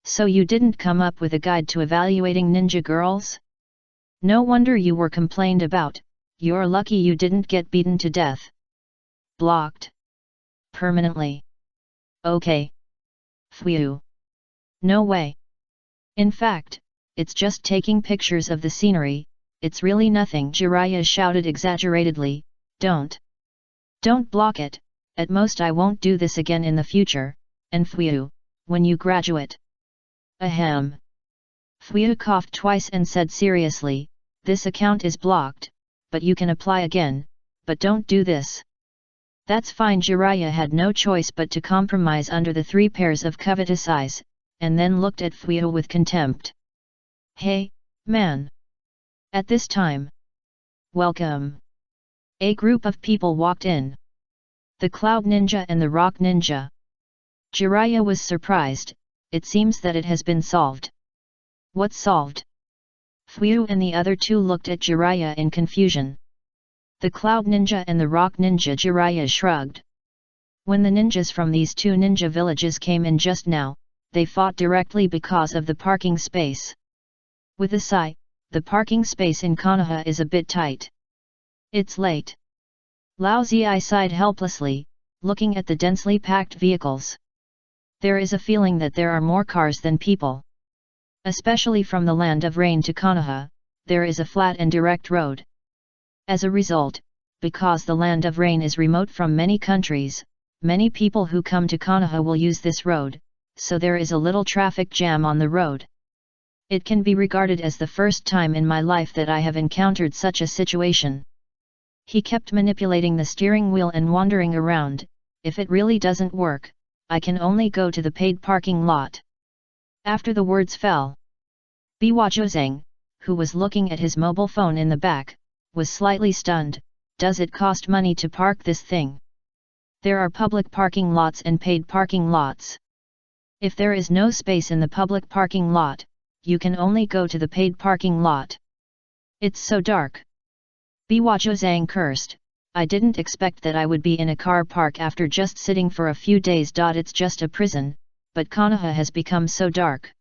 A: "So you didn't come up with a guide to evaluating ninja girls? No wonder you were complained about. You're lucky you didn't get beaten to death." "Blocked? Permanently? Okay. Fuyu. No way. In fact, it's just taking pictures of the scenery, it's really nothing," Jiraiya shouted exaggeratedly. Don't block it, at most I won't do this again in the future, and Fuyu, when you graduate." "Ahem." Fuyu coughed twice and said seriously, "This account is blocked, but you can apply again, but don't do this." "That's fine." Jiraiya had no choice but to compromise under the 3 pairs of covetous eyes, and then looked at Fuyu with contempt. "Hey, man! At this time, welcome!" A group of people walked in. The Cloud Ninja and the Rock Ninja. Jiraiya was surprised. It seems that it has been solved. "What's solved?" Fuyu and the other 2 looked at Jiraiya in confusion. "The Cloud Ninja and the Rock Ninja," Jiraiya shrugged. "When the ninjas from these 2 ninja villages came in just now, they fought directly because of the parking space." With a sigh, "The parking space in Konoha is a bit tight. It's late." Lao Zi sighed helplessly, looking at the densely packed vehicles. There is a feeling that there are more cars than people. Especially from the land of rain to Konoha, there is a flat and direct road. As a result, because the land of rain is remote from many countries, many people who come to Konoha will use this road, so there is a little traffic jam on the road. It can be regarded as the first time in my life that I have encountered such a situation." He kept manipulating the steering wheel and wandering around. "If it really doesn't work, I can only go to the paid parking lot." After the words fell, Biwa Zhang, who was looking at his mobile phone in the back, was slightly stunned. Does it cost money to park this thing? There are public parking lots and paid parking lots. If there is no space in the public parking lot, you can only go to the paid parking lot. It's so dark. Biwa Zhang cursed. I didn't expect that I would be in a car park after just sitting for a few days. It's just a prison, but Konoha has become so dark.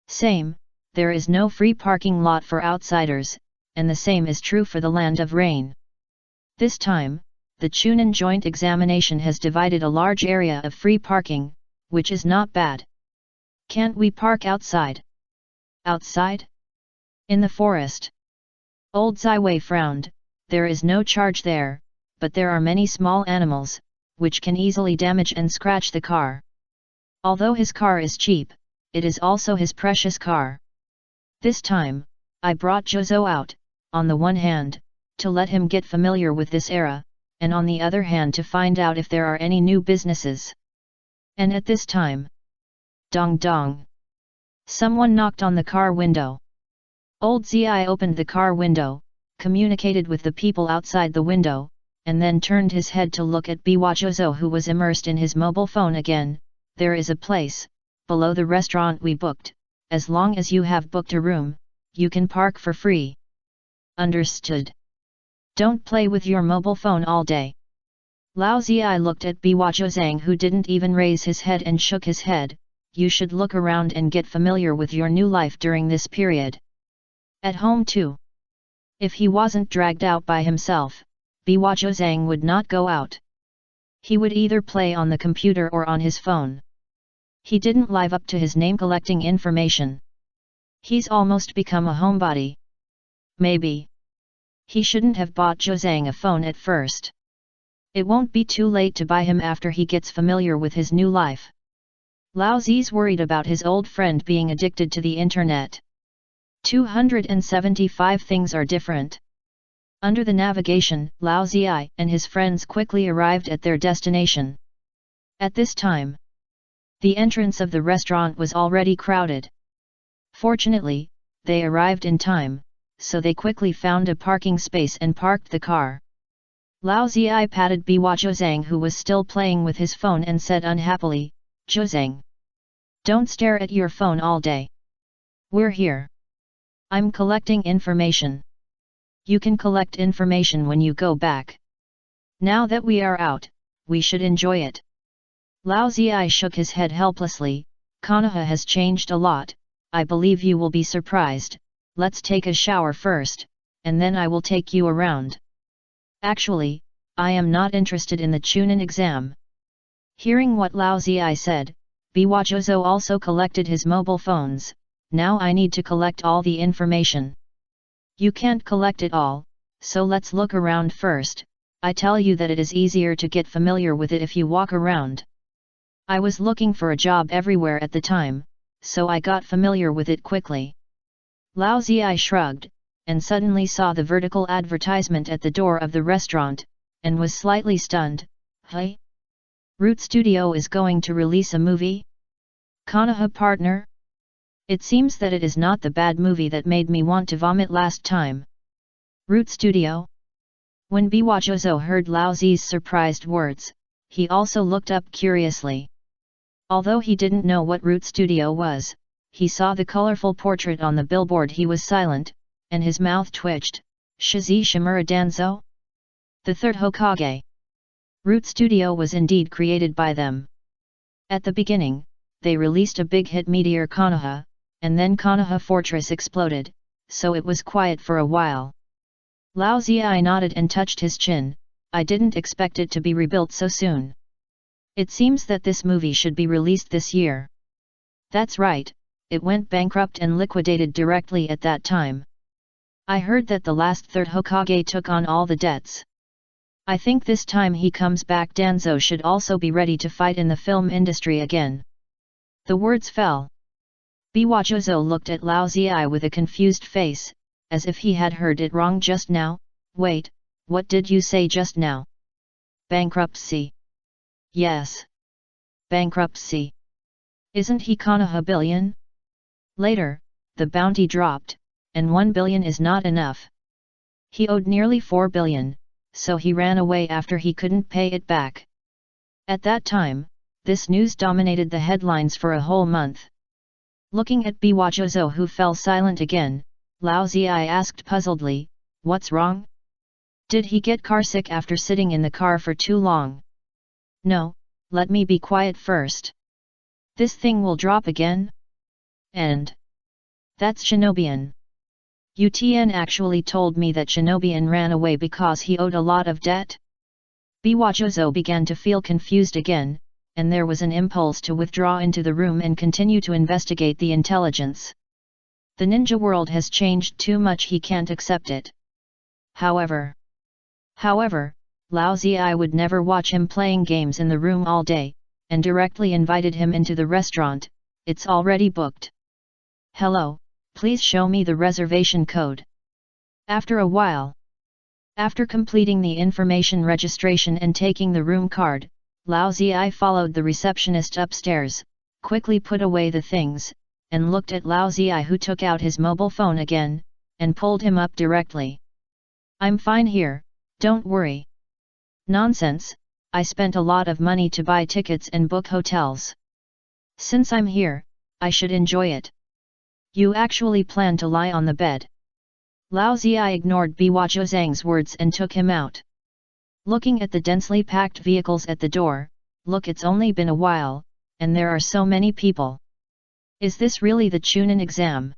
A: Same, there is no free parking lot for outsiders, and the same is true for the Land of Rain. This time, the Chunin joint examination has divided a large area of free parking, which is not bad. Can't we park outside? Outside? In the forest? Old Ziwei frowned. There is no charge there, but there are many small animals, which can easily damage and scratch the car. Although his car is cheap, it is also his precious car. This time, I brought Jozo out, on the one hand, to let him get familiar with this era, and on the other hand to find out if there are any new businesses. And at this time, dong dong. Someone knocked on the car window. Old Zi opened the car window, communicated with the people outside the window, and then turned his head to look at Biwa Jozo, who was immersed in his mobile phone again. There is a place, below the restaurant we booked. As long as you have booked a room, you can park for free. Understood. Don't play with your mobile phone all day. Lao Zi looked at Biwa Zhang, who didn't even raise his head, and shook his head. You should look around and get familiar with your new life during this period. At home too. If he wasn't dragged out by himself, Biwa Zhang would not go out. He would either play on the computer or on his phone. He didn't live up to his name collecting information. He's almost become a homebody. Maybe he shouldn't have bought Zhang a phone at first. It won't be too late to buy him after he gets familiar with his new life. Lao Zi's worried about his old friend being addicted to the internet. 275 things are different. Under the navigation, Lao Zi and his friends quickly arrived at their destination. At this time, the entrance of the restaurant was already crowded. Fortunately, they arrived in time, so they quickly found a parking space and parked the car. Lao Zi patted Biwa Zhang, who was still playing with his phone, and said unhappily, Zhang, don't stare at your phone all day. We're here. I'm collecting information. You can collect information when you go back. Now that we are out, we should enjoy it. Lao Zi shook his head helplessly. Konoha has changed a lot. I believe you will be surprised. Let's take a shower first, and then I will take you around. Actually, I am not interested in the Chunin exam. Hearing what Lao Zi said, Biwa Jozo also collected his mobile phones. Now I need to collect all the information. You can't collect it all, so let's look around first. I tell you that it is easier to get familiar with it if you walk around. I was looking for a job everywhere at the time, so I got familiar with it quickly. Lao Zi shrugged, and suddenly saw the vertical advertisement at the door of the restaurant, and was slightly stunned. Hey? Root Studio is going to release a movie? Konoha partner? It seems that it is not the bad movie that made me want to vomit last time. Root Studio? When Biwa Jozo heard Lao Zi's surprised words, he also looked up curiously. Although he didn't know what Root Studio was, he saw the colorful portrait on the billboard. He was silent, and his mouth twitched. Shizi Shimura Danzo? The third Hokage. Root Studio was indeed created by them. At the beginning, they released a big hit, Meteor Konoha, and then Konoha Fortress exploded, so it was quiet for a while. Lao Zi nodded and touched his chin. I didn't expect it to be rebuilt so soon. It seems that this movie should be released this year. That's right, it went bankrupt and liquidated directly at that time. I heard that the last third Hokage took on all the debts. I think this time he comes back, Danzo should also be ready to fight in the film industry again. The words fell. Biwa Jozo looked at Lao Zi with a confused face, as if he had heard it wrong just now. Wait, what did you say just now? Bankruptcy. Yes. Bankruptcy. Isn't he Konoha billion? Later, the bounty dropped, and 1 billion is not enough. He owed nearly 4 billion, so he ran away after he couldn't pay it back. At that time, this news dominated the headlines for a whole month. Looking at Biwajozo, who fell silent again, Lao Ziyi asked puzzledly, "What's wrong? Did he get carsick after sitting in the car for too long?" "No, let me be quiet first. This thing will drop again? And that's Shinobian. Utn actually told me that Shinobian ran away because he owed a lot of debt." Biwajozo began to feel confused again, and there was an impulse to withdraw into the room and continue to investigate the intelligence. The ninja world has changed too much, he can't accept it. However, Lao Ziyi would never watch him playing games in the room all day, and directly invited him into the restaurant. "It's already booked. Hello, please show me the reservation code." After a while, after completing the information registration and taking the room card, Lao Ziyi followed the receptionist upstairs, quickly put away the things, and looked at Lao Ziyi, who took out his mobile phone again, and pulled him up directly. "I'm fine here, don't worry." "Nonsense, I spent a lot of money to buy tickets and book hotels. Since I'm here, I should enjoy it." "You actually plan to lie on the bed?" Lao Ziyi ignored Biwajozang's words and took him out. Looking at the densely packed vehicles at the door, "Look, it's only been a while, and there are so many people. Is this really the Chunin exam?"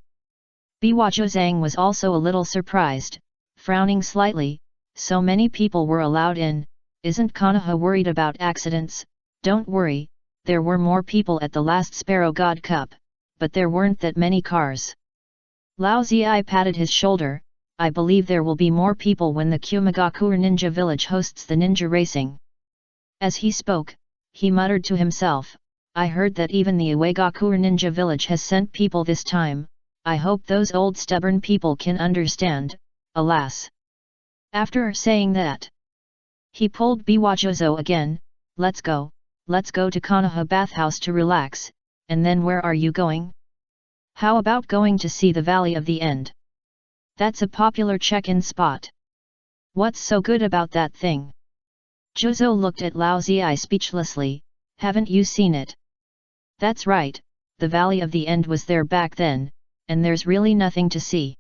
A: Biwajozang was also a little surprised, frowning slightly. "So many people were allowed in, isn't Konoha worried about accidents?" "Don't worry, there were more people at the last Sparrow God Cup, but there weren't that many cars." Lao Ziyi patted his shoulder. "I believe there will be more people when the Kumagakure Ninja Village hosts the ninja racing." As he spoke, he muttered to himself, "I heard that even the Uegakure Ninja Village has sent people this time. I hope those old stubborn people can understand, alas." After saying that, he pulled Biwajozo again. Let's go to Konoha bathhouse to relax." "And then where are you going?" "How about going to see the Valley of the End? That's a popular check-in spot." "What's so good about that thing?" Jozo looked at Lao Ziyi speechlessly. "Haven't you seen it?" "That's right, the Valley of the End was there back then, and there's really nothing to see."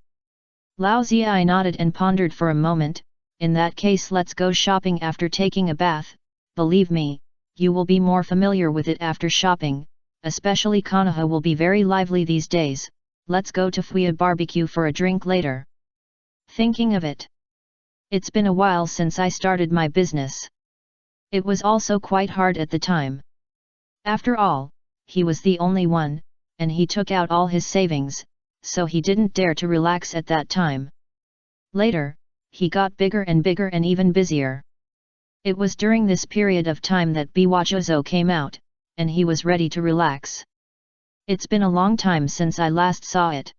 A: Lao Ziyi nodded and pondered for a moment. "In that case, let's go shopping after taking a bath. Believe me, you will be more familiar with it after shopping, especially Konoha will be very lively these days. Let's go to Fuya Barbecue for a drink later. Thinking of it, it's been a while since I started my business. It was also quite hard at the time. After all, he was the only one, and he took out all his savings, so he didn't dare to relax at that time. Later, he got bigger and bigger and even busier. It was during this period of time that Biwajozo came out, and he was ready to relax. It's been a long time since I last saw it."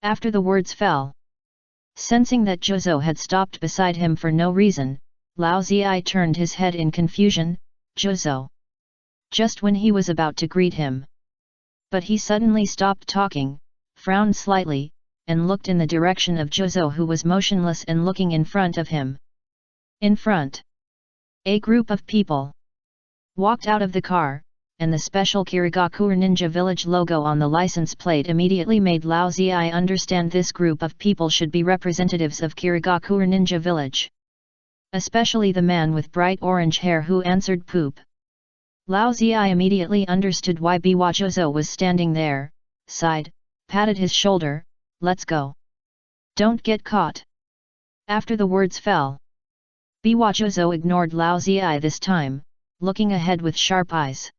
A: After the words fell, sensing that Jozo had stopped beside him for no reason, Lao Ziyi turned his head in confusion. "Jozo!" Just when he was about to greet him. But he suddenly stopped talking, frowned slightly, and looked in the direction of Jozo, who was motionless and looking in front of him. In front, a group of people walked out of the car, and the special Kirigakure Ninja Village logo on the license plate immediately made Lao Ziyi understand this group of people should be representatives of Kirigakure Ninja Village. Especially the man with bright orange hair who answered "Poop." Lao Ziyi immediately understood why Biwajozo was standing there, sighed, patted his shoulder. "Let's go. Don't get caught." After the words fell, Biwajozo ignored Lao Ziyi this time, looking ahead with sharp eyes.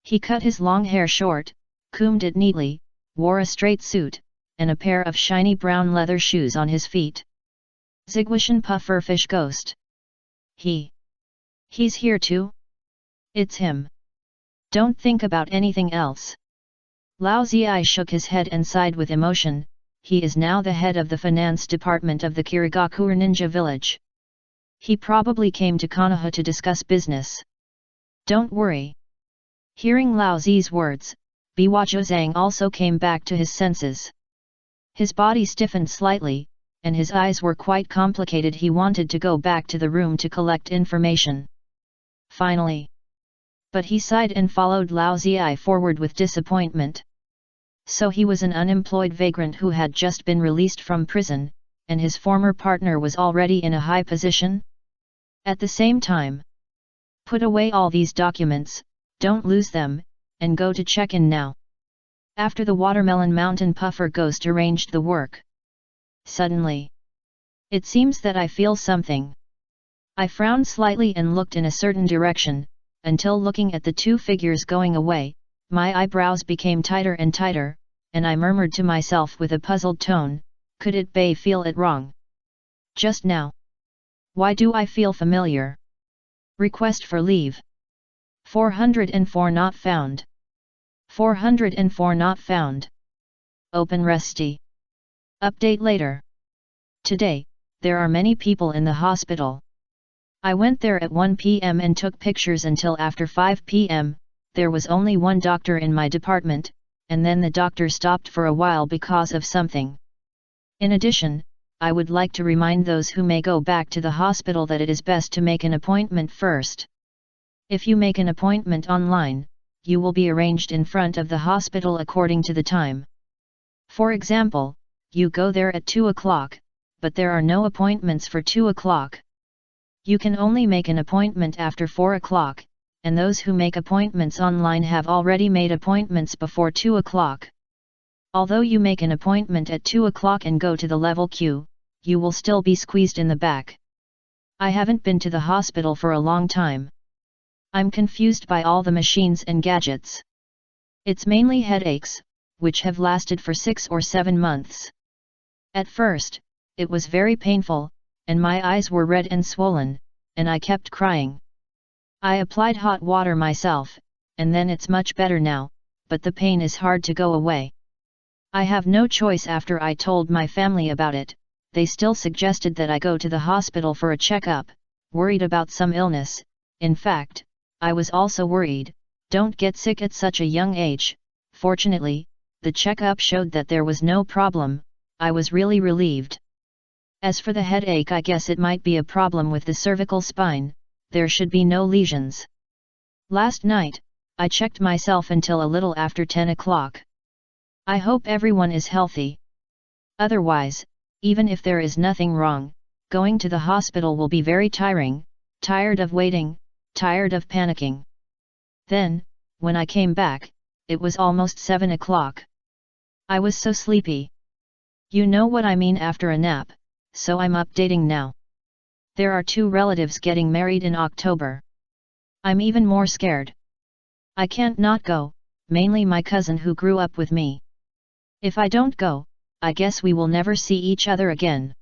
A: He cut his long hair short, combed it neatly, wore a straight suit, and a pair of shiny brown leather shoes on his feet. Zigwishan Pufferfish Ghost. He's here too? It's him. Don't think about anything else. Lao Ziyi shook his head and sighed with emotion. He is now the head of the finance department of the Kirigakure Ninja Village. He probably came to Konoha to discuss business. Don't worry. Hearing Lao Zi's words, Biwajuzang also came back to his senses. His body stiffened slightly, and his eyes were quite complicated. He wanted to go back to the room to collect information. Finally. But he sighed and followed Lao Ziyi forward with disappointment. So he was an unemployed vagrant who had just been released from prison, and his former partner was already in a high position? At the same time, put away all these documents, don't lose them, and go to check-in now. After the Watermelon Mountain Puffer Ghost arranged the work. Suddenly, it seems that I feel something. I frowned slightly and looked in a certain direction, until looking at the two figures going away, my eyebrows became tighter and tighter, and I murmured to myself with a puzzled tone, could it be feel it wrong? Just now. Why do I feel familiar? Request for leave. 404 not found. 404 not found. Open Resti. Update later. Today, there are many people in the hospital. I went there at 1 p.m. and took pictures until after 5 p.m. There was only one doctor in my department, and then the doctor stopped for a while because of something. In addition, I would like to remind those who may go back to the hospital that it is best to make an appointment first. If you make an appointment online, you will be arranged in front of the hospital according to the time. For example, you go there at 2 o'clock, but there are no appointments for 2 o'clock. You can only make an appointment after 4 o'clock, and those who make appointments online have already made appointments before 2 o'clock. Although you make an appointment at 2 o'clock and go to the level queue, you will still be squeezed in the back. I haven't been to the hospital for a long time. I'm confused by all the machines and gadgets. It's mainly headaches, which have lasted for 6 or 7 months. At first, it was very painful, and my eyes were red and swollen, and I kept crying. I applied hot water myself, and then it's much better now, but the pain is hard to go away. I have no choice. After I told my family about it, they still suggested that I go to the hospital for a checkup, worried about some illness. In fact, I was also worried, don't get sick at such a young age. Fortunately, the checkup showed that there was no problem. I was really relieved. As for the headache, I guess it might be a problem with the cervical spine. There should be no lesions. Last night, I checked myself until a little after 10 o'clock. I hope everyone is healthy. Otherwise, even if there is nothing wrong, going to the hospital will be very tiring, tired of waiting, tired of panicking. Then, when I came back, it was almost 7 o'clock. I was so sleepy. You know what I mean after a nap, so I'm updating now. There are 2 relatives getting married in October. I'm even more scared. I can't not go, mainly my cousin who grew up with me. If I don't go, I guess we will never see each other again.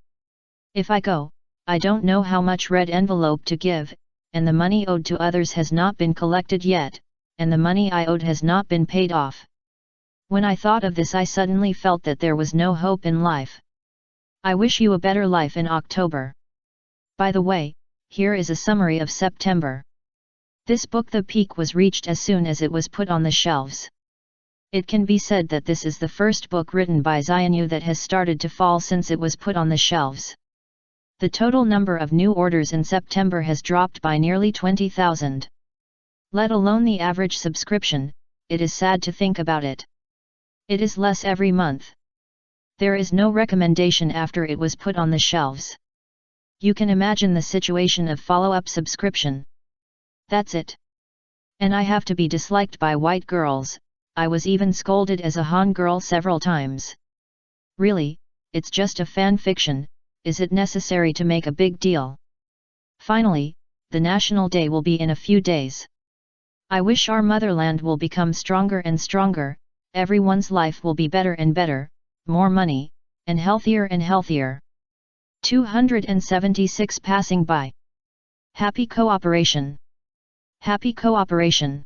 A: If I go, I don't know how much red envelope to give, and the money owed to others has not been collected yet, and the money I owed has not been paid off. When I thought of this, I suddenly felt that there was no hope in life. I wish you a better life in October. By the way, here is a summary of September. This book, The Peak, was reached as soon as it was put on the shelves. It can be said that this is the first book written by Xianyu that has started to fall since it was put on the shelves. The total number of new orders in September has dropped by nearly 20,000. Let alone the average subscription, it is sad to think about it. It is less every month. There is no recommendation after it was put on the shelves. You can imagine the situation of follow-up subscription. That's it. And I have to be disliked by white girls. I was even scolded as a Han girl several times. Really, it's just a fan fiction. Is it necessary to make a big deal? Finally, the National Day will be in a few days. I wish our motherland will become stronger and stronger, everyone's life will be better and better, more money, and healthier and healthier. 276 passing by. Happy cooperation. Happy cooperation.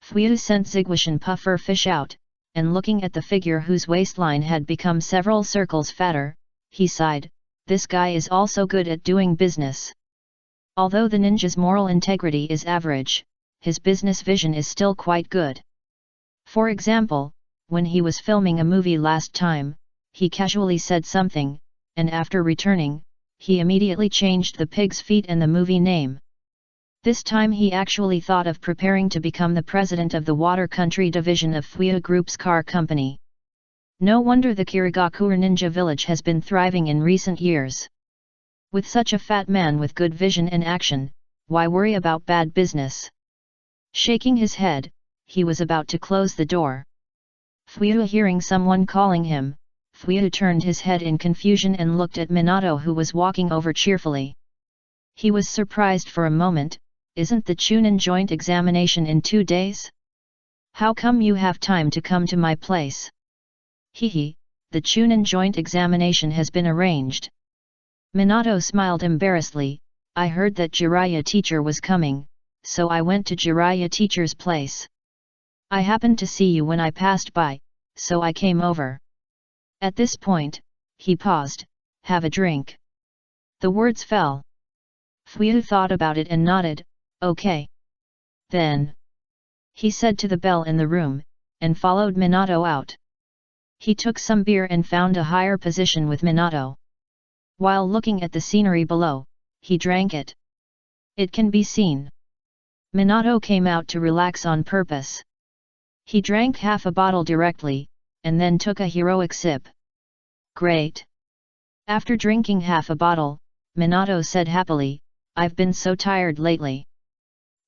A: Fuyue sent Zigwashan Puffer Fish out, and looking at the figure whose waistline had become several circles fatter, he sighed, this guy is also good at doing business. Although the ninja's moral integrity is average, his business vision is still quite good. For example, when he was filming a movie last time, he casually said something, and after returning, he immediately changed the pig's feet and the movie name. This time he actually thought of preparing to become the president of the Water Country division of Fuyu Group's car company. No wonder the Kirigakure ninja village has been thriving in recent years. With such a fat man with good vision and action, why worry about bad business? Shaking his head, he was about to close the door. Fuyu, hearing someone calling him, Fuyu turned his head in confusion and looked at Minato, who was walking over cheerfully. He was surprised for a moment. Isn't the Chunin joint examination in 2 days? How come you have time to come to my place? Hehe, the Chunin joint examination has been arranged. Minato smiled embarrassedly. I heard that Jiraiya teacher was coming, so I went to Jiraiya teacher's place. I happened to see you when I passed by, so I came over. At this point, he paused. Have a drink. The words fell. Fuyu thought about it and nodded. Okay. Then. He said to the bell in the room, and followed Minato out. He took some beer and found a higher position with Minato. While looking at the scenery below, he drank it. It can be seen. Minato came out to relax on purpose. He drank half a bottle directly, and then took a heroic sip. Great. After drinking half a bottle, Minato said happily, I've been so tired lately.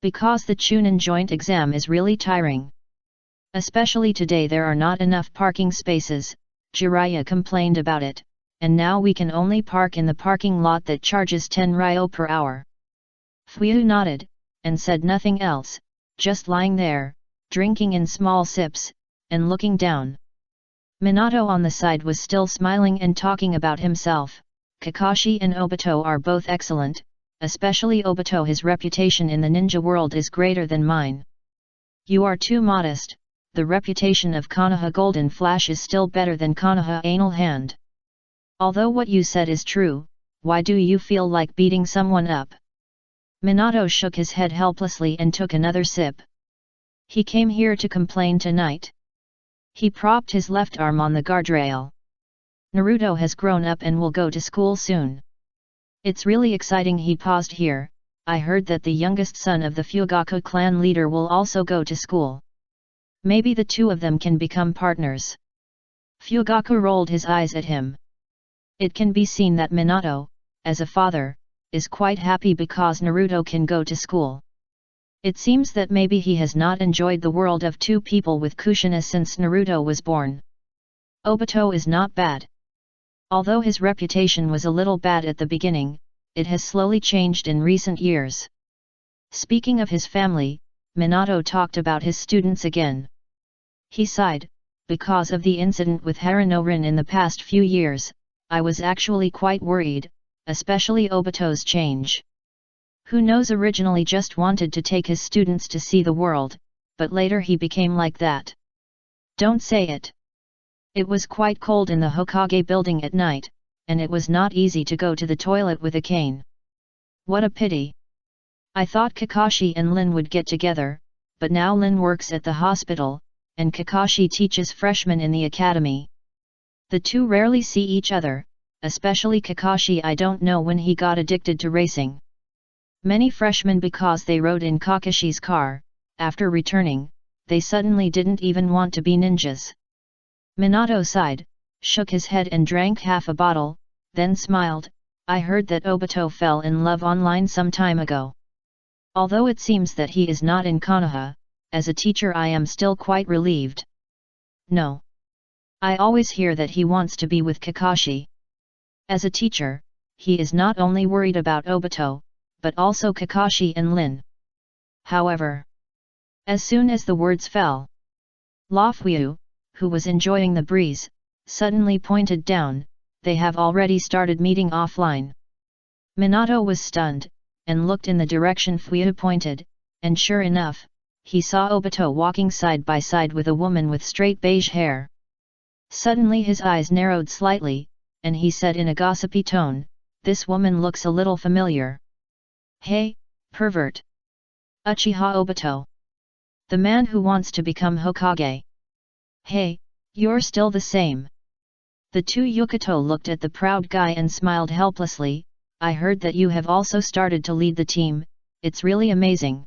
A: Because the Chunin joint exam is really tiring. Especially today there are not enough parking spaces, Jiraiya complained about it, and now we can only park in the parking lot that charges 10 ryo per hour. Fuyu nodded, and said nothing else, just lying there, drinking in small sips, and looking down. Minato on the side was still smiling and talking about himself. Kakashi and Obito are both excellent, especially Obito. His reputation in the ninja world is greater than mine. You are too modest, the reputation of Konoha Golden Flash is still better than Konoha Anal Hand. Although what you said is true, why do you feel like beating someone up? Minato shook his head helplessly and took another sip. He came here to complain tonight. He propped his left arm on the guardrail. Naruto has grown up and will go to school soon. It's really exciting. He paused here. I heard that the youngest son of the Fugaku clan leader will also go to school. Maybe the two of them can become partners. Fugaku rolled his eyes at him. It can be seen that Minato, as a father, is quite happy because Naruto can go to school. It seems that maybe he has not enjoyed the world of two people with Kushina since Naruto was born. Obito is not bad. Although his reputation was a little bad at the beginning, it has slowly changed in recent years. Speaking of his family, Minato talked about his students again. He sighed, because of the incident with Haranorin in the past few years, I was actually quite worried, especially Obito's change. Who knows, originally just wanted to take his students to see the world, but later he became like that. Don't say it. It was quite cold in the Hokage building at night, and it was not easy to go to the toilet with a cane. What a pity. I thought Kakashi and Lin would get together, but now Lin works at the hospital, and Kakashi teaches freshmen in the academy. The two rarely see each other, especially Kakashi. I don't know when he got addicted to racing. Many freshmen, because they rode in Kakashi's car, after returning, they suddenly didn't even want to be ninjas. Minato sighed, shook his head and drank half a bottle, then smiled. I heard that Obito fell in love online some time ago. Although it seems that he is not in Konoha, as a teacher I am still quite relieved. No. I always hear that he wants to be with Kakashi. As a teacher, he is not only worried about Obito, but also Kakashi and Lin. However, as soon as the words fell, Fuyu, who was enjoying the breeze, suddenly pointed down. They have already started meeting offline. Minato was stunned, and looked in the direction Fuyu pointed, and sure enough, he saw Obito walking side by side with a woman with straight beige hair. Suddenly his eyes narrowed slightly, and he said in a gossipy tone, "This woman looks a little familiar. Hey, pervert! Uchiha Obito. The man who wants to become Hokage." Hey, you're still the same. The two Yukato looked at the proud guy and smiled helplessly. I heard that you have also started to lead the team, it's really amazing.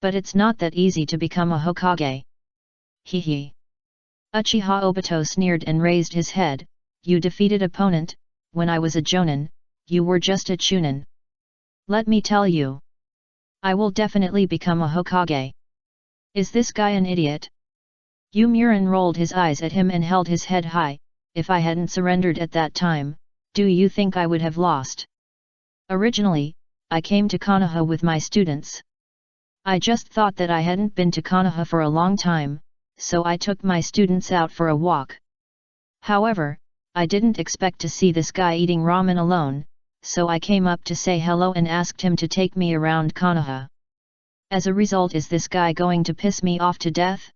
A: But it's not that easy to become a Hokage. Hee. Uchiha Obito sneered and raised his head. You defeated opponent, when I was a Jonin, you were just a Chunin. Let me tell you. I will definitely become a Hokage. Is this guy an idiot? Yomiuri rolled his eyes at him and held his head high. If I hadn't surrendered at that time, do you think I would have lost? Originally, I came to Konoha with my students. I just thought that I hadn't been to Konoha for a long time, so I took my students out for a walk. However, I didn't expect to see this guy eating ramen alone, so I came up to say hello and asked him to take me around Konoha. As a result, is this guy going to piss me off to death?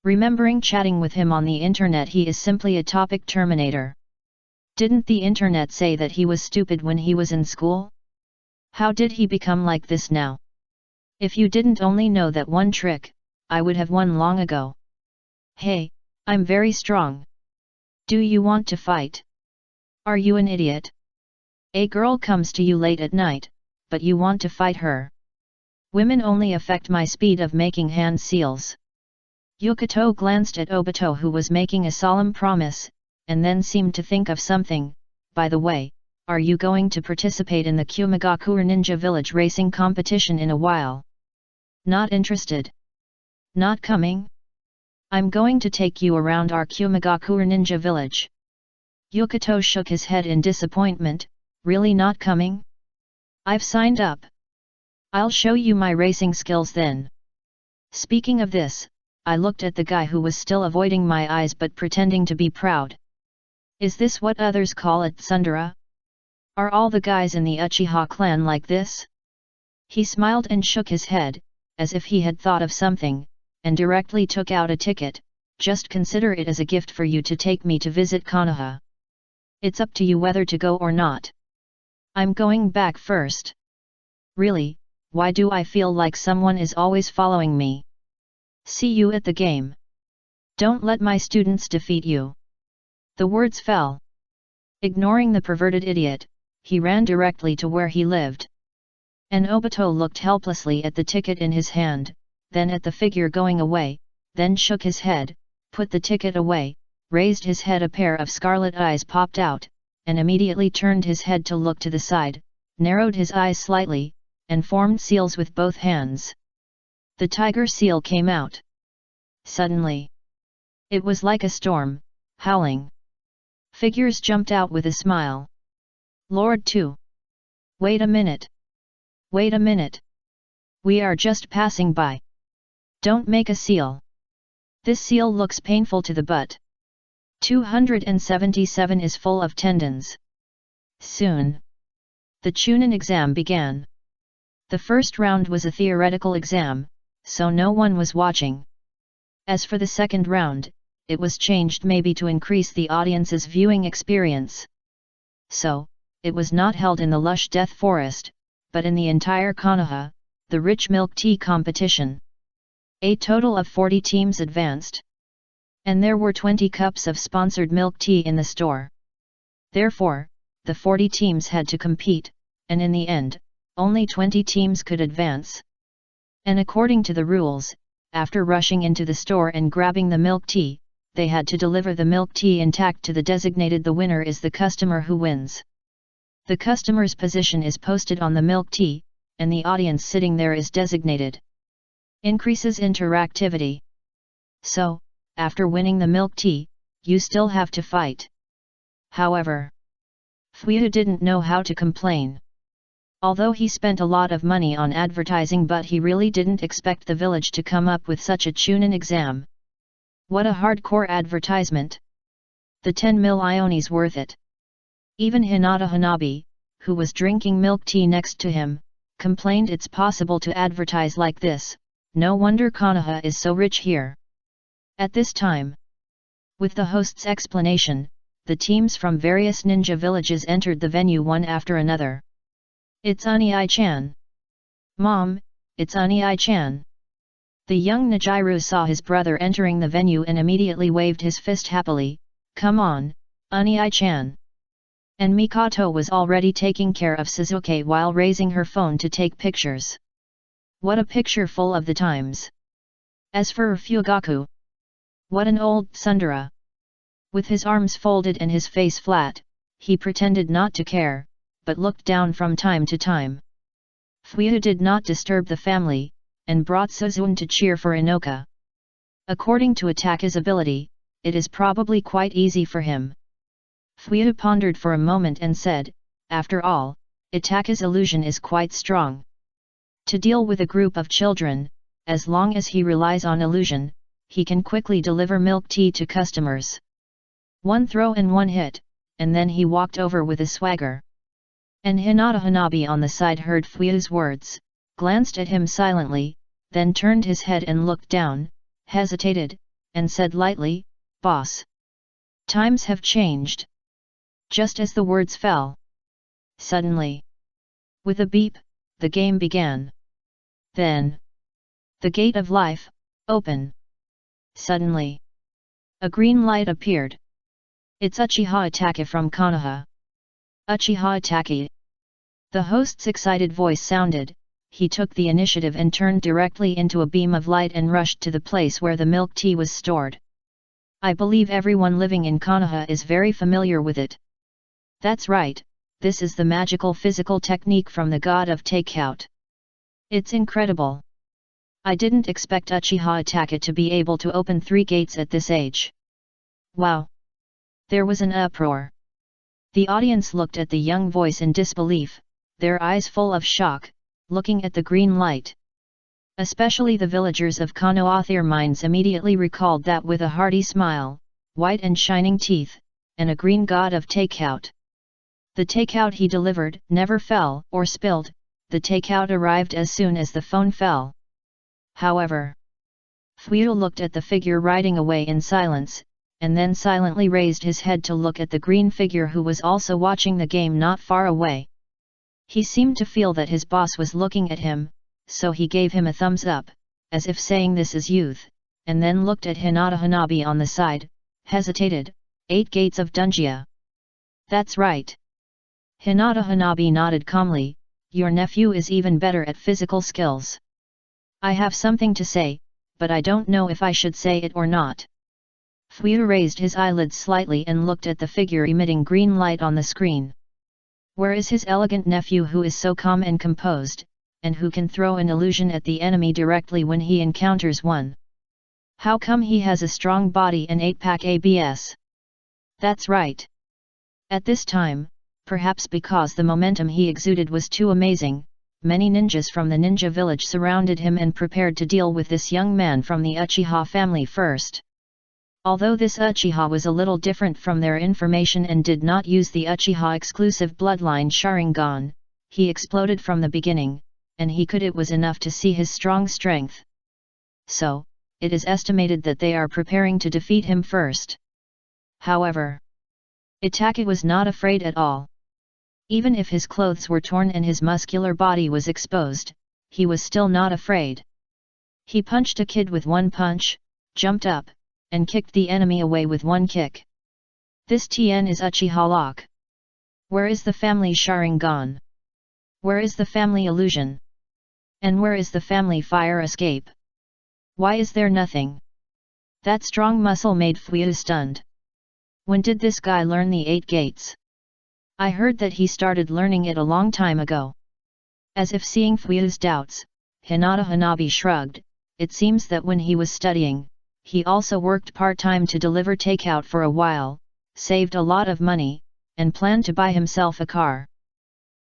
A: Remembering chatting with him on the internet, he is simply a topic terminator. Didn't the internet say that he was stupid when he was in school? How did he become like this now? If you didn't only know that one trick, I would have won long ago. Hey, I'm very strong. Do you want to fight? Are you an idiot? A girl comes to you late at night, but you want to fight her. Women only affect my speed of making hand seals. Yukato glanced at Obito, who was making a solemn promise, and then seemed to think of something. By the way, are you going to participate in the Kumigakure Ninja Village racing competition in a while? Not interested. Not coming? I'm going to take you around our Kumigakure Ninja Village. Yukato shook his head in disappointment. Really not coming? I've signed up. I'll show you my racing skills then. Speaking of this, I looked at the guy who was still avoiding my eyes but pretending to be proud. Is this what others call it tsundere? Are all the guys in the Uchiha clan like this? He smiled and shook his head, as if he had thought of something, and directly took out a ticket. Just consider it as a gift for you to take me to visit Konoha. It's up to you whether to go or not. I'm going back first. Really, why do I feel like someone is always following me? See you at the game. Don't let my students defeat you. The words fell. Ignoring the perverted idiot, he ran directly to where he lived. And Obito looked helplessly at the ticket in his hand, then at the figure going away, then shook his head, put the ticket away, raised his head. A pair of scarlet eyes popped out, and immediately turned his head to look to the side, narrowed his eyes slightly, and formed seals with both hands. The tiger seal came out. Suddenly. It was like a storm, howling. Figures jumped out with a smile. Lord 2. Wait a minute. Wait a minute. We are just passing by. Don't make a seal. This seal looks painful to the butt. 277 is full of tendons. Soon. The Chunin exam began. The first round was a theoretical exam, so no one was watching. As for the second round, it was changed maybe to increase the audience's viewing experience. So, it was not held in the lush Death Forest, but in the entire Konoha, the rich milk tea competition. A total of 40 teams advanced. And there were 20 cups of sponsored milk tea in the store. Therefore, the 40 teams had to compete, and in the end, only 20 teams could advance. And according to the rules, after rushing into the store and grabbing the milk tea, they had to deliver the milk tea intact to the designated. The winner is the customer who wins. The customer's position is posted on the milk tea, and the audience sitting there is designated. Increases interactivity. So, after winning the milk tea, you still have to fight. However, Fuyu didn't know how to complain. Although he spent a lot of money on advertising, but he really didn't expect the village to come up with such a Chunin exam. What a hardcore advertisement! The 10 mil ionis worth it. Even Hinata Hanabi, who was drinking milk tea next to him, complained it's possible to advertise like this. No wonder Konoha is so rich here. At this time, with the host's explanation, the teams from various ninja villages entered the venue one after another. It's Ani-chan. Mom, it's Ani-chan. The young Nijiru saw his brother entering the venue and immediately waved his fist happily, "Come on, Unii-chan." And Mikoto was already taking care of Suzuki while raising her phone to take pictures. What a picture full of the times! As for Fugaku, what an old tsundere! With his arms folded and his face flat, he pretended not to care, but looked down from time to time. Fuyu did not disturb the family, and brought Suzune to cheer for Inoka. According to Ataka's ability, it is probably quite easy for him. Fuyu pondered for a moment and said, "After all, Itaka's illusion is quite strong. To deal with a group of children, as long as he relies on illusion, he can quickly deliver milk tea to customers. One throw and one hit, and then he walked over with a swagger." And Hinata Hanabi on the side heard Fuyu's words, glanced at him silently, then turned his head and looked down, hesitated, and said lightly, "Boss. Times have changed." Just as the words fell, suddenly, with a beep, the game began. Then, the gate of life, open. Suddenly, a green light appeared. "It's Uchiha Itaka from Konoha." "Uchiha Itaka." The host's excited voice sounded. He took the initiative and turned directly into a beam of light and rushed to the place where the milk tea was stored. "I believe everyone living in Konoha is very familiar with it." "That's right, this is the magical physical technique from the god of takeout. It's incredible. I didn't expect Uchiha Itaka to be able to open 3 gates at this age. Wow!" There was an uproar. The audience looked at the young voice in disbelief, their eyes full of shock, looking at the green light. Especially the villagers of Konoha. Their minds immediately recalled that with a hearty smile, white and shining teeth, and a green god of takeout. The takeout he delivered never fell or spilled. The takeout arrived as soon as the phone fell. However, Fuyu looked at the figure riding away in silence, and then silently raised his head to look at the green figure who was also watching the game not far away. He seemed to feel that his boss was looking at him, so he gave him a thumbs up, as if saying this is youth, and then looked at Hinata Hanabi on the side, hesitated, 8 gates of Dungia. That's right. Hinata Hanabi nodded calmly, your nephew is even better at physical skills. I have something to say, but I don't know if I should say it or not. Fuyu raised his eyelids slightly and looked at the figure emitting green light on the screen. Where is his elegant nephew who is so calm and composed, and who can throw an illusion at the enemy directly when he encounters one? How come he has a strong body and 8-pack abs? That's right. At this time, perhaps because the momentum he exuded was too amazing, many ninjas from the ninja village surrounded him and prepared to deal with this young man from the Uchiha family first. Although this Uchiha was a little different from their information and did not use the Uchiha exclusive bloodline Sharingan, he exploded from the beginning, and it was enough to see his strong strength. So, it is estimated that they are preparing to defeat him first. However, Itaka was not afraid at all. Even if his clothes were torn and his muscular body was exposed, he was still not afraid. He punched a kid with one punch, jumped up, and kicked the enemy away with one kick. This Tien is Uchiha lock. Where is the family Sharingan? Where is the family illusion? And where is the family fire escape? Why is there nothing? That strong muscle made Fuyu stunned. When did this guy learn the 8 gates? I heard that he started learning it a long time ago. As if seeing Fuyu's doubts, Hinata Hanabi shrugged. It seems that when he was studying, he also worked part-time to deliver takeout for a while, saved a lot of money, and planned to buy himself a car.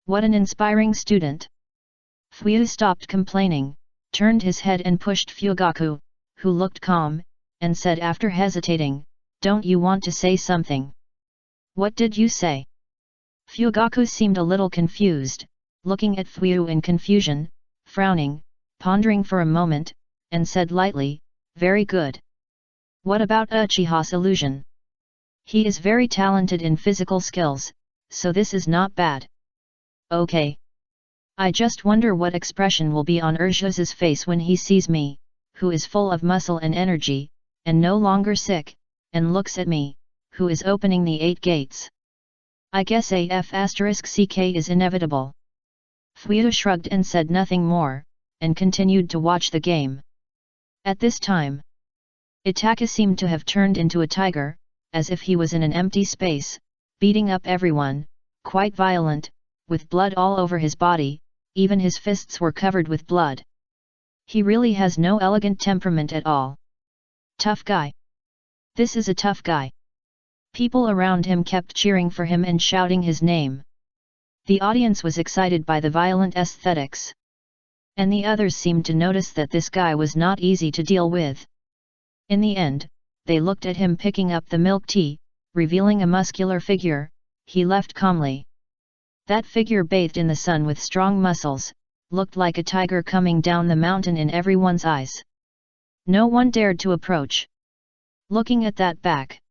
A: What an inspiring student! Fuyu stopped complaining, turned his head and pushed Fugaku, who looked calm, and said after hesitating, "Don't you want to say something?" "What did you say?" Fugaku seemed a little confused, looking at Fuyu in confusion, frowning, pondering for a moment, and said lightly, "Very good. What about Uchiha's illusion? He is very talented in physical skills, so this is not bad. Okay. I just wonder what expression will be on Urshuz's face when he sees me," who is full of muscle and energy, and no longer sick, and looks at me, who is opening the 8 gates. I guess AF*CK is inevitable. Fuyu shrugged and said nothing more, and continued to watch the game. At this time, Itaka seemed to have turned into a tiger, as if he was in an empty space, beating up everyone, quite violent, with blood all over his body, even his fists were covered with blood. He really has no elegant temperament at all. Tough guy. This is a tough guy. People around him kept cheering for him and shouting his name. The audience was excited by the violent aesthetics. And the others seemed to notice that this guy was not easy to deal with. In the end, they looked at him picking up the milk tea, revealing a muscular figure. He left calmly. That figure, bathed in the sun with strong muscles, looked like a tiger coming down the mountain in everyone's eyes. No one dared to approach. Looking at that back,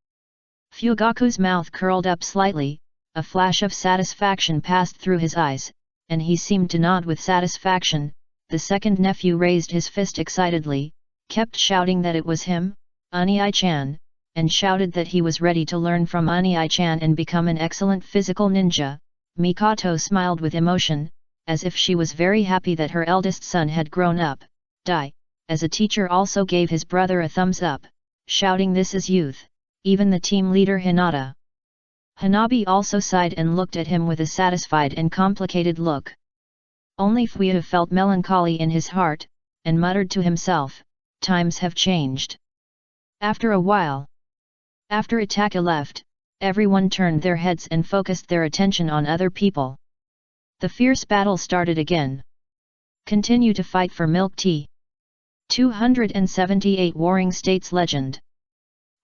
A: Fugaku's mouth curled up slightly, a flash of satisfaction passed through his eyes, and he seemed to nod with satisfaction. The second nephew raised his fist excitedly, kept shouting that it was him, Anii-chan, and shouted that he was ready to learn from Anii-chan and become an excellent physical ninja. Mikoto smiled with emotion, as if she was very happy that her eldest son had grown up. Dai, as a teacher, also gave his brother a thumbs up, shouting, "This is youth." Even the team leader Hinata Hanabi also sighed and looked at him with a satisfied and complicated look. Only Fuyu felt melancholy in his heart, and muttered to himself, "Times have changed." After a while, after Itaka left, everyone turned their heads and focused their attention on other people. The fierce battle started again. Continue to fight for milk tea. 278 Warring States Legend.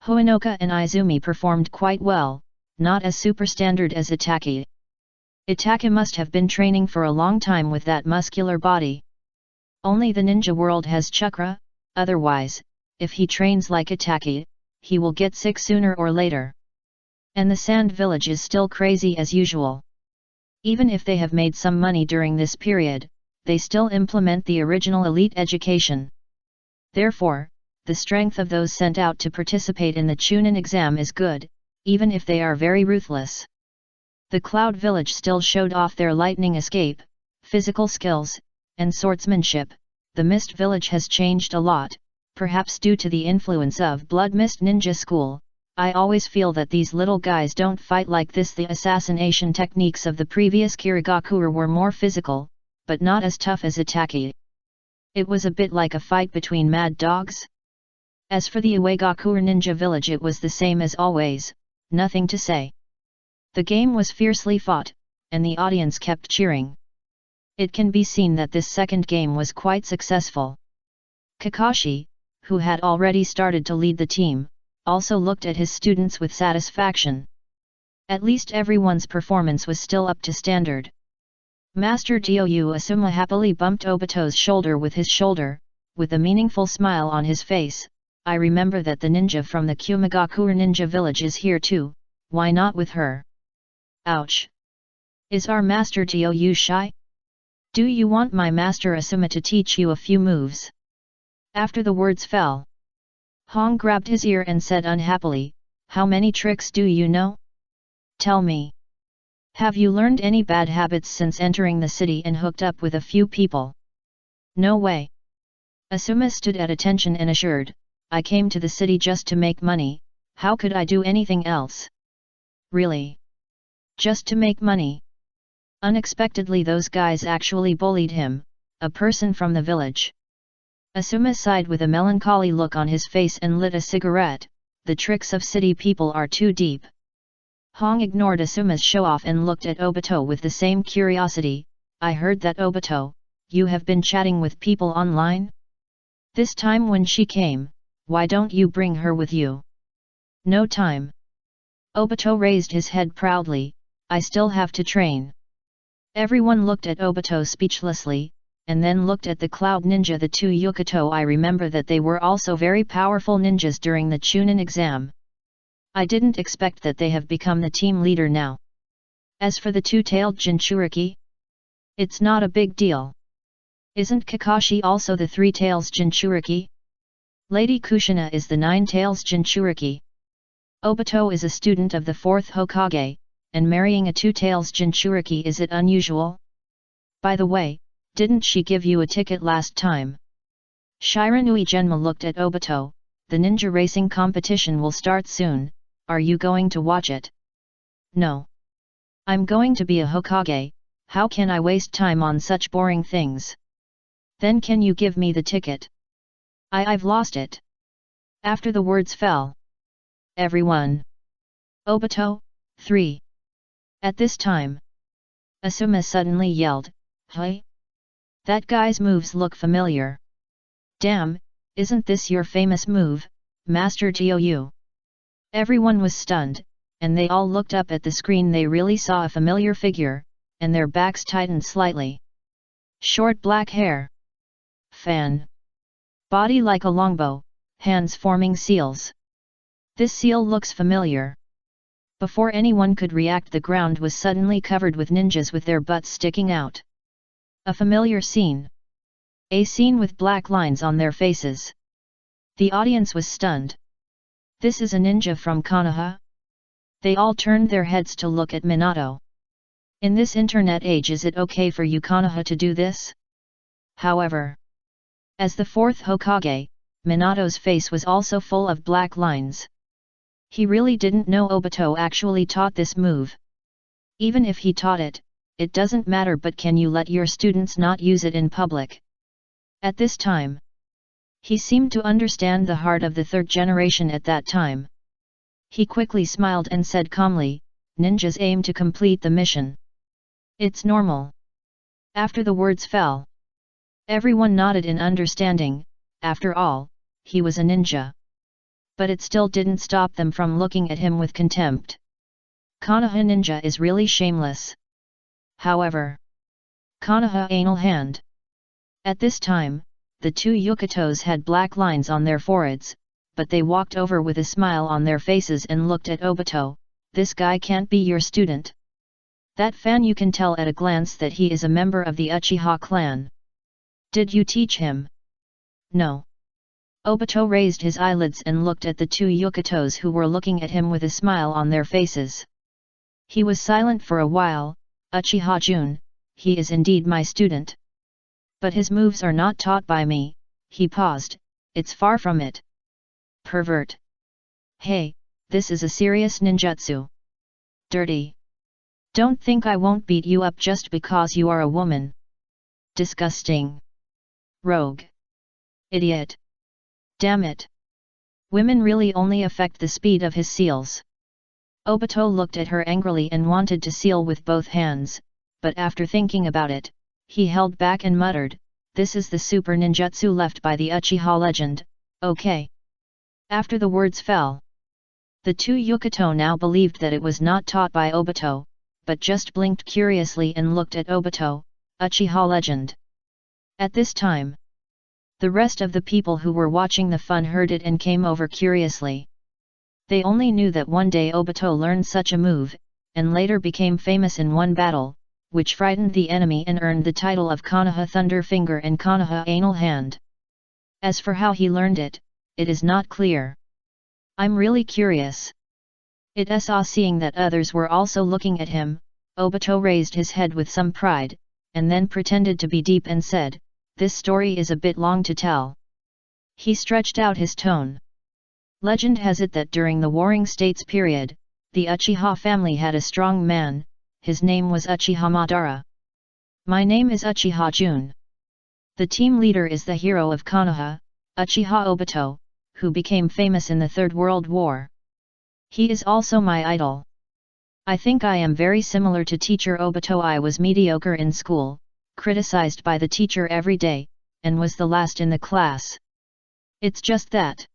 A: Hoenoka and Izumi performed quite well, not as superstandard as Itaka. Itaka must have been training for a long time with that muscular body. Only the ninja world has chakra, otherwise, if he trains like Itaka, he will get sick sooner or later. And the Sand Village is still crazy as usual. Even if they have made some money during this period, they still implement the original elite education. Therefore, the strength of those sent out to participate in the Chunin exam is good, even if they are very ruthless. The Cloud Village still showed off their lightning escape, physical skills, and swordsmanship. The Mist Village has changed a lot, perhaps due to the influence of Blood Mist Ninja School. I always feel that these little guys don't fight like this. The assassination techniques of the previous Kirigakure were more physical, but not as tough as Itaka. It was a bit like a fight between mad dogs. As for the Uegakure Ninja Village, it was the same as always, nothing to say. The game was fiercely fought, and the audience kept cheering. It can be seen that this second game was quite successful. Kakashi, who had already started to lead the team, also looked at his students with satisfaction. At least everyone's performance was still up to standard. Master Dou Asuma happily bumped Obito's shoulder with his shoulder, with a meaningful smile on his face. "I remember that the ninja from the Kumagakure Ninja Village is here too, why not with her?" Ouch! Is our Master Dou shy? Do you want my Master Asuma to teach you a few moves? After the words fell, Hong grabbed his ear and said unhappily, "How many tricks do you know? Tell me. Have you learned any bad habits since entering the city and hooked up with a few people?" "No way." Asuma stood at attention and assured, "I came to the city just to make money, how could I do anything else?" "Really? Just to make money?" Unexpectedly those guys actually bullied him, a person from the village. Asuma sighed with a melancholy look on his face and lit a cigarette. The tricks of city people are too deep. Hong ignored Asuma's show-off and looked at Obito with the same curiosity. "I heard that, Obito, you have been chatting with people online? This time when she came, why don't you bring her with you?" "No time." Obito raised his head proudly, "I still have to train." Everyone looked at Obito speechlessly, and then looked at the Cloud Ninja, the two Yukato. I remember that they were also very powerful ninjas during the Chunin exam. I didn't expect that they have become the team leader now. As for the two-tailed Jinchuriki, it's not a big deal. Isn't Kakashi also the three-tails Jinchuriki? Lady Kushina is the Nine-Tails Jinchuriki. Obito is a student of the 4th Hokage, and marrying a Two-Tails Jinchuriki, is it unusual? By the way, didn't she give you a ticket last time? Shiranui Genma looked at Obito. The ninja racing competition will start soon, are you going to watch it? No. I'm going to be a Hokage, how can I waste time on such boring things? Then can you give me the ticket? I've lost it. After the words fell. Everyone. Obito, 3. At this time. Asuma suddenly yelled, "Hey! That guy's moves look familiar. Damn, isn't this your famous move, Master Tou?" Everyone was stunned, and they all looked up at the screen. They really saw a familiar figure, and their backs tightened slightly. Short black hair. Fan. Body like a longbow, hands forming seals. This seal looks familiar. Before anyone could react, the ground was suddenly covered with ninjas with their butts sticking out. A familiar scene. A scene with black lines on their faces. The audience was stunned. This is a ninja from Konoha? They all turned their heads to look at Minato. In this internet age, is it okay for you Konoha to do this? However, as the 4th Hokage, Minato's face was also full of black lines. He really didn't know Obito actually taught this move. Even if he taught it, it doesn't matter, but can you let your students not use it in public? At this time, he seemed to understand the heart of the 3rd generation at that time. He quickly smiled and said calmly, "Ninjas aim to complete the mission. It's normal." After the words fell, everyone nodded in understanding. After all, he was a ninja. But it still didn't stop them from looking at him with contempt. Konoha ninja is really shameless. However, Konoha anal hand. At this time, the 2 Yukatos had black lines on their foreheads, but they walked over with a smile on their faces and looked at Obito. "This guy can't be your student. That fan, you can tell at a glance that he is a member of the Uchiha clan. Did you teach him?" "No." Obito raised his eyelids and looked at the 2 Yukatos who were looking at him with a smile on their faces. He was silent for a while. "Uchiha Jun, he is indeed my student. But his moves are not taught by me." He paused. "It's far from it." "Pervert. Hey, this is a serious ninjutsu. Dirty. Don't think I won't beat you up just because you are a woman. Disgusting. Rogue. Idiot. Damn it. Women really only affect the speed of his seals." Obito looked at her angrily and wanted to seal with both hands, but after thinking about it, he held back and muttered, "This is the super ninjutsu left by the Uchiha legend, okay." After the words fell, the 2 Yukato now believed that it was not taught by Obito, but just blinked curiously and looked at Obito. Uchiha legend. At this time, the rest of the people who were watching the fun heard it and came over curiously. They only knew that one day Obito learned such a move, and later became famous in one battle, which frightened the enemy and earned the title of Konoha Thunder Finger and Konoha Anal Hand. As for how he learned it, it is not clear. I'm really curious. It saw seeing that others were also looking at him, Obito raised his head with some pride, and then pretended to be deep and said, "This story is a bit long to tell." He stretched out his tone. Legend has it that during the Warring States period, the Uchiha family had a strong man. His name was Uchiha Madara. My name is Uchiha Jun. The team leader is the hero of Konoha, Uchiha Obito, who became famous in the Third World War. He is also my idol. I think I am very similar to teacher Obito. I was mediocre in school, criticized by the teacher every day, and was the last in the class. It's just that.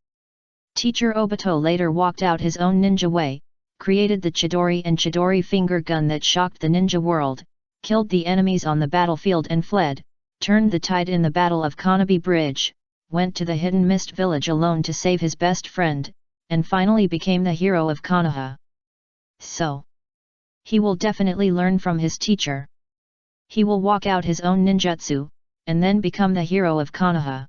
A: Teacher Obito later walked out his own ninja way, created the Chidori and Chidori finger gun that shocked the ninja world, killed the enemies on the battlefield and fled, turned the tide in the Battle of Konobe Bridge, went to the Hidden Mist village alone to save his best friend, and finally became the hero of Konoha. So, he will definitely learn from his teacher. He will walk out his own ninjutsu, and then become the hero of Konoha.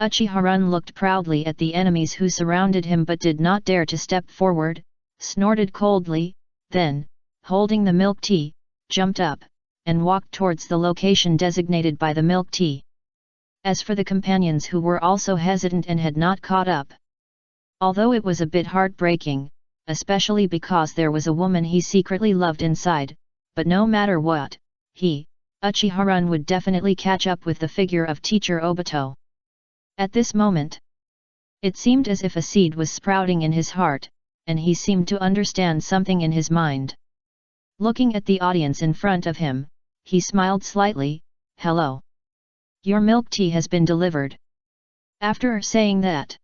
A: Uchiha looked proudly at the enemies who surrounded him but did not dare to step forward, snorted coldly, then, holding the milk tea, jumped up, and walked towards the location designated by the milk tea. As for the companions who were also hesitant and had not caught up, although it was a bit heartbreaking, especially because there was a woman he secretly loved inside, but no matter what, Uchiha would definitely catch up with the figure of teacher Obito. At this moment, it seemed as if a seed was sprouting in his heart, and he seemed to understand something in his mind. Looking at the audience in front of him, he smiled slightly, "Hello. Your milk tea has been delivered." After saying that,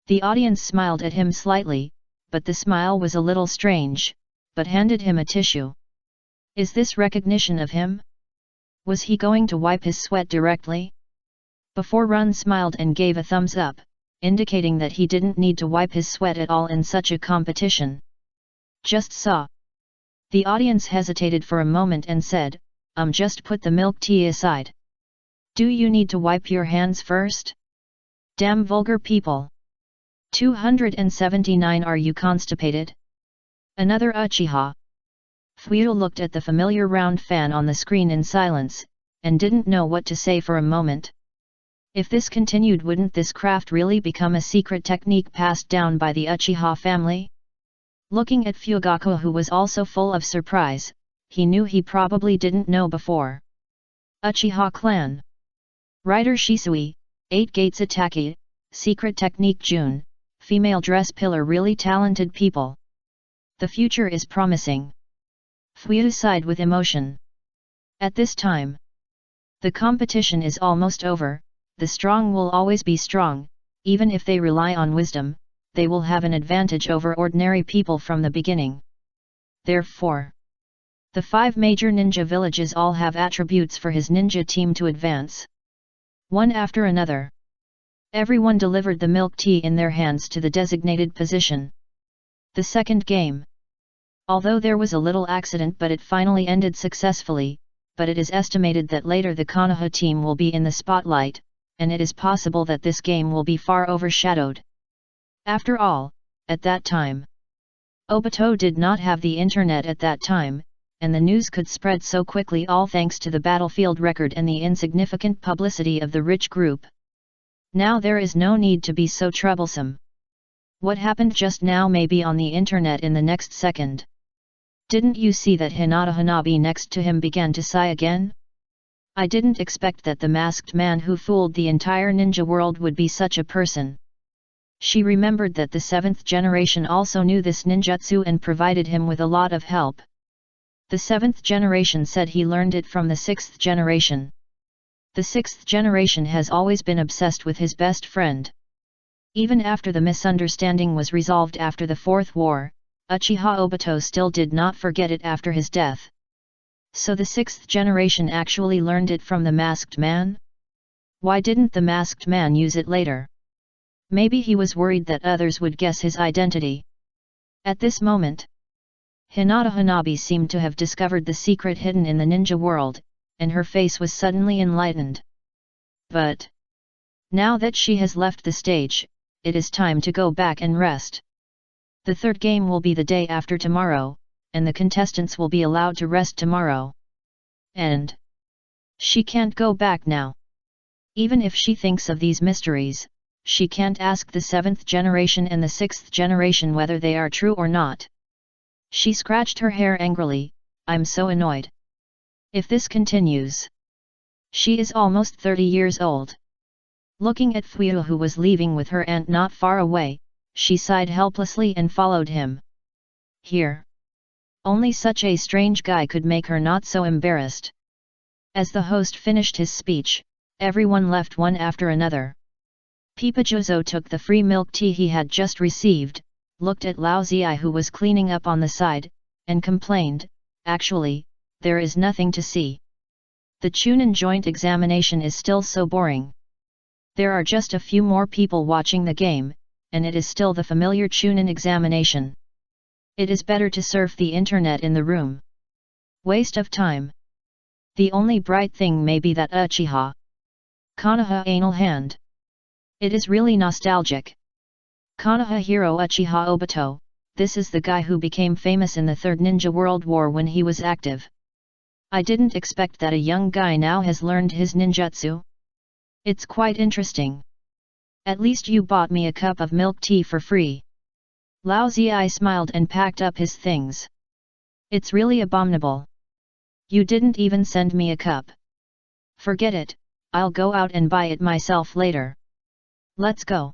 A: the audience smiled at him slightly, but the smile was a little strange, but handed him a tissue. Is this recognition of him? Was he going to wipe his sweat directly? Before Run smiled and gave a thumbs up, indicating that he didn't need to wipe his sweat at all in such a competition. Just saw. The audience hesitated for a moment and said, Just put the milk tea aside. Do you need to wipe your hands first? Damn vulgar people. 279 Are you constipated? Another Uchiha. Fuyu looked at the familiar round fan on the screen in silence, and didn't know what to say for a moment. If this continued, wouldn't this craft really become a secret technique passed down by the Uchiha family? Looking at Fugaku, who was also full of surprise, he knew he probably didn't know before. Uchiha clan. Writer Shisui, 8 Gates Ataki, Secret Technique June, Female Dress Pillar. Really talented people. The future is promising. Fuyu sighed with emotion. At this time, the competition is almost over. The strong will always be strong, even if they rely on wisdom, they will have an advantage over ordinary people from the beginning. Therefore, the 5 major ninja villages all have attributes for his ninja team to advance. One after another, everyone delivered the milk tea in their hands to the designated position. The second game. Although there was a little accident, but it finally ended successfully, but it is estimated that later the Konoha team will be in the spotlight, and it is possible that this game will be far overshadowed. After all, at that time, Obito did not have the internet at that time, and the news could spread so quickly, all thanks to the battlefield record and the insignificant publicity of the rich group. Now there is no need to be so troublesome. What happened just now may be on the internet in the next second. Didn't you see that Hinata Hanabi next to him began to sigh again? I didn't expect that the masked man who fooled the entire ninja world would be such a person. She remembered that the 7th generation also knew this ninjutsu and provided him with a lot of help. The 7th generation said he learned it from the 6th generation. The 6th generation has always been obsessed with his best friend. Even after the misunderstanding was resolved after the 4th war, Uchiha Obito still did not forget it after his death. So the 6th generation actually learned it from the masked man? Why didn't the masked man use it later? Maybe he was worried that others would guess his identity. At this moment, Hinata Hanabi seemed to have discovered the secret hidden in the ninja world, and her face was suddenly enlightened. But now that she has left the stage, it is time to go back and rest. The third game will be the day after tomorrow, and the contestants will be allowed to rest tomorrow. And she can't go back now. Even if she thinks of these mysteries, she can't ask the 7th generation and the 6th generation whether they are true or not. She scratched her hair angrily. I'm so annoyed. If this continues. She is almost 30 years old. Looking at Fuyu, who was leaving with her aunt not far away, she sighed helplessly and followed him. Here. Only such a strange guy could make her not so embarrassed. As the host finished his speech, everyone left one after another. Pipajuzo took the free milk tea he had just received, looked at Lao Ziai, who was cleaning up on the side, and complained, actually, there is nothing to see. The Chunin joint examination is still so boring. There are just a few more people watching the game, and it is still the familiar Chunin examination. It is better to surf the internet in the room. Waste of time. The only bright thing may be that Uchiha Konoha anal hand. It is really nostalgic. Konoha hero Uchiha Obito, this is the guy who became famous in the Third Ninja World War when he was active. I didn't expect that a young guy now has learned his ninjutsu. It's quite interesting. At least you bought me a cup of milk tea for free. Lao Ziyi smiled and packed up his things. It's really abominable. You didn't even send me a cup. Forget it, I'll go out and buy it myself later. Let's go.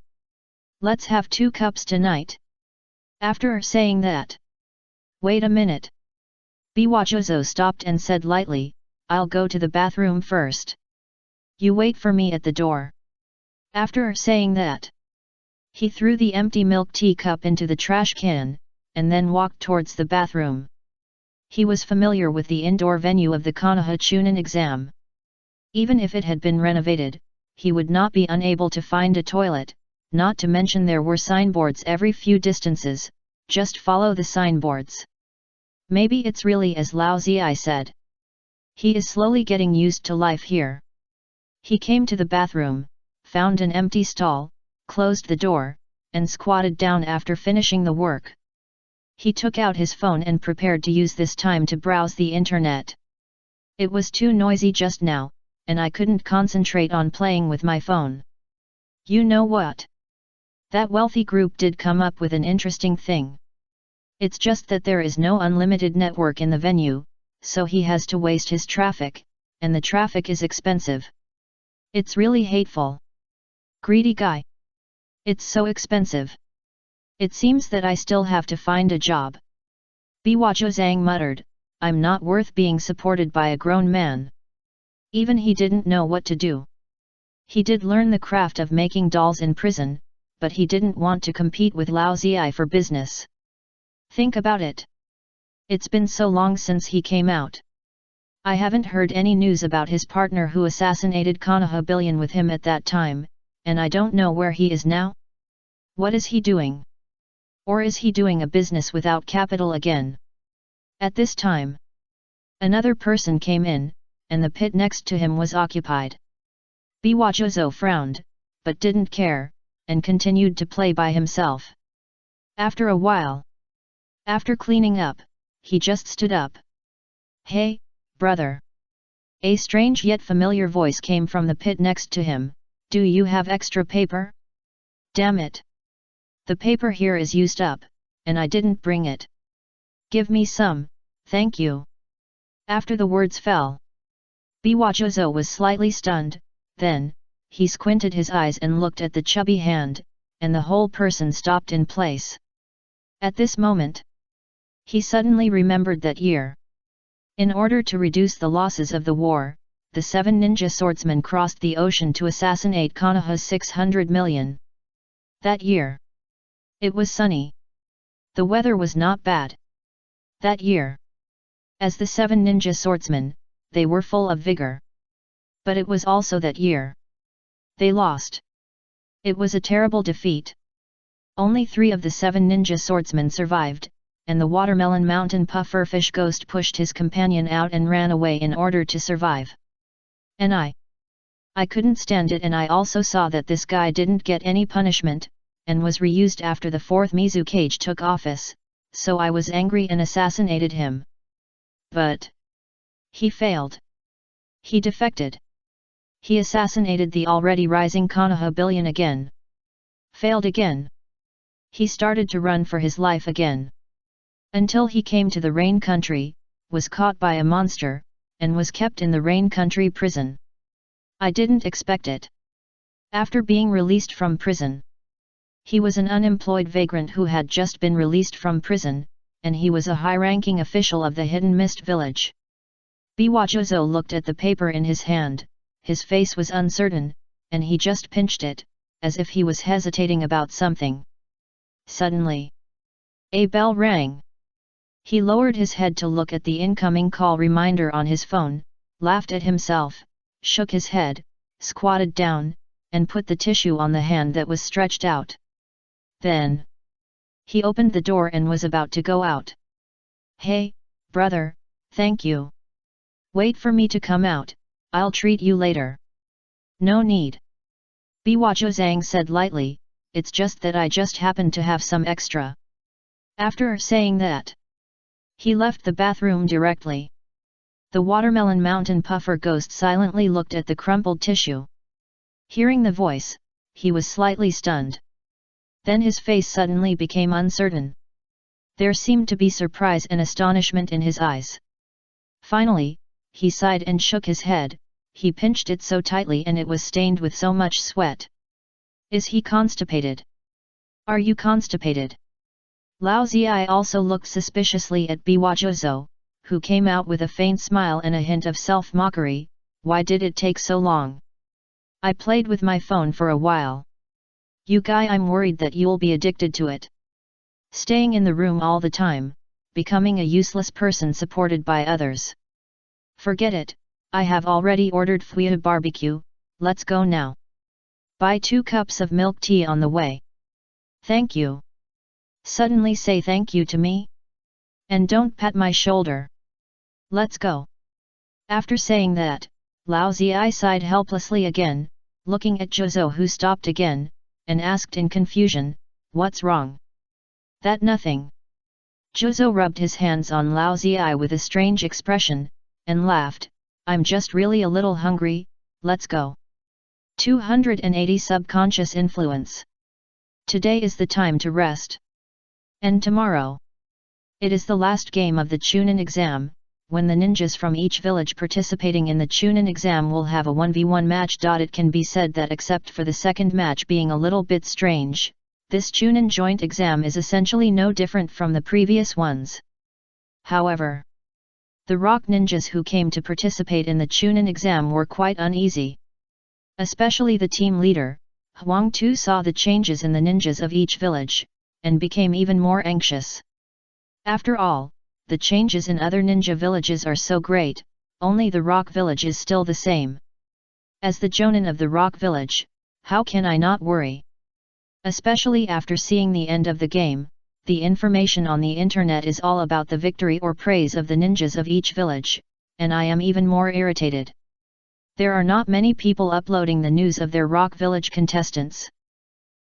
A: Let's have 2 cups tonight. After saying that. Wait a minute. Biwajozo stopped and said lightly, I'll go to the bathroom first. You wait for me at the door. After saying that. He threw the empty milk tea cup into the trash can, and then walked towards the bathroom. He was familiar with the indoor venue of the Konoha Chunin exam. Even if it had been renovated, he would not be unable to find a toilet, not to mention there were signboards every few distances, just follow the signboards. Maybe it's really as Lao Ziyi said. He is slowly getting used to life here. He came to the bathroom, found an empty stall, closed the door, and squatted down after finishing the work. He took out his phone and prepared to use this time to browse the internet. It was too noisy just now, and I couldn't concentrate on playing with my phone. You know what? That wealthy group did come up with an interesting thing. It's just that there is no unlimited network in the venue, so he has to waste his traffic, and the traffic is expensive. It's really hateful. Greedy guy. It's so expensive. It seems that I still have to find a job. Biwajozang muttered, I'm not worth being supported by a grown man. Even he didn't know what to do. He did learn the craft of making dolls in prison, but he didn't want to compete with Lao Ziyi for business. Think about it. It's been so long since he came out. I haven't heard any news about his partner who assassinated Konoha Billion with him at that time, and I don't know where he is now. What is he doing? Or is he doing a business without capital again? At this time, another person came in, and the pit next to him was occupied. Biwajozo frowned, but didn't care, and continued to play by himself. After a while, after cleaning up, he just stood up. Hey, brother. A strange yet familiar voice came from the pit next to him. Do you have extra paper? Damn it. The paper here is used up, and I didn't bring it. Give me some, thank you. After the words fell, Biwajozo was slightly stunned, then, he squinted his eyes and looked at the chubby hand, and the whole person stopped in place. At this moment, he suddenly remembered that year. In order to reduce the losses of the war, the 7 ninja swordsmen crossed the ocean to assassinate Konoha's 600 million. That year, it was sunny. The weather was not bad. That year, as the 7 ninja swordsmen, they were full of vigor. But it was also that year. They lost. It was a terrible defeat. Only 3 of the 7 ninja swordsmen survived, and the watermelon mountain pufferfish ghost pushed his companion out and ran away in order to survive. And I couldn't stand it, and I also saw that this guy didn't get any punishment, and was reused after the 4th Mizukage took office, so I was angry and assassinated him. But he failed. He defected. He assassinated the already rising Konoha Billion again. Failed again. He started to run for his life again. Until he came to the Rain Country, was caught by a monster, and was kept in the Rain Country prison. I didn't expect it. After being released from prison, he was an unemployed vagrant who had just been released from prison, and he was a high-ranking official of the Hidden Mist village. Biwajozo looked at the paper in his hand, his face was uncertain, and he just pinched it, as if he was hesitating about something. Suddenly, a bell rang. He lowered his head to look at the incoming call reminder on his phone, laughed at himself, shook his head, squatted down, and put the tissue on the hand that was stretched out. Then, he opened the door and was about to go out. Hey, brother, thank you. Wait for me to come out, I'll treat you later. No need. Biwajozang said lightly, "It's just that I just happened to have some extra." After saying that, he left the bathroom directly. The watermelon mountain puffer ghost silently looked at the crumpled tissue. Hearing the voice, he was slightly stunned. Then his face suddenly became uncertain. There seemed to be surprise and astonishment in his eyes. Finally, he sighed and shook his head. He pinched it so tightly and it was stained with so much sweat. "Is he constipated? Are you constipated?" Lao Ziyi also looked suspiciously at Biwajozo, who came out with a faint smile and a hint of self-mockery. "Why did it take so long? I played with my phone for a while. You guy, I'm worried that you'll be addicted to it. Staying in the room all the time, becoming a useless person supported by others. Forget it, I have already ordered Fuya barbecue, let's go now. Buy 2 cups of milk tea on the way. Thank you. Suddenly say thank you to me? And don't pat my shoulder. Let's go." After saying that, Lao Ziyi sighed helplessly again, looking at Jozo, who stopped again, and asked in confusion, "What's wrong?" "That nothing." Jozo rubbed his hands on Lao Ziyi with a strange expression, and laughed, "I'm just really a little hungry, let's go." 280 Subconscious Influence. Today is the time to rest. And tomorrow, it is the last game of the Chunin exam, when the ninjas from each village participating in the Chunin exam will have a 1v1 match. It can be said that except for the second match being a little bit strange, this Chunin joint exam is essentially no different from the previous ones. However, the rock ninjas who came to participate in the Chunin exam were quite uneasy. Especially the team leader, Huang Tu, saw the changes in the ninjas of each village, and became even more anxious. After all, the changes in other ninja villages are so great, only the rock village is still the same. As the Jonin of the rock village, how can I not worry? Especially after seeing the end of the game, the information on the internet is all about the victory or praise of the ninjas of each village, and I am even more irritated. There are not many people uploading the news of their rock village contestants.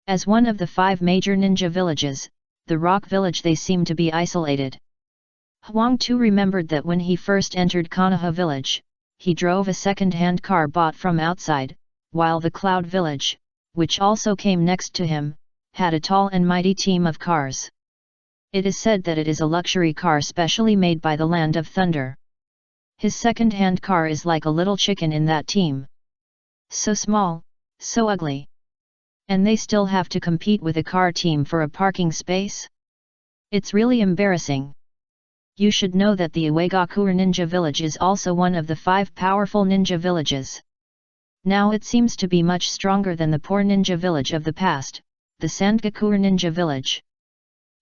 A: As one of the 5 major ninja villages, the rock village, they seem to be isolated. Huang Tu remembered that when he first entered Konoha village, he drove a second-hand car bought from outside, while the Cloud village, which also came next to him, had a tall and mighty team of cars. It is said that it is a luxury car specially made by the Land of Thunder. His second-hand car is like a little chicken in that team. So small, so ugly. And they still have to compete with a car team for a parking space? It's really embarrassing. You should know that the Uegakuer ninja village is also one of the 5 powerful ninja villages. Now it seems to be much stronger than the poor ninja village of the past, the Sandgakuer ninja village.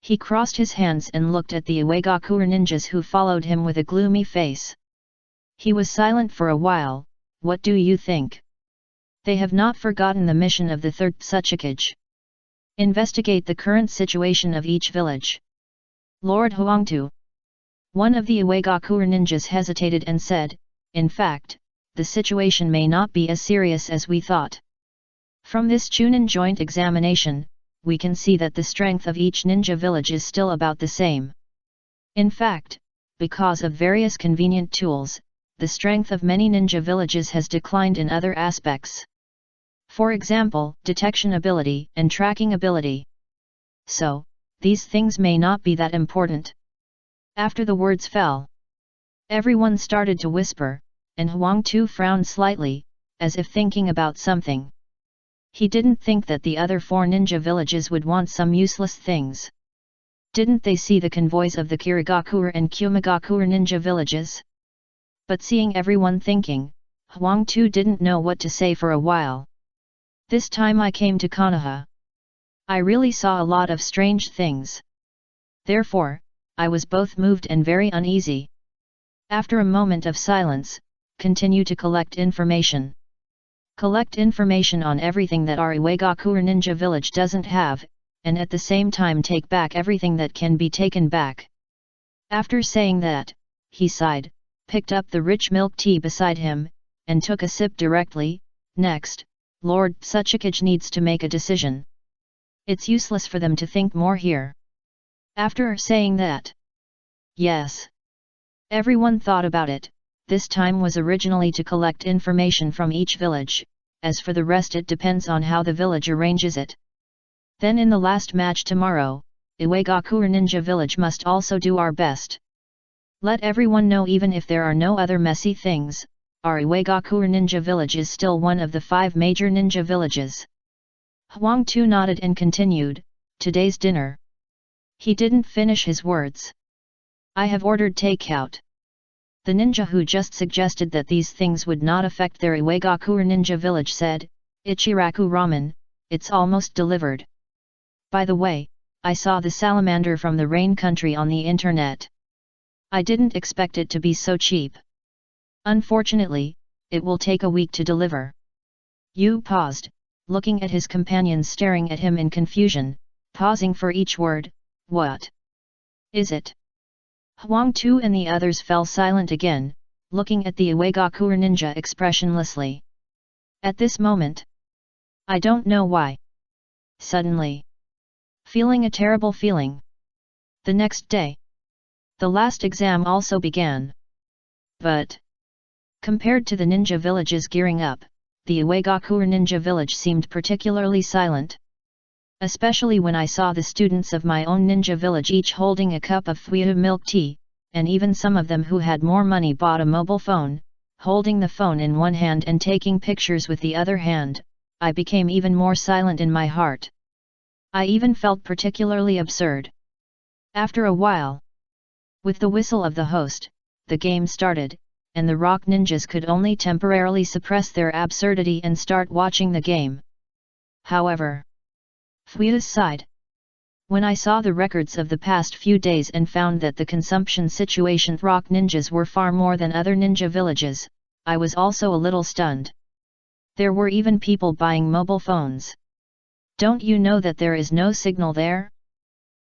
A: He crossed his hands and looked at the Uegakuer ninjas who followed him with a gloomy face. He was silent for a while. What do you think? They have not forgotten the mission of the 3rd Tsuchikage. Investigate the current situation of each village. Lord Huangtu. One of the Uegakuer ninjas hesitated and said, "In fact, the situation may not be as serious as we thought. From this Chunin joint examination, we can see that the strength of each ninja village is still about the same. In fact, because of various convenient tools, the strength of many ninja villages has declined in other aspects. For example, detection ability and tracking ability. So, these things may not be that important." After the words fell, everyone started to whisper, and Huang Tu frowned slightly, as if thinking about something. He didn't think that the other 4 ninja villages would want some useless things. Didn't they see the convoys of the Kirigakuer and Kumagakuer ninja villages? But seeing everyone thinking, Huang Tu didn't know what to say for a while. "This time I came to Konoha. I really saw a lot of strange things. Therefore, I was both moved and very uneasy." After a moment of silence, continue to collect information. Collect information on everything that our Uegakuer ninja village doesn't have, and at the same time take back everything that can be taken back. After saying that, he sighed, picked up the rich milk tea beside him, and took a sip directly. Next, Lord Tsuchikage needs to make a decision. It's useless for them to think more here. After saying that, yes. Everyone thought about it. This time was originally to collect information from each village, as for the rest it depends on how the village arranges it. Then in the last match tomorrow, Iwagakure Ninja Village must also do our best. Let everyone know even if there are no other messy things, our Iwagakure Ninja Village is still one of the 5 major ninja villages. Huang Tu nodded and continued, today's dinner. He didn't finish his words. I have ordered takeout. The ninja who just suggested that these things would not affect their Iwagakure Ninja Village said, Ichiraku Ramen, it's almost delivered. By the way, I saw the salamander from the rain country on the internet. I didn't expect it to be so cheap. Unfortunately, it will take a week to deliver. Yu paused, looking at his companions staring at him in confusion, pausing for each word. What is it? Huang Tu and the others fell silent again, looking at the Iwagakure ninja expressionlessly. At this moment, I don't know why. Suddenly, feeling a terrible feeling. The next day, the last exam also began. But, compared to the ninja villages gearing up, the Iwagakure ninja village seemed particularly silent. Especially when I saw the students of my own ninja village each holding a cup of fuyu milk tea, and even some of them who had more money bought a mobile phone, holding the phone in one hand and taking pictures with the other hand, I became even more silent in my heart. I even felt particularly absurd. After a while, with the whistle of the host, the game started, and the rock ninjas could only temporarily suppress their absurdity and start watching the game. However, Fuyu's side. When I saw the records of the past few days and found that the consumption situation rock ninjas were far more than other ninja villages, I was also a little stunned. There were even people buying mobile phones. Don't you know that there is no signal there?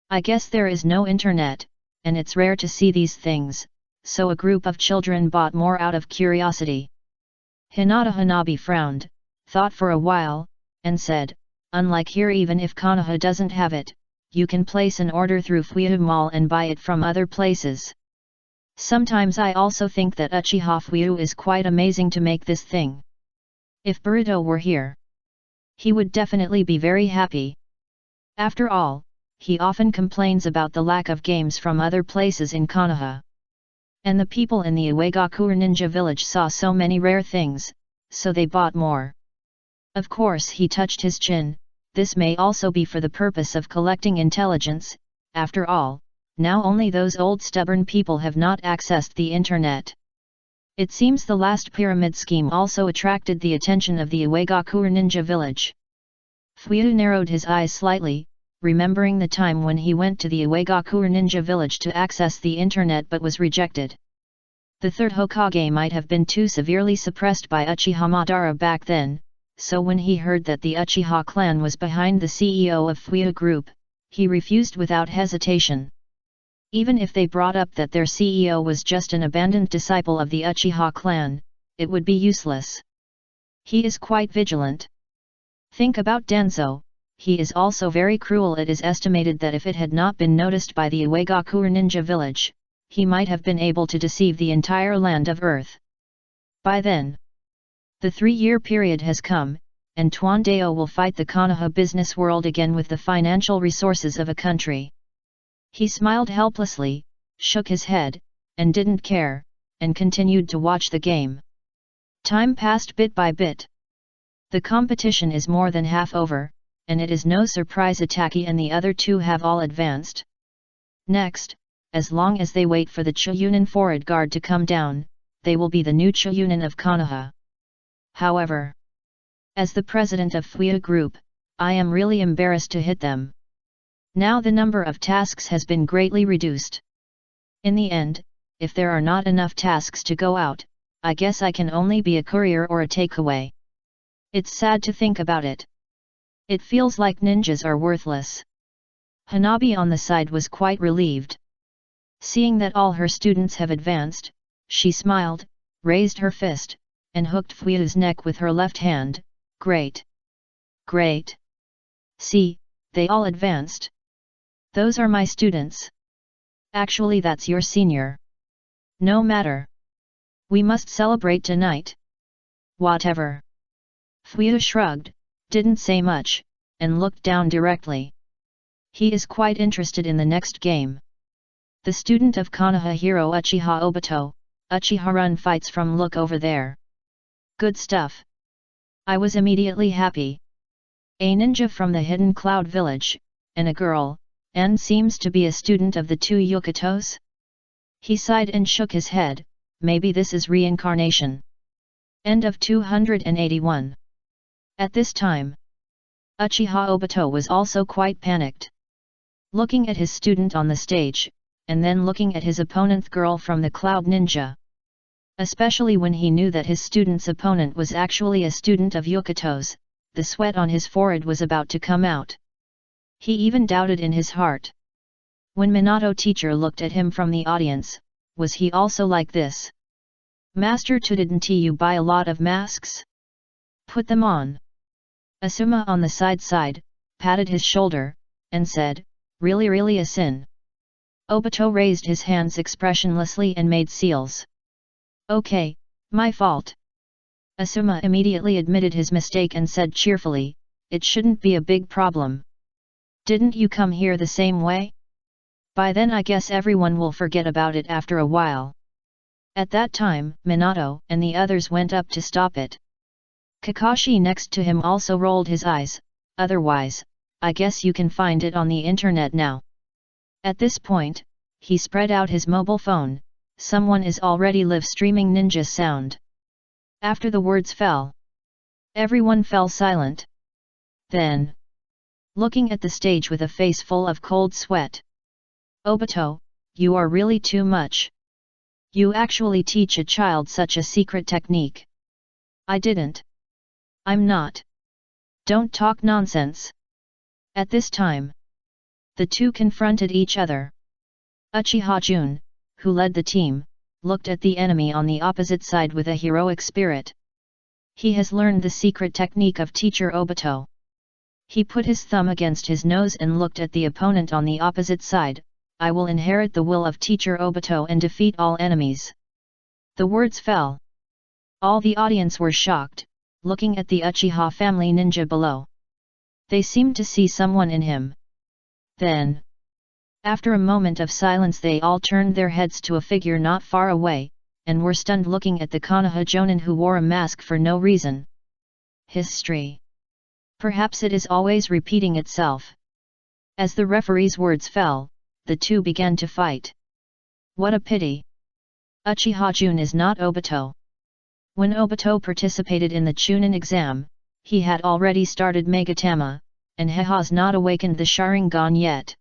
A: I guess there is no internet, and it's rare to see these things, so a group of children bought more out of curiosity. Hinata Hanabi frowned, thought for a while, and said, unlike here, even if Konoha doesn't have it, you can place an order through Fuyu Mall and buy it from other places. Sometimes I also think that Uchiha Fuyu is quite amazing to make this thing. If Boruto were here, he would definitely be very happy. After all, he often complains about the lack of games from other places in Konoha. And the people in the Iwagakure Ninja Village saw so many rare things, so they bought more. Of course, he touched his chin. This may also be for the purpose of collecting intelligence. After all, now only those old stubborn people have not accessed the internet. It seems the last pyramid scheme also attracted the attention of the Iwagakure Ninja Village. Fuyu narrowed his eyes slightly, remembering the time when he went to the Iwagakure Ninja Village to access the internet but was rejected. The third Hokage might have been too severely suppressed by Uchiha Madara back then, so when he heard that the Uchiha clan was behind the CEO of Fuyu Group, he refused without hesitation. Even if they brought up that their CEO was just an abandoned disciple of the Uchiha clan, it would be useless. He is quite vigilant. Think about Danzo, he is also very cruel. It is estimated that if it had not been noticed by the Iwagakure Ninja Village, he might have been able to deceive the entire land of Earth. By then, the 3-year period has come, and Tuandeo will fight the Konoha business world again with the financial resources of a country. He smiled helplessly, shook his head, and didn't care, and continued to watch the game. Time passed bit by bit. The competition is more than half over, and it is no surprise Itaki and the other two have all advanced. Next, as long as they wait for the Choyunin forward guard to come down, they will be the new Choyunin of Konoha. However, as the president of Fuyu Group, I am really embarrassed to hit them. Now the number of tasks has been greatly reduced. In the end, if there are not enough tasks to go out, I guess I can only be a courier or a takeaway. It's sad to think about it. It feels like ninjas are worthless. Hanabi on the side was quite relieved. Seeing that all her students have advanced, she smiled, raised her fist, and hooked Fuyu's neck with her left hand, Great! Great! See, they all advanced. Those are my students. Actually that's your senior. No matter. We must celebrate tonight. Whatever. Fuyu shrugged, didn't say much, and looked down directly. He is quite interested in the next game. The student of Konoha hero Uchiha Obito, Uchiha Run fights from look over there. Good stuff. I was immediately happy. A ninja from the hidden cloud village, and a girl, and seems to be a student of the two Yukatos? He sighed and shook his head, maybe this is reincarnation. End of 281. At this time, Uchiha Obito was also quite panicked. Looking at his student on the stage, and then looking at his opponent's girl from the Cloud Ninja. Especially when he knew that his student's opponent was actually a student of Yukatos, the sweat on his forehead was about to come out. He even doubted in his heart. When Minato teacher looked at him from the audience, was he also like this? Master, didn't you buy a lot of masks? Put them on. Asuma on the side patted his shoulder, and said, really a sin. Obito raised his hands expressionlessly and made seals. Okay, my fault. Asuma immediately admitted his mistake and said cheerfully, it shouldn't be a big problem. Didn't you come here the same way? By then I guess everyone will forget about it after a while. At that time, Minato and the others went up to stop it. Kakashi next to him also rolled his eyes, otherwise, I guess you can find it on the internet now. At this point, he spread out his mobile phone, someone is already live streaming ninja sound. After the words fell, everyone fell silent. Then, looking at the stage with a face full of cold sweat. Obito, you are really too much. You actually teach a child such a secret technique. I didn't. I'm not. Don't talk nonsense. At this time, the two confronted each other. Uchiha Jun, who led the team, looked at the enemy on the opposite side with a heroic spirit. He has learned the secret technique of teacher Obito. He put his thumb against his nose and looked at the opponent on the opposite side, I will inherit the will of teacher Obito and defeat all enemies. The words fell. All the audience were shocked, looking at the Uchiha family ninja below. They seemed to see someone in him. Then, after a moment of silence, they all turned their heads to a figure not far away, and were stunned looking at the Konoha Jonin who wore a mask for no reason. History. Perhaps it is always repeating itself. As the referee's words fell, the two began to fight. What a pity! Uchiha Jun is not Obito. When Obito participated in the Chunin exam, he had already started Megatama, and he has not awakened the Sharingan yet.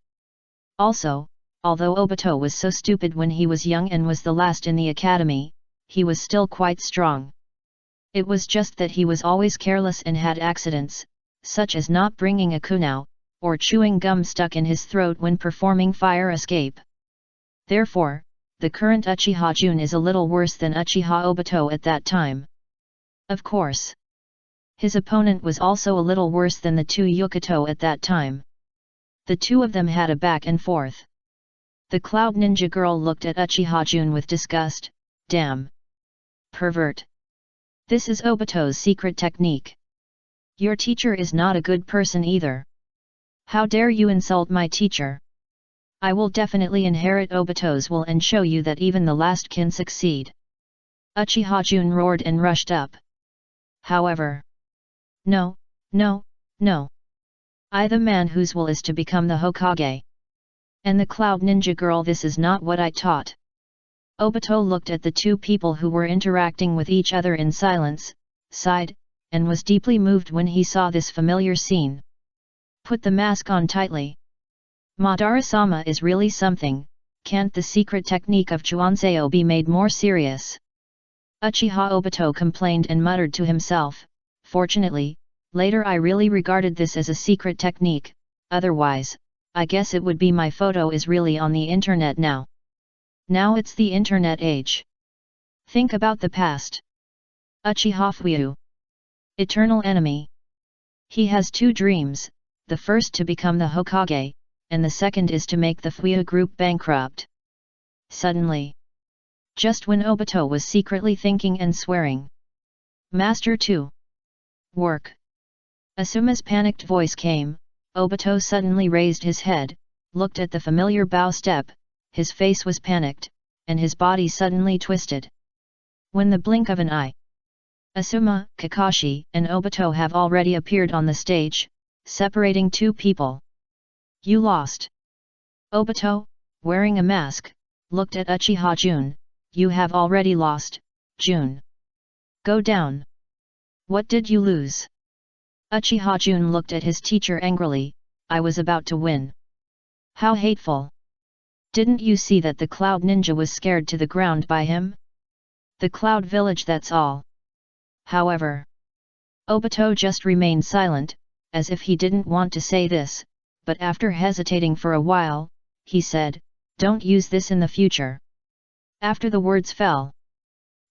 A: Also, although Obito was so stupid when he was young and was the last in the academy, he was still quite strong. It was just that he was always careless and had accidents, such as not bringing a kunao, or chewing gum stuck in his throat when performing fire escape. Therefore, the current Uchiha Jun is a little worse than Uchiha Obito at that time. Of course, his opponent was also a little worse than the two Yukato at that time. The two of them had a back and forth. The Cloud Ninja girl looked at Uchiha Jun with disgust, damn! Pervert! This is Obito's secret technique. Your teacher is not a good person either. How dare you insult my teacher? I will definitely inherit Obito's will and show you that even the last can succeed. Uchiha Jun roared and rushed up. However, no. I, the man whose will is to become the Hokage. And the Cloud Ninja girl, this is not what I taught. Obito looked at the two people who were interacting with each other in silence, sighed, and was deeply moved when he saw this familiar scene. Put the mask on tightly. Madara-sama is really something, can't the secret technique of Chuanseo be made more serious? Uchiha Obito complained and muttered to himself, fortunately, later I really regarded this as a secret technique, otherwise, I guess it would be my photo is really on the internet now. Now it's the internet age. Think about the past. Uchiha Fuyu. Eternal enemy. He has two dreams, the first to become the Hokage, and the second is to make the Fuya group bankrupt. Suddenly, just when Obito was secretly thinking and swearing, Master 2. Work. Asuma's panicked voice came. Obito suddenly raised his head, looked at the familiar bow step, his face was panicked, and his body suddenly twisted. When the blink of an eye, Asuma, Kakashi, and Obito have already appeared on the stage, separating two people. You lost. Obito, wearing a mask, looked at Uchiha Jun. You have already lost, Jun. Go down. What did you lose? Uchiha Jun looked at his teacher angrily. I was about to win. How hateful. Didn't you see that the Cloud Ninja was scared to the ground by him? The Cloud Village, that's all. However, Obito just remained silent, as if he didn't want to say this, but after hesitating for a while, he said, don't use this in the future. After the words fell,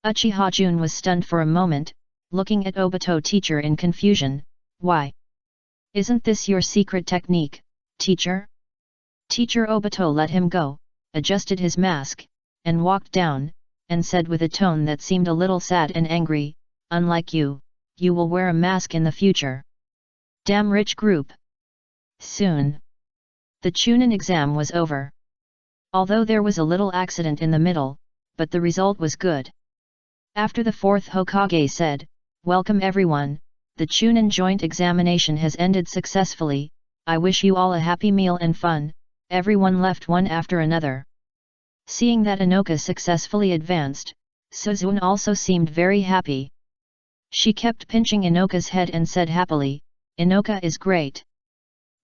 A: Uchiha Jun was stunned for a moment, looking at Obito teacher in confusion. Why? Isn't this your secret technique, teacher? Teacher Obito let him go, adjusted his mask, and walked down, and said with a tone that seemed a little sad and angry, unlike you, you will wear a mask in the future. Damn rich group. Soon, the Chunin exam was over. Although there was a little accident in the middle, but the result was good. After the fourth Hokage said, welcome everyone, the Chunin joint examination has ended successfully, I wish you all a happy meal and fun. Everyone left one after another. Seeing that Inoka successfully advanced, Suzune also seemed very happy. She kept pinching Inoka's head and said happily, Inoka is great.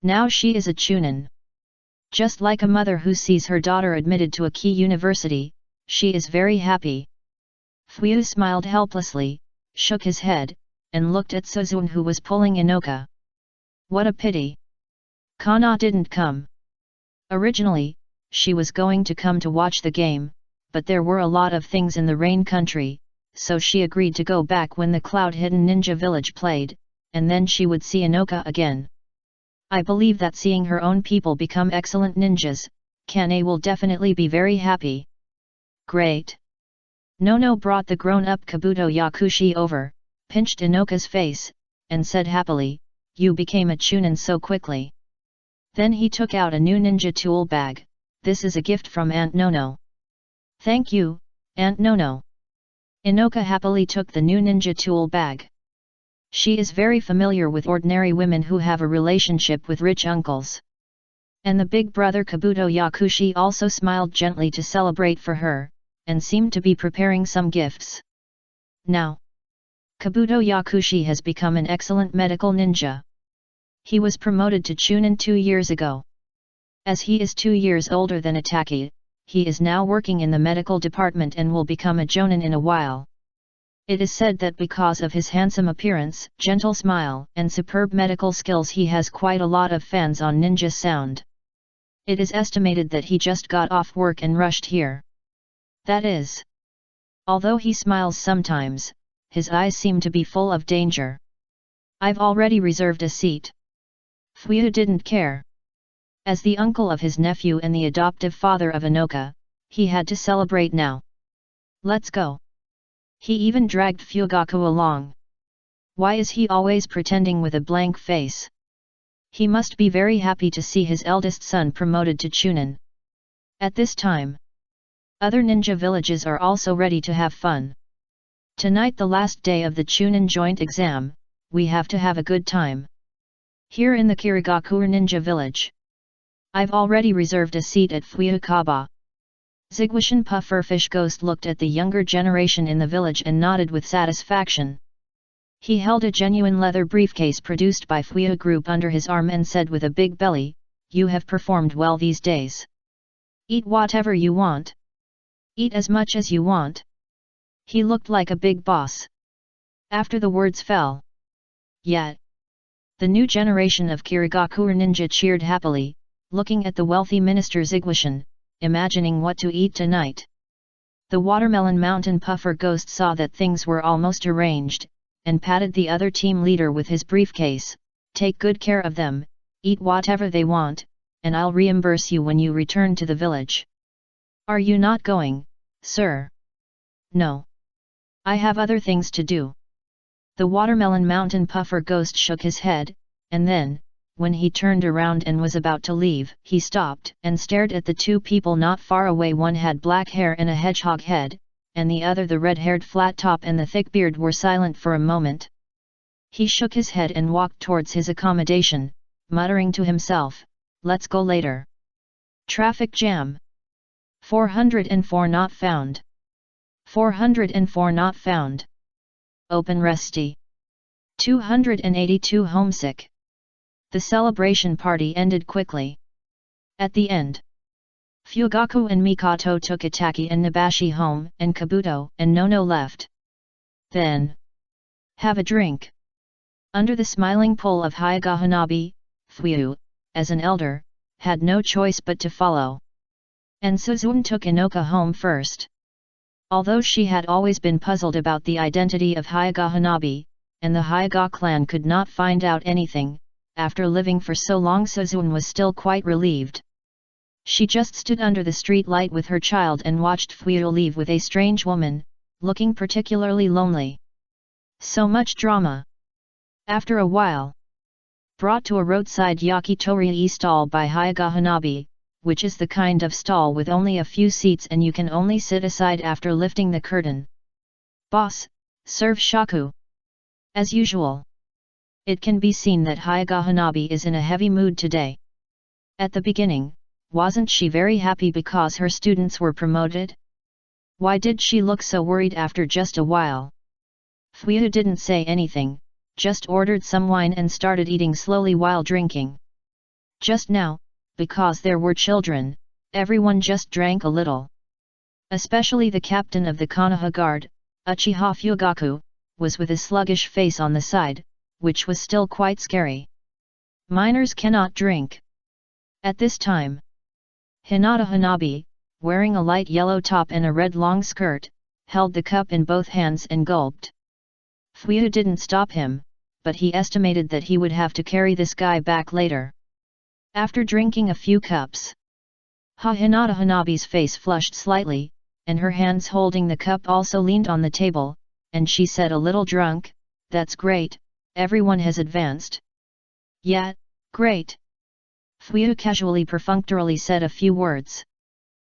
A: Now she is a Chunin. Just like a mother who sees her daughter admitted to a key university, she is very happy. Fuyu smiled helplessly, shook his head, and looked at Suzune who was pulling Inoka. What a pity. Kana didn't come. Originally, she was going to come to watch the game, but there were a lot of things in the Rain Country, so she agreed to go back when the Cloud Hidden Ninja Village played, and then she would see Inoka again. I believe that seeing her own people become excellent ninjas, Kane will definitely be very happy. Great. Nono brought the grown-up Kabuto Yakushi over, pinched Inoka's face, and said happily, you became a Chunin so quickly. Then he took out a new ninja tool bag. This is a gift from Aunt Nono. Thank you, Aunt Nono. Inoka happily took the new ninja tool bag. She is very familiar with ordinary women who have a relationship with rich uncles. And the big brother Kabuto Yakushi also smiled gently to celebrate for her, and seemed to be preparing some gifts. Now, Kabuto Yakushi has become an excellent medical ninja. He was promoted to Chunin 2 years ago. As he is 2 years older than Ataki, he is now working in the medical department and will become a Jonin in a while. It is said that because of his handsome appearance, gentle smile, and superb medical skills he has quite a lot of fans on Ninja Sound. It is estimated that he just got off work and rushed here. That is. Although he smiles sometimes, his eyes seem to be full of danger. I've already reserved a seat. Fuyu didn't care. As the uncle of his nephew and the adoptive father of Inoka, he had to celebrate now. Let's go. He even dragged Fugaku along. Why is he always pretending with a blank face? He must be very happy to see his eldest son promoted to Chunin. At this time, other ninja villages are also ready to have fun. Tonight, the last day of the Chunin joint exam, we have to have a good time. Here in the Kirigakure Ninja Village. I've already reserved a seat at Fuyukaba. Zigwashin Pufferfish Ghost looked at the younger generation in the village and nodded with satisfaction. He held a genuine leather briefcase produced by Fuyu Group under his arm and said with a big belly, you have performed well these days. Eat whatever you want. Eat as much as you want. He looked like a big boss. After the words fell. Yet, the new generation of Kirigakure ninja cheered happily, looking at the wealthy minister Zigwashin, imagining what to eat tonight. The Watermelon Mountain Puffer Ghost saw that things were almost arranged, and patted the other team leader with his briefcase. Take good care of them, eat whatever they want, and I'll reimburse you when you return to the village. Are you not going, sir? No. I have other things to do. The watermelon mountain puffer ghost shook his head, and then, when he turned around and was about to leave, he stopped and stared at the two people not far away. One had black hair and a hedgehog head, and the other the red-haired flat top and the thick beard were silent for a moment. He shook his head and walked towards his accommodation, muttering to himself, "Let's go later. Traffic jam. 404 not found. 404 not found. Open resty. 282 homesick." The celebration party ended quickly. At the end, Fugaku and Mikoto took Itaki and Nabashi home, and Kabuto and Nono left. Then, have a drink. Under the smiling pull of Hyuga Hanabi, Fuyu, as an elder, had no choice but to follow. And Suzune took Inoka home first. Although she had always been puzzled about the identity of Hyuga Hanabi, and the Hyuga clan could not find out anything, after living for so long Suzune was still quite relieved. She just stood under the street light with her child and watched Fuyu leave with a strange woman, looking particularly lonely. So much drama. After a while, brought to a roadside yakitori stall by Hyuga Hanabi, which is the kind of stall with only a few seats and you can only sit aside after lifting the curtain. "Boss, serve shaku." As usual. It can be seen that Hyuga Hanabi is in a heavy mood today. At the beginning, wasn't she very happy because her students were promoted? Why did she look so worried after just a while? Fuyu didn't say anything, just ordered some wine and started eating slowly while drinking. Just now, because there were children, everyone just drank a little. Especially the captain of the Konoha Guard, Uchiha Fugaku, was with a sluggish face on the side, which was still quite scary. Minors cannot drink. At this time, Hinata Hanabi, wearing a light yellow top and a red long skirt, held the cup in both hands and gulped. Fuyu didn't stop him, but he estimated that he would have to carry this guy back later. After drinking a few cups, Hinata Hanabi's face flushed slightly, and her hands holding the cup also leaned on the table, and she said a little drunk, "That's great, everyone has advanced." "Yeah, great." Fuyu casually perfunctorily said a few words.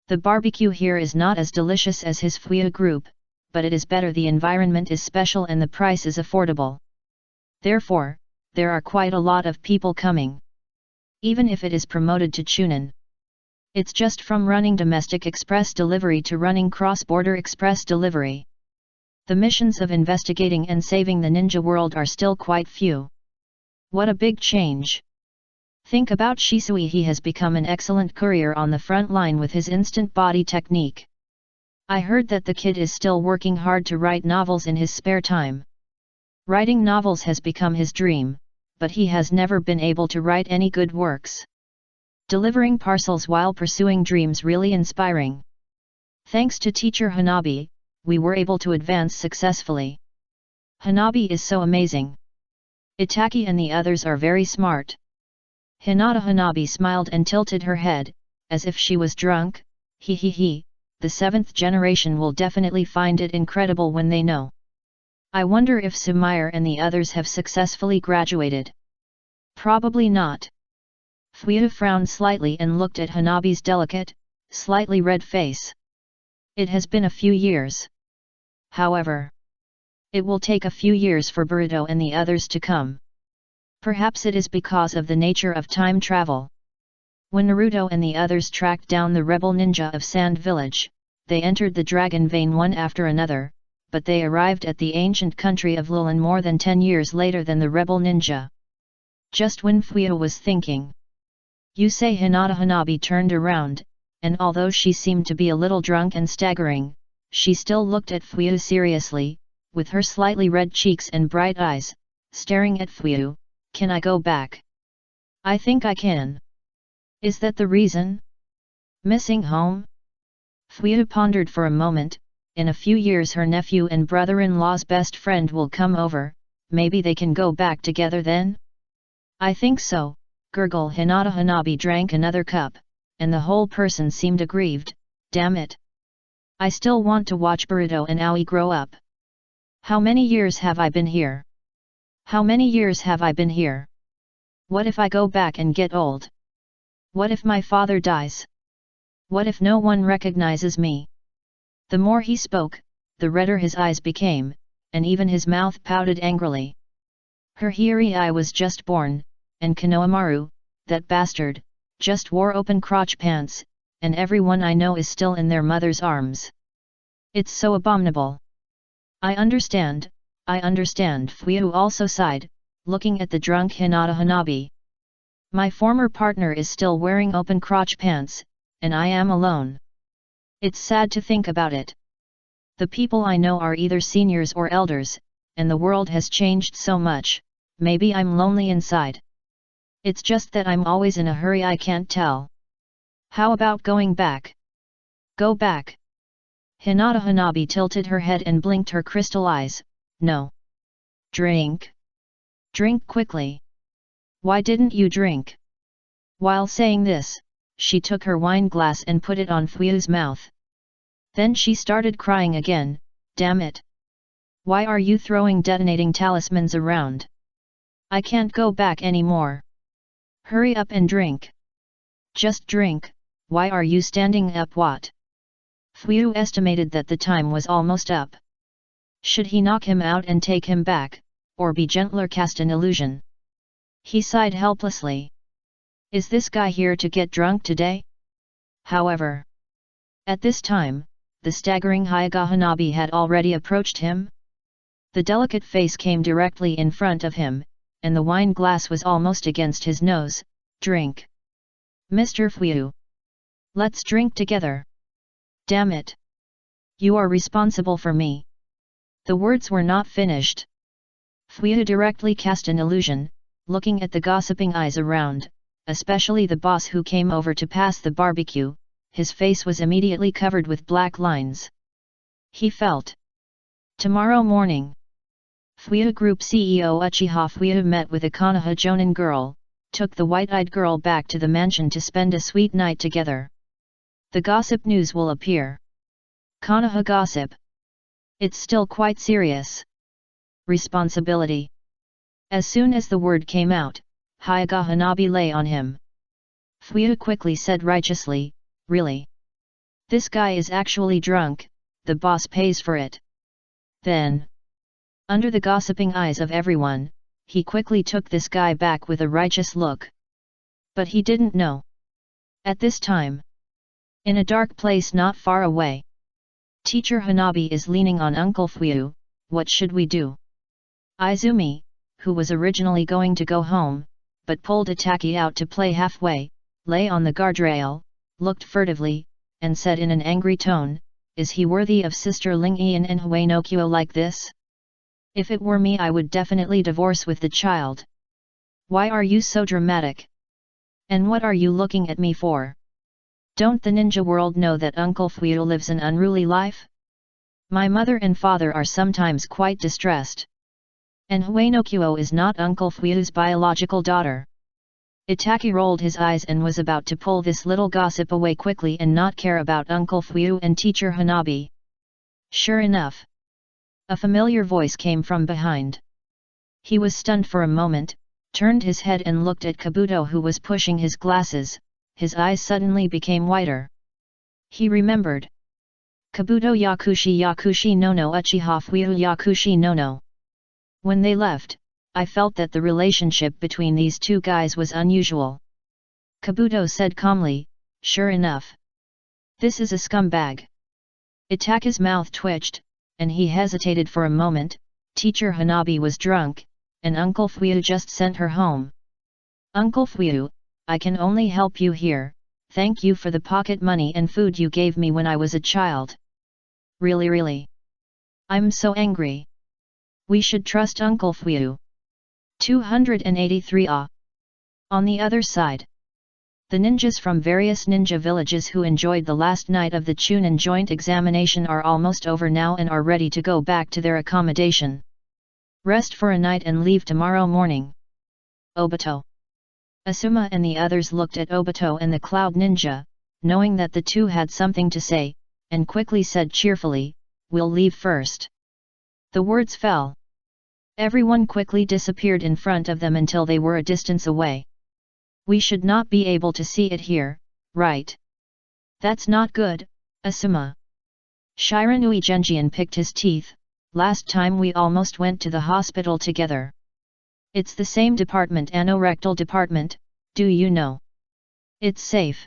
A: "The barbecue here is not as delicious as his Fuyu group, but it is better. The environment is special and the price is affordable. Therefore, there are quite a lot of people coming. Even if it is promoted to Chunin. It's just from running domestic express delivery to running cross-border express delivery. The missions of investigating and saving the ninja world are still quite few. What a big change. Think about Shisui. He has become an excellent courier on the front line with his instant body technique. I heard that the kid is still working hard to write novels in his spare time. Writing novels has become his dream, but he has never been able to write any good works. Delivering parcels while pursuing dreams really inspiring. Thanks to teacher Hanabi, we were able to advance successfully. Hanabi is so amazing. Itaki and the others are very smart." Hinata Hanabi smiled and tilted her head, as if she was drunk. "He, the 7th generation will definitely find it incredible when they know. I wonder if Sumire and the others have successfully graduated." "Probably not." Fuyu frowned slightly and looked at Hanabi's delicate, slightly red face. "It has been a few years. However, it will take a few years for Boruto and the others to come. Perhaps it is because of the nature of time travel. When Naruto and the others tracked down the rebel ninja of Sand Village, they entered the Dragon Vein one after another, but they arrived at the ancient country of Lulan more than 10 years later than the rebel ninja." Just when Fuyu was thinking, "You say?" Hinata Hanabi turned around, and although she seemed to be a little drunk and staggering, she still looked at Fuyu seriously, with her slightly red cheeks and bright eyes, staring at Fuyu. "Can I go back?" "I think I can." "Is that the reason? Missing home?" Fuyu pondered for a moment, in a few years her nephew and brother-in-law's best friend will come over, maybe they can go back together then? I think so. Gurgle Hinata Hanabi drank another cup, and the whole person seemed aggrieved. Damn it. I still want to watch Boruto and Aoi grow up. How many years have I been here? How many years have I been here? What if I go back and get old? What if my father dies? What if no one recognizes me? The more he spoke, the redder his eyes became, and even his mouth pouted angrily. Her Hirai was just born, and Konohamaru, that bastard, just wore open crotch pants, and everyone I know is still in their mother's arms. It's so abominable. I understand, Fuyu also sighed, looking at the drunk Hinata Hanabi. My former partner is still wearing open crotch pants, and I am alone. It's sad to think about it. The people I know are either seniors or elders, and the world has changed so much, maybe I'm lonely inside. It's just that I'm always in a hurry, I can't tell. How about going back? Go back. Hinata Hanabi tilted her head and blinked her crystal eyes. No. Drink. Drink quickly. Why didn't you drink? While saying this, she took her wine glass and put it on Fuyu's mouth. Then she started crying again. Damn it. Why are you throwing detonating talismans around? I can't go back anymore. Hurry up and drink. Just drink. Why are you standing up? What? Fuyu estimated that the time was almost up. Should he knock him out and take him back, or be gentler, cast an illusion? He sighed helplessly. Is this guy here to get drunk today? However, at this time, the staggering Hyuga Hanabi had already approached him. The delicate face came directly in front of him, and the wine glass was almost against his nose. Drink. Mr. Fuyu. Let's drink together. Damn it. You are responsible for me. The words were not finished. Fuyu directly cast an illusion, looking at the gossiping eyes around, especially the boss who came over to pass the barbecue. His face was immediately covered with black lines. He felt. Tomorrow morning. Fuyu Group CEO Uchiha Fuyu met with a Konoha Jonin girl, took the white-eyed girl back to the mansion to spend a sweet night together. The gossip news will appear. Konoha gossip. It's still quite serious. Responsibility. As soon as the word came out, Hyuga Hanabi lay on him. Fuyu quickly said righteously, really? This guy is actually drunk, the boss pays for it. Then, under the gossiping eyes of everyone, he quickly took this guy back with a righteous look. But he didn't know. At this time, in a dark place not far away, Teacher Hanabi is leaning on Uncle Fuyu. What should we do? Izumi, who was originally going to go home, but pulled Itaki out to play halfway, lay on the guardrail, looked furtively, and said in an angry tone, is he worthy of Sister Ling-Ian and Huenokyo like this? If it were me I would definitely divorce with the child. Why are you so dramatic? And what are you looking at me for? Don't the ninja world know that Uncle Fuyu lives an unruly life? My mother and father are sometimes quite distressed. And Huenokyo is not Uncle Fuyu's biological daughter. Itaki rolled his eyes and was about to pull this little gossip away quickly and not care about Uncle Fuyu and Teacher Hanabi. Sure enough, a familiar voice came from behind. He was stunned for a moment, turned his head and looked at Kabuto who was pushing his glasses. His eyes suddenly became whiter. He remembered. Kabuto Yakushi no Uchiha Fuyu Yakushi no. When they left, I felt that the relationship between these two guys was unusual. Kabuto said calmly, sure enough. This is a scumbag. Itaki's mouth twitched, and he hesitated for a moment. Teacher Hanabi was drunk, and Uncle Fuyu just sent her home. Uncle Fuyu, I can only help you here, thank you for the pocket money and food you gave me when I was a child. Really? I'm so angry. We should trust Uncle Fuyu. 283 On the other side. The ninjas from various ninja villages who enjoyed the last night of the Chunin joint examination are almost over now and are ready to go back to their accommodation. Rest for a night and leave tomorrow morning. Obito. Asuma and the others looked at Obito and the Cloud Ninja, knowing that the two had something to say, and quickly said cheerfully, "We'll leave first." The words fell. Everyone quickly disappeared in front of them until they were a distance away. "We should not be able to see it here, right? That's not good, Asuma." Shiranui Genjian picked his teeth. "Last time we almost went to the hospital together. It's the same department, anorectal department, do you know? It's safe."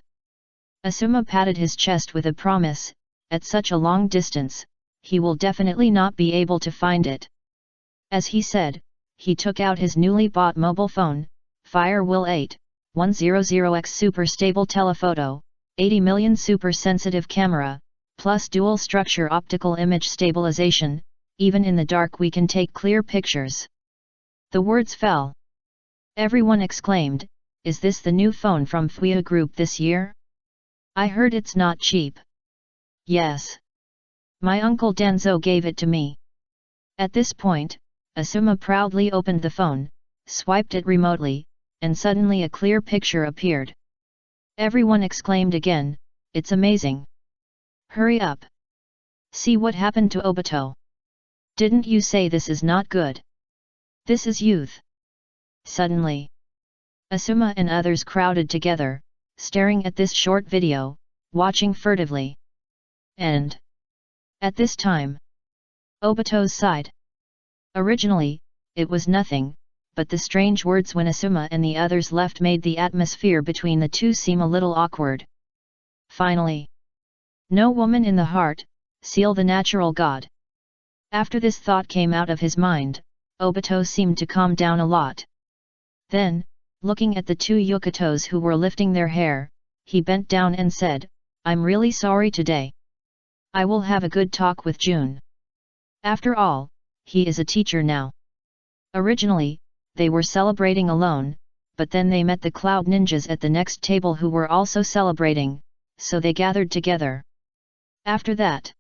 A: Asuma patted his chest with a promise, at such a long distance, he will definitely not be able to find it. As he said, he took out his newly bought mobile phone, Firewheel 8100X Super Stable Telephoto, 80 million super sensitive camera, plus dual structure optical image stabilization, even in the dark we can take clear pictures. The words fell. Everyone exclaimed, "Is this the new phone from FUIA Group this year? I heard it's not cheap." "Yes. My uncle Danzo gave it to me." At this point, Asuma proudly opened the phone, swiped it remotely, and suddenly a clear picture appeared. Everyone exclaimed again, "It's amazing! Hurry up! See what happened to Obito! Didn't you say this is not good? This is youth!" Suddenly, Asuma and others crowded together, staring at this short video, watching furtively. And at this time, Obito's side. Originally, it was nothing, but the strange words when Asuma and the others left made the atmosphere between the two seem a little awkward. Finally, "No woman in the heart, seal the natural god." After this thought came out of his mind, Obito seemed to calm down a lot. Then, looking at the two Yukatos who were lifting their hair, he bent down and said, "I'm really sorry today. I will have a good talk with June. After all, he is a teacher now." Originally, they were celebrating alone, but then they met the Cloud Ninjas at the next table who were also celebrating, so they gathered together. After that,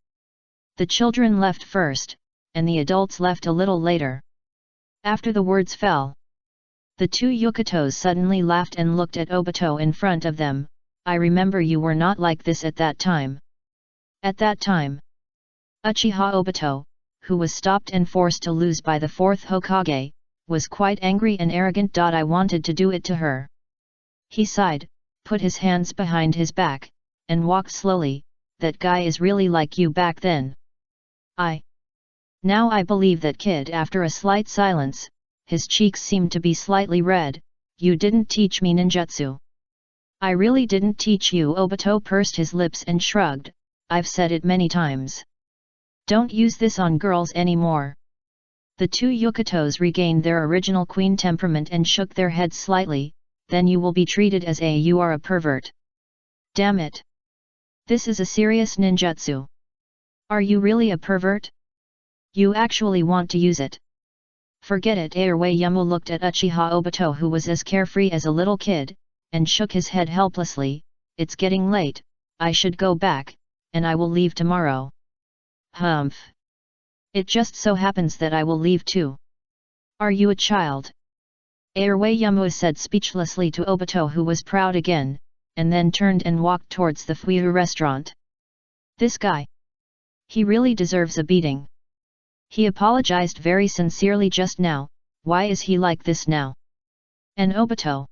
A: the children left first, and the adults left a little later. After the words fell, the two Yukatos suddenly laughed and looked at Obito in front of them. "I remember you were not like this at that time." At that time, Uchiha Obito, who was stopped and forced to lose by the fourth Hokage, was quite angry and arrogant. "I wanted to do it to her." He sighed, put his hands behind his back, and walked slowly. "That guy is really like you back then. Now I believe that kid." After a slight silence, his cheeks seemed to be slightly red. "You didn't teach me ninjutsu." "I really didn't teach you." Obito pursed his lips and shrugged, "I've said it many times. Don't use this on girls anymore." The two Yukatos regained their original queen temperament and shook their heads slightly. "Then you will be treated as you are a pervert." "Damn it! This is a serious ninjutsu. Are you really a pervert? You actually want to use it?" "Forget it." Airwayumu looked at Uchiha Obito, who was as carefree as a little kid, and shook his head helplessly. "It's getting late, I should go back, and I will leave tomorrow." "Humph! It just so happens that I will leave too. Are you a child?" Airwayumu said speechlessly to Obito, who was proud again, and then turned and walked towards the Fuyu restaurant. "This guy! He really deserves a beating. He apologized very sincerely just now, why is he like this now?" And Obito,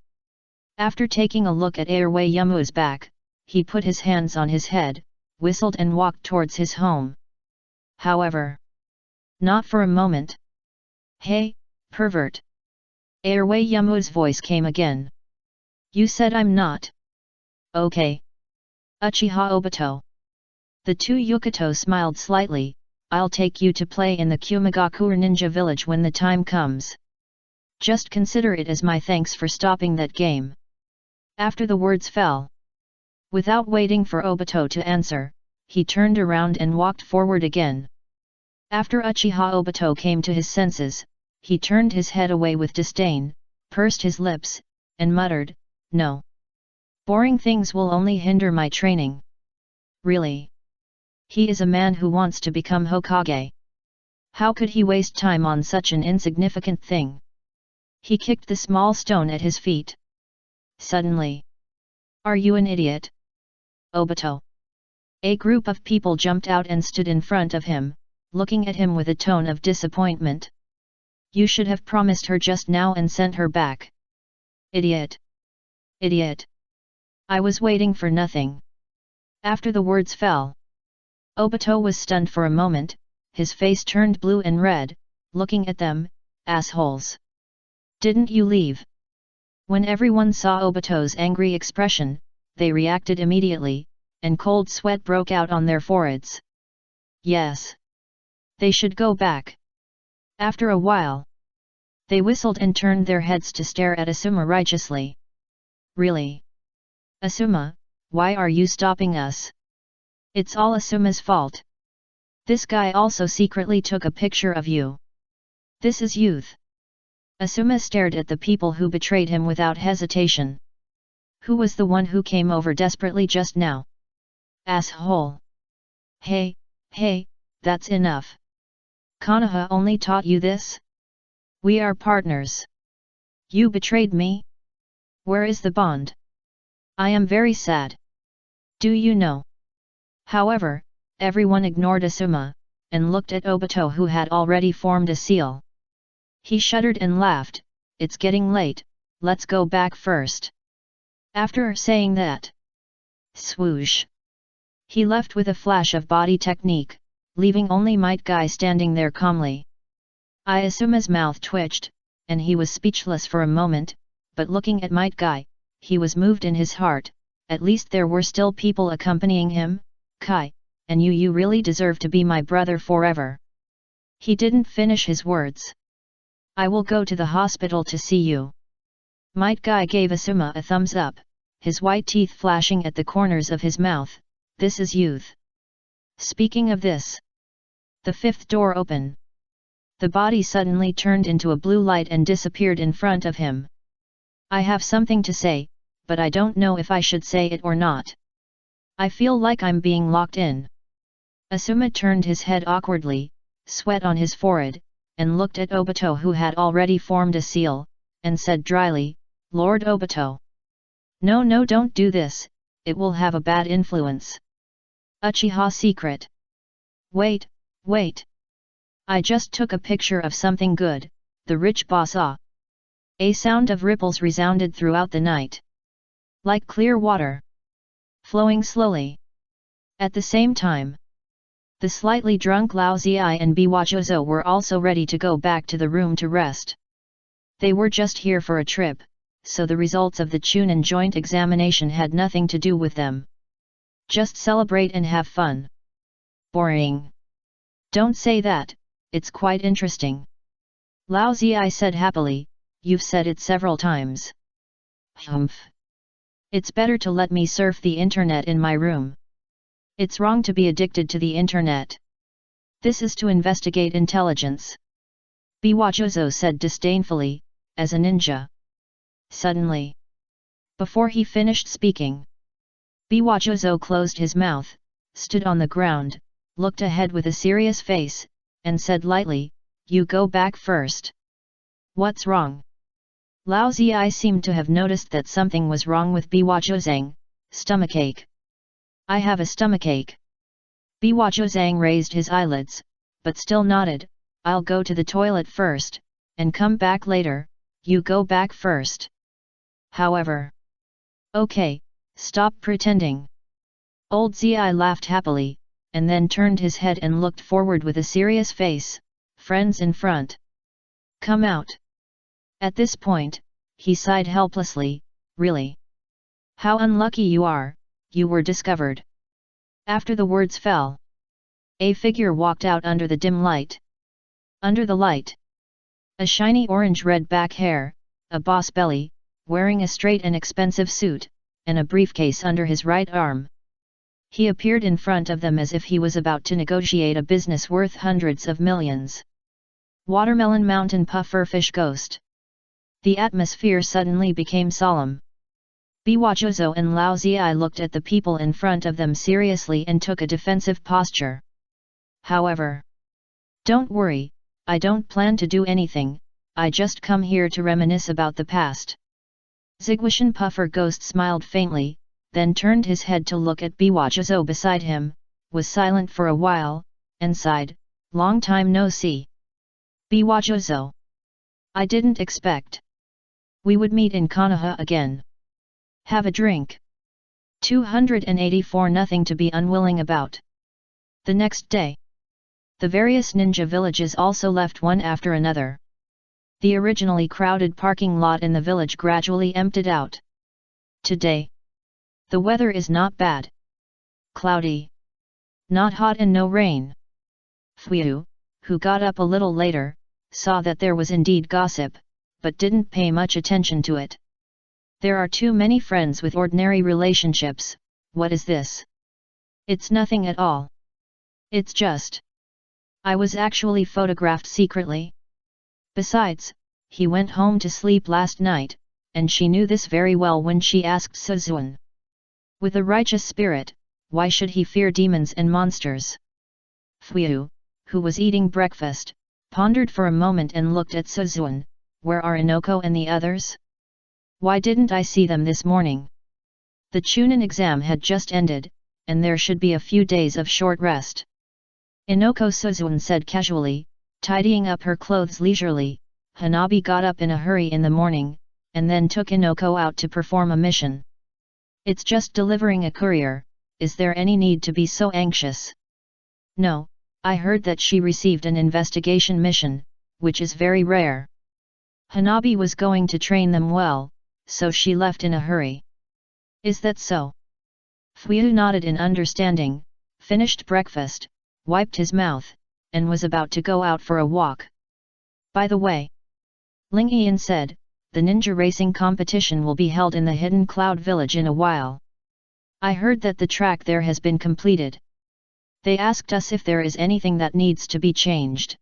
A: after taking a look at Airwayumu's back, he put his hands on his head, whistled and walked towards his home. However, not for a moment. "Hey, pervert!" Airwayumu's voice came again. "You said I'm not." "Okay. Uchiha Obito." The two Yukato smiled slightly. "I'll take you to play in the Kumagakure Ninja Village when the time comes. Just consider it as my thanks for stopping that game." After the words fell, without waiting for Obito to answer, he turned around and walked forward again. After Uchiha Obito came to his senses, he turned his head away with disdain, pursed his lips, and muttered, "No. Boring things will only hinder my training. Really? He is a man who wants to become Hokage. How could he waste time on such an insignificant thing? He kicked the small stone at his feet. Suddenly. Are you an idiot? Obito. A group of people jumped out and stood in front of him, looking at him with a tone of disappointment. You should have promised her just now and sent her back. Idiot. Idiot. I was waiting for nothing. After the words fell, Obito was stunned for a moment, his face turned blue and red, looking at them, assholes. Didn't you leave? When everyone saw Obito's angry expression, they reacted immediately, and cold sweat broke out on their foreheads. Yes. They should go back. After a while, they whistled and turned their heads to stare at Asuma righteously. Really? Asuma, why are you stopping us? It's all Asuma's fault. This guy also secretly took a picture of you. This is youth. Asuma stared at the people who betrayed him without hesitation. Who was the one who came over desperately just now? Asshole. Hey, that's enough. Konoha only taught you this? We are partners. You betrayed me? Where is the bond? I am very sad. Do you know? However, everyone ignored Asuma, and looked at Obito who had already formed a seal. He shuddered and laughed, it's getting late, let's go back first. After saying that, swoosh. He left with a flash of body technique, leaving only Might Guy standing there calmly. Asuma's mouth twitched, and he was speechless for a moment, but looking at Might Guy, he was moved in his heart, at least there were still people accompanying him, Kai, and you really deserve to be my brother forever. He didn't finish his words. I will go to the hospital to see you. Might Guy gave Asuma a thumbs up, his white teeth flashing at the corners of his mouth, this is youth. Speaking of this. The fifth door opened. The body suddenly turned into a blue light and disappeared in front of him. I have something to say, but I don't know if I should say it or not. I feel like I'm being locked in. Asuma turned his head awkwardly, sweat on his forehead, and looked at Obito who had already formed a seal, and said dryly, Lord Obito. No, don't do this, it will have a bad influence. Uchiha secret. Wait. I just took a picture of something good, the rich boss. A sound of ripples resounded throughout the night. Like clear water. Flowing slowly. At the same time, the slightly drunk Lao Ziai and Biwajozo were also ready to go back to the room to rest. They were just here for a trip, so the results of the Chunin joint examination had nothing to do with them. Just celebrate and have fun. Boring. Don't say that, it's quite interesting. Lao Ziai said happily, you've said it several times. Humph. It's better to let me surf the internet in my room. It's wrong to be addicted to the internet. This is to investigate intelligence. Biwajozo said disdainfully, as a ninja. Suddenly. Before he finished speaking, Biwajozo closed his mouth, stood on the ground, looked ahead with a serious face, and said lightly, you go back first. What's wrong? Lao Ziai seemed to have noticed that something was wrong with Biwajozang, stomachache. I have a stomachache. Biwajozang raised his eyelids, but still nodded, I'll go to the toilet first, and come back later, you go back first. However. Okay, stop pretending. Old Ziai laughed happily, and then turned his head and looked forward with a serious face, friends in front. Come out. At this point, he sighed helplessly, really? How unlucky you are, you were discovered. After the words fell, a figure walked out under the dim light. Under the light, a shiny orange-red back hair, a boss belly, wearing a straight and expensive suit, and a briefcase under his right arm. He appeared in front of them as if he was about to negotiate a business worth hundreds of millions. Watermelon Mountain Pufferfish Ghost. The atmosphere suddenly became solemn. Biwajozo and Lao Ziai looked at the people in front of them seriously and took a defensive posture. However, "Don't worry, I don't plan to do anything, I just come here to reminisce about the past." Zigwishan Puffer Ghost smiled faintly, then turned his head to look at Biwajozo beside him, was silent for a while, and sighed, "Long time no see. Biwajozo. I didn't expect we would meet in Konoha again. Have a drink." 284 Nothing to be unwilling about. The next day, the various ninja villages also left one after another. The originally crowded parking lot in the village gradually emptied out. Today, the weather is not bad. Cloudy. Not hot and no rain. Fuyu, who got up a little later, saw that there was indeed gossip, but didn't pay much attention to it. There are too many friends with ordinary relationships. What is this? It's nothing at all. It's just I was actually photographed secretly. Besides, he went home to sleep last night, and she knew this very well when she asked Suzuan. With a righteous spirit, why should he fear demons and monsters? Fuyu, who was eating breakfast, pondered for a moment and looked at Suzuan. Where are Inoko and the others? Why didn't I see them this morning? The Chunin exam had just ended, and there should be a few days of short rest. Inoko, Suzuan said casually, tidying up her clothes leisurely. Hanabi got up in a hurry in the morning, and then took Inoko out to perform a mission. It's just delivering a courier, is there any need to be so anxious? No, I heard that she received an investigation mission, which is very rare. Hanabi was going to train them well, so she left in a hurry. Is that so? Fuyu nodded in understanding, finished breakfast, wiped his mouth, and was about to go out for a walk. By the way, Ling Ian said, the ninja racing competition will be held in the Hidden Cloud Village in a while. I heard that the track there has been completed. They asked us if there is anything that needs to be changed.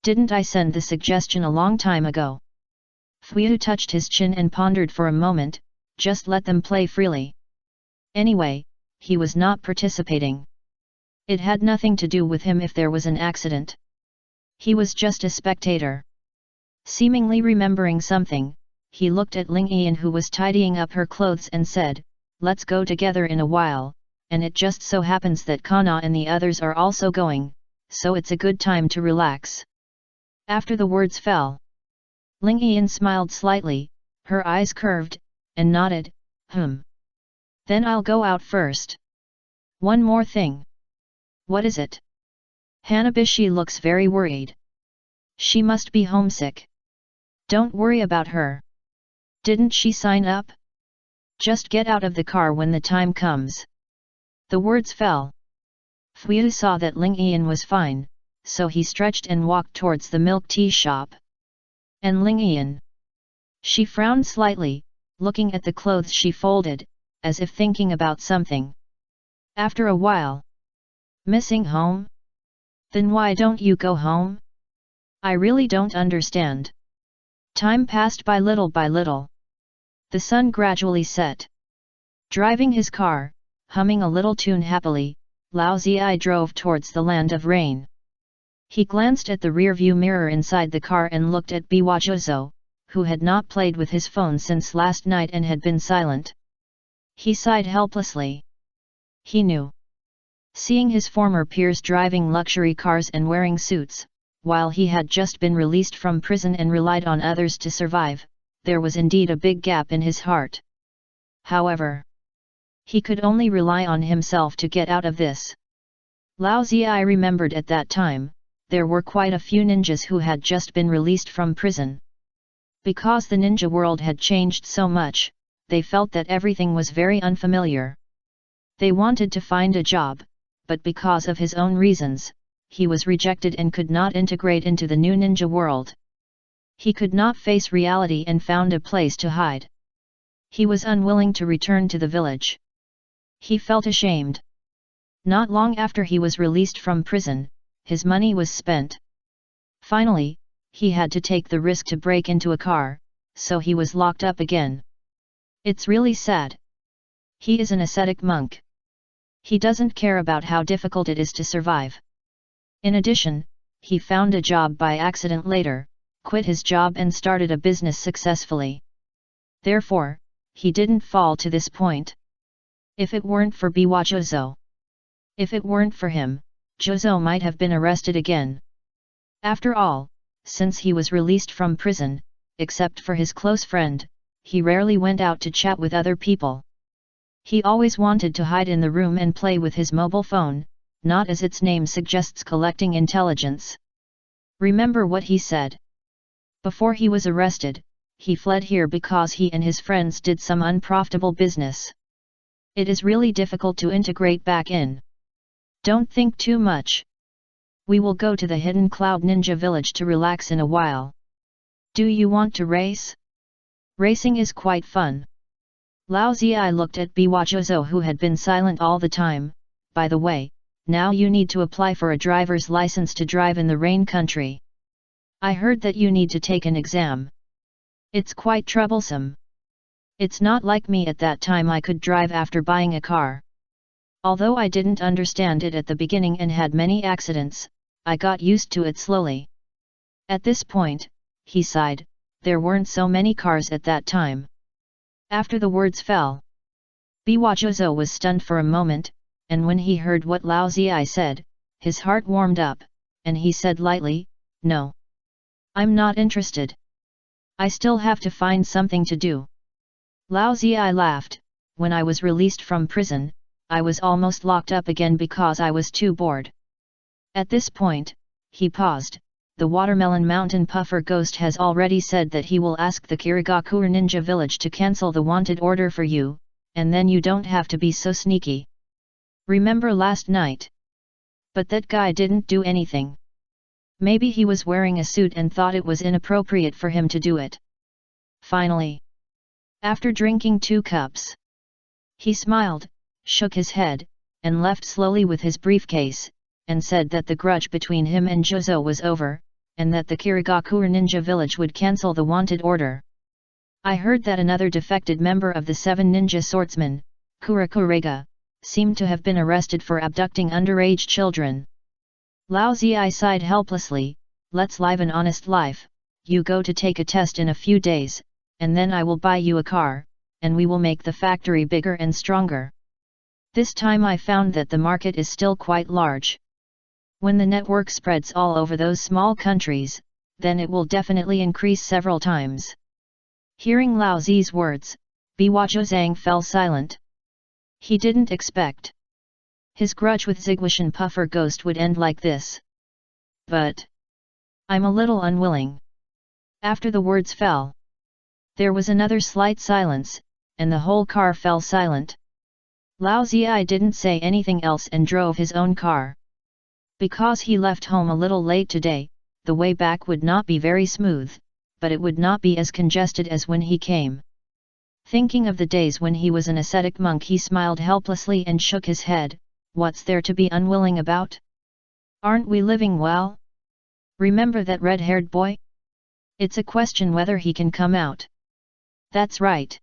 A: Didn't I send the suggestion a long time ago? Fuyu touched his chin and pondered for a moment, just let them play freely. Anyway, he was not participating. It had nothing to do with him if there was an accident. He was just a spectator. Seemingly remembering something, he looked at Ling Ian, who was tidying up her clothes, and said, "Let's go together in a while, and it just so happens that Kana and the others are also going, so it's a good time to relax." After the words fell, Ling Ian smiled slightly, her eyes curved, and nodded, Then I'll go out first. One more thing. What is it? Hanabishi looks very worried. She must be homesick. Don't worry about her. Didn't she sign up? Just get out of the car when the time comes." The words fell. Fuyu saw that Ling Ian was fine, so he stretched and walked towards the milk tea shop. And Ling Ian? She frowned slightly, looking at the clothes she folded, as if thinking about something. After a while, "Missing home? Then why don't you go home? I really don't understand." Time passed by little by little. The sun gradually set. Driving his car, humming a little tune happily, Lao Ziai drove towards the land of rain. He glanced at the rear-view mirror inside the car and looked at Biwajozo, who had not played with his phone since last night and had been silent. He sighed helplessly. He knew. Seeing his former peers driving luxury cars and wearing suits, while he had just been released from prison and relied on others to survive, there was indeed a big gap in his heart. However, he could only rely on himself to get out of this. Lao Ziai remembered at that time, there were quite a few ninjas who had just been released from prison. Because the ninja world had changed so much, they felt that everything was very unfamiliar. They wanted to find a job, but because of his own reasons, he was rejected and could not integrate into the new ninja world. He could not face reality and found a place to hide. He was unwilling to return to the village. He felt ashamed. Not long after he was released from prison, his money was spent. Finally, he had to take the risk to break into a car, so he was locked up again. It's really sad. He is an ascetic monk. He doesn't care about how difficult it is to survive. In addition, he found a job by accident later, quit his job and started a business successfully. Therefore, he didn't fall to this point. If it weren't for Biwa Jozo. If it weren't for him, Jozo might have been arrested again. After all, since he was released from prison, except for his close friend, he rarely went out to chat with other people. He always wanted to hide in the room and play with his mobile phone, not as its name suggests collecting intelligence. Remember what he said. Before he was arrested, he fled here because he and his friends did some unprofitable business. It is really difficult to integrate back in. Don't think too much. We will go to the hidden cloud ninja village to relax in a while. Do you want to race? Racing is quite fun. Lao Ziyi looked at Biwa Jozo, who had been silent all the time. By the way, now you need to apply for a driver's license to drive in the rain country. I heard that you need to take an exam. It's quite troublesome. It's not like me at that time. I could drive after buying a car. Although I didn't understand it at the beginning and had many accidents, I got used to it slowly. At this point, he sighed, there weren't so many cars at that time. After the words fell, Biwa Jozo was stunned for a moment, and when he heard what Lao Ziyi said, his heart warmed up, and he said lightly, "No. I'm not interested. I still have to find something to do." Lao Ziyi laughed. When I was released from prison, I was almost locked up again because I was too bored. At this point, he paused. The Watermelon Mountain Puffer Ghost has already said that he will ask the Kirigakure Ninja Village to cancel the wanted order for you, and then you don't have to be so sneaky. Remember last night? But that guy didn't do anything. Maybe he was wearing a suit and thought it was inappropriate for him to do it. Finally, after drinking 2 cups, he smiled, shook his head, and left slowly with his briefcase, and said that the grudge between him and Jozo was over, and that the Kirigakure Ninja Village would cancel the wanted order. I heard that another defected member of the 7 ninja swordsmen, Kurakurega, seemed to have been arrested for abducting underage children. Lao Ziyi sighed helplessly. Let's live an honest life. You go to take a test in a few days, and then I will buy you a car, and we will make the factory bigger and stronger. This time I found that the market is still quite large. When the network spreads all over those small countries, then it will definitely increase several times. Hearing Lao Ziyi's words, Biwa Jozo fell silent. He didn't expect his grudge with Zigwashan Puffer Ghost would end like this. But I'm a little unwilling. After the words fell, there was another slight silence, and the whole car fell silent. Lao Ziyi didn't say anything else and drove his own car. Because he left home a little late today, the way back would not be very smooth, but it would not be as congested as when he came. Thinking of the days when he was an ascetic monk, he smiled helplessly and shook his head. What's there to be unwilling about? Aren't we living well? Remember that red-haired boy? It's a question whether he can come out. That's right.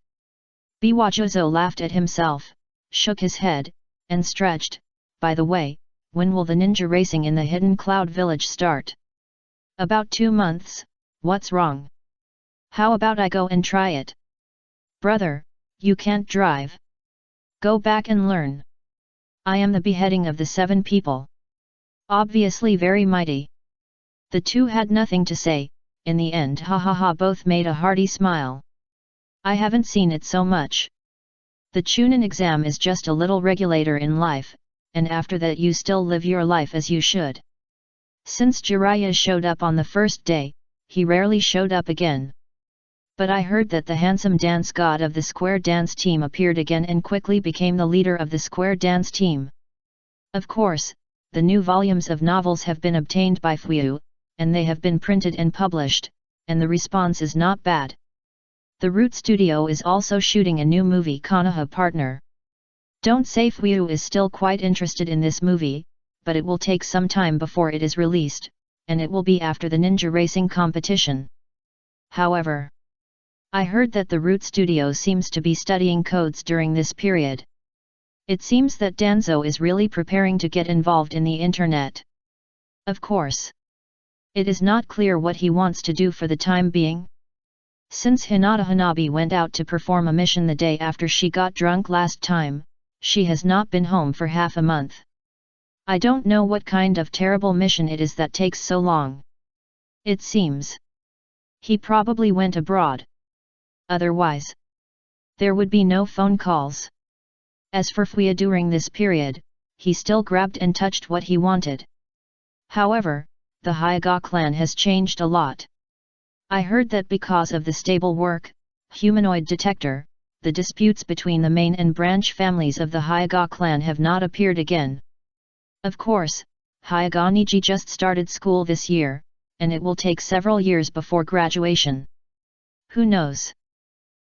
A: Biwa Jozo laughed at himself, shook his head, and stretched. By the way, when will the ninja racing in the Hidden Cloud Village start? About 2 months. What's wrong? How about I go and try it? Brother, you can't drive. Go back and learn. I am the beheading of the 7 people. Obviously very mighty. The 2 had nothing to say. In the end, ha ha ha, both made a hearty smile. I haven't seen it so much. The Chunin exam is just a little regulator in life, and after that you still live your life as you should. Since Jiraiya showed up on the first day, he rarely showed up again. But I heard that the handsome dance god of the square dance team appeared again and quickly became the leader of the square dance team. Of course, the new volumes of novels have been obtained by FANFIC, and they have been printed and published, and the response is not bad. The Root Studio is also shooting a new movie, Konoha Partner. Don't say FANFIC is still quite interested in this movie, but it will take some time before it is released, and it will be after the ninja racing competition. However, I heard that the Root Studio seems to be studying codes during this period. It seems that Danzo is really preparing to get involved in the internet. Of course. It is not clear what he wants to do for the time being. Since Hinata Hanabi went out to perform a mission the day after she got drunk last time, she has not been home for half a month. I don't know what kind of terrible mission it is that takes so long. It seems he probably went abroad. Otherwise, there would be no phone calls. As for Fuya during this period, he still grabbed and touched what he wanted. However, the Hyaga clan has changed a lot. I heard that because of the stable work, humanoid detector, the disputes between the main and branch families of the Hyaga clan have not appeared again. Of course, Hyaga Niji just started school this year, and it will take several years before graduation. Who knows?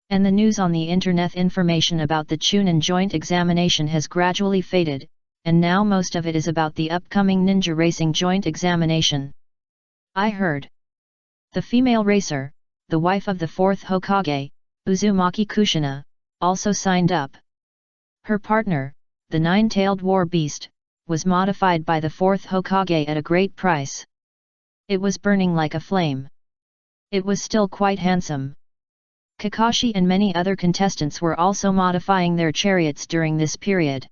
A: And the news on the internet information about the Chunin joint examination has gradually faded, and now most of it is about the upcoming ninja racing joint examination. I heard the female racer, the wife of the 4th Hokage, Uzumaki Kushina, also signed up. Her partner, the 9-tailed war beast, was modified by the 4th Hokage at a great price. It was burning like a flame. It was still quite handsome. Kakashi and many other contestants were also modifying their chariots during this period.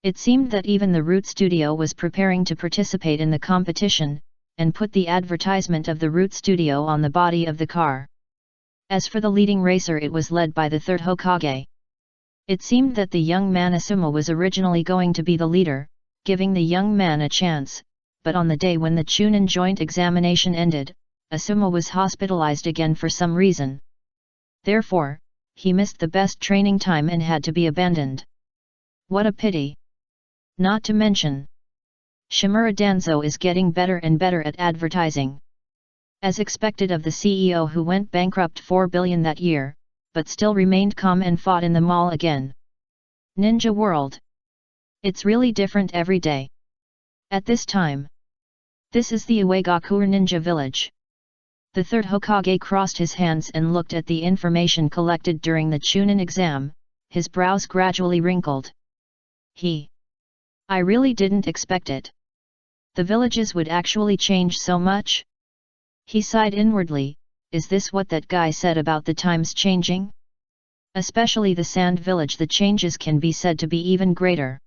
A: It seemed that even the Root Studio was preparing to participate in the competition, and put the advertisement of the Root Studio on the body of the car. As for the leading racer, it was led by the 3rd Hokage. It seemed that the young man Asuma was originally going to be the leader, giving the young man a chance, but on the day when the Chunin joint examination ended, Asuma was hospitalized again for some reason. Therefore, he missed the best training time and had to be abandoned. What a pity! Not to mention, Shimura Danzo is getting better and better at advertising. As expected of the CEO who went bankrupt 4 billion that year, but still remained calm and fought in the mall again. Ninja World. It's really different every day. At this time, this is the Uegakure Ninja Village. The 3rd Hokage crossed his hands and looked at the information collected during the Chunin exam, his brows gradually wrinkled. I really didn't expect it. The villages would actually change so much? He sighed inwardly. Is this what that guy said about the times changing? Especially the Sand Village, the changes can be said to be even greater.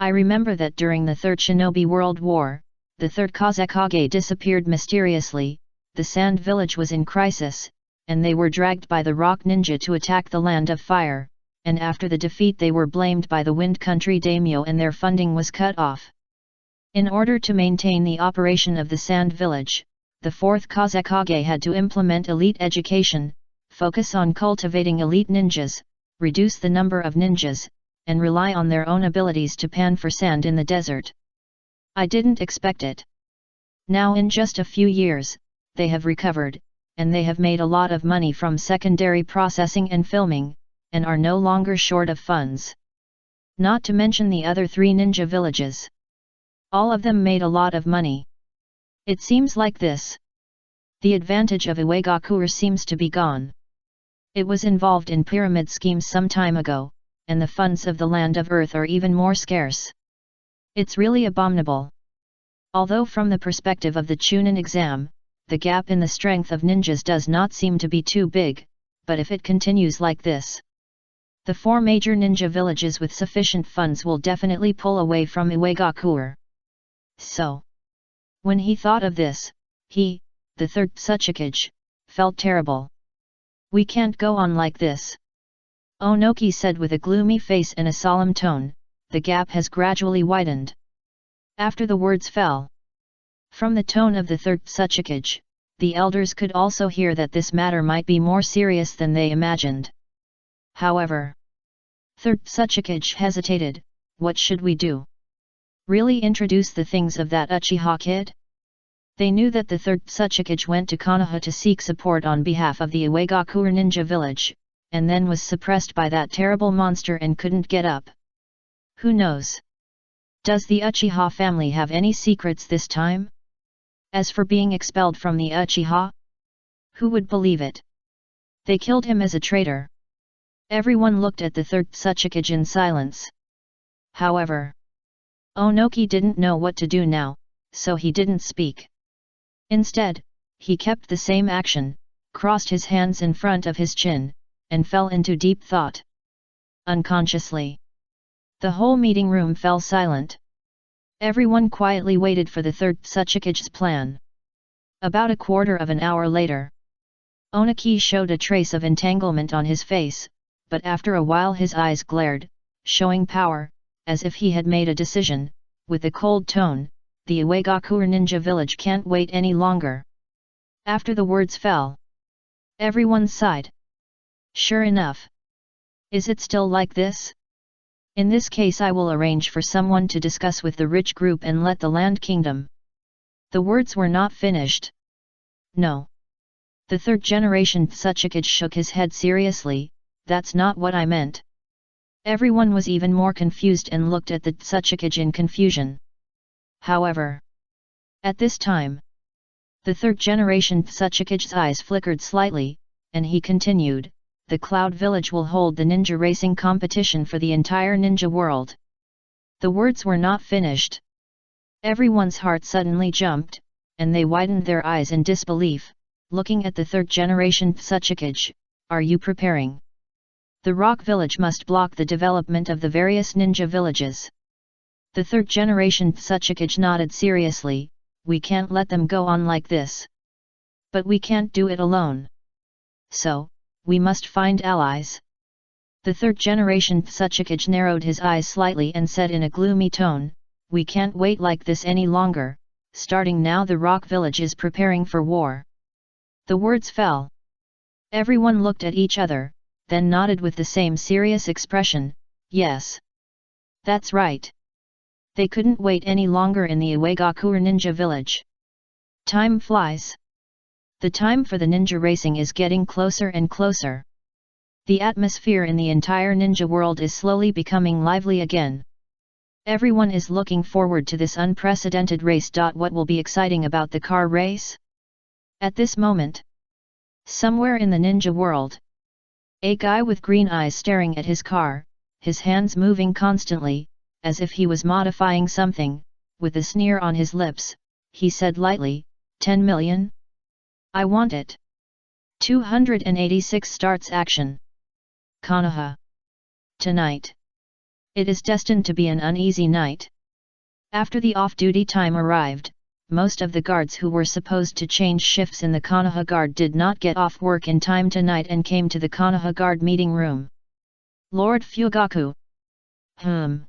A: I remember that during the 3rd Shinobi World War, the 3rd Kazekage disappeared mysteriously, the Sand Village was in crisis, and they were dragged by the Rock Ninja to attack the Land of Fire, and after the defeat they were blamed by the Wind Country Daimyo and their funding was cut off. In order to maintain the operation of the Sand Village, the 4th Kazekage had to implement elite education, focus on cultivating elite ninjas, reduce the number of ninjas, and rely on their own abilities to pan for sand in the desert. I didn't expect it. Now in just a few years, they have recovered, and they have made a lot of money from secondary processing and filming, and are no longer short of funds. Not to mention the other 3 ninja villages. All of them made a lot of money. It seems like this. The advantage of Uegakure seems to be gone. It was involved in pyramid schemes some time ago, and the funds of the Land of Earth are even more scarce. It's really abominable. Although from the perspective of the Chunin exam, the gap in the strength of ninjas does not seem to be too big, but if it continues like this, the 4 major ninja villages with sufficient funds will definitely pull away from Uegakure. So, when he thought of this, he, the 3rd Tsuchikage, felt terrible. We can't go on like this. Onoki said with a gloomy face and a solemn tone, the gap has gradually widened. After the words fell from the tone of the 3rd Tsuchikage, the elders could also hear that this matter might be more serious than they imagined. However, 3rd Tsuchikage hesitated. What should we do? Really introduce the things of that Uchiha kid? They knew that the 3rd Tsuchikage went to Konoha to seek support on behalf of the Uegakure Ninja Village, and then was suppressed by that terrible monster and couldn't get up. Who knows? Does the Uchiha family have any secrets this time? As for being expelled from the Uchiha, who would believe it? They killed him as a traitor. Everyone looked at the third Tsuchikage in silence. However, Onoki didn't know what to do now, so he didn't speak. Instead, he kept the same action, crossed his hands in front of his chin, and fell into deep thought. Unconsciously, the whole meeting room fell silent. Everyone quietly waited for the third Tsuchikage's plan. About a quarter of an hour later, Onoki showed a trace of entanglement on his face, but after a while his eyes glared, showing power, as if he had made a decision, with a cold tone. The Uegakure ninja village can't wait any longer. After the words fell, everyone sighed. Sure enough. Is it still like this? In this case I will arrange for someone to discuss with the rich group and let the land kingdom. The words were not finished. No. The third generation Tsuchikage shook his head seriously. That's not what I meant. Everyone was even more confused and looked at the Tsuchikage in confusion. However, at this time, the third generation Tsuchikage's eyes flickered slightly, and he continued, the Cloud Village will hold the ninja racing competition for the entire ninja world. The words were not finished. Everyone's heart suddenly jumped, and they widened their eyes in disbelief, looking at the third generation Tsuchikage. Are you preparing? The Rock Village must block the development of the various ninja villages. The third generation Tsuchikage nodded seriously. We can't let them go on like this. But we can't do it alone. So, we must find allies. The third generation Tsuchikage narrowed his eyes slightly and said in a gloomy tone, we can't wait like this any longer. Starting now the Rock Village is preparing for war. The words fell. Everyone looked at each other, then nodded with the same serious expression. Yes. That's right. They couldn't wait any longer in the Uegakure ninja village. Time flies. The time for the ninja racing is getting closer and closer. The atmosphere in the entire ninja world is slowly becoming lively again. Everyone is looking forward to this unprecedented race. What will be exciting about the car race? At this moment, somewhere in the ninja world, a guy with green eyes staring at his car, his hands moving constantly, as if he was modifying something, with a sneer on his lips, he said lightly, 10 million? I want it. 286 starts action. Konoha. Tonight. It is destined to be an uneasy night. After the off-duty time arrived, most of the guards who were supposed to change shifts in the Konoha Guard did not get off work in time tonight and came to the Konoha Guard meeting room. Lord Fugaku. Uchiha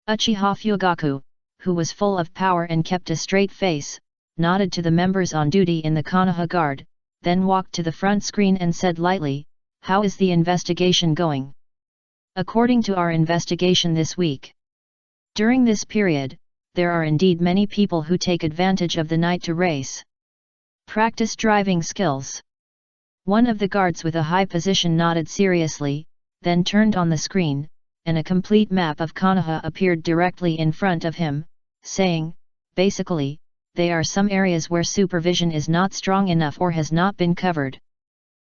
A: Fugaku, who was full of power and kept a straight face, nodded to the members on duty in the Konoha Guard, then walked to the front screen and said lightly, how is the investigation going? According to our investigation this week. During this period, there are indeed many people who take advantage of the night to race. Practice driving skills. One of the guards with a high position nodded seriously, then turned on the screen, and a complete map of Konoha appeared directly in front of him, saying, basically, there are some areas where supervision is not strong enough or has not been covered.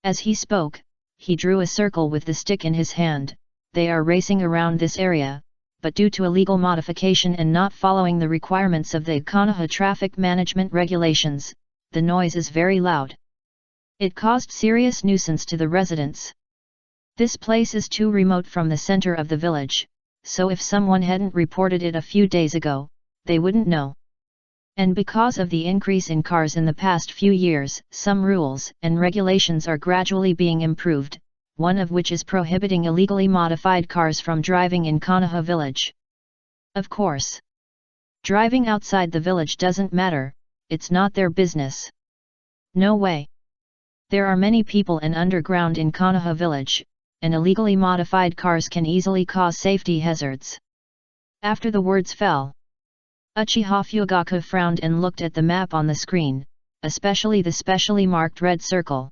A: As he spoke, he drew a circle with the stick in his hand. They are racing around this area, but due to illegal modification and not following the requirements of the Konoha traffic management regulations, the noise is very loud. It caused serious nuisance to the residents. This place is too remote from the center of the village, so if someone hadn't reported it a few days ago, they wouldn't know. And because of the increase in cars in the past few years, some rules and regulations are gradually being improved, one of which is prohibiting illegally modified cars from driving in Konoha village. Of course, driving outside the village doesn't matter, it's not their business. No way. There are many people and underground in Konoha village, and illegally modified cars can easily cause safety hazards. After the words fell, Uchiha Fugaku frowned and looked at the map on the screen, especially the specially marked red circle.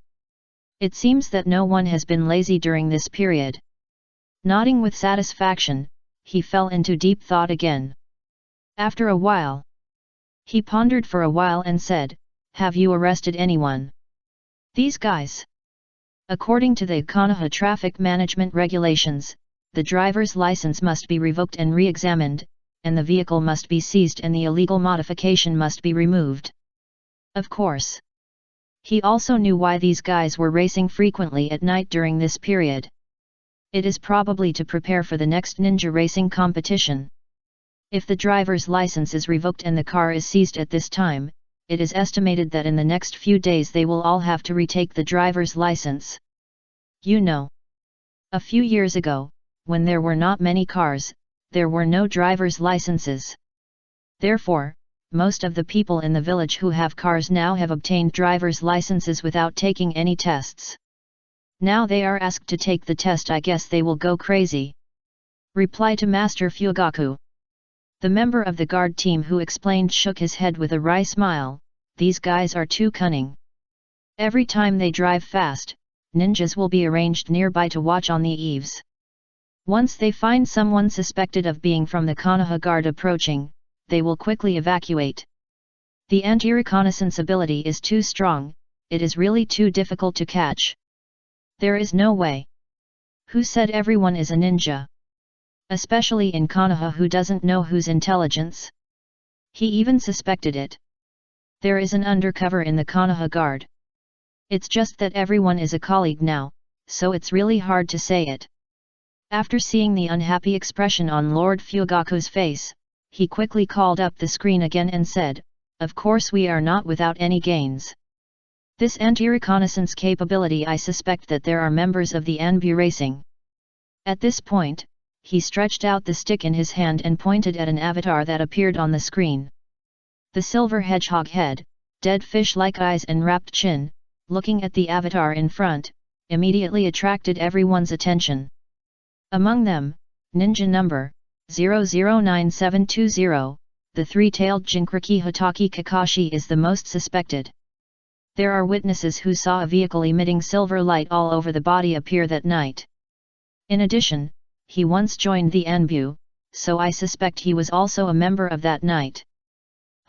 A: It seems that no one has been lazy during this period. Nodding with satisfaction, he fell into deep thought again. After a while, he pondered for a while and said, have you arrested anyone? These guys. According to the Konoha traffic management regulations, the driver's license must be revoked and re-examined, and the vehicle must be seized and the illegal modification must be removed. Of course. He also knew why these guys were racing frequently at night during this period. It is probably to prepare for the next ninja racing competition. If the driver's license is revoked and the car is seized at this time, it is estimated that in the next few days they will all have to retake the driver's license. You know. A few years ago, when there were not many cars, there were no driver's licenses. Therefore, most of the people in the village who have cars now have obtained driver's licenses without taking any tests. Now they are asked to take the test. I guess they will go crazy. Reply to Master Fugaku. The member of the guard team who explained shook his head with a wry smile. These guys are too cunning. Every time they drive fast, ninjas will be arranged nearby to watch on the eaves. Once they find someone suspected of being from the Konoha guard approaching, they will quickly evacuate. The anti-reconnaissance ability is too strong, it is really too difficult to catch. There is no way. Who said everyone is a ninja? Especially in Konoha, who doesn't know whose intelligence? He even suspected it. There is an undercover in the Konoha guard. It's just that everyone is a colleague now, so it's really hard to say it. After seeing the unhappy expression on Lord Fugaku's face, he quickly called up the screen again and said, "Of course we are not without any gains. This anti-reconnaissance capability, I suspect that there are members of the Anbu Racing." At this point, he stretched out the stick in his hand and pointed at an avatar that appeared on the screen. The silver hedgehog head, dead fish-like eyes and wrapped chin, looking at the avatar in front, immediately attracted everyone's attention. Among them, ninja number 009720, the three-tailed Jinkriki Hitaki Kakashi is the most suspected. There are witnesses who saw a vehicle emitting silver light all over the body appear that night. In addition, he once joined the Anbu, so I suspect he was also a member of that night.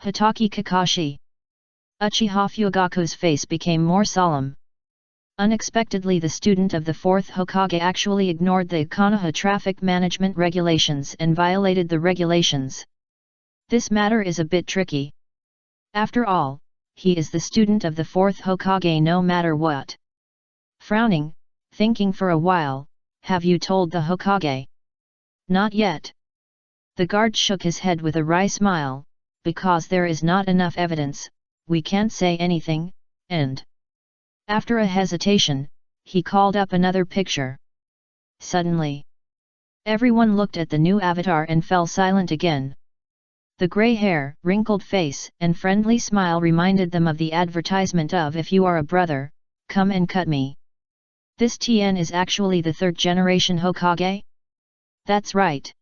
A: Hitaki Kakashi. Uchiha Fugaku's face became more solemn. Unexpectedly, the student of the 4th Hokage actually ignored the Konoha traffic management regulations and violated the regulations. This matter is a bit tricky. After all, he is the student of the 4th Hokage no matter what. Frowning, thinking for a while, "Have you told the Hokage?" "Not yet." The guard shook his head with a wry smile, "Because there is not enough evidence, we can't say anything, and..." After a hesitation, he called up another picture. Suddenly, everyone looked at the new avatar and fell silent again. The grey hair, wrinkled face, and friendly smile reminded them of the advertisement of "If you are a brother, come and cut me." This Tien is actually the 3rd generation Hokage? That's right.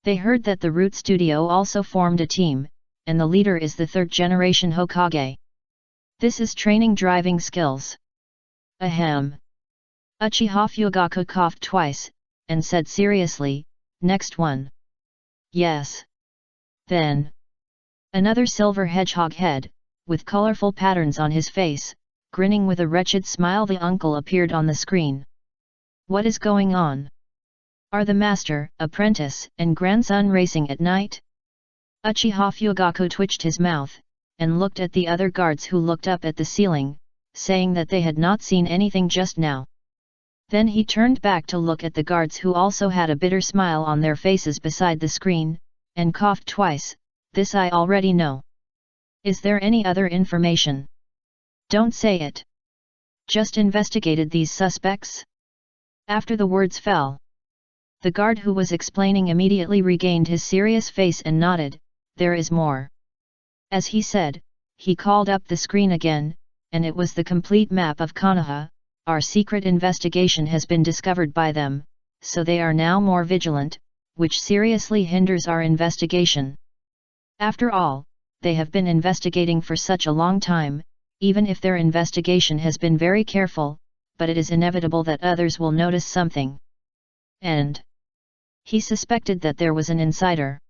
A: They heard that the Root Studio also formed a team, and the leader is the 3rd generation Hokage. This is training driving skills. Ahem. Uchiha Fugaku coughed twice, and said seriously, "Next one." "Yes." Then, another silver hedgehog head, with colorful patterns on his face, grinning with a wretched smile, the uncle appeared on the screen. "What is going on? Are the master, apprentice, and grandson racing at night?" Uchiha Fugaku twitched his mouth, and looked at the other guards who looked up at the ceiling, saying that they had not seen anything just now. Then he turned back to look at the guards who also had a bitter smile on their faces beside the screen, and coughed twice, "This I already know. Is there any other information?" "Don't say it. Just investigated these suspects?" After the words fell, the guard who was explaining immediately regained his serious face and nodded, "There is more." As he said, he called up the screen again, and it was the complete map of Konoha. "Our secret investigation has been discovered by them, so they are now more vigilant, which seriously hinders our investigation. After all, they have been investigating for such a long time, even if their investigation has been very careful, but it is inevitable that others will notice something. And he suspected that there was an insider.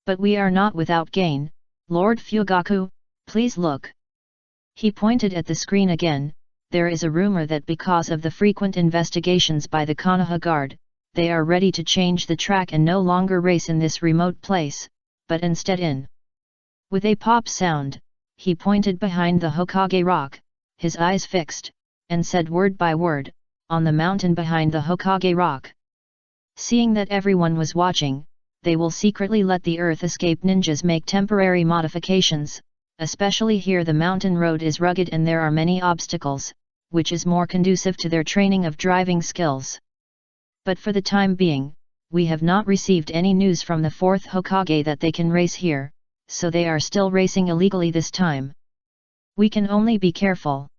A: But we are not without gain. Lord Fugaku, please look." He pointed at the screen again, there is a rumor that because of the frequent investigations by the Konoha Guard, they are ready to change the track and no longer race in this remote place, but instead in. With a pop sound, he pointed behind the Hokage rock, his eyes fixed, and said word by word, on the mountain behind the Hokage rock. Seeing that everyone was watching, they will secretly let the Earth Escape ninjas make temporary modifications, especially here the mountain road is rugged and there are many obstacles, which is more conducive to their training of driving skills. But for the time being, we have not received any news from the 4th Hokage that they can race here, so they are still racing illegally this time. We can only be careful.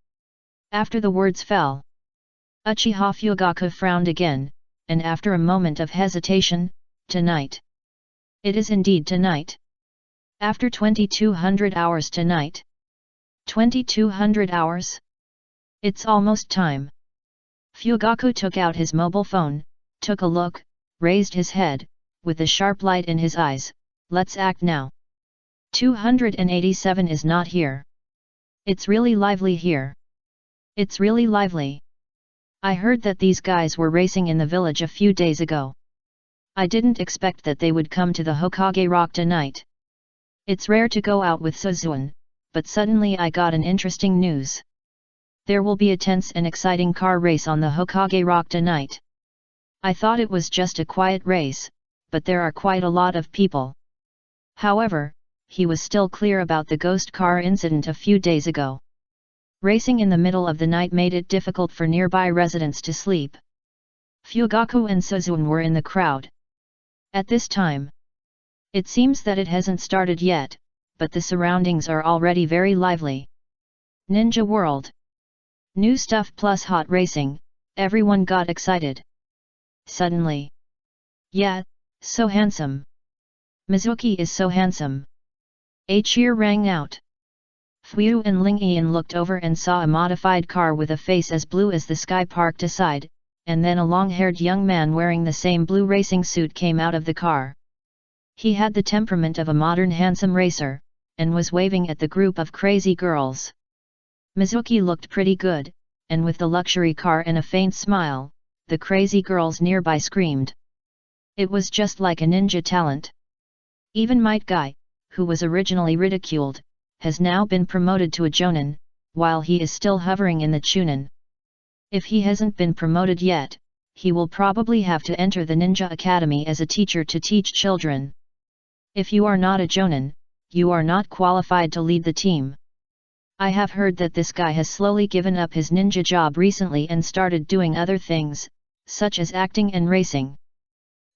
A: After the words fell, Uchiha Fugaku frowned again, and after a moment of hesitation, tonight. It is indeed tonight. After 2200 hours tonight. 2200 hours? It's almost time. Fugaku took out his mobile phone, took a look, raised his head, with a sharp light in his eyes. Let's act now. 287 is not here. It's really lively here. It's really lively. I heard that these guys were racing in the village a few days ago. I didn't expect that they would come to the Hokage Rock tonight. It's rare to go out with Suzuan, but suddenly I got an interesting news. There will be a tense and exciting car race on the Hokage Rock tonight. I thought it was just a quiet race, but there are quite a lot of people. However, he was still clear about the ghost car incident a few days ago. Racing in the middle of the night made it difficult for nearby residents to sleep. Fugaku and Suzuan were in the crowd. At this time, it seems that it hasn't started yet, but the surroundings are already very lively. Ninja World. New stuff plus hot racing, everyone got excited. Suddenly. Yeah, so handsome. Mizuki is so handsome. A cheer rang out. Fuyu and Ling-Ian looked over and saw a modified car with a face as blue as the sky parked aside, and then a long-haired young man wearing the same blue racing suit came out of the car. He had the temperament of a modern handsome racer, and was waving at the group of crazy girls. Mizuki looked pretty good, and with the luxury car and a faint smile, the crazy girls nearby screamed. It was just like a ninja talent. Even Might Guy, who was originally ridiculed, has now been promoted to a Jonin, while he is still hovering in the Chunin. If he hasn't been promoted yet, he will probably have to enter the Ninja Academy as a teacher to teach children. If you are not a Jonin, you are not qualified to lead the team. I have heard that this guy has slowly given up his ninja job recently and started doing other things, such as acting and racing.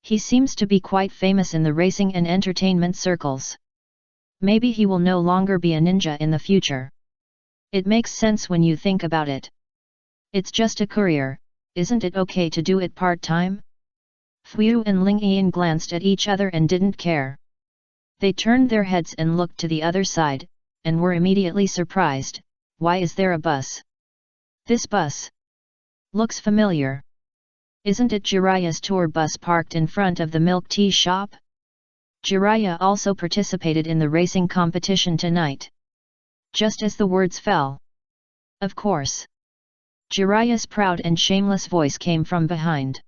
A: He seems to be quite famous in the racing and entertainment circles. Maybe he will no longer be a ninja in the future. It makes sense when you think about it. It's just a career, isn't it okay to do it part-time? Fuyu and Ling-Ian glanced at each other and didn't care. They turned their heads and looked to the other side, and were immediately surprised. Why is there a bus? This bus looks familiar. Isn't it Jiraiya's tour bus parked in front of the milk tea shop? Jiraiya also participated in the racing competition tonight. Just as the words fell. Of course. Jiraiya's proud and shameless voice came from behind.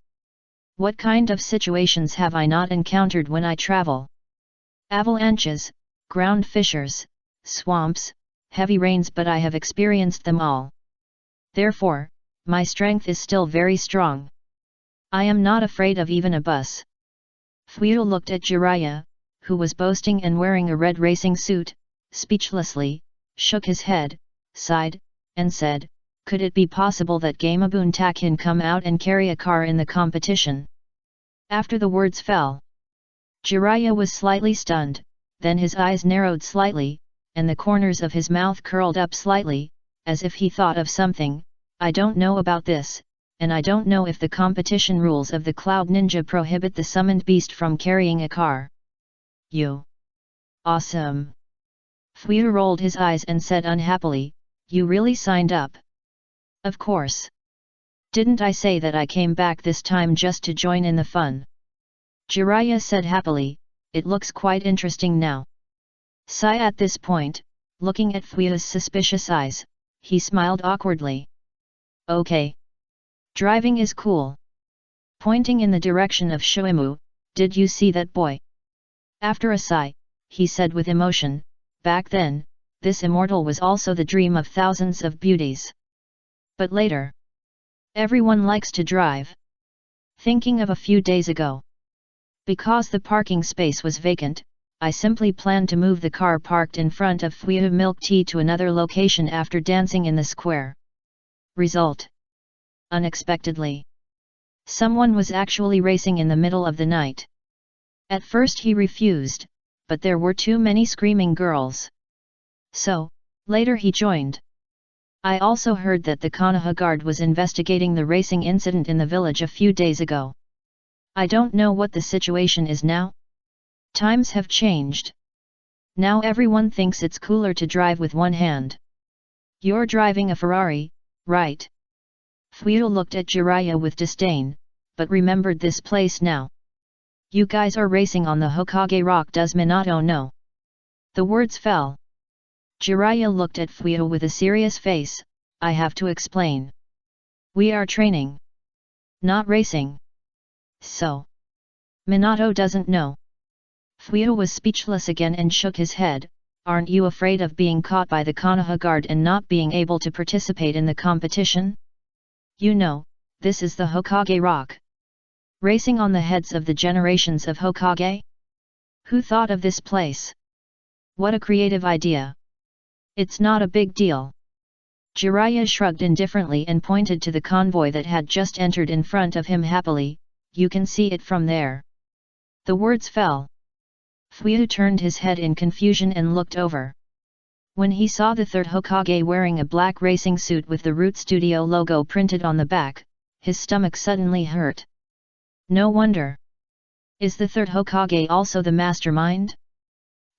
A: What kind of situations have I not encountered when I travel? Avalanches, ground fissures, swamps, heavy rains, but I have experienced them all. Therefore, my strength is still very strong. I am not afraid of even a bus. Fuyu looked at Jiraiya, who was boasting and wearing a red racing suit, speechlessly, shook his head, sighed, and said, could it be possible that Gamabun can come out and carry a car in the competition? After the words fell, Jiraiya was slightly stunned, then his eyes narrowed slightly, and the corners of his mouth curled up slightly, as if he thought of something. I don't know about this, and I don't know if the competition rules of the Cloud Ninja prohibit the summoned beast from carrying a car. You. Awesome. Fuyu rolled his eyes and said unhappily, you really signed up? Of course. Didn't I say that I came back this time just to join in the fun? Jiraiya said happily, it looks quite interesting now. Sigh at this point, looking at Fuyu's suspicious eyes, he smiled awkwardly. Okay. Driving is cool. Pointing in the direction of Shoimu, did you see that boy? After a sigh, he said with emotion, back then, this immortal was also the dream of thousands of beauties. But later, everyone likes to drive. Thinking of a few days ago. Because the parking space was vacant, I simply planned to move the car parked in front of Fuyu Milk Tea to another location after dancing in the square. Result. Unexpectedly, someone was actually racing in the middle of the night. At first he refused, but there were too many screaming girls. So, later he joined. I also heard that the Konoha guard was investigating the racing incident in the village a few days ago. I don't know what the situation is now. Times have changed. Now everyone thinks it's cooler to drive with one hand. You're driving a Ferrari, right? Fuyu looked at Jiraiya with disdain, but remembered this place now. You guys are racing on the Hokage Rock, does Minato know? The words fell. Jiraiya looked at Fuyu with a serious face. I have to explain. We are training. Not racing. So. Minato doesn't know. Fuyu was speechless again and shook his head. Aren't you afraid of being caught by the Konoha guard and not being able to participate in the competition? You know, this is the Hokage Rock. Racing on the heads of the generations of Hokage? Who thought of this place? What a creative idea. It's not a big deal. Jiraiya shrugged indifferently and pointed to the convoy that had just entered in front of him happily. You can see it from there. The words fell. Fuyu turned his head in confusion and looked over. When he saw the third Hokage wearing a black racing suit with the Root Studio logo printed on the back, his stomach suddenly hurt. No wonder. Is the third Hokage also the mastermind?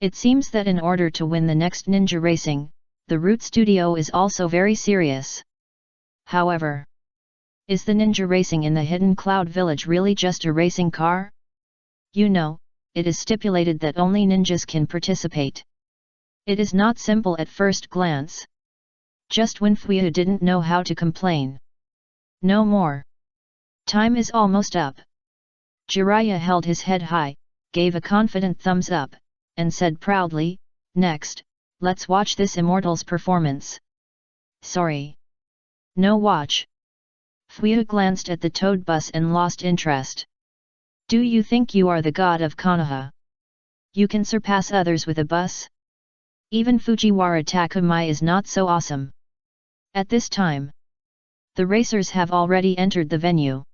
A: It seems that in order to win the next ninja racing, the Root Studio is also very serious. However, is the ninja racing in the Hidden Cloud Village really just a racing car? You know, it is stipulated that only ninjas can participate. It is not simple at first glance. Just when Fuyu didn't know how to complain. No more. Time is almost up. Jiraiya held his head high, gave a confident thumbs up, and said proudly, next, let's watch this immortal's performance. Sorry. No watch. Fuyu glanced at the towed bus and lost interest. Do you think you are the god of Konoha? You can surpass others with a bus? Even Fujiwara Takumai is not so awesome. At this time, the racers have already entered the venue.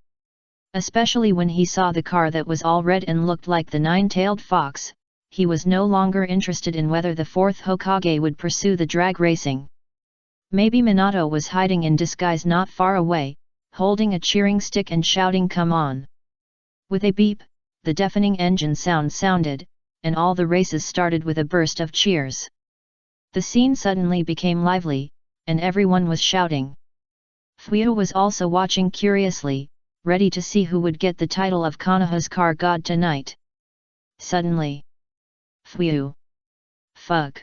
A: Especially when he saw the car that was all red and looked like the nine-tailed fox, he was no longer interested in whether the fourth Hokage would pursue the drag racing. Maybe Minato was hiding in disguise not far away, holding a cheering stick and shouting "Come on!" With a beep, the deafening engine sound sounded, and all the races started with a burst of cheers. The scene suddenly became lively, and everyone was shouting. Fuyu was also watching curiously, ready to see who would get the title of Konoha's car god tonight. Suddenly, Fuyu. Fuck.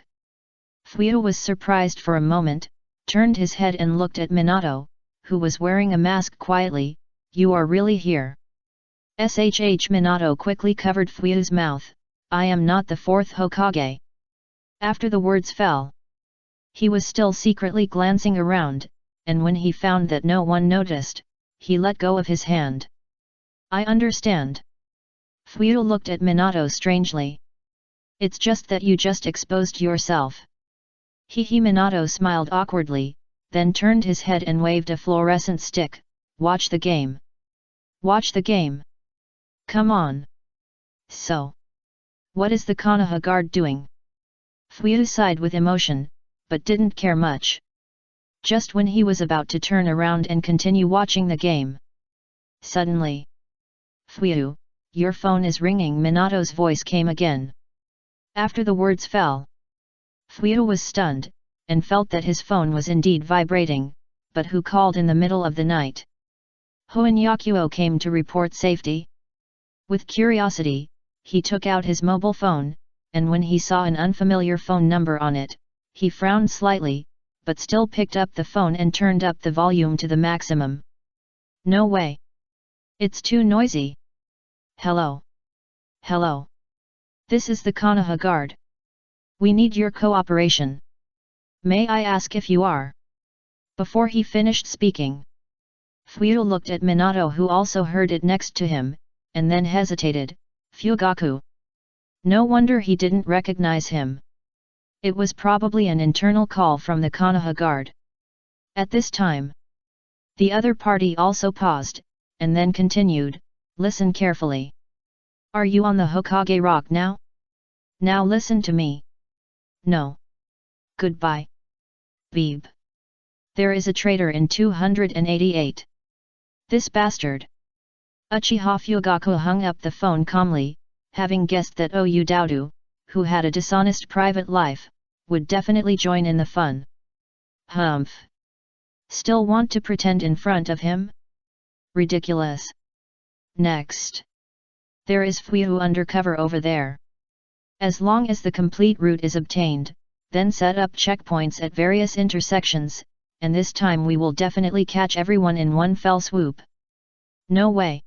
A: Fuyu was surprised for a moment, turned his head and looked at Minato, who was wearing a mask quietly. You are really here? Shh. Minato quickly covered Fuyu's mouth. I am not the fourth Hokage. After the words fell, he was still secretly glancing around, and when he found that no one noticed, he let go of his hand. I understand. Fuyu looked at Minato strangely. It's just that you just exposed yourself. He Minato smiled awkwardly, then turned his head and waved a fluorescent stick. Watch the game. Watch the game. Come on. So, what is the Konoha guard doing? Fuyu sighed with emotion, but didn't care much. Just when he was about to turn around and continue watching the game. Suddenly, Fuyu, your phone is ringing. Minato's voice came again. After the words fell, Fuyu was stunned, and felt that his phone was indeed vibrating, but who called in the middle of the night? Hoenyakuo came to report safety. With curiosity, he took out his mobile phone, and when he saw an unfamiliar phone number on it, he frowned slightly, but still picked up the phone and turned up the volume to the maximum. No way. It's too noisy. Hello. Hello. This is the Konoha Guard. We need your cooperation. May I ask if you are? Before he finished speaking, Fuyu looked at Minato, who also heard it next to him, and then hesitated. Fugaku. No wonder he didn't recognize him. It was probably an internal call from the Konoha Guard. At this time, the other party also paused, and then continued, listen carefully. Are you on the Hokage Rock now? Now listen to me. No. Goodbye. Beeb. There is a traitor in 288. This bastard. Uchiha Fugaku hung up the phone calmly, having guessed that Ou Doudou, who had a dishonest private life, would definitely join in the fun. Humph. Still want to pretend in front of him? Ridiculous. Next. There is Fuyu undercover over there. As long as the complete route is obtained, then set up checkpoints at various intersections, and this time we will definitely catch everyone in one fell swoop. No way.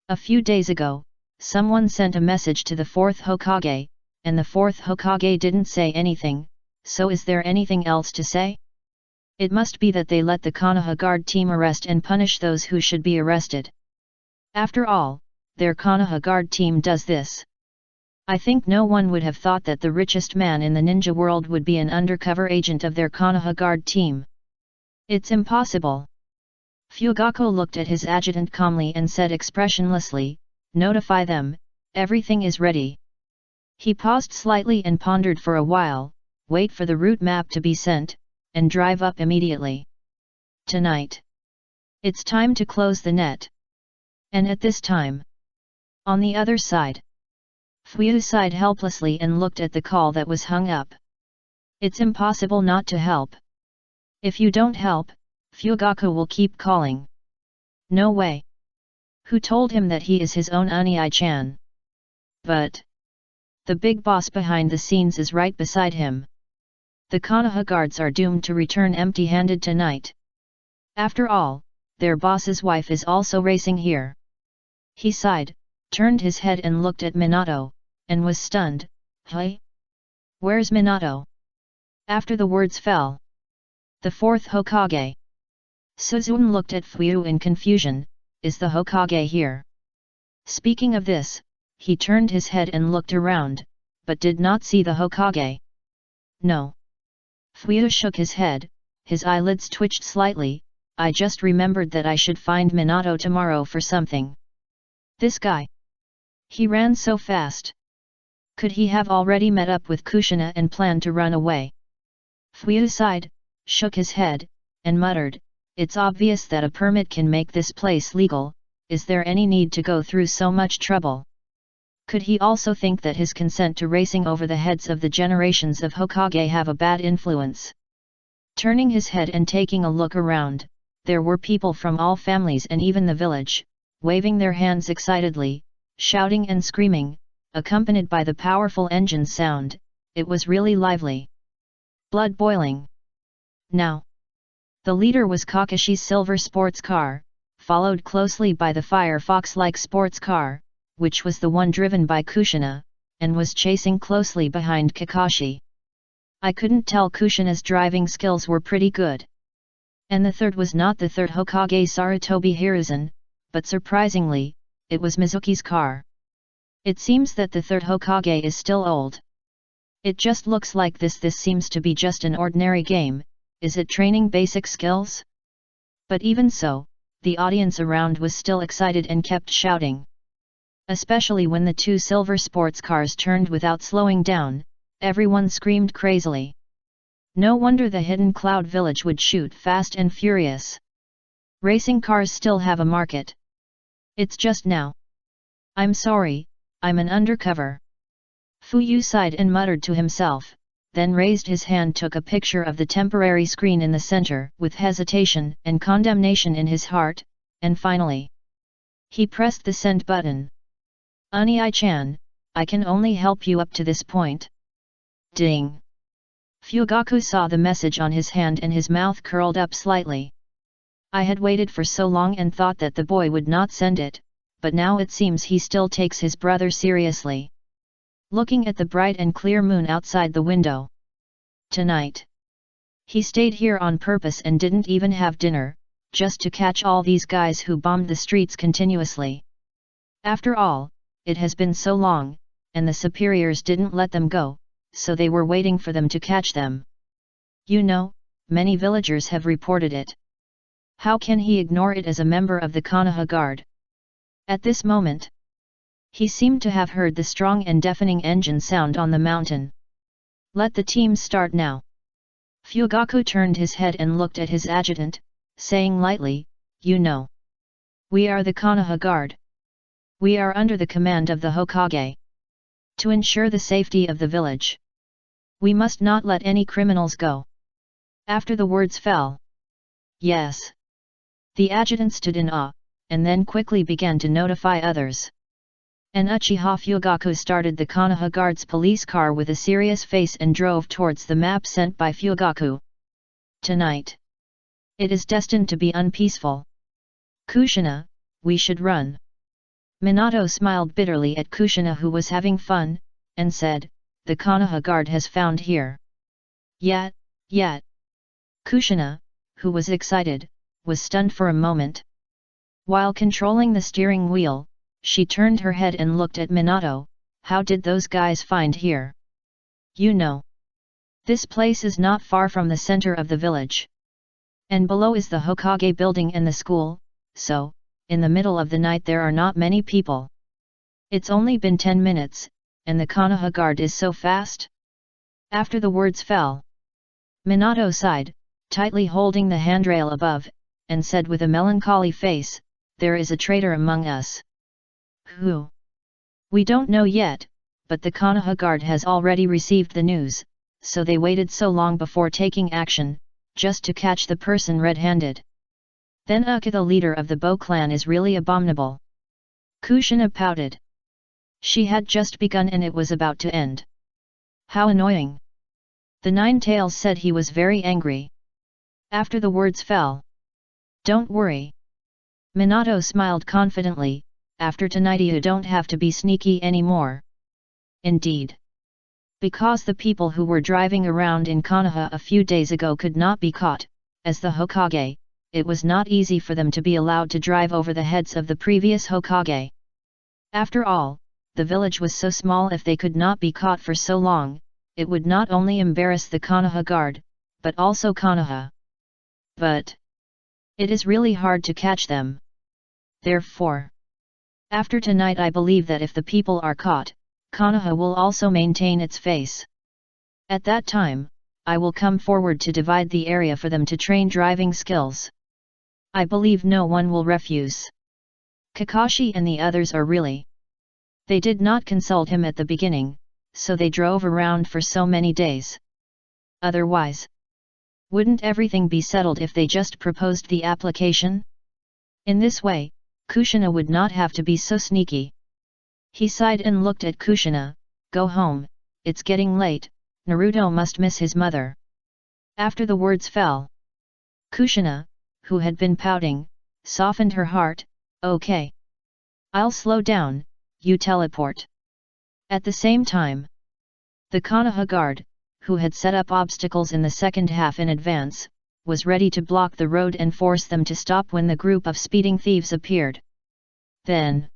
A: A few days ago, someone sent a message to the 4th Hokage, and the 4th Hokage didn't say anything, so is there anything else to say? It must be that they let the Konoha Guard team arrest and punish those who should be arrested. After all, their Konoha Guard team does this. I think no one would have thought that the richest man in the ninja world would be an undercover agent of their Konoha Guard team. It's impossible. Fugaku looked at his adjutant calmly and said expressionlessly, notify them, everything is ready. He paused slightly and pondered for a while, wait for the route map to be sent, and drive up immediately. Tonight. It's time to close the net. And at this time. On the other side. Fuyu sighed helplessly and looked at the call that was hung up. It's impossible not to help. If you don't help, Fugaku will keep calling. No way. Who told him that he is his own Unii-chan? But the big boss behind the scenes is right beside him. The Konoha Guards are doomed to return empty-handed tonight. After all, their boss's wife is also racing here. He sighed, turned his head and looked at Minato, and was stunned. Hey? Where's Minato? After the words fell. The 4th Hokage. Suzune looked at Fuyu in confusion, is the Hokage here? Speaking of this, he turned his head and looked around, but did not see the Hokage. No. Fuyu shook his head, his eyelids twitched slightly, I just remembered that I should find Minato tomorrow for something. This guy. He ran so fast. Could he have already met up with Kushina and planned to run away? Fuyu sighed, shook his head, and muttered, it's obvious that a permit can make this place legal, is there any need to go through so much trouble? Could he also think that his consent to racing over the heads of the generations of Hokage have a bad influence? Turning his head and taking a look around, there were people from all families and even the village, waving their hands excitedly, shouting and screaming, accompanied by the powerful engine sound. It was really lively. Blood boiling. Now. The leader was Kakashi's silver sports car, followed closely by the Firefox-like sports car, which was the one driven by Kushina, and was chasing closely behind Kakashi. I couldn't tell, Kushina's driving skills were pretty good. And the third was not the 3rd Hokage Sarutobi Hiruzen, but surprisingly, it was Mizuki's car. It seems that the 3rd Hokage is still old. It just looks like this seems to be just an ordinary game. Is it training basic skills? But even so, the audience around was still excited and kept shouting. Especially when the 2 silver sports cars turned without slowing down, everyone screamed crazily. No wonder the Hidden Cloud Village would shoot fast and furious. Racing cars still have a market. It's just now. I'm sorry, I'm an undercover. Fuyu sighed and muttered to himself, then raised his hand, took a picture of the temporary screen in the center with hesitation and condemnation in his heart, and finally he pressed the send button. Unii-chan, I can only help you up to this point. Ding! Fugaku saw the message on his hand and his mouth curled up slightly. I had waited for so long and thought that the boy would not send it, but now it seems he still takes his brother seriously. Looking at the bright and clear moon outside the window. Tonight. He stayed here on purpose and didn't even have dinner, just to catch all these guys who bombed the streets continuously. After all, it has been so long, and the superiors didn't let them go, so they were waiting for them to catch them. You know, many villagers have reported it. How can he ignore it as a member of the Konoha Guard? At this moment, he seemed to have heard the strong and deafening engine sound on the mountain. Let the teams start now. Fugaku turned his head and looked at his adjutant, saying lightly, you know. We are the Konoha Guard. We are under the command of the Hokage. To ensure the safety of the village, we must not let any criminals go. After the words fell. Yes. The adjutant stood in awe, and then quickly began to notify others. And Uchiha Fugaku started the Konoha Guard's police car with a serious face and drove towards the map sent by Fugaku. Tonight. It is destined to be unpeaceful. Kushina, we should run. Minato smiled bitterly at Kushina who was having fun, and said, the Konoha Guard has found here. Yet. Kushina, who was excited, was stunned for a moment. While controlling the steering wheel, she turned her head and looked at Minato. How did those guys find here? You know. This place is not far from the center of the village. And below is the Hokage building and the school, so, in the middle of the night there are not many people. It's only been 10 minutes, and the Konoha Guard is so fast? After the words fell, Minato sighed, tightly holding the handrail above, and said with a melancholy face, there is a traitor among us. Who? We don't know yet, but the Konoha Guard has already received the news, so they waited so long before taking action, just to catch the person red-handed. Then Uka the leader of the Bo clan is really abominable. Kushina pouted. She had just begun and it was about to end. How annoying. The Nine-Tails said he was very angry. After the words fell. Don't worry. Minato smiled confidently, after tonight you don't have to be sneaky anymore. Indeed. Because the people who were driving around in Konoha a few days ago could not be caught, as the Hokage, it was not easy for them to be allowed to drive over the heads of the previous Hokage. After all, the village was so small if they could not be caught for so long, it would not only embarrass the Konoha Guard, but also Konoha. But it is really hard to catch them. Therefore, after tonight I believe that if the people are caught, Konoha will also maintain its face. At that time, I will come forward to divide the area for them to train driving skills. I believe no one will refuse. Kakashi and the others are really. They did not consult him at the beginning, so they drove around for so many days. Otherwise, wouldn't everything be settled if they just proposed the application? In this way, Kushina would not have to be so sneaky. He sighed and looked at Kushina. Go home, it's getting late, Naruto must miss his mother. After the words fell, Kushina, who had been pouting, softened her heart. Okay. I'll slow down, you teleport. At the same time, the Konoha Guard, who had set up obstacles in the second half in advance, was ready to block the road and force them to stop when the group of speeding thieves appeared. Then,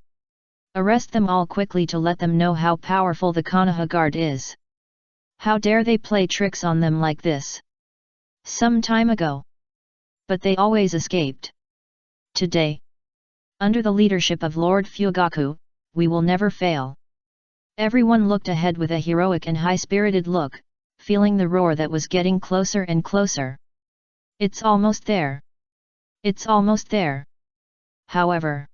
A: arrest them all quickly to let them know how powerful the Konoha Guard is. How dare they play tricks on them like this? Some time ago. But they always escaped. Today, under the leadership of Lord Fugaku, we will never fail. Everyone looked ahead with a heroic and high-spirited look, feeling the roar that was getting closer and closer. It's almost there. It's almost there. However,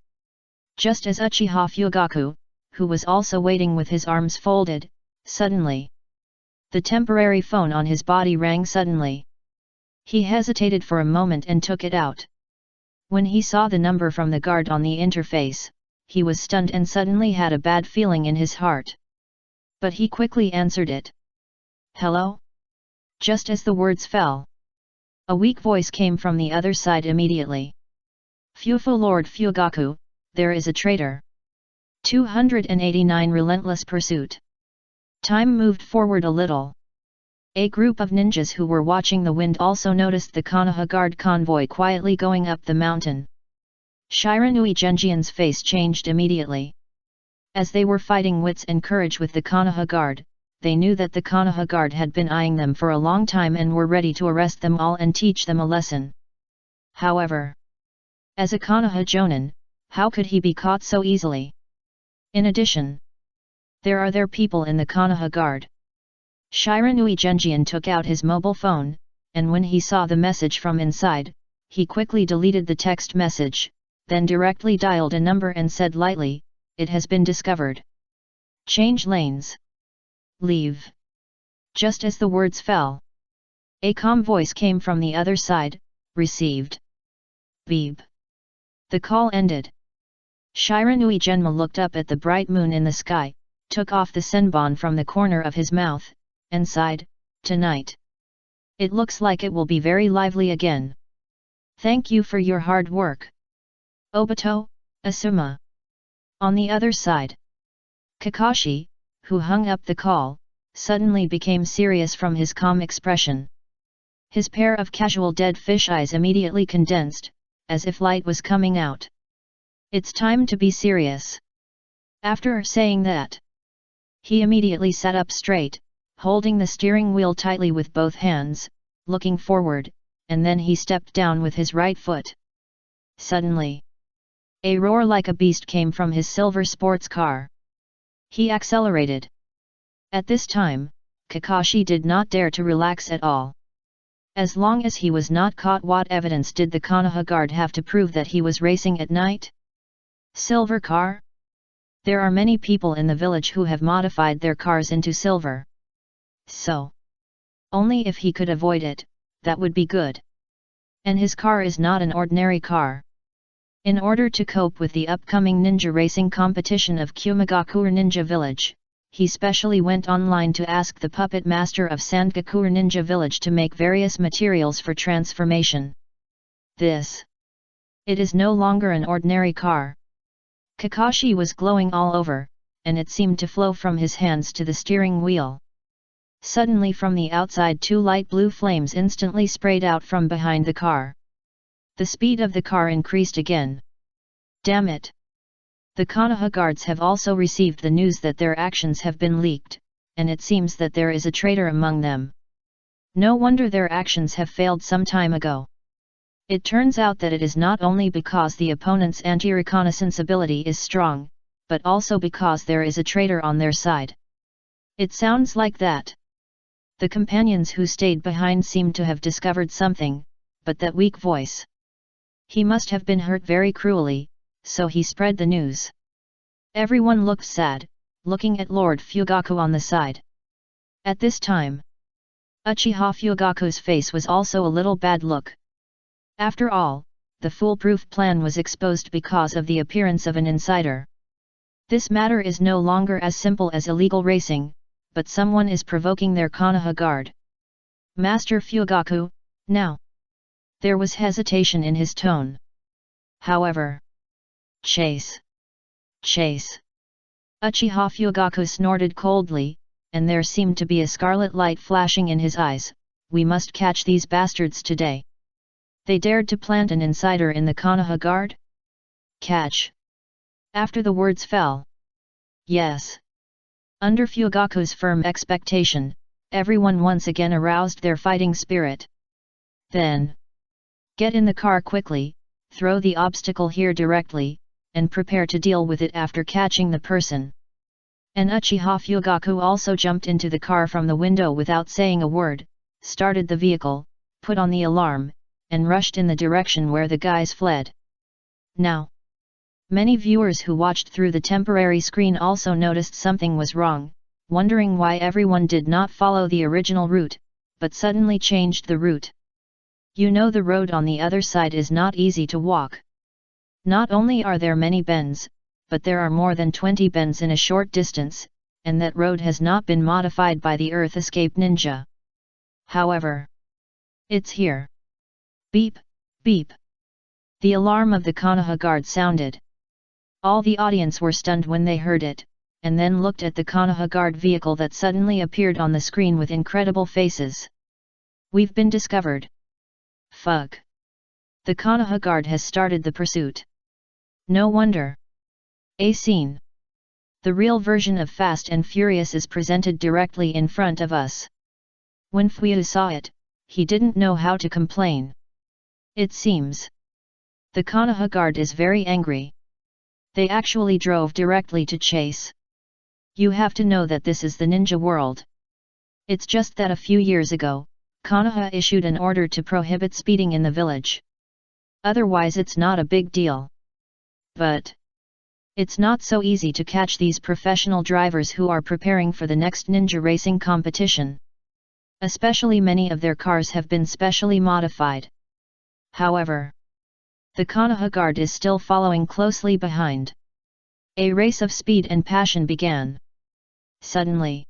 A: just as Uchiha Fugaku, who was also waiting with his arms folded, suddenly, the temporary phone on his body rang suddenly. He hesitated for a moment and took it out. When he saw the number from the guard on the interface, he was stunned and suddenly had a bad feeling in his heart. But he quickly answered it. Hello? Just as the words fell, a weak voice came from the other side immediately. Fufu Lord Fugaku, there is a traitor. 289 Relentless Pursuit. Time moved forward a little. A group of ninjas who were watching the wind also noticed the Konoha Guard convoy quietly going up the mountain. Shiranui Genjian's face changed immediately. As they were fighting wits and courage with the Konoha Guard, they knew that the Konoha Guard had been eyeing them for a long time and were ready to arrest them all and teach them a lesson. However, as a Konoha Jonin, how could he be caught so easily? In addition, there are their people in the Konoha Guard. Shiranui Genjian took out his mobile phone, and when he saw the message from inside, he quickly deleted the text message, then directly dialed a number and said lightly, "It has been discovered. Change lanes. Leave." Just as the words fell, a calm voice came from the other side, "Received." Beep. The call ended. Shiranui Genma looked up at the bright moon in the sky, took off the senbon from the corner of his mouth, and sighed, "Tonight. It looks like it will be very lively again. Thank you for your hard work. Obito, Asuma." On the other side, Kakashi, who hung up the call, suddenly became serious from his calm expression. His pair of casual dead fish eyes immediately condensed, as if light was coming out. "It's time to be serious." After saying that, he immediately sat up straight, holding the steering wheel tightly with both hands, looking forward, and then he stepped down with his right foot. Suddenly, a roar like a beast came from his silver sports car. He accelerated. At this time, Kakashi did not dare to relax at all. As long as he was not caught, what evidence did the Konoha Guard have to prove that he was racing at night? Silver car? There are many people in the village who have modified their cars into silver. So, only if he could avoid it, that would be good. And his car is not an ordinary car. In order to cope with the upcoming ninja racing competition of Kumagakure Ninja Village, he specially went online to ask the puppet master of Sandgakure Ninja Village to make various materials for transformation. It is no longer an ordinary car. Kakashi was glowing all over, and it seemed to flow from his hands to the steering wheel. Suddenly from the outside, two light blue flames instantly sprayed out from behind the car. The speed of the car increased again. Damn it! The Konoha Guards have also received the news that their actions have been leaked, and it seems that there is a traitor among them. No wonder their actions have failed some time ago. It turns out that it is not only because the opponent's anti-reconnaissance ability is strong, but also because there is a traitor on their side. It sounds like that. The companions who stayed behind seemed to have discovered something, but that weak voice. He must have been hurt very cruelly, so he spread the news. Everyone looked sad, looking at Lord Fugaku on the side. At this time, Uchiha Fugaku's face was also a little bad look. After all, the foolproof plan was exposed because of the appearance of an insider. This matter is no longer as simple as illegal racing, but someone is provoking their Konoha Guard. Master Fugaku, now. There was hesitation in his tone. However, Chase! Chase! Uchiha Fugaku snorted coldly, and there seemed to be a scarlet light flashing in his eyes. "We must catch these bastards today. They dared to plant an insider in the Konoha Guard? Catch!" After the words fell. Yes. Under Fugaku's firm expectation, everyone once again aroused their fighting spirit. Then, get in the car quickly, throw the obstacle here directly, and prepare to deal with it after catching the person. And Uchiha Fugaku also jumped into the car from the window without saying a word, started the vehicle, put on the alarm, and rushed in the direction where the guys fled. Now, many viewers who watched through the temporary screen also noticed something was wrong, wondering why everyone did not follow the original route, but suddenly changed the route. You know, the road on the other side is not easy to walk. Not only are there many bends, but there are more than 20 bends in a short distance, and that road has not been modified by the Earth Escape Ninja. However, it's here. Beep, beep. The alarm of the Konoha guard sounded. All the audience were stunned when they heard it, and then looked at the Konoha guard vehicle that suddenly appeared on the screen with incredible faces. We've been discovered. Fuck. The Konoha guard has started the pursuit. No wonder. A scene. The real version of Fast and Furious is presented directly in front of us. When Fuyu saw it, he didn't know how to complain. It seems the Konoha guard is very angry. They actually drove directly to chase. You have to know that this is the ninja world. It's just that a few years ago, Konoha issued an order to prohibit speeding in the village. Otherwise it's not a big deal. But it's not so easy to catch these professional drivers who are preparing for the next ninja racing competition. Especially many of their cars have been specially modified. However, the Konoha guard is still following closely behind. A race of speed and passion began. Suddenly,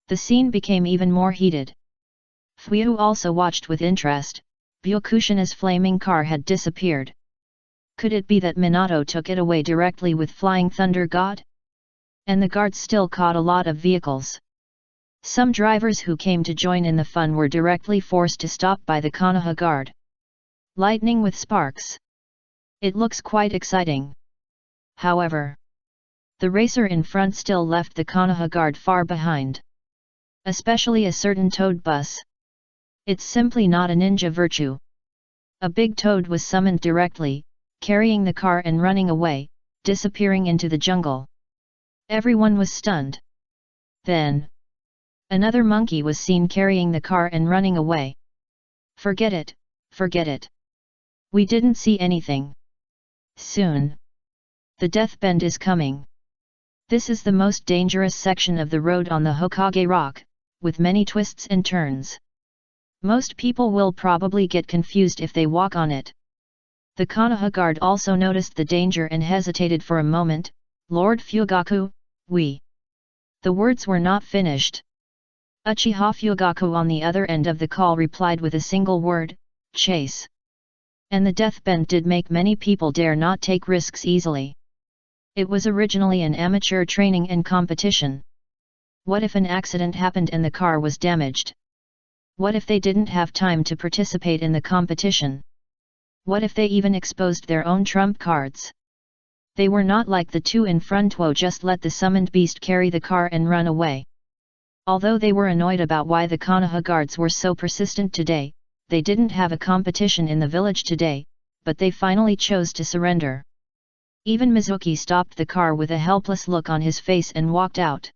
A: the scene became even more heated. Fuyu also watched with interest. Byakushina's flaming car had disappeared. Could it be that Minato took it away directly with Flying Thunder God? And the guards still caught a lot of vehicles. Some drivers who came to join in the fun were directly forced to stop by the Konoha guard. Lightning with sparks. It looks quite exciting. However, the racer in front still left the Konoha guard far behind. Especially a certain toad bus. It's simply not a ninja virtue. A big toad was summoned directly, carrying the car and running away, disappearing into the jungle. Everyone was stunned. Then, another monkey was seen carrying the car and running away. Forget it, forget it. We didn't see anything. Soon, the death bend is coming. This is the most dangerous section of the road on the Hokage Rock, with many twists and turns. Most people will probably get confused if they walk on it. The Konoha guard also noticed the danger and hesitated for a moment. Lord Fugaku, we. The words were not finished. Uchiha Fugaku on the other end of the call replied with a single word, chase. And the death bend did make many people dare not take risks easily. It was originally an amateur training and competition. What if an accident happened and the car was damaged? What if they didn't have time to participate in the competition? What if they even exposed their own trump cards? They were not like the two in front who just let the summoned beast carry the car and run away. Although they were annoyed about why the Konoha guards were so persistent today, they didn't have a competition in the village today, but they finally chose to surrender. Even Mizuki stopped the car with a helpless look on his face and walked out.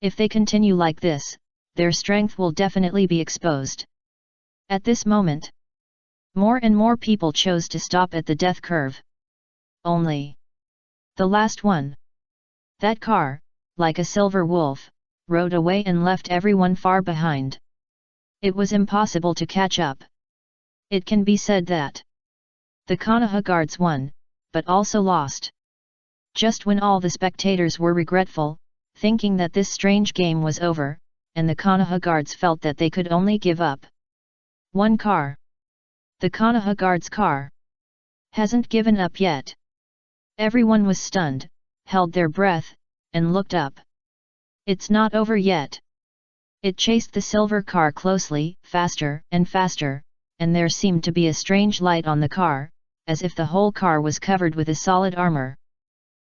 A: If they continue like this, their strength will definitely be exposed. At this moment, more and more people chose to stop at the death curve. Only the last one. That car, like a silver wolf, rode away and left everyone far behind. It was impossible to catch up. It can be said that the Konoha guards won, but also lost. Just when all the spectators were regretful, thinking that this strange game was over, and the Konoha guards felt that they could only give up. One car. The Konoha guards' car hasn't given up yet. Everyone was stunned, held their breath, and looked up. It's not over yet. It chased the silver car closely, faster and faster, and there seemed to be a strange light on the car, as if the whole car was covered with a solid armor.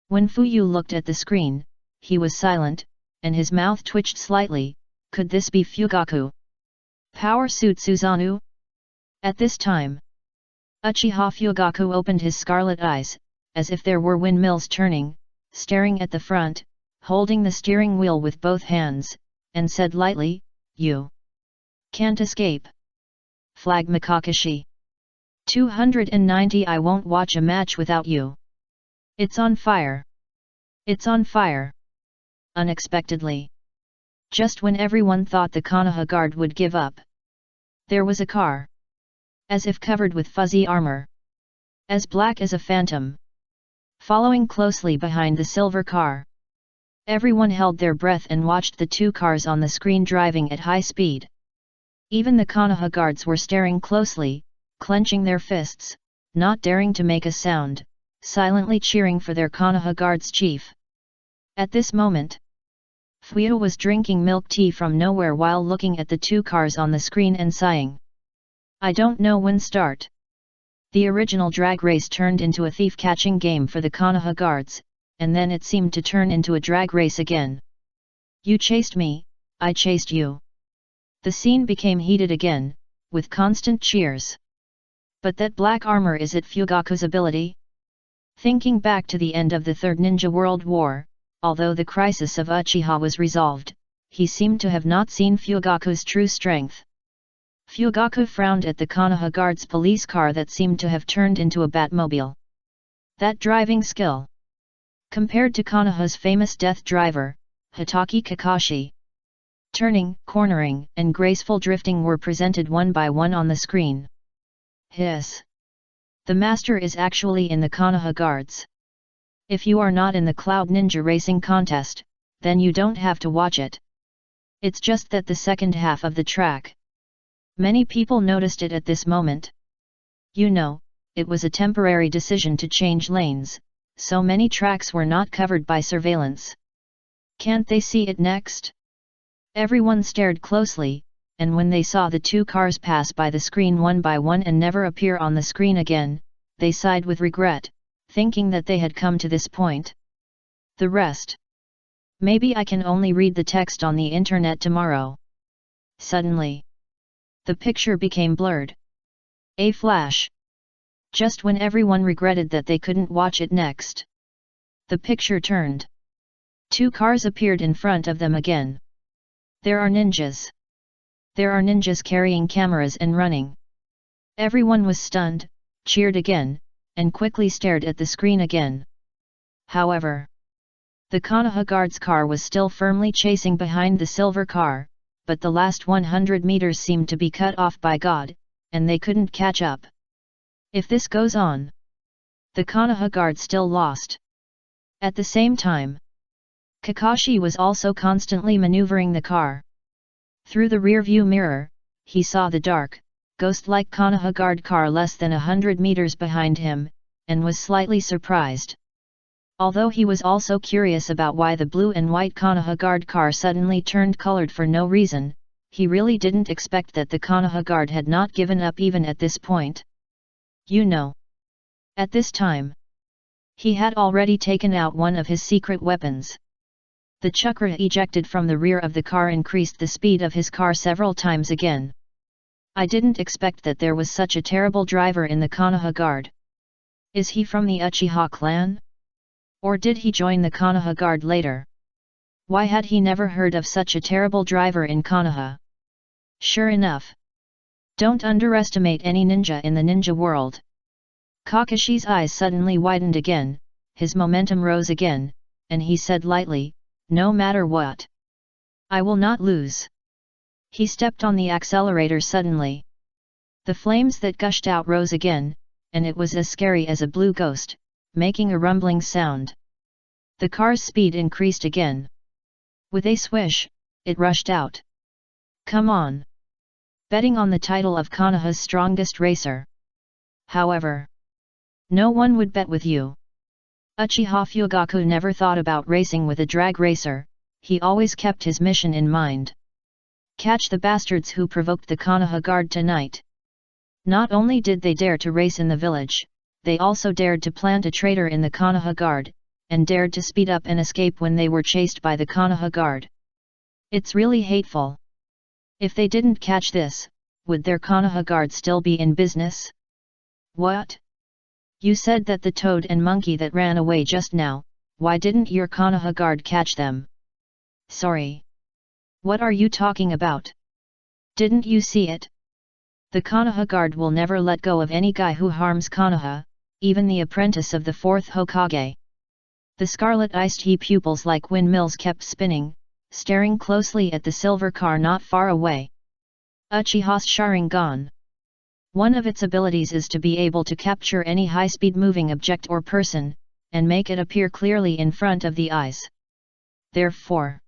A: When Fuyu looked at the screen, he was silent, and his mouth twitched slightly. Could this be Fugaku? Power Suit Susanoo? At this time, Uchiha Fugaku opened his scarlet eyes, as if there were windmills turning, staring at the front, holding the steering wheel with both hands, and said lightly, "You can't escape. Flag Makakishi. 290 I won't watch a match without you. It's on fire. It's on fire." Unexpectedly, just when everyone thought the Konoha guard would give up, there was a car, as if covered with fuzzy armor, as black as a phantom, following closely behind the silver car. Everyone held their breath and watched the two cars on the screen driving at high speed. Even the Konoha guards were staring closely, clenching their fists, not daring to make a sound, silently cheering for their Konoha guard's chief. At this moment, Fuyu was drinking milk tea from nowhere while looking at the two cars on the screen and sighing. I don't know when start. The original drag race turned into a thief-catching game for the Konoha guards, and then it seemed to turn into a drag race again. You chased me, I chased you. The scene became heated again, with constant cheers. But that black armor, is it Fugaku's ability? Thinking back to the end of the Third Ninja World War, although the crisis of Uchiha was resolved, he seemed to have not seen Fugaku's true strength. Fugaku frowned at the Konoha guard's police car that seemed to have turned into a Batmobile. That driving skill! Compared to Konoha's famous death driver, Hitaki Kakashi. Turning, cornering, and graceful drifting were presented one by one on the screen. Hiss! The master is actually in the Konoha guards. If you are not in the Cloud Ninja Racing contest, then you don't have to watch it. It's just that the second half of the track. Many people noticed it at this moment. You know, it was a temporary decision to change lanes, so many tracks were not covered by surveillance. Can't they see it next? Everyone stared closely, and when they saw the two cars pass by the screen one by one and never appear on the screen again, they sighed with regret, thinking that they had come to this point. The rest. Maybe I can only read the text on the internet tomorrow. Suddenly, the picture became blurred. A flash. Just when everyone regretted that they couldn't watch it next. The picture turned. Two cars appeared in front of them again. There are ninjas. There are ninjas carrying cameras and running. Everyone was stunned, cheered again, and quickly stared at the screen again. However, the Konoha guard's car was still firmly chasing behind the silver car, but the last 100 meters seemed to be cut off by God, and they couldn't catch up. If this goes on, the Konoha guard still lost. At the same time, Kakashi was also constantly maneuvering the car. Through the rear-view mirror, he saw the dark, ghost-like Konoha guard car less than 100 meters behind him, and was slightly surprised. Although he was also curious about why the blue and white Konoha guard car suddenly turned colored for no reason, he really didn't expect that the Konoha guard had not given up even at this point. You know. At this time, he had already taken out one of his secret weapons. The chakra ejected from the rear of the car increased the speed of his car several times again. I didn't expect that there was such a terrible driver in the Konoha guard. Is he from the Uchiha clan? Or did he join the Konoha guard later? Why had he never heard of such a terrible driver in Konoha? Sure enough. Don't underestimate any ninja in the ninja world. Kakashi's eyes suddenly widened again, his momentum rose again, and he said lightly, no matter what, I will not lose. He stepped on the accelerator suddenly. The flames that gushed out rose again, and it was as scary as a blue ghost, making a rumbling sound. The car's speed increased again. With a swish, it rushed out. Come on! Betting on the title of Konoha's strongest racer. However, no one would bet with you. Uchiha Fugaku never thought about racing with a drag racer, he always kept his mission in mind. Catch the bastards who provoked the Konoha guard tonight. Not only did they dare to race in the village, they also dared to plant a traitor in the Konoha guard, and dared to speed up and escape when they were chased by the Konoha guard. It's really hateful. If they didn't catch this, would their Konoha guard still be in business? What? You said that the toad and monkey that ran away just now, why didn't your Konoha guard catch them? Sorry. What are you talking about? Didn't you see it? The Konoha guard will never let go of any guy who harms Konoha, even the apprentice of the fourth Hokage. The scarlet-iced he pupils like windmills kept spinning, staring closely at the silver car not far away. Uchiha's Sharingan. One of its abilities is to be able to capture any high-speed moving object or person, and make it appear clearly in front of the eyes. Therefore,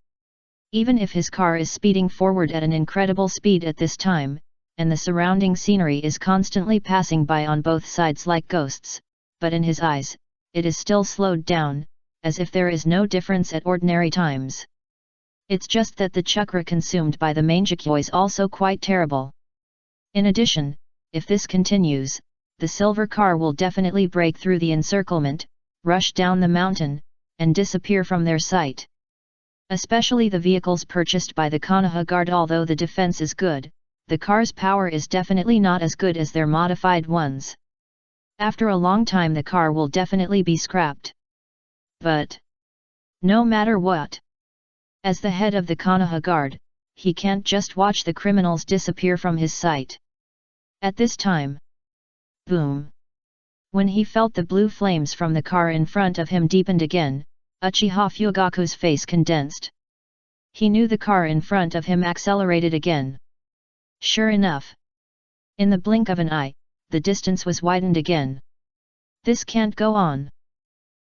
A: Even if his car is speeding forward at an incredible speed at this time, and the surrounding scenery is constantly passing by on both sides like ghosts, but in his eyes, it is still slowed down, as if there is no difference at ordinary times. It's just that the chakra consumed by the Manjikyo is also quite terrible. In addition, if this continues, the silver car will definitely break through the encirclement, rush down the mountain, and disappear from their sight. Especially the vehicles purchased by the Konoha Guard. Although the defense is good, the car's power is definitely not as good as their modified ones. After a long time the car will definitely be scrapped. But no matter what, as the head of the Konoha Guard, he can't just watch the criminals disappear from his sight. At this time, boom! When he felt the blue flames from the car in front of him deepened again, Uchiha Fugaku's face condensed. He knew the car in front of him accelerated again. Sure enough, in the blink of an eye, the distance was widened again. This can't go on.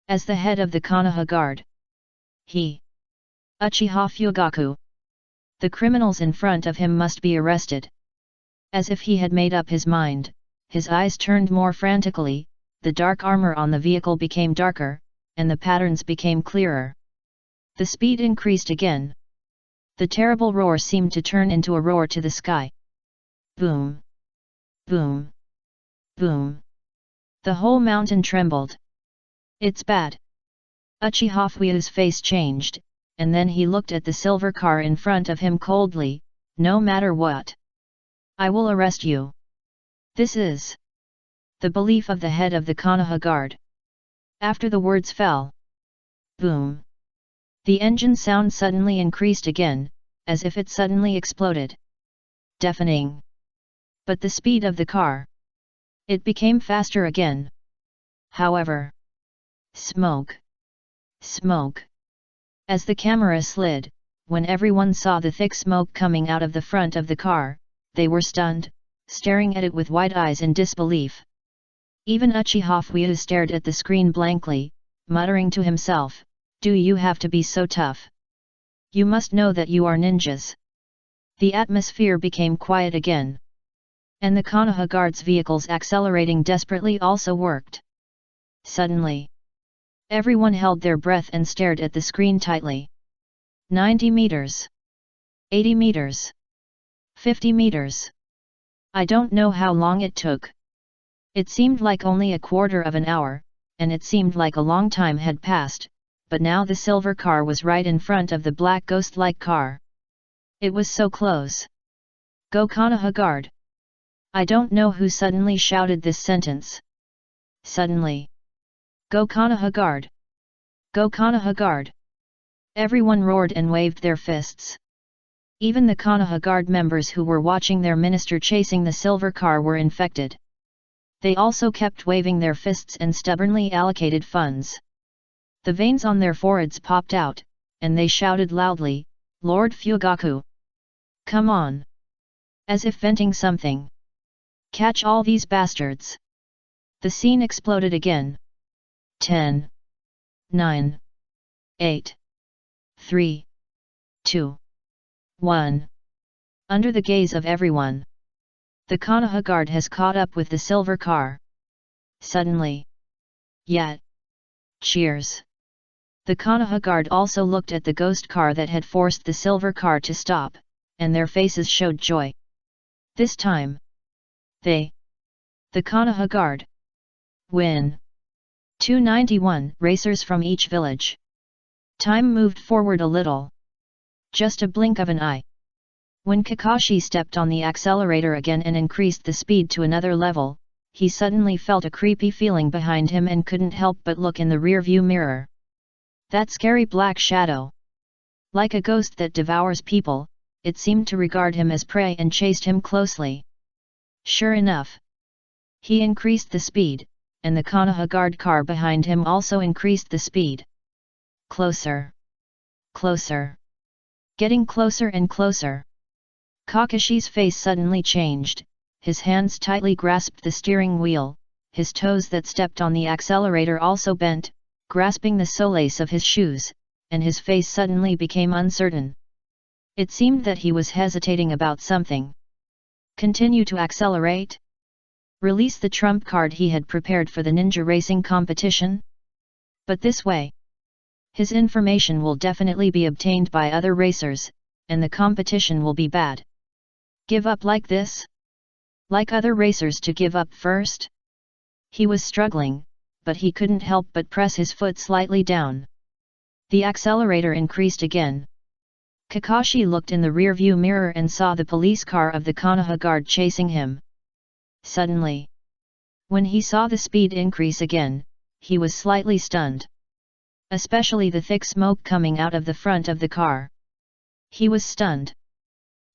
A: As the head of the Konoha Guard, Uchiha Fugaku, the criminals in front of him must be arrested. As if he had made up his mind, his eyes turned more frantically, the dark armor on the vehicle became darker, and the patterns became clearer. The speed increased again. The terrible roar seemed to turn into a roar to the sky. Boom! Boom! Boom! The whole mountain trembled. It's bad. Uchiha Fugaku's face changed, and then he looked at the silver car in front of him coldly. No matter what, I will arrest you. This is the belief of the head of the Konoha Guard. After the words fell, boom! The engine sound suddenly increased again, as if it suddenly exploded. Deafening. But the speed of the car, it became faster again. However, smoke! Smoke! As the camera slid, when everyone saw the thick smoke coming out of the front of the car, they were stunned, staring at it with wide eyes in disbelief. Even Uchiha Fugaku stared at the screen blankly, muttering to himself, "Do you have to be so tough? You must know that you are ninjas." The atmosphere became quiet again. And the Konoha Guard's vehicles accelerating desperately also worked. Suddenly, everyone held their breath and stared at the screen tightly. 90 meters. 80 meters. 50 meters. I don't know how long it took. It seemed like only a quarter of an hour, and it seemed like a long time had passed, but now the silver car was right in front of the black ghost-like car. It was so close. Go Konoha Guard! I don't know who suddenly shouted this sentence. Suddenly. Go Konoha Guard! Go Konoha Guard! Everyone roared and waved their fists. Even the Konoha Guard members who were watching their minister chasing the silver car were infected. They also kept waving their fists and stubbornly allocated funds. The veins on their foreheads popped out, and they shouted loudly, "Lord Fugaku! Come on!" As if venting something. Catch all these bastards! The scene exploded again. 10, 9, 8, 3, 2, 1. Under the gaze of everyone, the Konoha Guard has caught up with the silver car. Suddenly. Yet. Cheers. The Konoha Guard also looked at the ghost car that had forced the silver car to stop, and their faces showed joy. This time. The Konoha Guard, win. 291 racers from each village. Time moved forward a little. Just a blink of an eye. When Kakashi stepped on the accelerator again and increased the speed to another level, he suddenly felt a creepy feeling behind him and couldn't help but look in the rear-view mirror. That scary black shadow. Like a ghost that devours people, it seemed to regard him as prey and chased him closely. Sure enough. He increased the speed, and the Konoha Guard car behind him also increased the speed. Closer. Closer. Getting closer and closer. Kakashi's face suddenly changed, his hands tightly grasped the steering wheel, his toes that stepped on the accelerator also bent, grasping the soles of his shoes, and his face suddenly became uncertain. It seemed that he was hesitating about something. Continue to accelerate? Release the trump card he had prepared for the ninja racing competition? But this way, his information will definitely be obtained by other racers, and the competition will be bad. Give up like this? Like other racers to give up first? He was struggling, but he couldn't help but press his foot slightly down. The accelerator increased again. Kakashi looked in the rearview mirror and saw the police car of the Konoha guard chasing him. Suddenly, when he saw the speed increase again, he was slightly stunned. Especially the thick smoke coming out of the front of the car. He was stunned,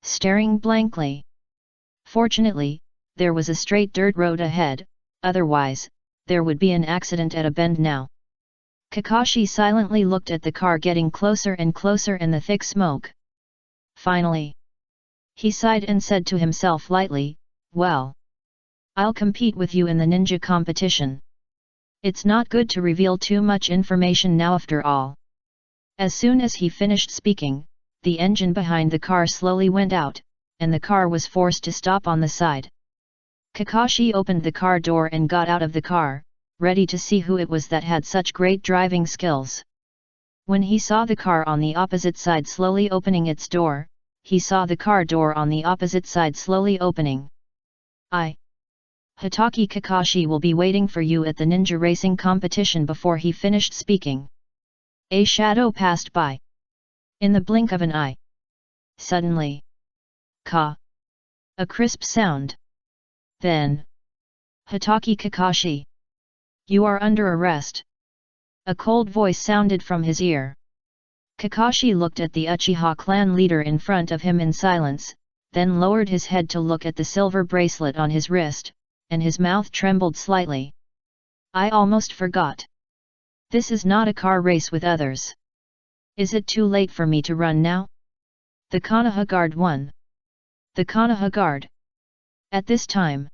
A: staring blankly. Fortunately, there was a straight dirt road ahead, otherwise, there would be an accident at a bend now. Kakashi silently looked at the car getting closer and closer in the thick smoke. Finally, he sighed and said to himself lightly, "Well, I'll compete with you in the ninja competition. It's not good to reveal too much information now after all." As soon as he finished speaking, the engine behind the car slowly went out, and the car was forced to stop on the side. Kakashi opened the car door and got out of the car, ready to see who it was that had such great driving skills. When he saw the car on the opposite side slowly opening its door, he saw the car door on the opposite side slowly opening. Hitaki Kakashi will be waiting for you at the ninja racing competition." Before he finished speaking, a shadow passed by. In the blink of an eye. Suddenly, "Ka!" A crisp sound. Then, "Hitaki Kakashi! You are under arrest." A cold voice sounded from his ear. Kakashi looked at the Uchiha clan leader in front of him in silence, then lowered his head to look at the silver bracelet on his wrist, and his mouth trembled slightly. "I almost forgot. This is not a car race with others. Is it too late for me to run now?" The Konoha Guard won. The Konoha Guard. At this time,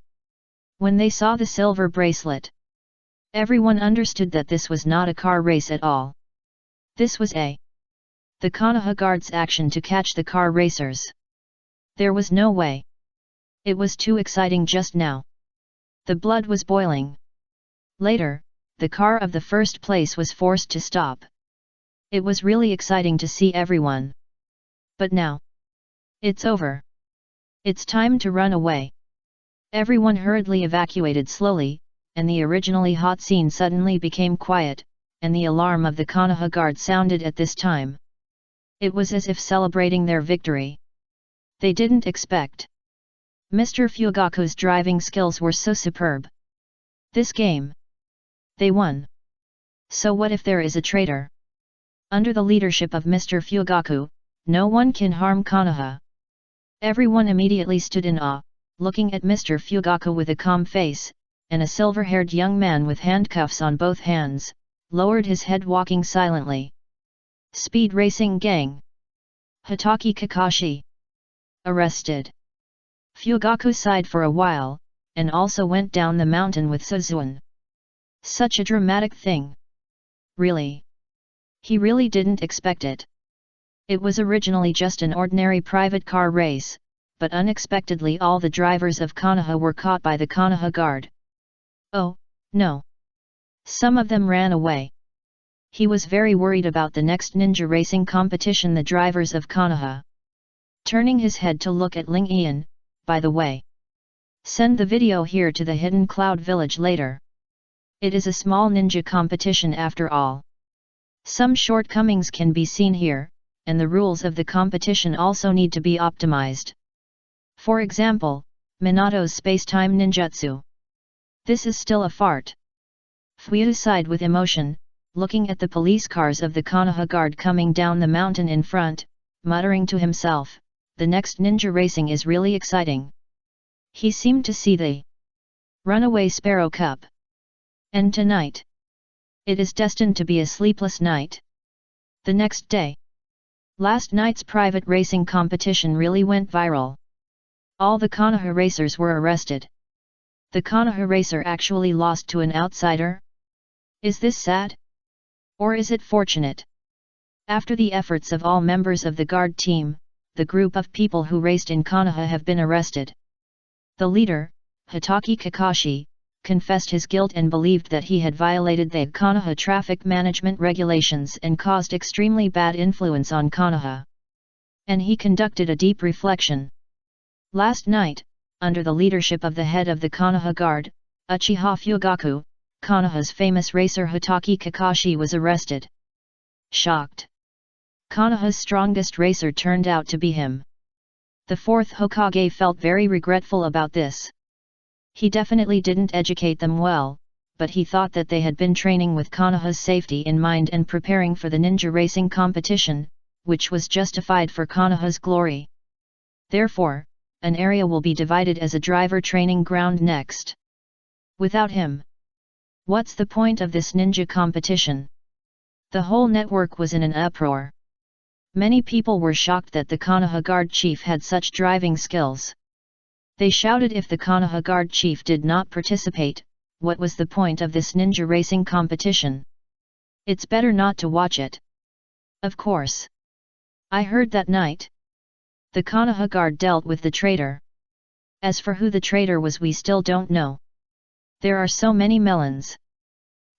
A: when they saw the silver bracelet, everyone understood that this was not a car race at all. This was the Konoha Guard's action to catch the car racers. There was no way. It was too exciting just now. The blood was boiling. Later, the car of the first place was forced to stop. It was really exciting to see everyone. But now, it's over. It's time to run away. Everyone hurriedly evacuated slowly, and the originally hot scene suddenly became quiet, and the alarm of the Konoha Guard sounded at this time. It was as if celebrating their victory. They didn't expect. Mr. Fugaku's driving skills were so superb. This game, they won. So what if there is a traitor? Under the leadership of Mr. Fugaku, no one can harm Konoha. Everyone immediately stood in awe, looking at Mr. Fugaku with a calm face, and a silver-haired young man with handcuffs on both hands, lowered his head walking silently. Speed Racing Gang. Hitaki Kakashi. Arrested. Fugaku sighed for a while, and also went down the mountain with Suzuan. Such a dramatic thing. Really? He really didn't expect it. It was originally just an ordinary private car race, but unexpectedly all the drivers of Konoha were caught by the Konoha Guard. Oh, no. Some of them ran away. He was very worried about the next ninja racing competition, the drivers of Konoha. Turning his head to look at Ling Ian, by the way. Send the video here to the Hidden Cloud Village later. It is a small ninja competition after all. Some shortcomings can be seen here, and the rules of the competition also need to be optimized. For example, Minato's space-time ninjutsu. This is still a fart. Fuyu sighed with emotion, looking at the police cars of the Konoha Guard coming down the mountain in front, muttering to himself, the next ninja racing is really exciting. He seemed to see the Runaway Sparrow Cup. And tonight, it is destined to be a sleepless night. The next day, last night's private racing competition really went viral. All the Konoha racers were arrested. The Konoha racer actually lost to an outsider? Is this sad? Or is it fortunate? After the efforts of all members of the guard team, the group of people who raced in Konoha have been arrested. The leader, Hitaki Kakashi, confessed his guilt and believed that he had violated the Konoha traffic management regulations and caused extremely bad influence on Konoha. And he conducted a deep reflection. Last night, under the leadership of the head of the Konoha Guard, Uchiha Fugaku, Konoha's famous racer Hitaki Kakashi was arrested. Shocked. Konoha's strongest racer turned out to be him. The fourth Hokage felt very regretful about this. He definitely didn't educate them well, but he thought that they had been training with Konoha's safety in mind and preparing for the ninja racing competition, which was justified for Konoha's glory. Therefore, an area will be divided as a driver training ground next. Without him, what's the point of this ninja competition? The whole network was in an uproar. Many people were shocked that the Konoha Guard chief had such driving skills. They shouted if the Konoha Guard chief did not participate, what was the point of this ninja racing competition? It's better not to watch it. Of course. I heard that night. The Konoha Guard dealt with the traitor. As for who the traitor was, we still don't know. There are so many melons.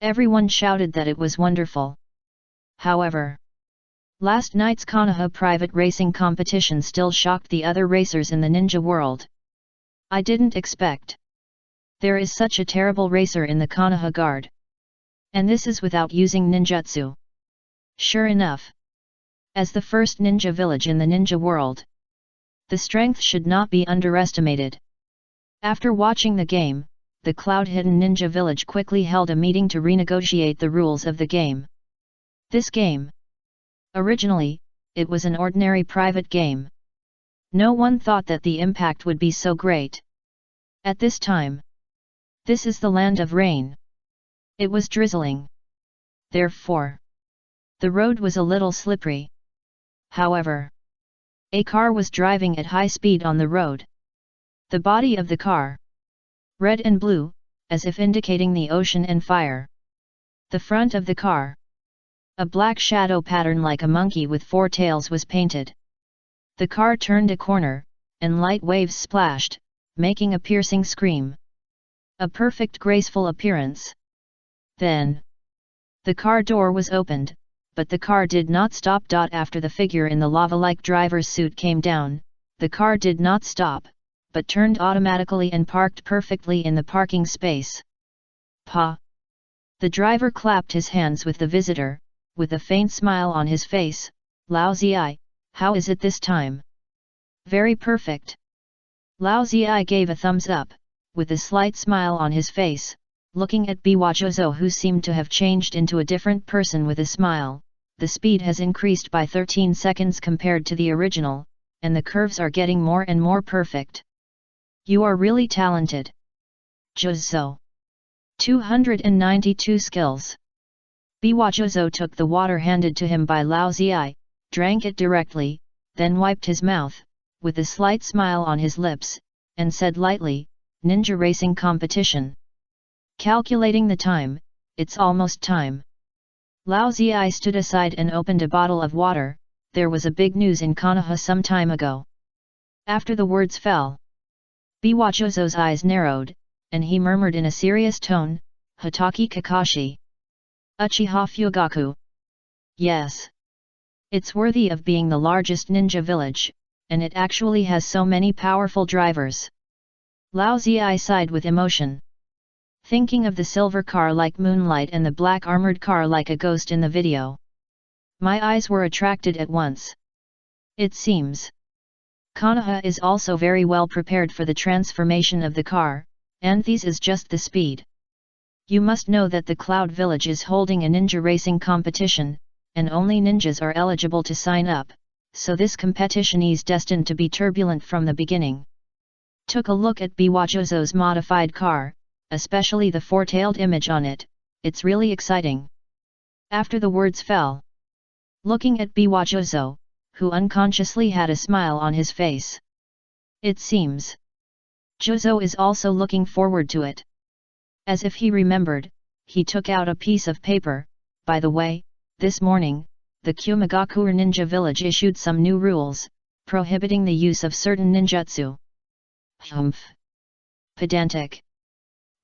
A: Everyone shouted that it was wonderful. However, last night's Konoha private racing competition still shocked the other racers in the ninja world. I didn't expect. There is such a terrible racer in the Konoha Guard. And this is without using ninjutsu. Sure enough. As the first ninja village in the ninja world, the strength should not be underestimated. After watching the game, the Cloud Hidden Ninja Village quickly held a meeting to renegotiate the rules of the game. This game. Originally, it was an ordinary private game. No one thought that the impact would be so great. At this time, this is the land of rain. It was drizzling. Therefore, the road was a little slippery. However, a car was driving at high speed on the road. The body of the car, red and blue, as if indicating the ocean and fire. The front of the car, a black shadow pattern like a monkey with 4 tails was painted. The car turned a corner, and light waves splashed, making a piercing scream. A perfect graceful appearance. Then, the car door was opened, but the car did not stop. After the figure in the lava-like driver's suit came down, the car did not stop, but turned automatically and parked perfectly in the parking space. Pa! The driver clapped his hands with the visitor, with a faint smile on his face. Lao Zi, how is it this time? Very perfect. Lao Zi gave a thumbs up, with a slight smile on his face, looking at Biwajozo, who seemed to have changed into a different person with a smile. The speed has increased by 13 seconds compared to the original, and the curves are getting more and more perfect. You are really talented. Jozo. 292 skills. Biwajozo took the water handed to him by Lao Zi, drank it directly, then wiped his mouth, with a slight smile on his lips, and said lightly, Ninja racing competition. Calculating the time, it's almost time. Lao Zi stood aside and opened a bottle of water. There was a big news in Konoha some time ago. After the words fell, Biwajozo's eyes narrowed, and he murmured in a serious tone, Hitaki Kakashi. Uchiha Fugaku. Yes. It's worthy of being the largest ninja village, and it actually has so many powerful drivers. Lao Zi sighed with emotion. Thinking of the silver car like moonlight and the black armored car like a ghost in the video. My eyes were attracted at once. It seems Konoha is also very well prepared for the transformation of the car, and this is just the speed. You must know that the Cloud Village is holding a ninja racing competition, and only ninjas are eligible to sign up, so this competition is destined to be turbulent from the beginning. Took a look at Biwajozo's modified car, especially the 4-tailed image on it. It's really exciting. After the words fell, looking at Biwajozo, who unconsciously had a smile on his face. It seems Jozo is also looking forward to it. As if he remembered, he took out a piece of paper. By the way, this morning, the Kumagakure Ninja Village issued some new rules. prohibiting the use of certain ninjutsu. Humph. Pedantic.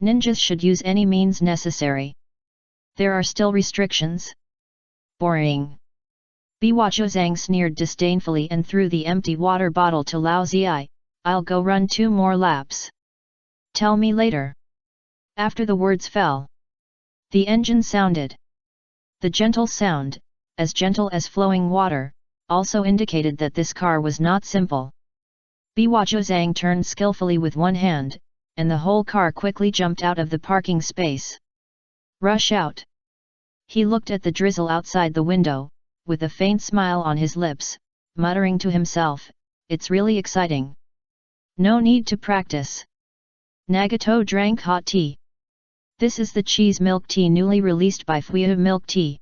A: Ninjas should use any means necessary. There are still restrictions? Boring. Biwacho Zhang sneered disdainfully and threw the empty water bottle to Lao Ziai. I'll go run 2 more laps. Tell me later. After the words fell, the engine sounded. The gentle sound, as gentle as flowing water, also indicated that this car was not simple. Biwacho Zhang turned skillfully with one hand, and the whole car quickly jumped out of the parking space. Rush out! He looked at the drizzle outside the window, with a faint smile on his lips, muttering to himself, it's really exciting. No need to practice. Nagato drank hot tea. This is the cheese milk tea newly released by Fuyu Milk Tea.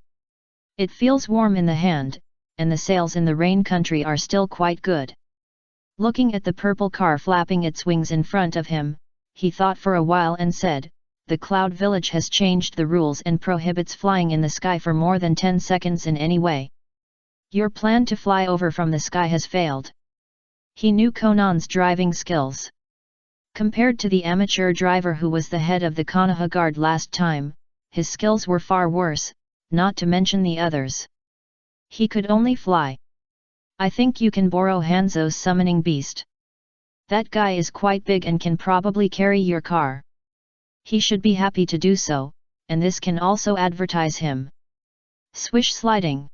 A: It feels warm in the hand, and the sales in the rain country are still quite good. Looking at the purple car flapping its wings in front of him, he thought for a while and said, the Cloud Village has changed the rules and prohibits flying in the sky for more than 10 seconds in any way. Your plan to fly over from the sky has failed. He knew Conan's driving skills. Compared to the amateur driver who was the head of the Konoha Guard last time, his skills were far worse, not to mention the others. He could only fly. I think you can borrow Hanzo's summoning beast. That guy is quite big and can probably carry your car. He should be happy to do so, and this can also advertise him. Swish sliding.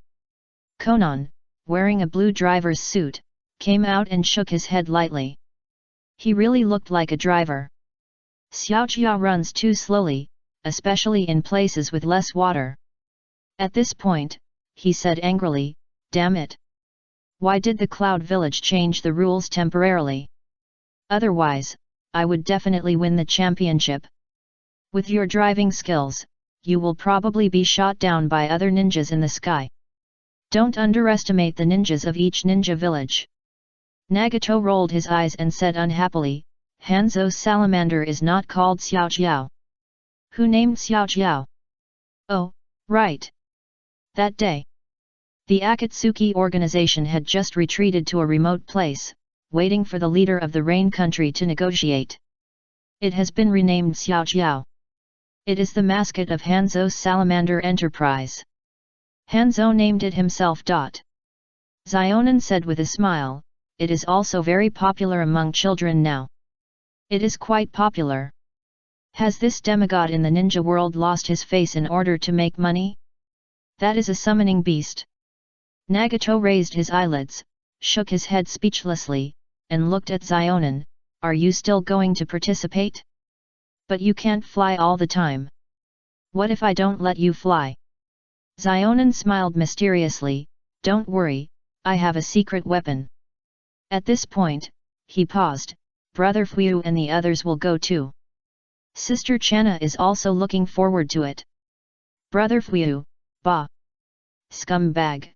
A: Conan, wearing a blue driver's suit, came out and shook his head lightly. He really looked like a driver. Xiaojia runs too slowly, especially in places with less water. At this point, he said angrily, damn it. Why did the Cloud Village change the rules temporarily? Otherwise, I would definitely win the championship. With your driving skills, you will probably be shot down by other ninjas in the sky. Don't underestimate the ninjas of each ninja village. Nagato rolled his eyes and said unhappily, Hanzo's salamander is not called Xiaojiao. Who named Xiaojiao? Oh, right. That day, the Akatsuki organization had just retreated to a remote place, waiting for the leader of the rain country to negotiate. It has been renamed Xiaojiao. It is the mascot of Hanzo's salamander enterprise. Hanzo named it himself. Zionin said with a smile, it is also very popular among children now. It is quite popular. Has this demigod in the ninja world lost his face in order to make money? That is a summoning beast. Nagato raised his eyelids, shook his head speechlessly, and looked at Zionin, are you still going to participate? But you can't fly all the time. What if I don't let you fly? Zionin smiled mysteriously, don't worry, I have a secret weapon. At this point, he paused, Brother Fuyu and the others will go too. Sister Channa is also looking forward to it. Brother Fuyu, bah! Scumbag!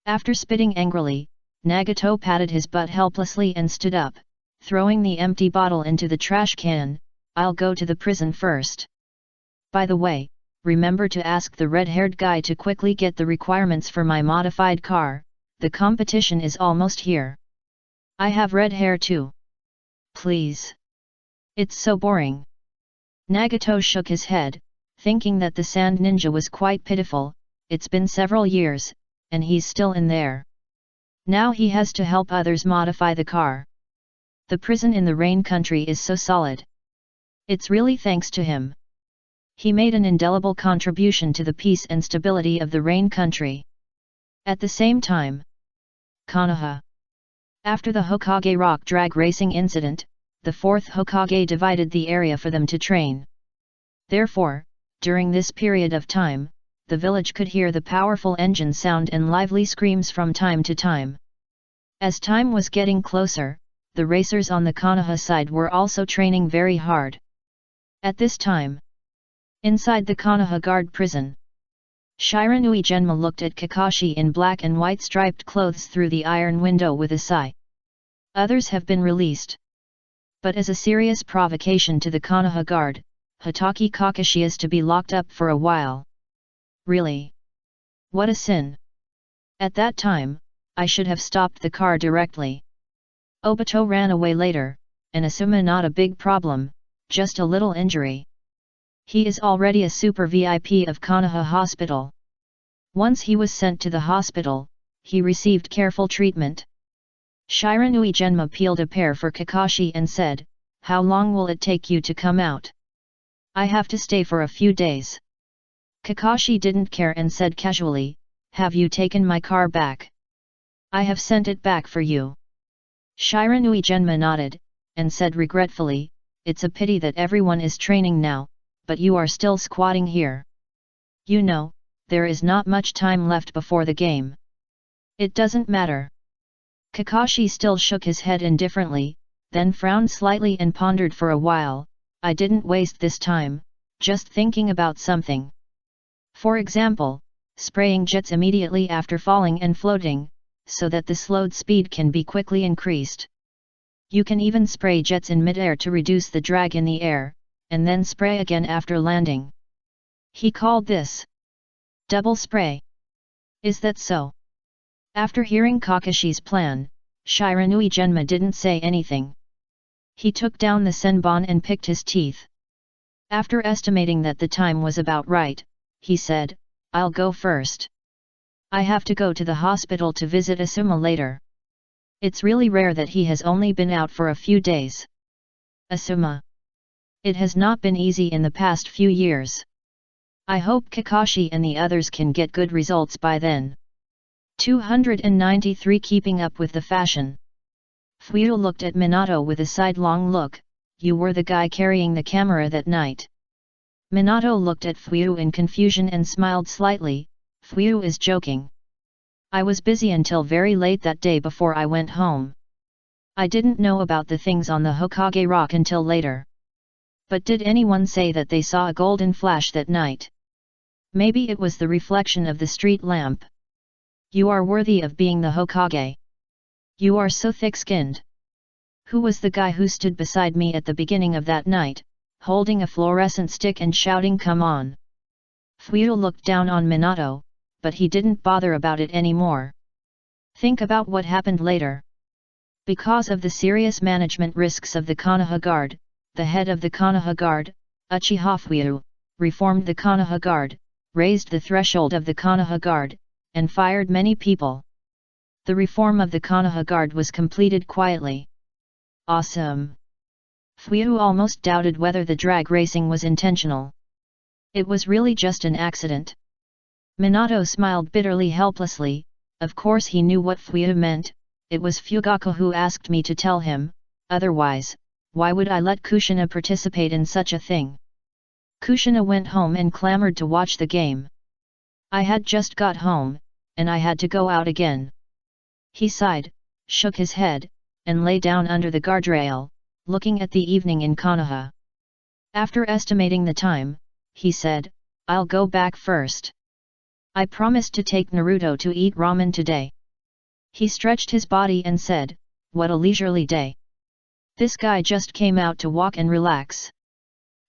A: After spitting angrily, Nagato patted his butt helplessly and stood up, throwing the empty bottle into the trash can, I'll go to the prison first. By the way, remember to ask the red-haired guy to quickly get the requirements for my modified car, the competition is almost here. I have red hair too. Please. It's so boring. Nagato shook his head, thinking that the sand ninja was quite pitiful, it's been several years, and he's still in there. Now he has to help others modify the car. The prison in the rain country is so solid. It's really thanks to him. He made an indelible contribution to the peace and stability of the rain country. At the same time, Konoha. After the Hokage rock drag racing incident, the fourth Hokage divided the area for them to train. Therefore, during this period of time, the village could hear the powerful engine sound and lively screams from time to time. As time was getting closer, the racers on the Konoha side were also training very hard. At this time, inside the Konoha guard prison, Shiranui Genma looked at Kakashi in black and white striped clothes through the iron window with a sigh. Others have been released. But as a serious provocation to the Konoha guard, Hitaki Kakashi is to be locked up for a while. Really? What a sin! At that time, I should have stopped the car directly. Obito ran away later, and Asuma not a big problem, just a little injury. He is already a super VIP of Konoha Hospital. Once he was sent to the hospital, he received careful treatment. Shiranui Genma peeled a pear for Kakashi and said, "How long will it take you to come out?" "I have to stay for a few days." Kakashi didn't care and said casually, "Have you taken my car back?" "I have sent it back for you." Shiranui Genma nodded, and said regretfully, "It's a pity that everyone is training now, but you are still squatting here. You know, there is not much time left before the game." "It doesn't matter." Kakashi still shook his head indifferently, then frowned slightly and pondered for a while. "I didn't waste this time, just thinking about something. For example, spraying jets immediately after falling and floating, so that the slowed speed can be quickly increased. You can even spray jets in midair to reduce the drag in the air, and then spray again after landing." He called this double spray. "Is that so?" After hearing Kakashi's plan, Shiranui Genma didn't say anything. He took down the senbon and picked his teeth. After estimating that the time was about right, he said, "I'll go first. I have to go to the hospital to visit Asuma later. It's really rare that he has only been out for a few days." Asuma. It has not been easy in the past few years. I hope Kakashi and the others can get good results by then. 293 Keeping up with the fashion. Fuyuto looked at Minato with a sidelong look. "You were the guy carrying the camera that night." Minato looked at Fuyuto in confusion and smiled slightly. "Fuyuto is joking. I was busy until very late that day before I went home. I didn't know about the things on the Hokage Rock until later." "But did anyone say that they saw a golden flash that night?" "Maybe it was the reflection of the street lamp." "You are worthy of being the Hokage. You are so thick-skinned. Who was the guy who stood beside me at the beginning of that night, holding a fluorescent stick and shouting 'Come on'?" Fuyuto looked down on Minato, but he didn't bother about it anymore. "Think about what happened later. Because of the serious management risks of the Konoha Guard, the head of the Konoha Guard, Uchiha Fuyuto, reformed the Konoha Guard, raised the threshold of the Konoha Guard, and fired many people. The reform of the Konoha Guard was completed quietly." "Awesome." Fuyuto almost doubted whether the drag racing was intentional. It was really just an accident. Minato smiled bitterly helplessly. Of course he knew what Fuyuto meant. "It was Fugaku who asked me to tell him, otherwise, why would I let Kushina participate in such a thing?" Kushina went home and clamored to watch the game. "I had just got home, and I had to go out again." He sighed, shook his head, and lay down under the guardrail, looking at the evening in Konoha. After estimating the time, he said, "I'll go back first. I promised to take Naruto to eat ramen today." He stretched his body and said, "What a leisurely day. This guy just came out to walk and relax."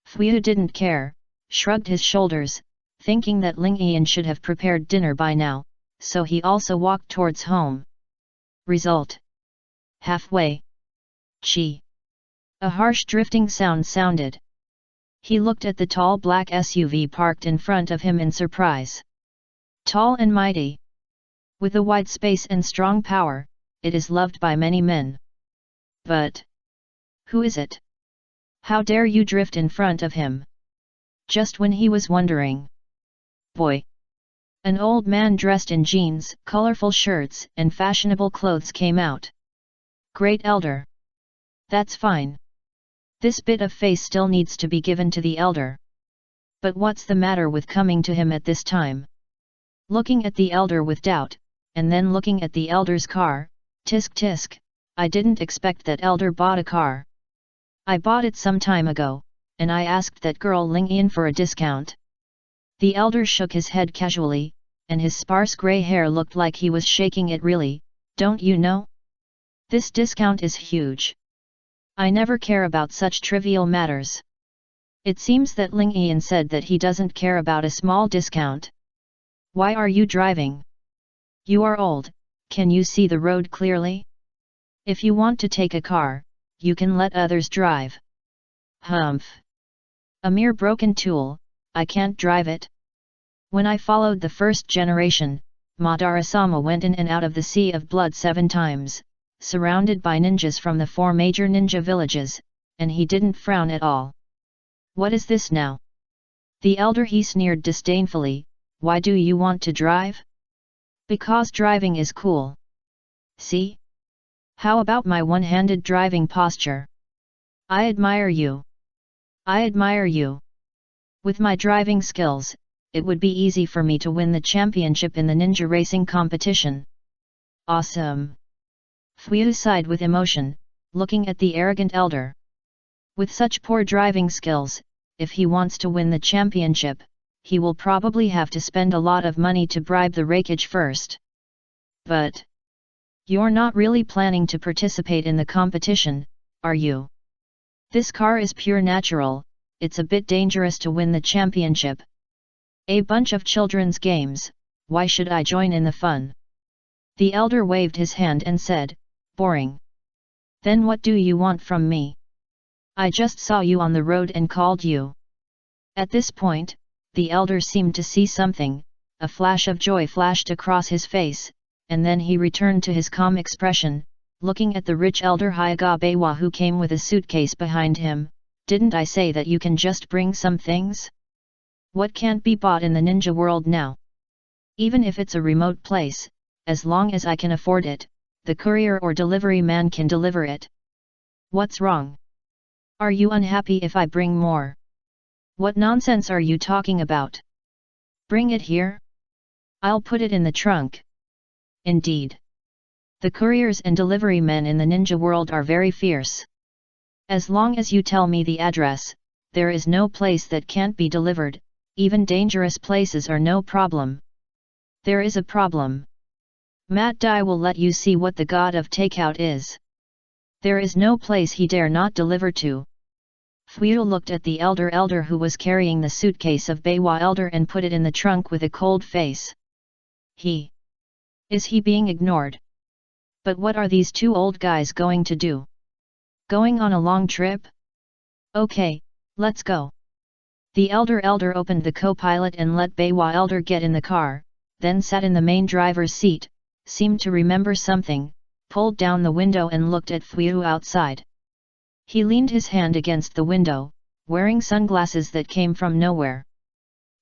A: Fuyuto didn't care, shrugged his shoulders, thinking that Ling Ian should have prepared dinner by now, so he also walked towards home. Result. Halfway. Chi. A harsh drifting sound sounded. He looked at the tall black SUV parked in front of him in surprise. Tall and mighty. With a wide space and strong power, it is loved by many men. But who is it? How dare you drift in front of him? Just when he was wondering. Boy! An old man dressed in jeans, colorful shirts, and fashionable clothes came out. Great elder. That's fine. This bit of face still needs to be given to the elder. But what's the matter with coming to him at this time? Looking at the elder with doubt, and then looking at the elder's car, tisk tisk, I didn't expect that elder bought a car. I bought it some time ago, and I asked that girl Ling Ian for a discount. The elder shook his head casually, and his sparse grey hair looked like he was shaking it really, don't you know? This discount is huge. I never care about such trivial matters. It seems that Ling Ian said that he doesn't care about a small discount. Why are you driving? You are old, Can you see the road clearly? If you want to take a car, you can let others drive. Humph. A mere broken tool, I can't drive it. When I followed the first generation, Madara-sama went in and out of the Sea of Blood 7 times, surrounded by ninjas from the 4 major ninja villages, and he didn't frown at all. What is this now? The elder he sneered disdainfully, why do you want to drive? Because driving is cool. See? How about my one-handed driving posture? I admire you. I admire you. With my driving skills, it would be easy for me to win the championship in the ninja racing competition. Awesome! Fuyou sighed with emotion, looking at the arrogant elder. With such poor driving skills, if he wants to win the championship, he will probably have to spend a lot of money to bribe the rakeage first. But you're not really planning to participate in the competition, are you? This car is pure natural, it's a bit dangerous to win the championship. A bunch of children's games, why should I join in the fun? The elder waved his hand and said, boring. Then what do you want from me? I just saw you on the road and called you. At this point, the elder seemed to see something, a flash of joy flashed across his face, and then he returned to his calm expression, looking at the rich elder Hyagabewa who came with a suitcase behind him. Didn't I say that you can just bring some things? What can't be bought in the ninja world now? Even if it's a remote place, as long as I can afford it, the courier or delivery man can deliver it. What's wrong? Are you unhappy if I bring more? What nonsense are you talking about? Bring it here? I'll put it in the trunk. Indeed. The couriers and delivery men in the ninja world are very fierce. As long as you tell me the address, there is no place that can't be delivered, even dangerous places are no problem. There is a problem. Matt Dai will let you see what the god of takeout is. There is no place he dare not deliver to. Fuyou looked at the elder who was carrying the suitcase of Beiwa elder and put it in the trunk with a cold face. Is he being ignored? But what are these 2 old guys going to do? Going on a long trip? Okay, let's go. The elder opened the co-pilot and let Beiwa elder get in the car, then sat in the main driver's seat, seemed to remember something, pulled down the window and looked at Fuyou outside. He leaned his hand against the window, wearing sunglasses that came from nowhere.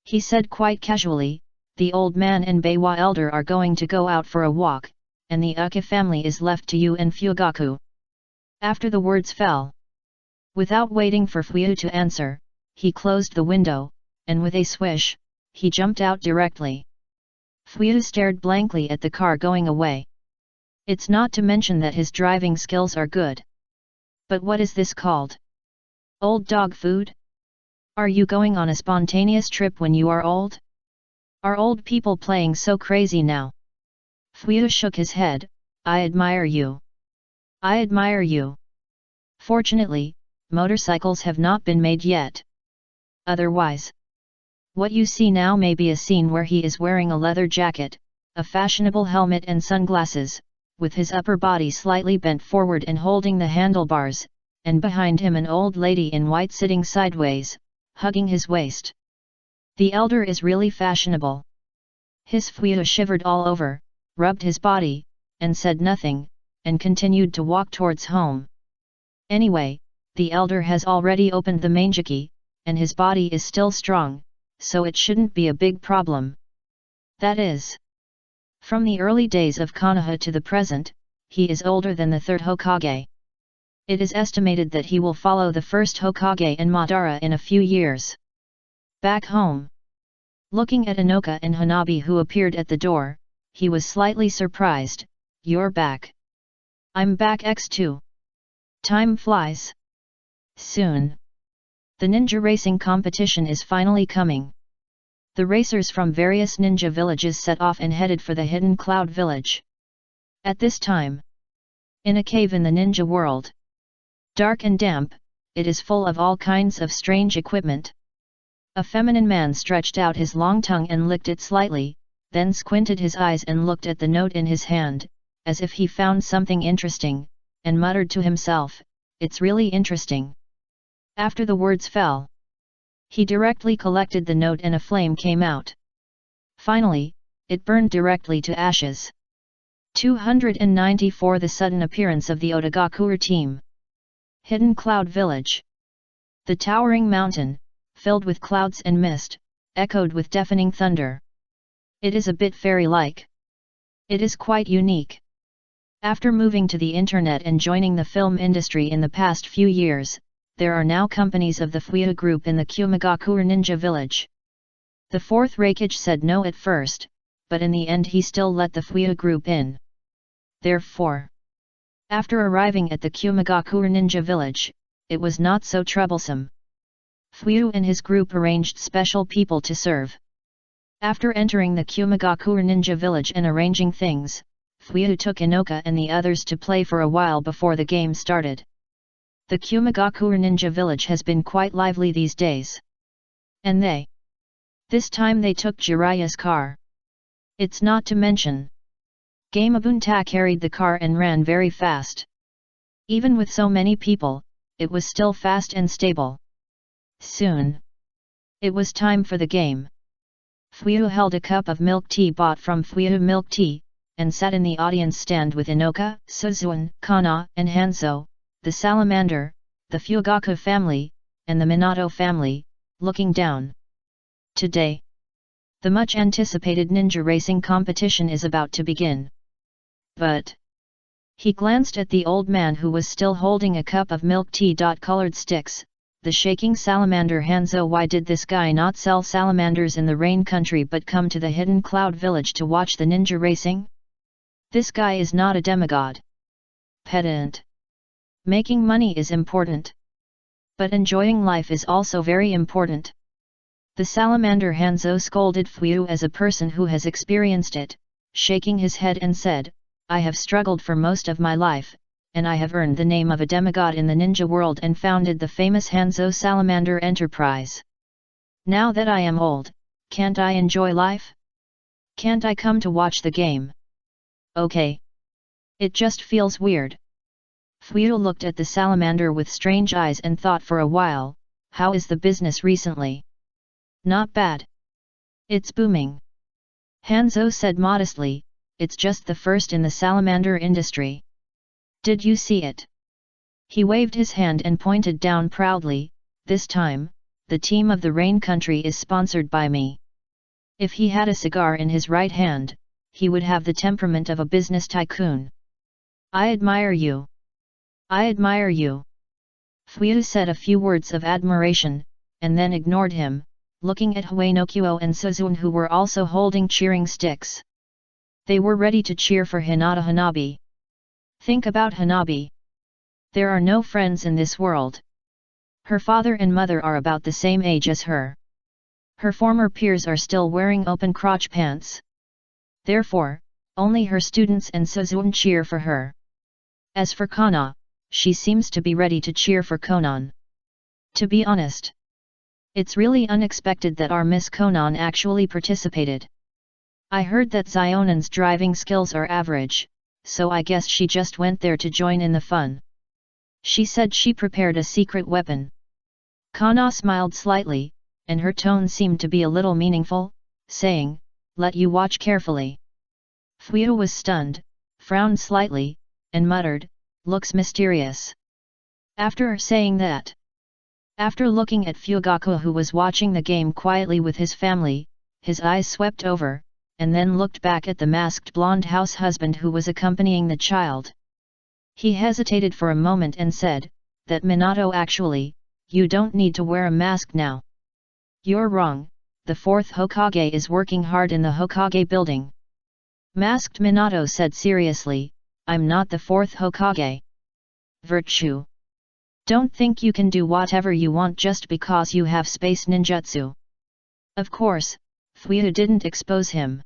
A: He said quite casually, the old man and Beiwa elder are going to go out for a walk, and the Uka family is left to you and Fugaku. After the words fell. Without waiting for Fuyou to answer, he closed the window, and with a swish, he jumped out directly. Fuyou stared blankly at the car going away. It's not to mention that his driving skills are good. But what is this called? Old dog food? Are you going on a spontaneous trip when you are old? Are old people playing so crazy now? Fuyou shook his head, I admire you. I admire you. Fortunately, motorcycles have not been made yet. Otherwise, what you see now may be a scene where he is wearing a leather jacket, a fashionable helmet and sunglasses, with his upper body slightly bent forward and holding the handlebars, and behind him an old lady in white sitting sideways, hugging his waist. The elder is really fashionable. His Fuyou shivered all over, rubbed his body, and said nothing, and continued to walk towards home. Anyway, the elder has already opened the manjiki, and his body is still strong, so it shouldn't be a big problem. That is, from the early days of Konoha to the present, he is older than the 3rd Hokage. It is estimated that he will follow the 1st Hokage and Madara in a few years. Back home. Looking at Anoka and Hanabi who appeared at the door, he was slightly surprised. You're back. I'm back X2. Time flies. Soon. The ninja racing competition is finally coming. The racers from various ninja villages set off and headed for the hidden cloud village. At this time, in a cave in the ninja world, dark and damp, it is full of all kinds of strange equipment. A feminine man stretched out his long tongue and licked it slightly, then squinted his eyes and looked at the note in his hand. as if he found something interesting, and muttered to himself, "It's really interesting." After the words fell, he directly collected the note and a flame came out. Finally, it burned directly to ashes. 294 The sudden appearance of the Odagakure team. Hidden Cloud Village. The towering mountain, filled with clouds and mist, echoed with deafening thunder. It is a bit fairy-like. It is quite unique. After moving to the internet and joining the film industry in the past few years, there are now companies of the Fuyu group in the Kumagakure Ninja Village. The fourth Reikage said no at first, but in the end he still let the Fuyu group in. Therefore, after arriving at the Kumagakure Ninja Village, it was not so troublesome. Fuyu and his group arranged special people to serve. After entering the Kumagakure Ninja Village and arranging things, Fuyu took Inoka and the others to play for a while before the game started. The Kumagakure Ninja Village has been quite lively these days. And this time they took Jiraiya's car. It's not to mention. Gamabunta carried the car and ran very fast. Even with so many people, it was still fast and stable. Soon, it was time for the game. Fuyu held a cup of milk tea bought from Fuyu Milk Tea, and sat in the audience stand with Inoka, Suzuan, Kana, and Hanzo, the Salamander, the Fugaku family, and the Minato family, looking down. Today, the much anticipated ninja racing competition is about to begin. But he glanced at the old man who was still holding a cup of milk tea. Colored sticks, the shaking salamander Hanzo. Why did this guy not sell salamanders in the rain country but come to the hidden cloud village to watch the ninja racing? This guy is not a demigod. Pedant. Making money is important. But enjoying life is also very important. The salamander Hanzo scolded Fuyu as a person who has experienced it, shaking his head and said, "I have struggled for most of my life, and I have earned the name of a demigod in the ninja world and founded the famous Hanzo Salamander Enterprise. Now that I am old, can't I enjoy life? Can't I come to watch the game? Okay. It just feels weird." Fuyu looked at the salamander with strange eyes and thought for a while, "How is the business recently?" "Not bad. It's booming." Hanzo said modestly, "It's just the first in the salamander industry. Did you see it?" He waved his hand and pointed down proudly, "This time, the team of the Rain Country is sponsored by me." If he had a cigar in his right hand, he would have the temperament of a business tycoon. "I admire you. I admire you." Fuyu said a few words of admiration, and then ignored him, looking at Huenokuo and Suzuan who were also holding cheering sticks. They were ready to cheer for Hinata Hanabi. Think about Hanabi. There are no friends in this world. Her father and mother are about the same age as her. Her former peers are still wearing open crotch pants. Therefore, only her students and Suzuan cheer for her. As for Kana, she seems to be ready to cheer for Konan. To be honest, it's really unexpected that our Miss Konan actually participated. I heard that Zionan's driving skills are average, so I guess she just went there to join in the fun. She said she prepared a secret weapon. Kana smiled slightly, and her tone seemed to be a little meaningful, saying, "Let you watch carefully." Fuyu was stunned, frowned slightly, and muttered, "Looks mysterious." After saying that, after looking at Fugaku who was watching the game quietly with his family, his eyes swept over, and then looked back at the masked blonde house husband who was accompanying the child. He hesitated for a moment and said, "That Minato actually, you don't need to wear a mask now." "You're wrong, the fourth Hokage is working hard in the Hokage building." Masked Minato said seriously, "I'm not the fourth Hokage. Virtue. Don't think you can do whatever you want just because you have space ninjutsu." Of course, Fuyu didn't expose him.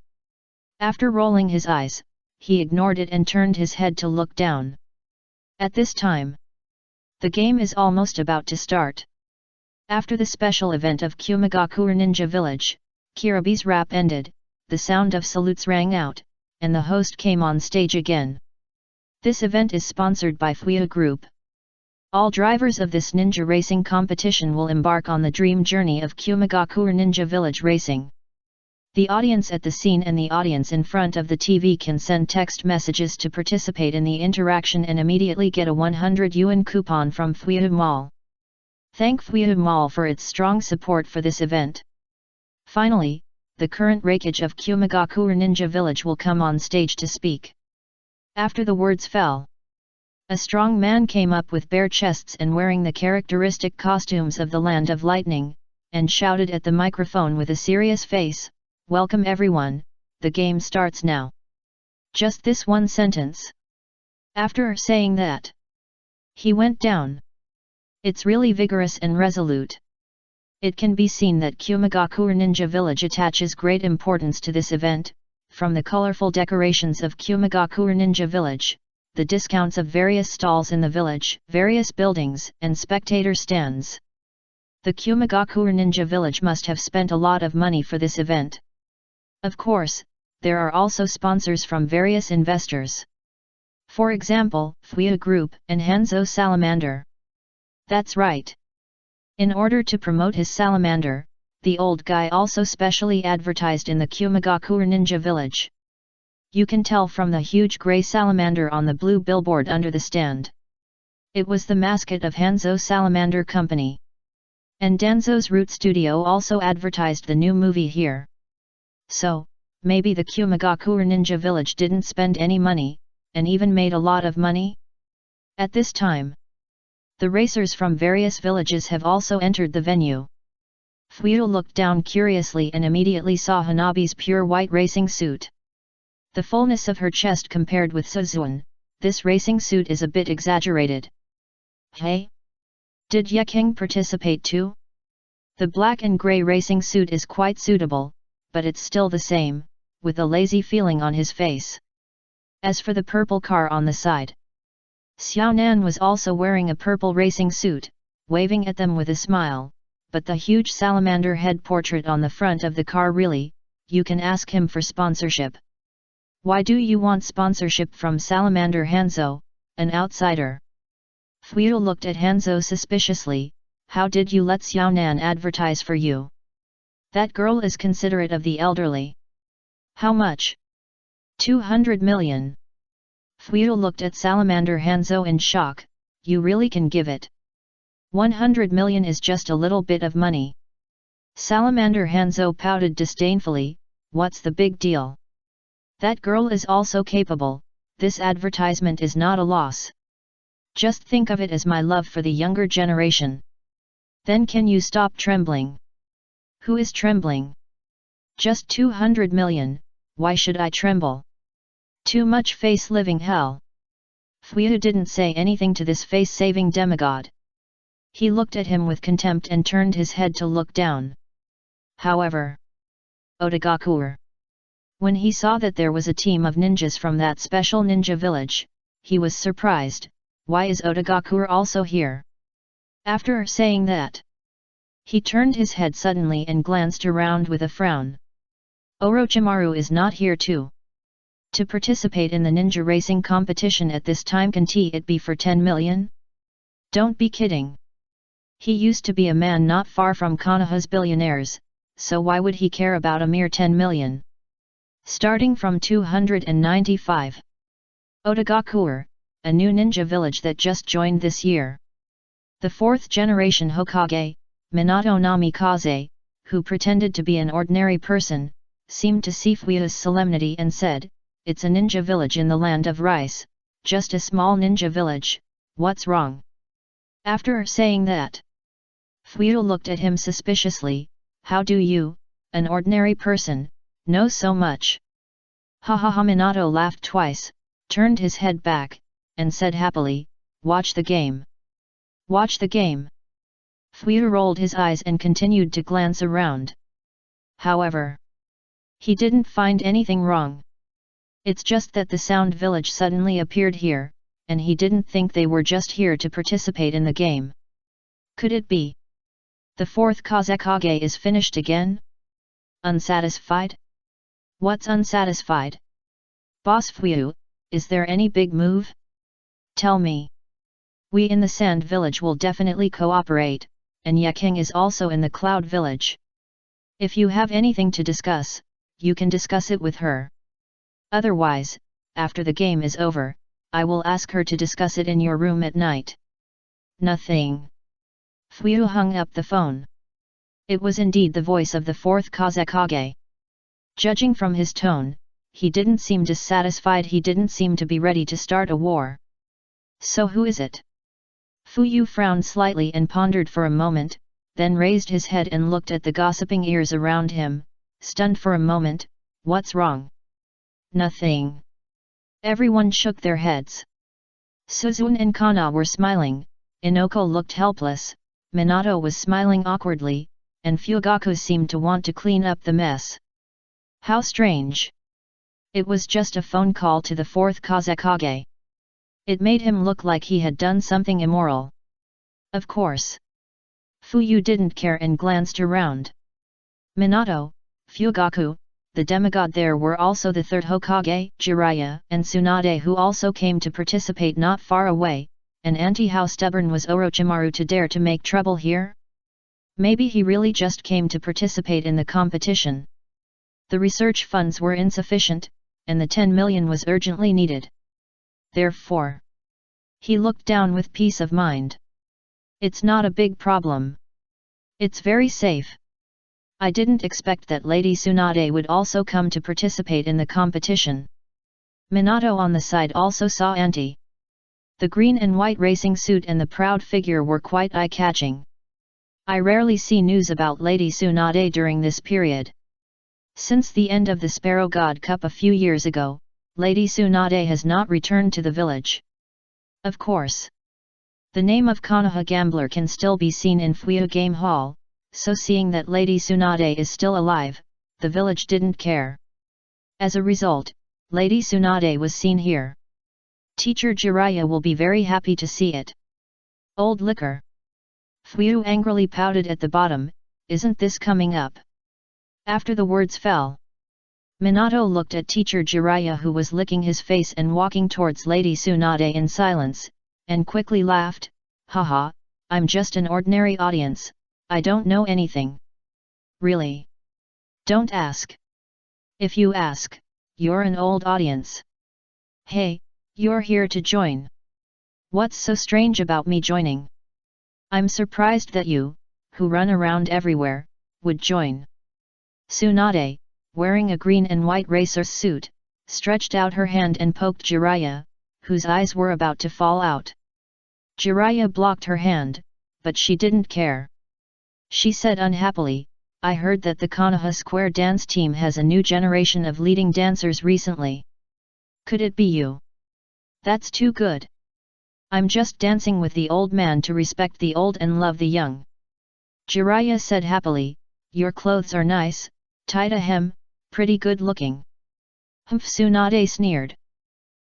A: After rolling his eyes, he ignored it and turned his head to look down. At this time, the game is almost about to start. After the special event of Kumagakure Ninja Village, Kirabi's rap ended, the sound of salutes rang out, and the host came on stage again. This event is sponsored by FANFIC Group. All drivers of this ninja racing competition will embark on the dream journey of Kumagakure Ninja Village Racing. The audience at the scene and the audience in front of the TV can send text messages to participate in the interaction and immediately get a 100 yuan coupon from FANFIC Mall. Thank FANFIC Mall for its strong support for this event. Finally, the current Reikage of Kumagakure Ninja Village will come on stage to speak. After the words fell, a strong man came up with bare chests and wearing the characteristic costumes of the Land of Lightning, and shouted at the microphone with a serious face, "Welcome everyone, the game starts now." Just this one sentence. After saying that, he went down. It's really vigorous and resolute. It can be seen that Kumagakure Ninja Village attaches great importance to this event, from the colorful decorations of Kumagakure Ninja Village, the discounts of various stalls in the village, various buildings, and spectator stands. The Kumagakure Ninja Village must have spent a lot of money for this event. Of course, there are also sponsors from various investors. For example, FANFIC Group and Hanzo Salamander. That's right. In order to promote his salamander, the old guy also specially advertised in the Kumagakure Ninja Village. You can tell from the huge grey salamander on the blue billboard under the stand. It was the mascot of Hanzo Salamander Company. And Danzo's Root Studio also advertised the new movie here. So, maybe the Kumagakure Ninja Village didn't spend any money, and even made a lot of money? At this time, the racers from various villages have also entered the venue. FANFIC looked down curiously and immediately saw Hanabi's pure white racing suit. The fullness of her chest compared with Suzuan, this racing suit is a bit exaggerated. Hey? Did Yeking participate too? The black and grey racing suit is quite suitable, but it's still the same, with a lazy feeling on his face. As for the purple car on the side, Xiaonan was also wearing a purple racing suit, waving at them with a smile, but the huge salamander head portrait on the front of the car really, you can ask him for sponsorship. Why do you want sponsorship from Salamander Hanzo, an outsider? FANFIC looked at Hanzo suspiciously. How did you let Xiaonan advertise for you? That girl is considerate of the elderly. How much? 200 million. FANFIC looked at Salamander Hanzo in shock. You really can give it? 100 million is just a little bit of money. Salamander Hanzo pouted disdainfully. What's the big deal? That girl is also capable, this advertisement is not a loss. Just think of it as my love for the younger generation. Then can you stop trembling? Who is trembling? Just 200 million, why should I tremble? Too much face living hell. FANFIC didn't say anything to this face-saving demigod. He looked at him with contempt and turned his head to look down. However, Odagakure. When he saw that there was a team of ninjas from that special ninja village, he was surprised. Why is Odagakure also here? After saying that, he turned his head suddenly and glanced around with a frown. Orochimaru is not here too. To participate in the ninja racing competition at this time, can it be for 10 million? Don't be kidding. He used to be a man not far from Konoha's billionaires, so why would he care about a mere 10 million? Starting from 295. Odagakure, a new ninja village that just joined this year. The fourth generation Hokage, Minato Namikaze, who pretended to be an ordinary person, seemed to see FANFIC's solemnity and said, "It's a ninja village in the land of rice, just a small ninja village, what's wrong?" After saying that, FANFIC looked at him suspiciously. How do you, an ordinary person, know so much? Ha ha ha! Minato laughed twice, turned his head back, and said happily, "Watch the game. Watch the game." FANFIC rolled his eyes and continued to glance around. However, he didn't find anything wrong. It's just that the Sound Village suddenly appeared here, and he didn't think they were just here to participate in the game. Could it be the fourth Kazekage is finished again? Unsatisfied? What's unsatisfied? Boss FANFIC, is there any big move? Tell me. We in the Sand Village will definitely cooperate, and Yaking is also in the Cloud Village. If you have anything to discuss, you can discuss it with her. Otherwise, after the game is over, I will ask her to discuss it in your room at night. Nothing. Fuyu hung up the phone. It was indeed the voice of the fourth Kazekage. Judging from his tone, he didn't seem dissatisfied, he didn't seem to be ready to start a war. So who is it? Fuyu frowned slightly and pondered for a moment, then raised his head and looked at the gossiping ears around him, stunned for a moment. What's wrong? Nothing. Everyone shook their heads. Suzune and Kana were smiling, Inoko looked helpless, Minato was smiling awkwardly, and Fugaku seemed to want to clean up the mess. How strange. It was just a phone call to the fourth Kazekage. It made him look like he had done something immoral. Of course. Fuyu didn't care and glanced around. Minato, Fugaku, the demigod. There were also the third Hokage, Jiraiya, and Tsunade, who also came to participate not far away, and how stubborn was Orochimaru to dare to make trouble here? Maybe he really just came to participate in the competition. The research funds were insufficient, and the 10 million was urgently needed. Therefore, he looked down with peace of mind. It's not a big problem. It's very safe. I didn't expect that Lady Tsunade would also come to participate in the competition. Minato on the side also saw Auntie. The green and white racing suit and the proud figure were quite eye-catching. I rarely see news about Lady Tsunade during this period. Since the end of the Sparrow God Cup a few years ago, Lady Tsunade has not returned to the village. Of course. The name of Konoha Gambler can still be seen in Fuyu Game Hall, so seeing that Lady Tsunade is still alive, the village didn't care. As a result, Lady Tsunade was seen here. Teacher Jiraiya will be very happy to see it. Old liquor. Fuyu angrily pouted at the bottom. Isn't this coming up? After the words fell, Minato looked at Teacher Jiraiya, who was licking his face and walking towards Lady Tsunade in silence, and quickly laughed. Haha, I'm just an ordinary audience, I don't know anything. Really? Don't ask. If you ask, you're an old audience. Hey, you're here to join. What's so strange about me joining? I'm surprised that you, who run around everywhere, would join. Tsunade, wearing a green and white racer suit, stretched out her hand and poked Jiraiya, whose eyes were about to fall out. Jiraiya blocked her hand, but she didn't care. She said unhappily, I heard that the Konoha Square dance team has a new generation of leading dancers recently. Could it be you? That's too good. I'm just dancing with the old man to respect the old and love the young. Jiraiya said happily, your clothes are nice, tied a hem, pretty good looking. Humph, Tsunade sneered.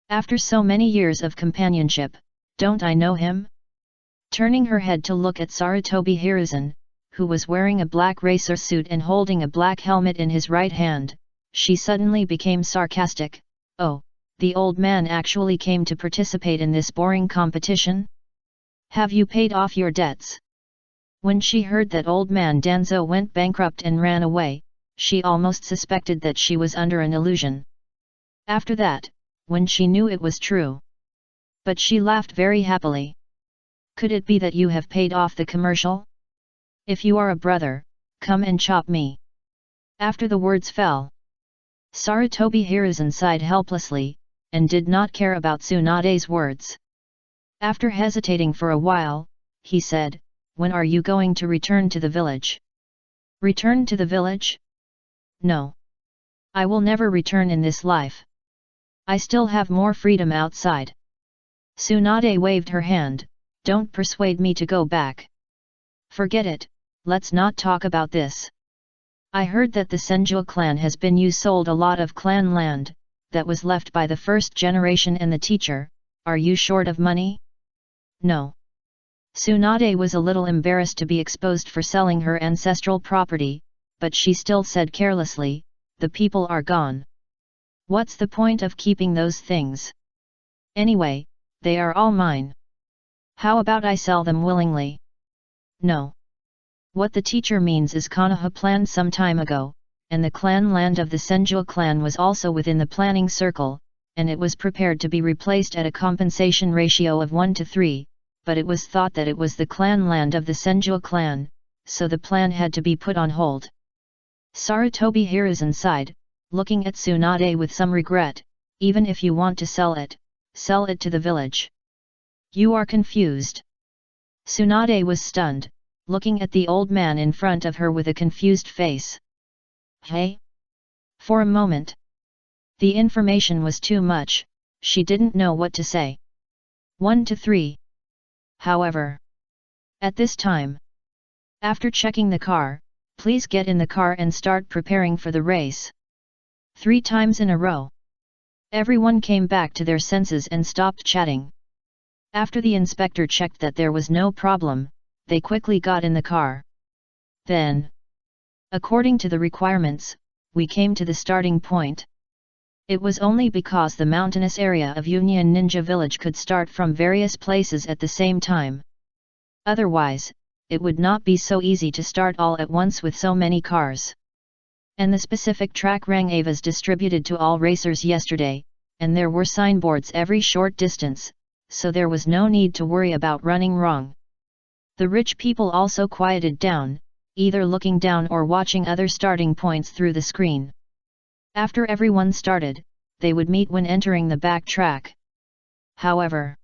A: After so many years of companionship, don't I know him? Turning her head to look at Sarutobi Hiruzen, who was wearing a black racer suit and holding a black helmet in his right hand, she suddenly became sarcastic. Oh, the old man actually came to participate in this boring competition? Have you paid off your debts? When she heard that old man Danzo went bankrupt and ran away, she almost suspected that she was under an illusion. After that, when she knew it was true. But she laughed very happily. Could it be that you have paid off the commercial? If you are a brother, come and chop me. After the words fell, Sarutobi Hiruzen sighed helplessly, and did not care about Tsunade's words. After hesitating for a while, he said, when are you going to return to the village? Return to the village? No. I will never return in this life. I still have more freedom outside. Tsunade waved her hand, don't persuade me to go back. Forget it, let's not talk about this. I heard that the Senju clan has been sold a lot of clan land, that was left by the first generation and the teacher. Are you short of money? No. Tsunade was a little embarrassed to be exposed for selling her ancestral property, but she still said carelessly, the people are gone. What's the point of keeping those things? Anyway, They are all mine. How about I sell them willingly? No. What the teacher means is Konoha planned some time ago, and the clan land of the Senju clan was also within the planning circle, and it was prepared to be replaced at a compensation ratio of 1:3, but it was thought that it was the clan land of the Senju clan, so the plan had to be put on hold. Sarutobi Hiruzen sighed, looking at Tsunade with some regret. Even if you want to sell it to the village. You are confused. Tsunade was stunned, looking at the old man in front of her with a confused face. Hey? For a moment. The information was too much, she didn't know what to say. 1:3. However. At this time. After checking the car, please get in the car and start preparing for the race. 3 times in a row. Everyone came back to their senses and stopped chatting. After the inspector checked that there was no problem, they quickly got in the car. Then, according to the requirements, we came to the starting point. It was only because the mountainous area of Union Ninja Village could start from various places at the same time. Otherwise, it would not be so easy to start all at once with so many cars. And the specific track rang was distributed to all racers yesterday, and there were signboards every short distance, so there was no need to worry about running wrong. The rich people also quieted down, either looking down or watching other starting points through the screen. After everyone started, they would meet when entering the back track. However,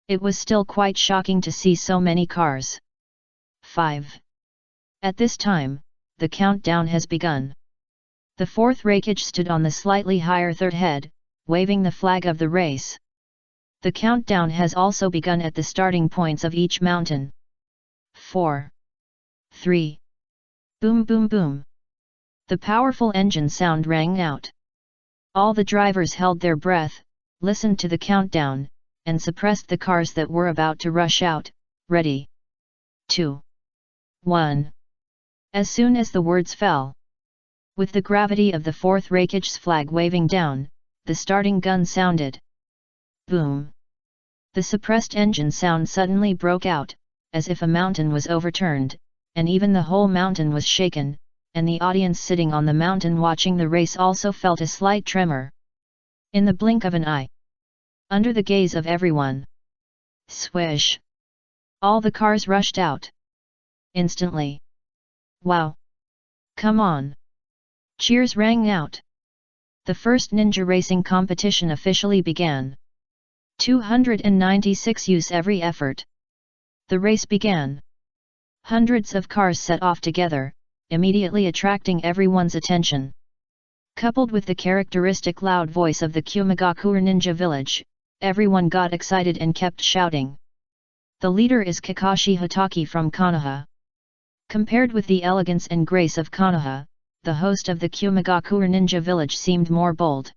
A: it was still quite shocking to see so many cars. 5. At this time, the countdown has begun. The fourth rakage stood on the slightly higher third head, waving the flag of the race. The countdown has also begun at the starting points of each mountain. 4. 3. Boom boom boom. The powerful engine sound rang out. All the drivers held their breath, listened to the countdown, and suppressed the cars that were about to rush out. Ready. 2. 1. As soon as the words fell. With the gravity of the fourth rakage's flag waving down, the starting gun sounded. Boom. The suppressed engine sound suddenly broke out, as if a mountain was overturned, and even the whole mountain was shaken, and the audience sitting on the mountain watching the race also felt a slight tremor. In the blink of an eye. Under the gaze of everyone. Swish. All the cars rushed out. Instantly. Wow. Come on. Cheers rang out. The first ninja racing competition officially began. 296 use every effort. The race began. Hundreds of cars set off together, immediately attracting everyone's attention. Coupled with the characteristic loud voice of the Kumagakure Ninja Village, everyone got excited and kept shouting. The leader is Kakashi Hatake from Konoha. Compared with the elegance and grace of Konoha, the host of the Kumagakure Ninja Village seemed more bold.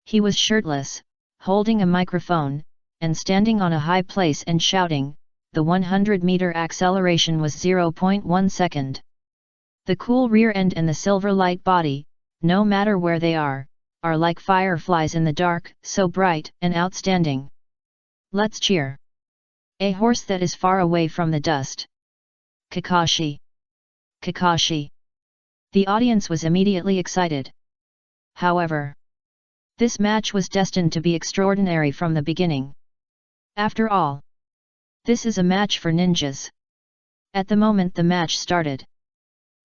A: He was shirtless, holding a microphone, and standing on a high place and shouting. The 100-meter acceleration was 0.1 second. The cool rear end and the silver light body, no matter where they are like fireflies in the dark, so bright and outstanding. Let's cheer. A horse that is far away from the dust. Kakashi. Kakashi. The audience was immediately excited. However, this match was destined to be extraordinary from the beginning. After all, this is a match for ninjas. At the moment the match started,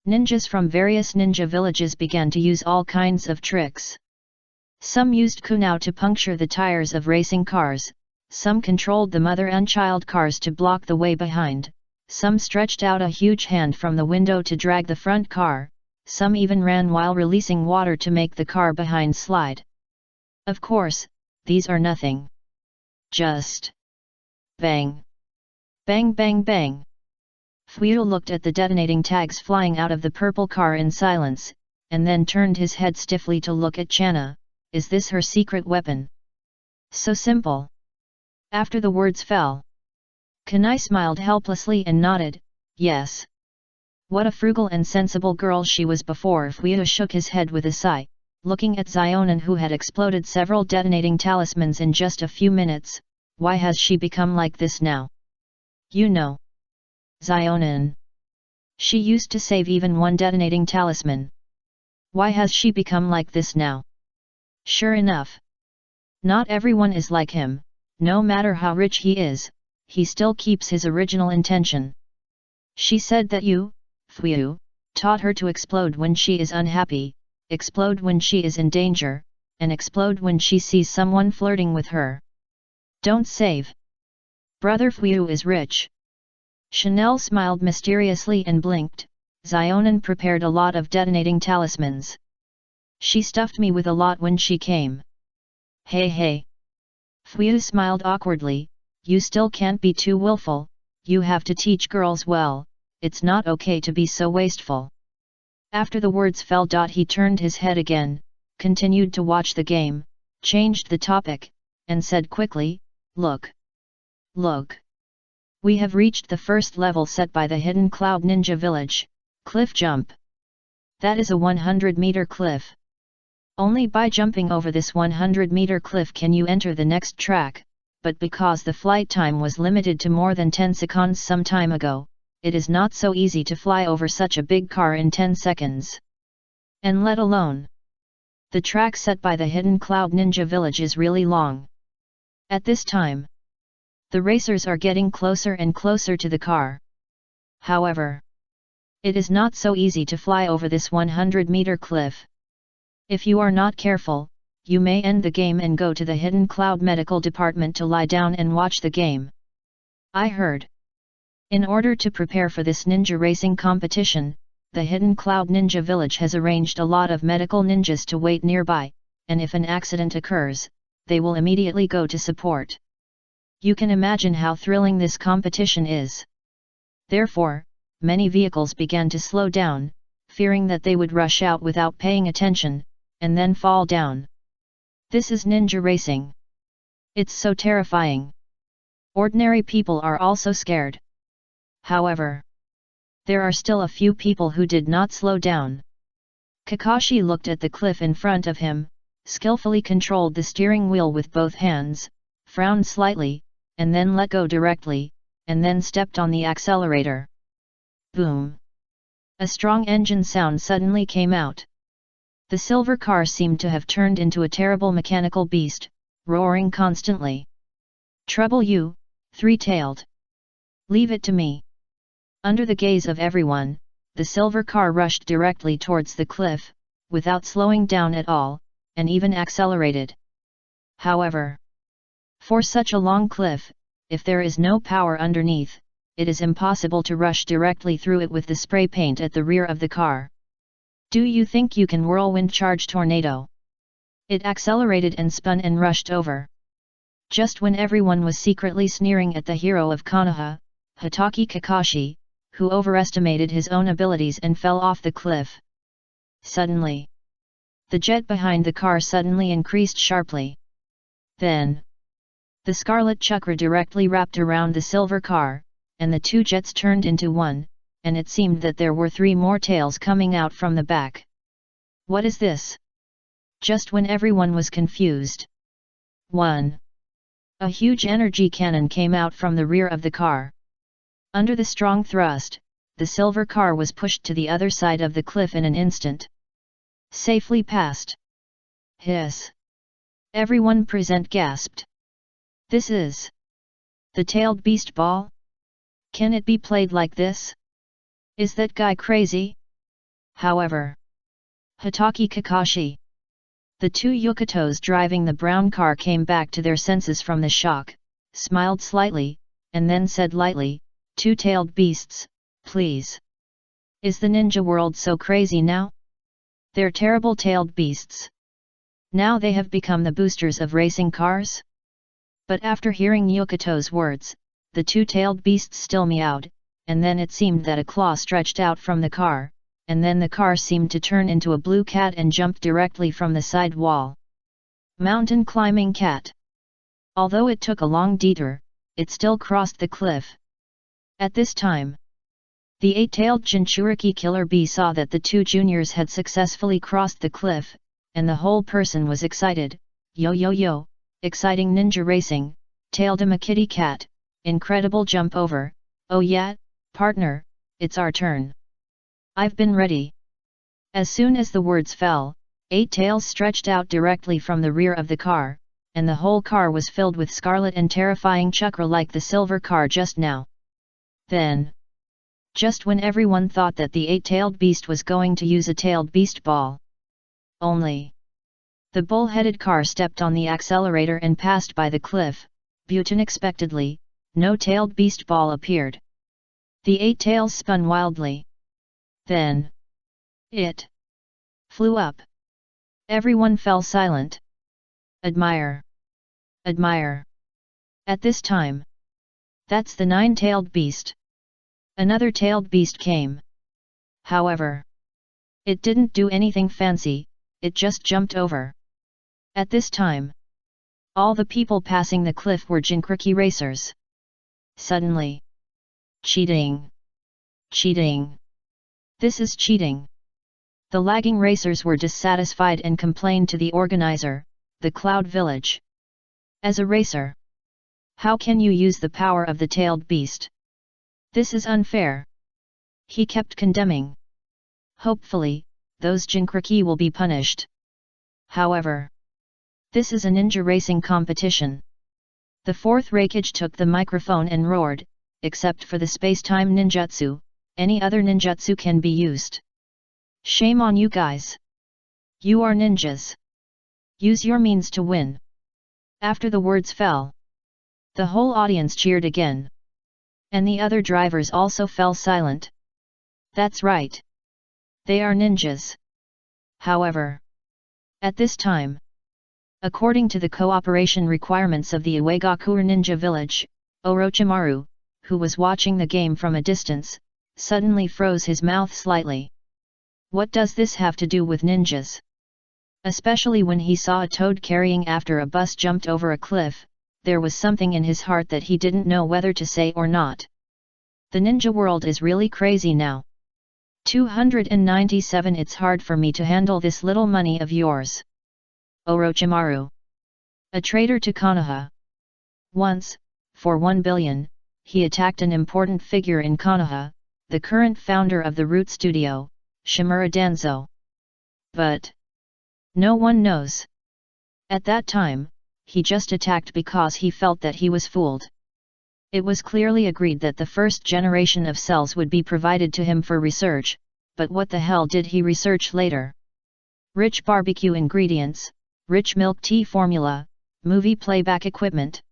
A: ninjas from various ninja villages began to use all kinds of tricks. Some used kunao to puncture the tires of racing cars, some controlled the mother and child cars to block the way behind, some stretched out a huge hand from the window to drag the front car, some even ran while releasing water to make the car behind slide. Of course, these are nothing. Just bang. Bang bang bang. Fuido looked at the detonating tags flying out of the purple car in silence, and then turned his head stiffly to look at Channa. Is this her secret weapon? So simple. After the words fell, Kanai smiled helplessly and nodded, yes. What a frugal and sensible girl she was before. Fuido shook his head with a sigh, looking at Zionin who had exploded several detonating talismans in just a few minutes. why has she become like this now? You know, Zionin. She used to save even one detonating talisman. Why has she become like this now? Sure enough. Not everyone is like him, no matter how rich he is, he still keeps his original intention. She said that you, Fuyu, taught her to explode when she is unhappy, explode when she is in danger, and explode when she sees someone flirting with her. Don't save. Brother Fuyu is rich. Chanel smiled mysteriously and blinked. Zionin prepared a lot of detonating talismans. She stuffed me with a lot when she came. Hey hey. Fuyu smiled awkwardly, you still can't be too willful, you have to teach girls well, it's not okay to be so wasteful. After the words fell. He turned his head again, continued to watch the game, changed the topic, and said quickly, look. Look. We have reached the first level set by the hidden cloud ninja village, cliff jump. That is a 100-meter cliff. Only by jumping over this 100-meter cliff can you enter the next track, but because the flight time was limited to more than 10 seconds some time ago, it is not so easy to fly over such a big car in 10 seconds. And let alone, the track set by the hidden cloud ninja village is really long. At this time, the racers are getting closer and closer to the car. However, it is not so easy to fly over this 100-meter cliff. If you are not careful, you may end the game and go to the hidden cloud medical department to lie down and watch the game. I heard. In order to prepare for this ninja racing competition, the hidden cloud ninja village has arranged a lot of medical ninjas to wait nearby, and if an accident occurs, they will immediately go to support. You can imagine how thrilling this competition is. Therefore, many vehicles began to slow down, fearing that they would rush out without paying attention, and then fall down. This is ninja racing. It's so terrifying. Ordinary people are also scared. However, there are still a few people who did not slow down. Kakashi looked at the cliff in front of him, skillfully controlled the steering wheel with both hands, frowned slightly, and then let go directly, and then stepped on the accelerator. Boom! A strong engine sound suddenly came out. The silver car seemed to have turned into a terrible mechanical beast, roaring constantly. Trouble you, three-tailed! Leave it to me! Under the gaze of everyone, the silver car rushed directly towards the cliff, without slowing down at all, and even accelerated. However, for such a long cliff, if there is no power underneath, it is impossible to rush directly through it with the spray paint at the rear of the car. Do you think you can whirlwind charge tornado? It accelerated and spun and rushed over. Just when everyone was secretly sneering at the hero of Konoha, Hitaki Kakashi, who overestimated his own abilities and fell off the cliff. Suddenly, the jet behind the car suddenly increased sharply. Then, the scarlet chakra directly wrapped around the silver car, and the two jets turned into one, and it seemed that there were 3 more tails coming out from the back. What is this? Just when everyone was confused. 1. A huge energy cannon came out from the rear of the car. Under the strong thrust, the silver car was pushed to the other side of the cliff in an instant. Safely passed. Hiss! Everyone present gasped. This is the tailed beast ball? Can it be played like this? Is that guy crazy? However, Hitaki Kakashi, the 2 Yukatos driving the brown car, came back to their senses from the shock, smiled slightly, and then said lightly, 2-tailed beasts, please. Is the ninja world so crazy now? They're terrible tailed beasts. Now they have become the boosters of racing cars? But after hearing Yukato's words, the 2-tailed beasts still meowed, and then it seemed that a claw stretched out from the car, and then the car seemed to turn into a blue cat and jumped directly from the side wall. Mountain climbing cat. Although it took a long detour, it still crossed the cliff. At this time, the 8-tailed Jinchuriki killer bee saw that the 2 juniors had successfully crossed the cliff, and the whole person was excited. Yo yo yo, exciting ninja racing, tailed him a kitty cat, incredible jump over, oh yeah, partner, it's our turn. I've been ready. As soon as the words fell, 8 tails stretched out directly from the rear of the car, and the whole car was filled with scarlet and terrifying chakra like the silver car just now. Then, just when everyone thought that the 8-tailed beast was going to use a tailed beast ball, only the bull-headed car stepped on the accelerator and passed by the cliff, but unexpectedly, no tailed beast ball appeared. The 8 tails spun wildly. Then, it flew up. Everyone fell silent. Admire. Admire. At this time, that's the 9-tailed beast. Another tailed beast came. However, it didn't do anything fancy, it just jumped over. At this time, all the people passing the cliff were Jinkriki racers. Suddenly, cheating! Cheating! This is cheating! The lagging racers were dissatisfied and complained to the organizer, the Cloud Village. As a racer, how can you use the power of the tailed beast? This is unfair. He kept condemning. Hopefully, those Jinkriki will be punished. However, this is a ninja racing competition. The 4th Raikage took the microphone and roared, except for the space-time ninjutsu, any other ninjutsu can be used. Shame on you guys. You are ninjas. Use your means to win. After the words fell, the whole audience cheered again. And the other drivers also fell silent. That's right. They are ninjas. However, at this time, according to the cooperation requirements of the Uegakure Ninja Village, Orochimaru, who was watching the game from a distance, suddenly froze his mouth slightly. What does this have to do with ninjas? Especially when he saw a toad carrying after a bus jumped over a cliff, there was something in his heart that he didn't know whether to say or not. The ninja world is really crazy now. 297 It's hard for me to handle this little money of yours. Orochimaru, a traitor to Konoha. Once, for 1 billion, he attacked an important figure in Konoha, the current founder of the Root Studio, Shimura Danzo. But no one knows. At that time, he just attacked because he felt that he was fooled. It was clearly agreed that the first generation of cells would be provided to him for research, but what the hell did he research later? Rich barbecue ingredients, rich milk tea formula, movie playback equipment.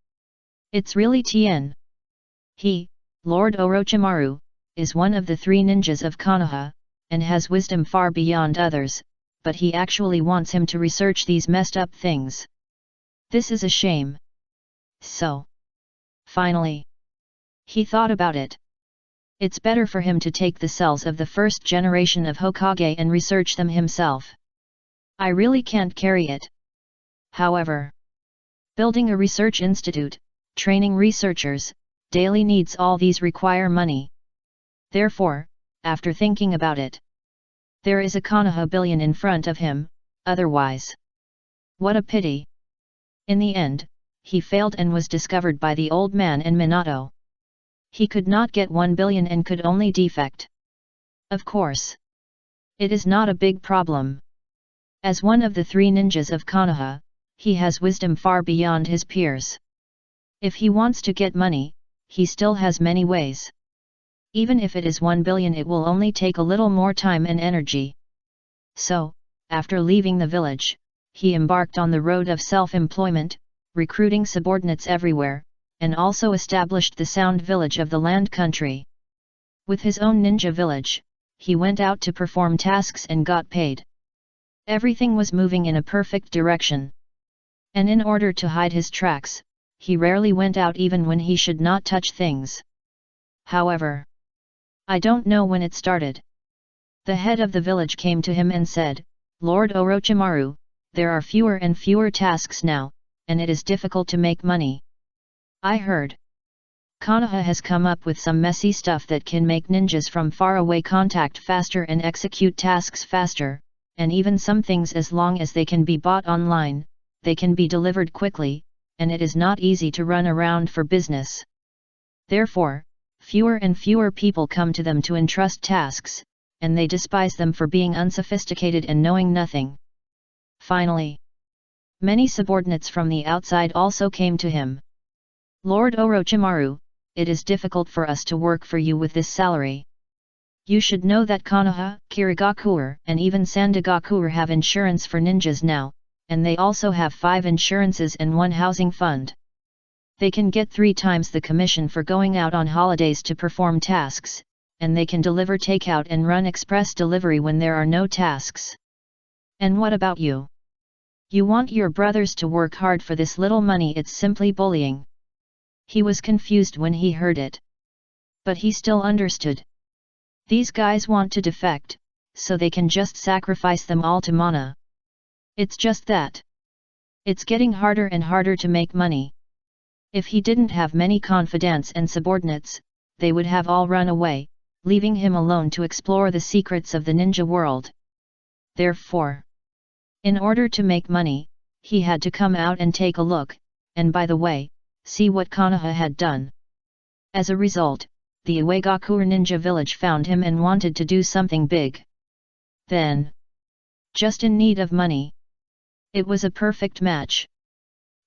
A: It's really TN. He, Lord Orochimaru, is one of the 3 ninjas of Konoha, and has wisdom far beyond others, but he actually wants him to research these messed up things. This is a shame. So, finally, he thought about it. It's better for him to take the cells of the first generation of Hokage and research them himself. I really can't carry it. However, building a research institute, training researchers, daily needs all these require money. Therefore, after thinking about it, there is a Konoha billion in front of him, otherwise. What a pity. In the end, he failed and was discovered by the old man and Minato. He could not get 1 billion and could only defect. Of course, it is not a big problem. As one of the 3 ninjas of Konoha, he has wisdom far beyond his peers. If he wants to get money, he still has many ways. Even if it is 1 billion, it will only take a little more time and energy. So, after leaving the village, he embarked on the road of self-employment, recruiting subordinates everywhere, and also established the sound village of the land country. With his own ninja village, he went out to perform tasks and got paid. Everything was moving in a perfect direction. And in order to hide his tracks, he rarely went out even when he should not touch things. However, I don't know when it started. The head of the village came to him and said, Lord Orochimaru, there are fewer and fewer tasks now, and it is difficult to make money. I heard Konoha has come up with some messy stuff that can make ninjas from far away contact faster and execute tasks faster, and even some things as long as they can be bought online, they can be delivered quickly, and it is not easy to run around for business. Therefore, fewer and fewer people come to them to entrust tasks, and they despise them for being unsophisticated and knowing nothing. Finally, many subordinates from the outside also came to him. Lord Orochimaru, it is difficult for us to work for you with this salary. You should know that Konoha, Kirigakuer, and even Sandagakuer have insurance for ninjas now, and they also have 5 insurances and 1 housing fund. They can get 3 times the commission for going out on holidays to perform tasks, and they can deliver takeout and run express delivery when there are no tasks. And what about you? You want your brothers to work hard for this little money? It's simply bullying. He was confused when he heard it. But he still understood. These guys want to defect, so they can just sacrifice them all to mana. It's just that. It's getting harder and harder to make money. If he didn't have many confidants and subordinates, they would have all run away, leaving him alone to explore the secrets of the ninja world. Therefore, in order to make money, he had to come out and take a look, and by the way, see what Konoha had done. As a result, the Iwagakure ninja village found him and wanted to do something big. Then, just in need of money, it was a perfect match.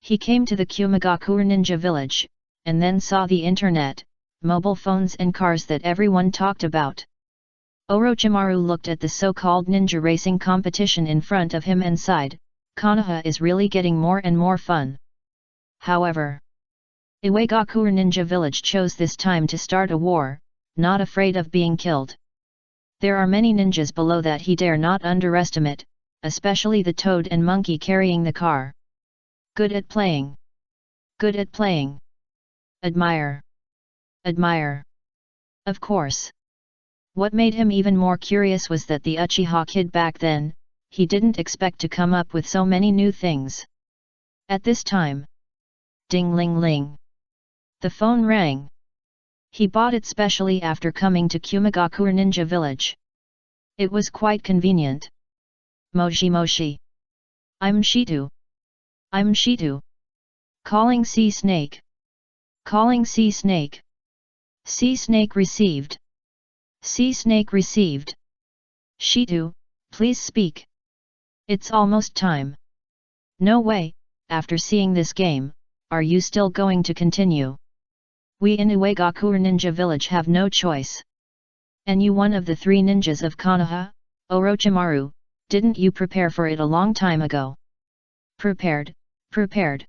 A: He came to the Kumagakure ninja village, and then saw the internet, mobile phones and cars that everyone talked about. Orochimaru looked at the so-called ninja racing competition in front of him and sighed, Konoha is really getting more and more fun. However, Iwagakure ninja village chose this time to start a war, not afraid of being killed. There are many ninjas below that he dare not underestimate, especially the toad and monkey carrying the car. Good at playing. Good at playing. Admire. Admire. Of course. What made him even more curious was that the Uchiha kid back then, he didn't expect to come up with so many new things. At this time. Ding-ling-ling. The phone rang. He bought it specially after coming to Kumagakure ninja village. It was quite convenient. Moshi Moshi. I'm Shitu. I'm Shitu. Calling Sea Snake. Calling Sea Snake. Sea Snake received. Sea Snake received. Shitu, please speak. It's almost time. No way, after seeing this game, are you still going to continue? We in Iwagakure ninja village have no choice. And you, one of the 3 ninjas of Konoha, Orochimaru, didn't you prepare for it a long time ago? Prepared, prepared.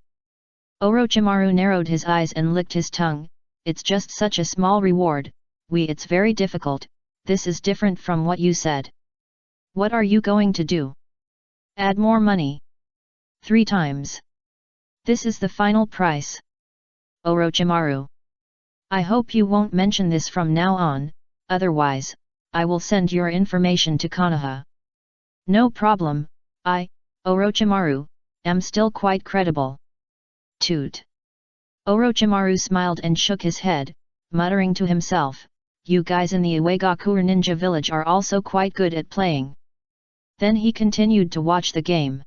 A: Orochimaru narrowed his eyes and licked his tongue. It's just such a small reward, it's very difficult, this is different from what you said. What are you going to do? Add more money. 3 times. This is the final price. Orochimaru. I hope you won't mention this from now on, otherwise, I will send your information to Konoha. No problem, Orochimaru, am still quite credible. Toot. Orochimaru smiled and shook his head, muttering to himself, you guys in the Iwagakure ninja village are also quite good at playing. Then he continued to watch the game.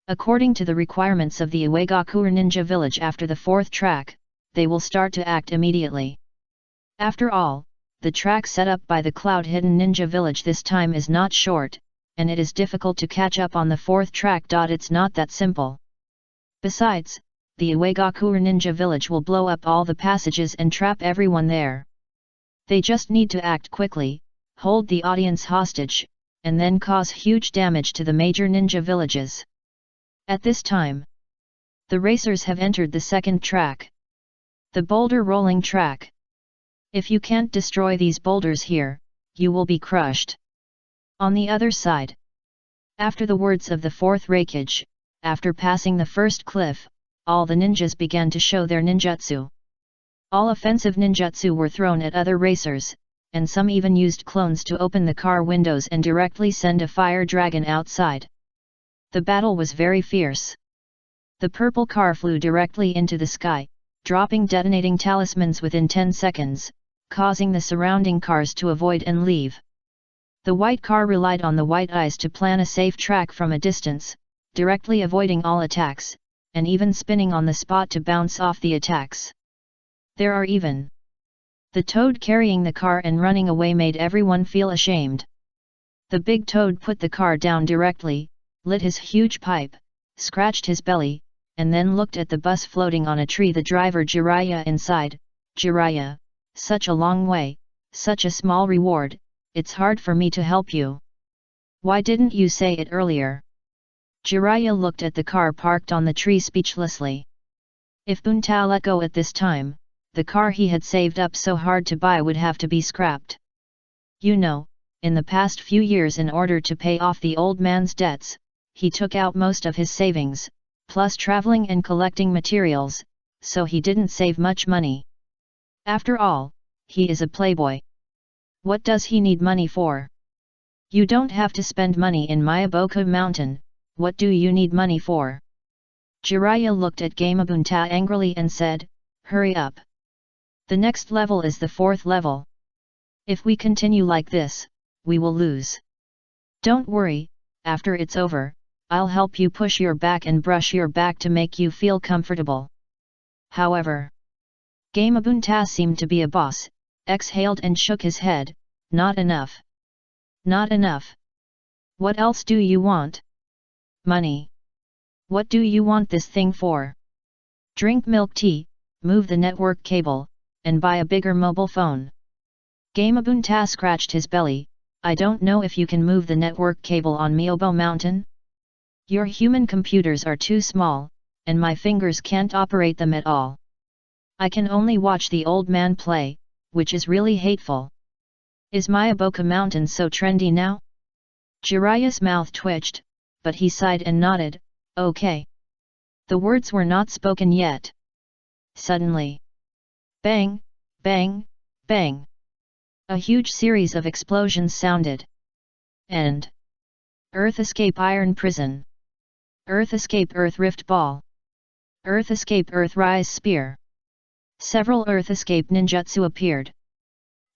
A: According to the requirements of the Iwagakure ninja village after the 4th track, they will start to act immediately. After all, the track set up by the cloud-hidden ninja village this time is not short, and it is difficult to catch up on the 4th track. It's not that simple. Besides, the Iwagakure ninja village will blow up all the passages and trap everyone there. They just need to act quickly, hold the audience hostage, and then cause huge damage to the major ninja villages. At this time, the racers have entered the 2nd track. The boulder rolling track. If you can't destroy these boulders here, you will be crushed. On the other side. After the words of the 4th raikage, after passing the 1st cliff, all the ninjas began to show their ninjutsu. All offensive ninjutsu were thrown at other racers, and some even used clones to open the car windows and directly send a fire dragon outside. The battle was very fierce. The purple car flew directly into the sky, dropping detonating talismans within 10 seconds, causing the surrounding cars to avoid and leave. The white car relied on the white eyes to plan a safe track from a distance, directly avoiding all attacks, and even spinning on the spot to bounce off the attacks. There are even the toad carrying the car and running away made everyone feel ashamed. The big toad put the car down directly, lit his huge pipe, scratched his belly, and then looked at the bus floating on a tree. The driver Jiraiya inside. Jiraiya, such a long way, such a small reward, it's hard for me to help you. Why didn't you say it earlier? Jiraiya looked at the car parked on the tree speechlessly. If Buntao let go at this time, the car he had saved up so hard to buy would have to be scrapped. You know, in the past few years, in order to pay off the old man's debts, he took out most of his savings, plus traveling and collecting materials, so he didn't save much money. After all, he is a playboy. What does he need money for? You don't have to spend money in Mayaboku Mountain, what do you need money for? Jiraiya looked at Gamabunta angrily and said, hurry up. The next level is the 4th level. If we continue like this, we will lose. Don't worry, after it's over, I'll help you push your back and brush your back to make you feel comfortable. However, Gamabunta seemed to be a boss, exhaled and shook his head, not enough. Not enough. What else do you want? Money. What do you want this thing for? Drink milk tea, move the network cable, and buy a bigger mobile phone. Gamabunta scratched his belly. I don't know if you can move the network cable on Myobo Mountain. Your human computers are too small, and my fingers can't operate them at all. I can only watch the old man play, which is really hateful. Is Mayaboku Mountain so trendy now? Jiraiya's mouth twitched, but he sighed and nodded, okay. The words were not spoken yet. Suddenly, bang, bang, bang. A huge series of explosions sounded. And Earth escape iron prison. Earth escape earth rift ball. Earth escape earth rise spear. Several earth escape ninjutsu appeared.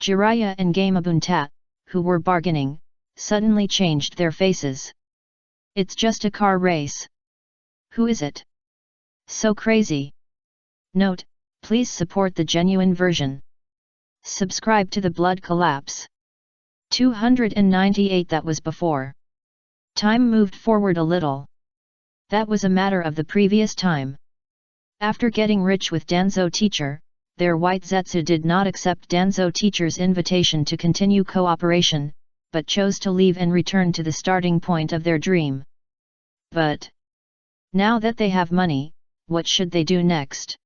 A: Jiraiya and Gamabunta, who were bargaining, suddenly changed their faces. It's just a car race. Who is it? So crazy. Note, please support the genuine version. Subscribe to the Blood Collapse. 298. That was before. Time moved forward a little. That was a matter of the previous time. After getting rich with Danzo teacher, their white Zetsu did not accept Danzo teacher's invitation to continue cooperation, but chose to leave and return to the starting point of their dream. But now that they have money, what should they do next?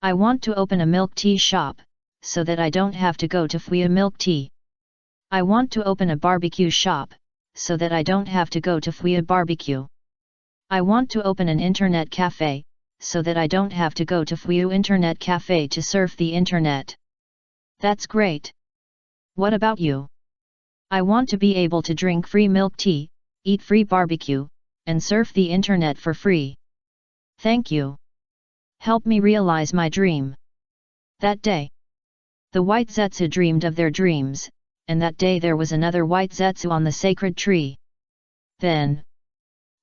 A: I want to open a milk tea shop, so that I don't have to go to Fuya milk tea. I want to open a barbecue shop, so that I don't have to go to Fuya barbecue. I want to open an internet cafe, so that I don't have to go to Fuya internet cafe to surf the internet. That's great. What about you? I want to be able to drink free milk tea, eat free barbecue, and surf the internet for free. Thank you. Help me realize my dream. That day, the white Zetsu dreamed of their dreams, and that day there was another white Zetsu on the sacred tree. Then,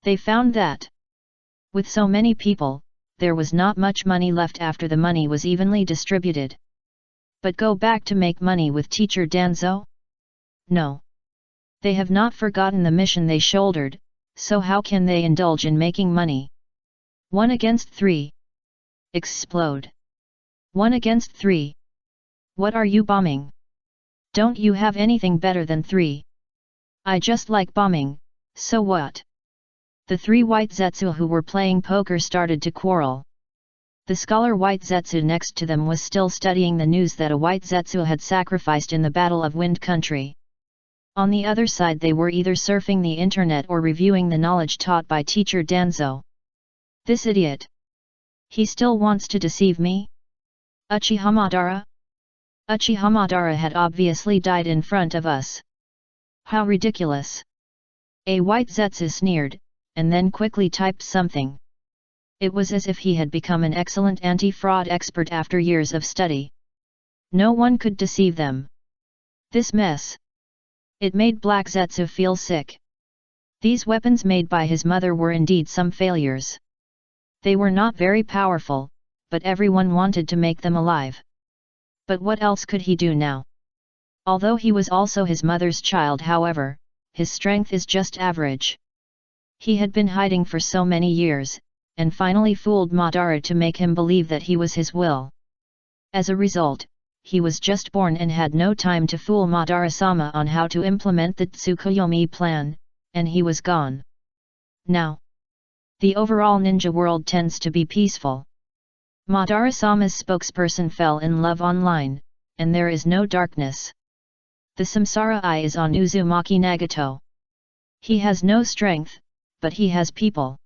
A: they found that, with so many people, there was not much money left after the money was evenly distributed. But go back to make money with teacher Danzo? No. They have not forgotten the mission they shouldered, so how can they indulge in making money? 1 against 3. Explode. 1 against 3. What are you bombing? Don't you have anything better than 3? I just like bombing, so what? The 3 white Zetsu who were playing poker started to quarrel. The scholar white Zetsu next to them was still studying the news that a white Zetsu had sacrificed in the Battle of Wind Country. On the other side they were either surfing the internet or reviewing the knowledge taught by teacher Danzo. This idiot. He still wants to deceive me? Uchihamadara? Uchihamadara had obviously died in front of us. How ridiculous. A white Zetsu sneered, and then quickly typed something. It was as if he had become an excellent anti-fraud expert after years of study. No one could deceive them. This mess. It made Black Zetsu feel sick. These weapons made by his mother were indeed some failures. They were not very powerful, but everyone wanted to make them alive. But what else could he do now? Although he was also his mother's child, however, his strength is just average. He had been hiding for so many years, and finally fooled Madara to make him believe that he was his will. As a result, he was just born and had no time to fool Madara-sama on how to implement the Tsukuyomi plan, and he was gone. Now, the overall ninja world tends to be peaceful. Madara-sama's spokesperson fell in love online, and there is no darkness. The Samsara Eye is on Uzumaki Nagato. He has no strength, but he has people.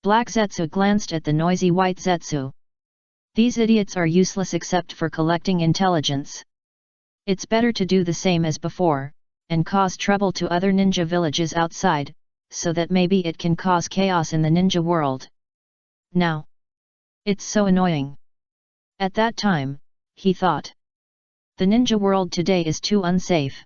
A: Black Zetsu glanced at the noisy white Zetsu. These idiots are useless except for collecting intelligence. It's better to do the same as before, and cause trouble to other ninja villages outside, so that maybe it can cause chaos in the ninja world. Now, it's so annoying. At that time, he thought, the ninja world today is too unsafe.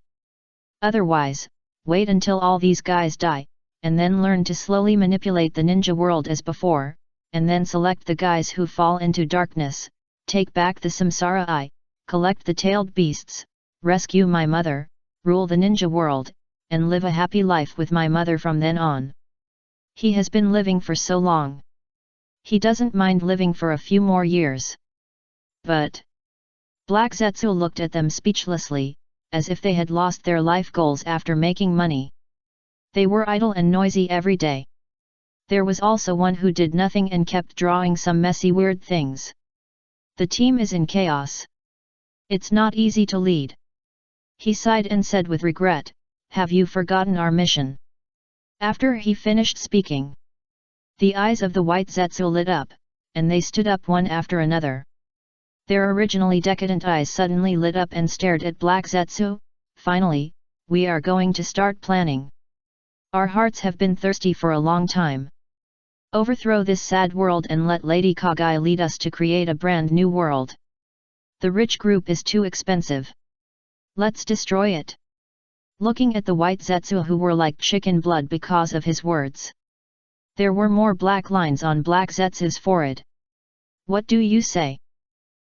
A: Otherwise, wait until all these guys die, and then learn to slowly manipulate the ninja world as before, and then select the guys who fall into darkness, take back the Samsara Eye, collect the tailed beasts, rescue my mother, rule the ninja world, and live a happy life with my mother from then on. He has been living for so long. He doesn't mind living for a few more years. But Black Zetsu looked at them speechlessly, as if they had lost their life goals after making money. They were idle and noisy every day. There was also one who did nothing and kept drawing some messy weird things. The team is in chaos. It's not easy to lead. He sighed and said with regret, have you forgotten our mission? After he finished speaking, the eyes of the white Zetsu lit up, and they stood up one after another. Their originally decadent eyes suddenly lit up and stared at Black Zetsu. Finally, we are going to start planning. Our hearts have been thirsty for a long time. Overthrow this sad world and let Lady Kagai lead us to create a brand new world. The rich group is too expensive. Let's destroy it. Looking at the white Zetsu who were like chicken blood because of his words. There were more black lines on Black Zetsu's forehead. What do you say?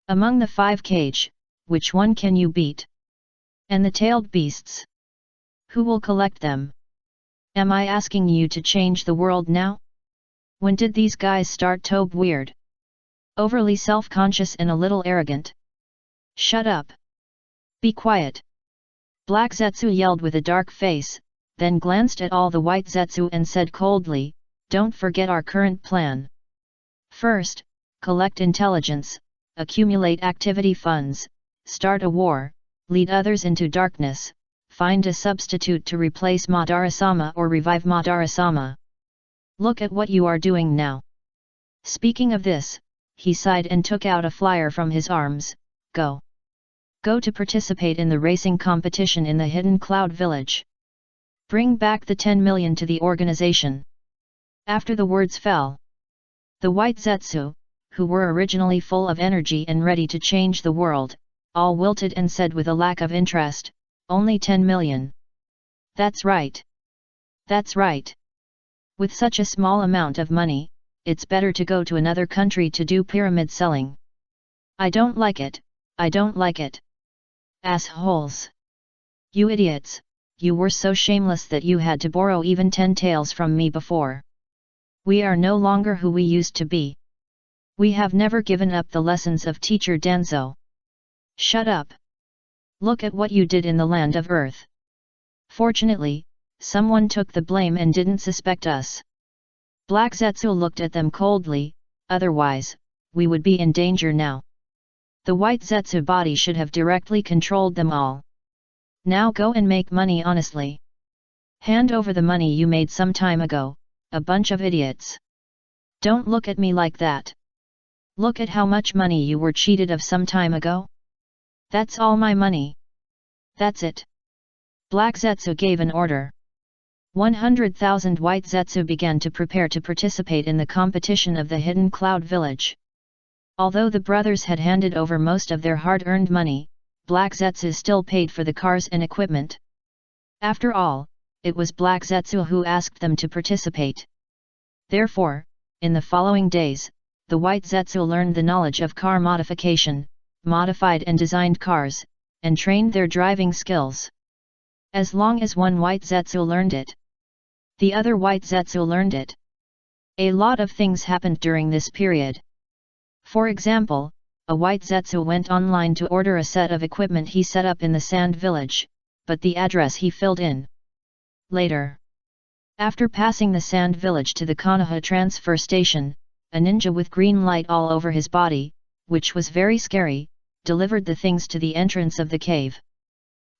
A: Among the 5 cage, which one can you beat? And the tailed beasts? Who will collect them? Am I asking you to change the world now? When did these guys start to be weird? Overly self-conscious and a little arrogant. Shut up. Be quiet. Black Zetsu yelled with a dark face, then glanced at all the white Zetsu and said coldly, don't forget our current plan. First, collect intelligence, accumulate activity funds, start a war, lead others into darkness, find a substitute to replace Madara-sama or revive Madara-sama. Look at what you are doing now. Speaking of this, he sighed and took out a flyer from his arms. Go. Go to participate in the racing competition in the Hidden Cloud Village. Bring back the 10 million to the organization. After the words fell, the white Zetsu, who were originally full of energy and ready to change the world, all wilted and said with a lack of interest, only 10 million. That's right. That's right. With such a small amount of money, it's better to go to another country to do pyramid selling. I don't like it, I don't like it. Assholes. You idiots, you were so shameless that you had to borrow even 10 taels from me before. We are no longer who we used to be. We have never given up the lessons of teacher Danzo. Shut up. Look at what you did in the land of Earth. Fortunately, someone took the blame and didn't suspect us. Black Zetsu looked at them coldly, otherwise, we would be in danger now. The white Zetsu body should have directly controlled them all. Now go and make money honestly. Hand over the money you made some time ago, a bunch of idiots. Don't look at me like that. Look at how much money you were cheated of some time ago. That's all my money. That's it. Black Zetsu gave an order. 100,000 white Zetsu began to prepare to participate in the competition of the Hidden Cloud Village. Although the brothers had handed over most of their hard-earned money, Black Zetsu still paid for the cars and equipment. After all, it was Black Zetsu who asked them to participate. Therefore, In the following days, the White Zetsu learned the knowledge of car modification, modified and designed cars, and trained their driving skills. As long as one White Zetsu learned it, the other White Zetsu learned it. A lot of things happened during this period. For example, a White Zetsu went online to order a set of equipment he set up in the Sand Village, but the address he filled in later. After passing the Sand Village to the Konoha transfer station, a ninja with green light all over his body, which was very scary, delivered the things to the entrance of the cave.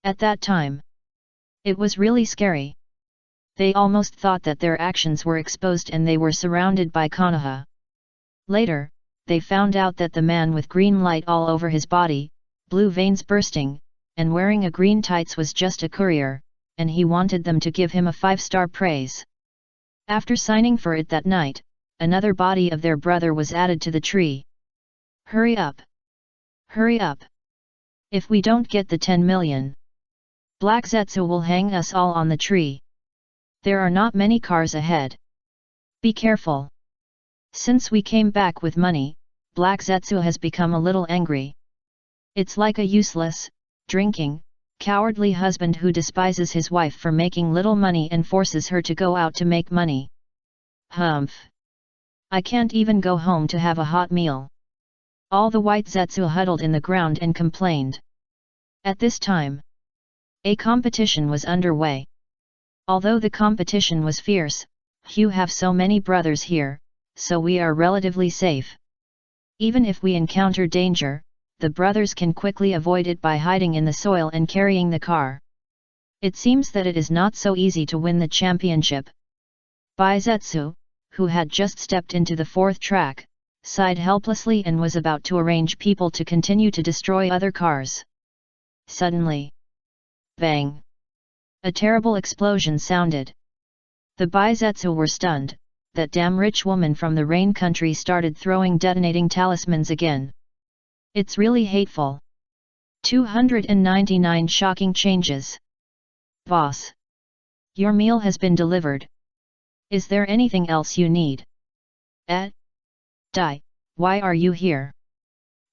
A: At that time, it was really scary. They almost thought that their actions were exposed and they were surrounded by Konoha. Later, they found out that the man with green light all over his body, blue veins bursting, and wearing a green tights was just a courier, and he wanted them to give him a 5-star praise. After signing for it that night, another body of their brother was added to the tree. Hurry up! Hurry up! If we don't get the 10 million, Black Zetsu will hang us all on the tree. There are not many cars ahead. Be careful. Since we came back with money, Black Zetsu has become a little angry. It's like a useless, drinking, cowardly husband who despises his wife for making little money and forces her to go out to make money. Humph! I can't even go home to have a hot meal. All the White Zetsu huddled in the ground and complained. At this time, a competition was underway. Although the competition was fierce, you have so many brothers here, so we are relatively safe. Even if we encounter danger, the brothers can quickly avoid it by hiding in the soil and carrying the car. It seems that it is not so easy to win the championship. Baizetsu, who had just stepped into the 4th track, sighed helplessly and was about to arrange people to continue to destroy other cars. Suddenly, bang! A terrible explosion sounded. The Baizetsu were stunned. That damn rich woman from the rain country started throwing detonating talismans again. It's really hateful. 299 shocking changes. Boss! Your meal has been delivered. Is there anything else you need? Dai, why are you here?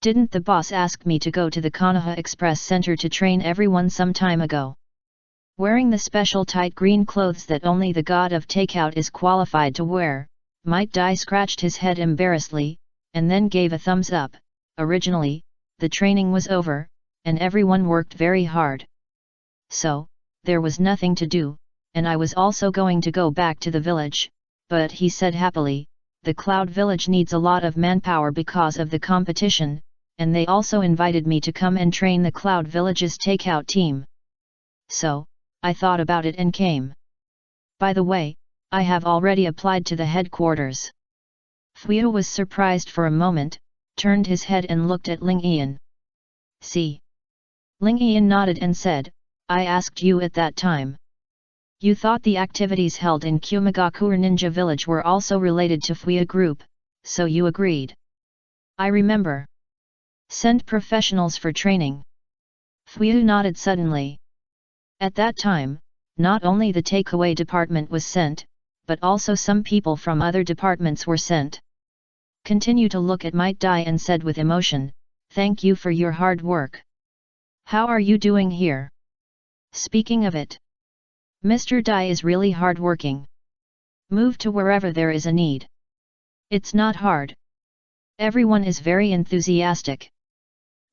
A: Didn't the boss ask me to go to the Konoha Express Center to train everyone some time ago? Wearing the special tight green clothes that only the god of takeout is qualified to wear, Might Dai scratched his head embarrassedly, and then gave a thumbs up. Originally, the training was over, and everyone worked very hard. So, there was nothing to do, and I was also going to go back to the village, but he said happily, the Cloud Village needs a lot of manpower because of the competition, and they also invited me to come and train the Cloud Village's takeout team. So, I thought about it and came. By the way, I have already applied to the headquarters. Fuyu was surprised for a moment, turned his head and looked at Ling Ian. See? Ling Ian nodded and said, I asked you at that time. You thought the activities held in Kumagakure Ninja Village were also related to Fuyu Group, so you agreed. I remember. Send professionals for training. Fuyu nodded suddenly. At that time, not only the takeaway department was sent, but also some people from other departments were sent. Continued to look at Might Dai and said with emotion, thank you for your hard work. How are you doing here? Speaking of it, Mr. Dai is really hard-working. Move to wherever there is a need. It's not hard. Everyone is very enthusiastic.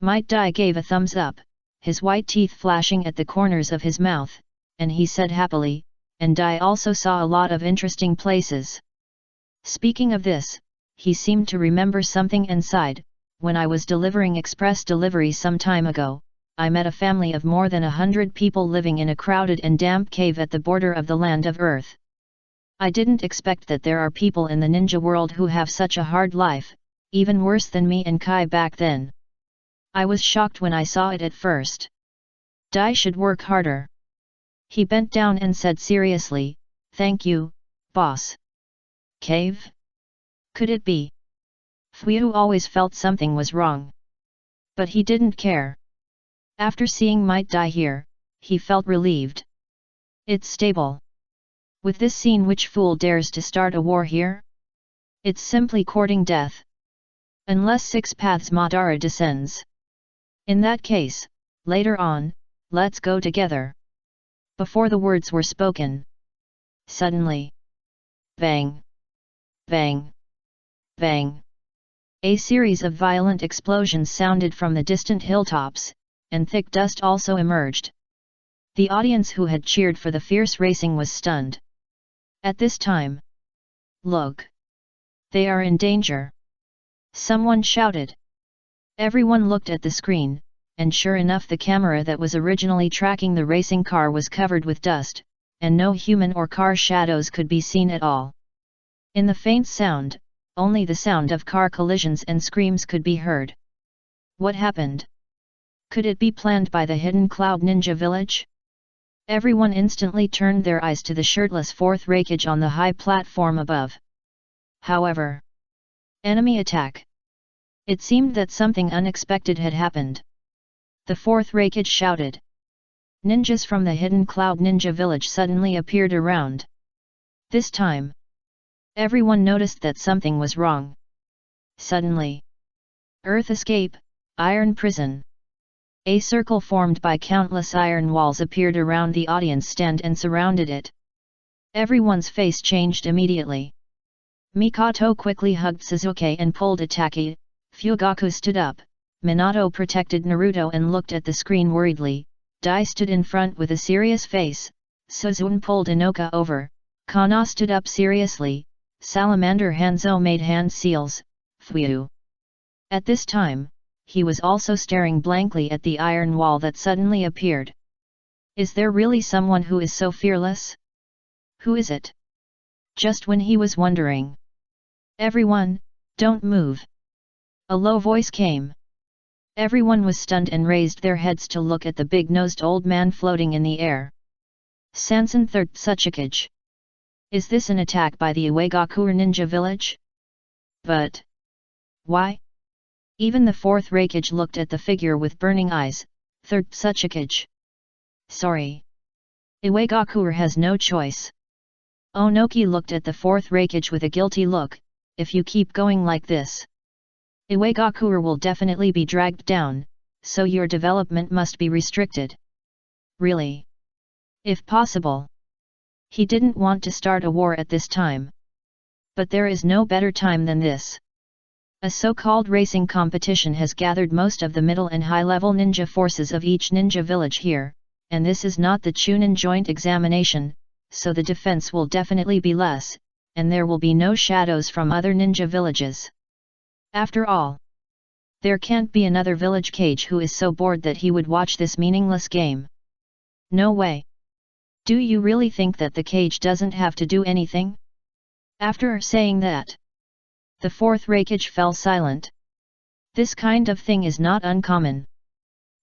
A: Might Dai gave a thumbs up, his white teeth flashing at the corners of his mouth, and he said happily, and Dai also saw a lot of interesting places. Speaking of this, he seemed to remember something and sighed, when I was delivering express delivery some time ago, I met a family of more than 100 people living in a crowded and damp cave at the border of the land of Earth. I didn't expect that there are people in the ninja world who have such a hard life, even worse than me and Kai back then. I was shocked when I saw it at first. Dai should work harder. He bent down and said seriously, thank you, boss. Cave? Could it be? Fuyu always felt something was wrong. But he didn't care. After seeing Might Dai here, he felt relieved. It's stable. With this scene, which fool dares to start a war here? It's simply courting death. Unless 6 paths Madara descends. In that case, later on, let's go together. Before the words were spoken. Suddenly. Bang! Bang! Bang! A series of violent explosions sounded from the distant hilltops, and thick dust also emerged. The audience who had cheered for the fierce racing was stunned. At this time. Look! They are in danger! Someone shouted. Everyone looked at the screen, and sure enough the camera that was originally tracking the racing car was covered with dust, and no human or car shadows could be seen at all. In the faint sound, only the sound of car collisions and screams could be heard. What happened? Could it be planned by the hidden Cloud Ninja village? Everyone instantly turned their eyes to the shirtless fourth Raikage on the high platform above. However, enemy attack. It seemed that something unexpected had happened. The fourth Raikage shouted. Ninjas from the hidden Cloud Ninja village suddenly appeared around. This time, everyone noticed that something was wrong. Suddenly, Earth Escape, Iron Prison. A circle formed by countless iron walls appeared around the audience stand and surrounded it. Everyone's face changed immediately. Mikoto quickly hugged Sasuke and pulled Itaki, Fugaku stood up, Minato protected Naruto and looked at the screen worriedly, Dai stood in front with a serious face, Suzune pulled Inoka over, Kana stood up seriously, Salamander Hanzo made hand seals, Fuyu. At this time, he was also staring blankly at the iron wall that suddenly appeared. Is there really someone who is so fearless? Who is it? Just when he was wondering. Everyone, don't move. A low voice came. Everyone was stunned and raised their heads to look at the big-nosed old man floating in the air. Sansen Third Tsuchikage. Is this an attack by the Uegakure ninja village? But why? Even the fourth Raikage looked at the figure with burning eyes. Third Tsuchikage. Sorry. Uegakure has no choice. Onoki looked at the fourth Raikage with a guilty look. If you keep going like this, Uegakure will definitely be dragged down, so your development must be restricted. Really? If possible. He didn't want to start a war at this time. But there is no better time than this. A so-called racing competition has gathered most of the middle and high-level ninja forces of each ninja village here, and this is not the Chunin joint examination, so the defense will definitely be less, and there will be no shadows from other ninja villages. After all, there can't be another village cage who is so bored that he would watch this meaningless game. No way. Do you really think that the cage doesn't have to do anything? After saying that, the fourth Raikage fell silent. This kind of thing is not uncommon.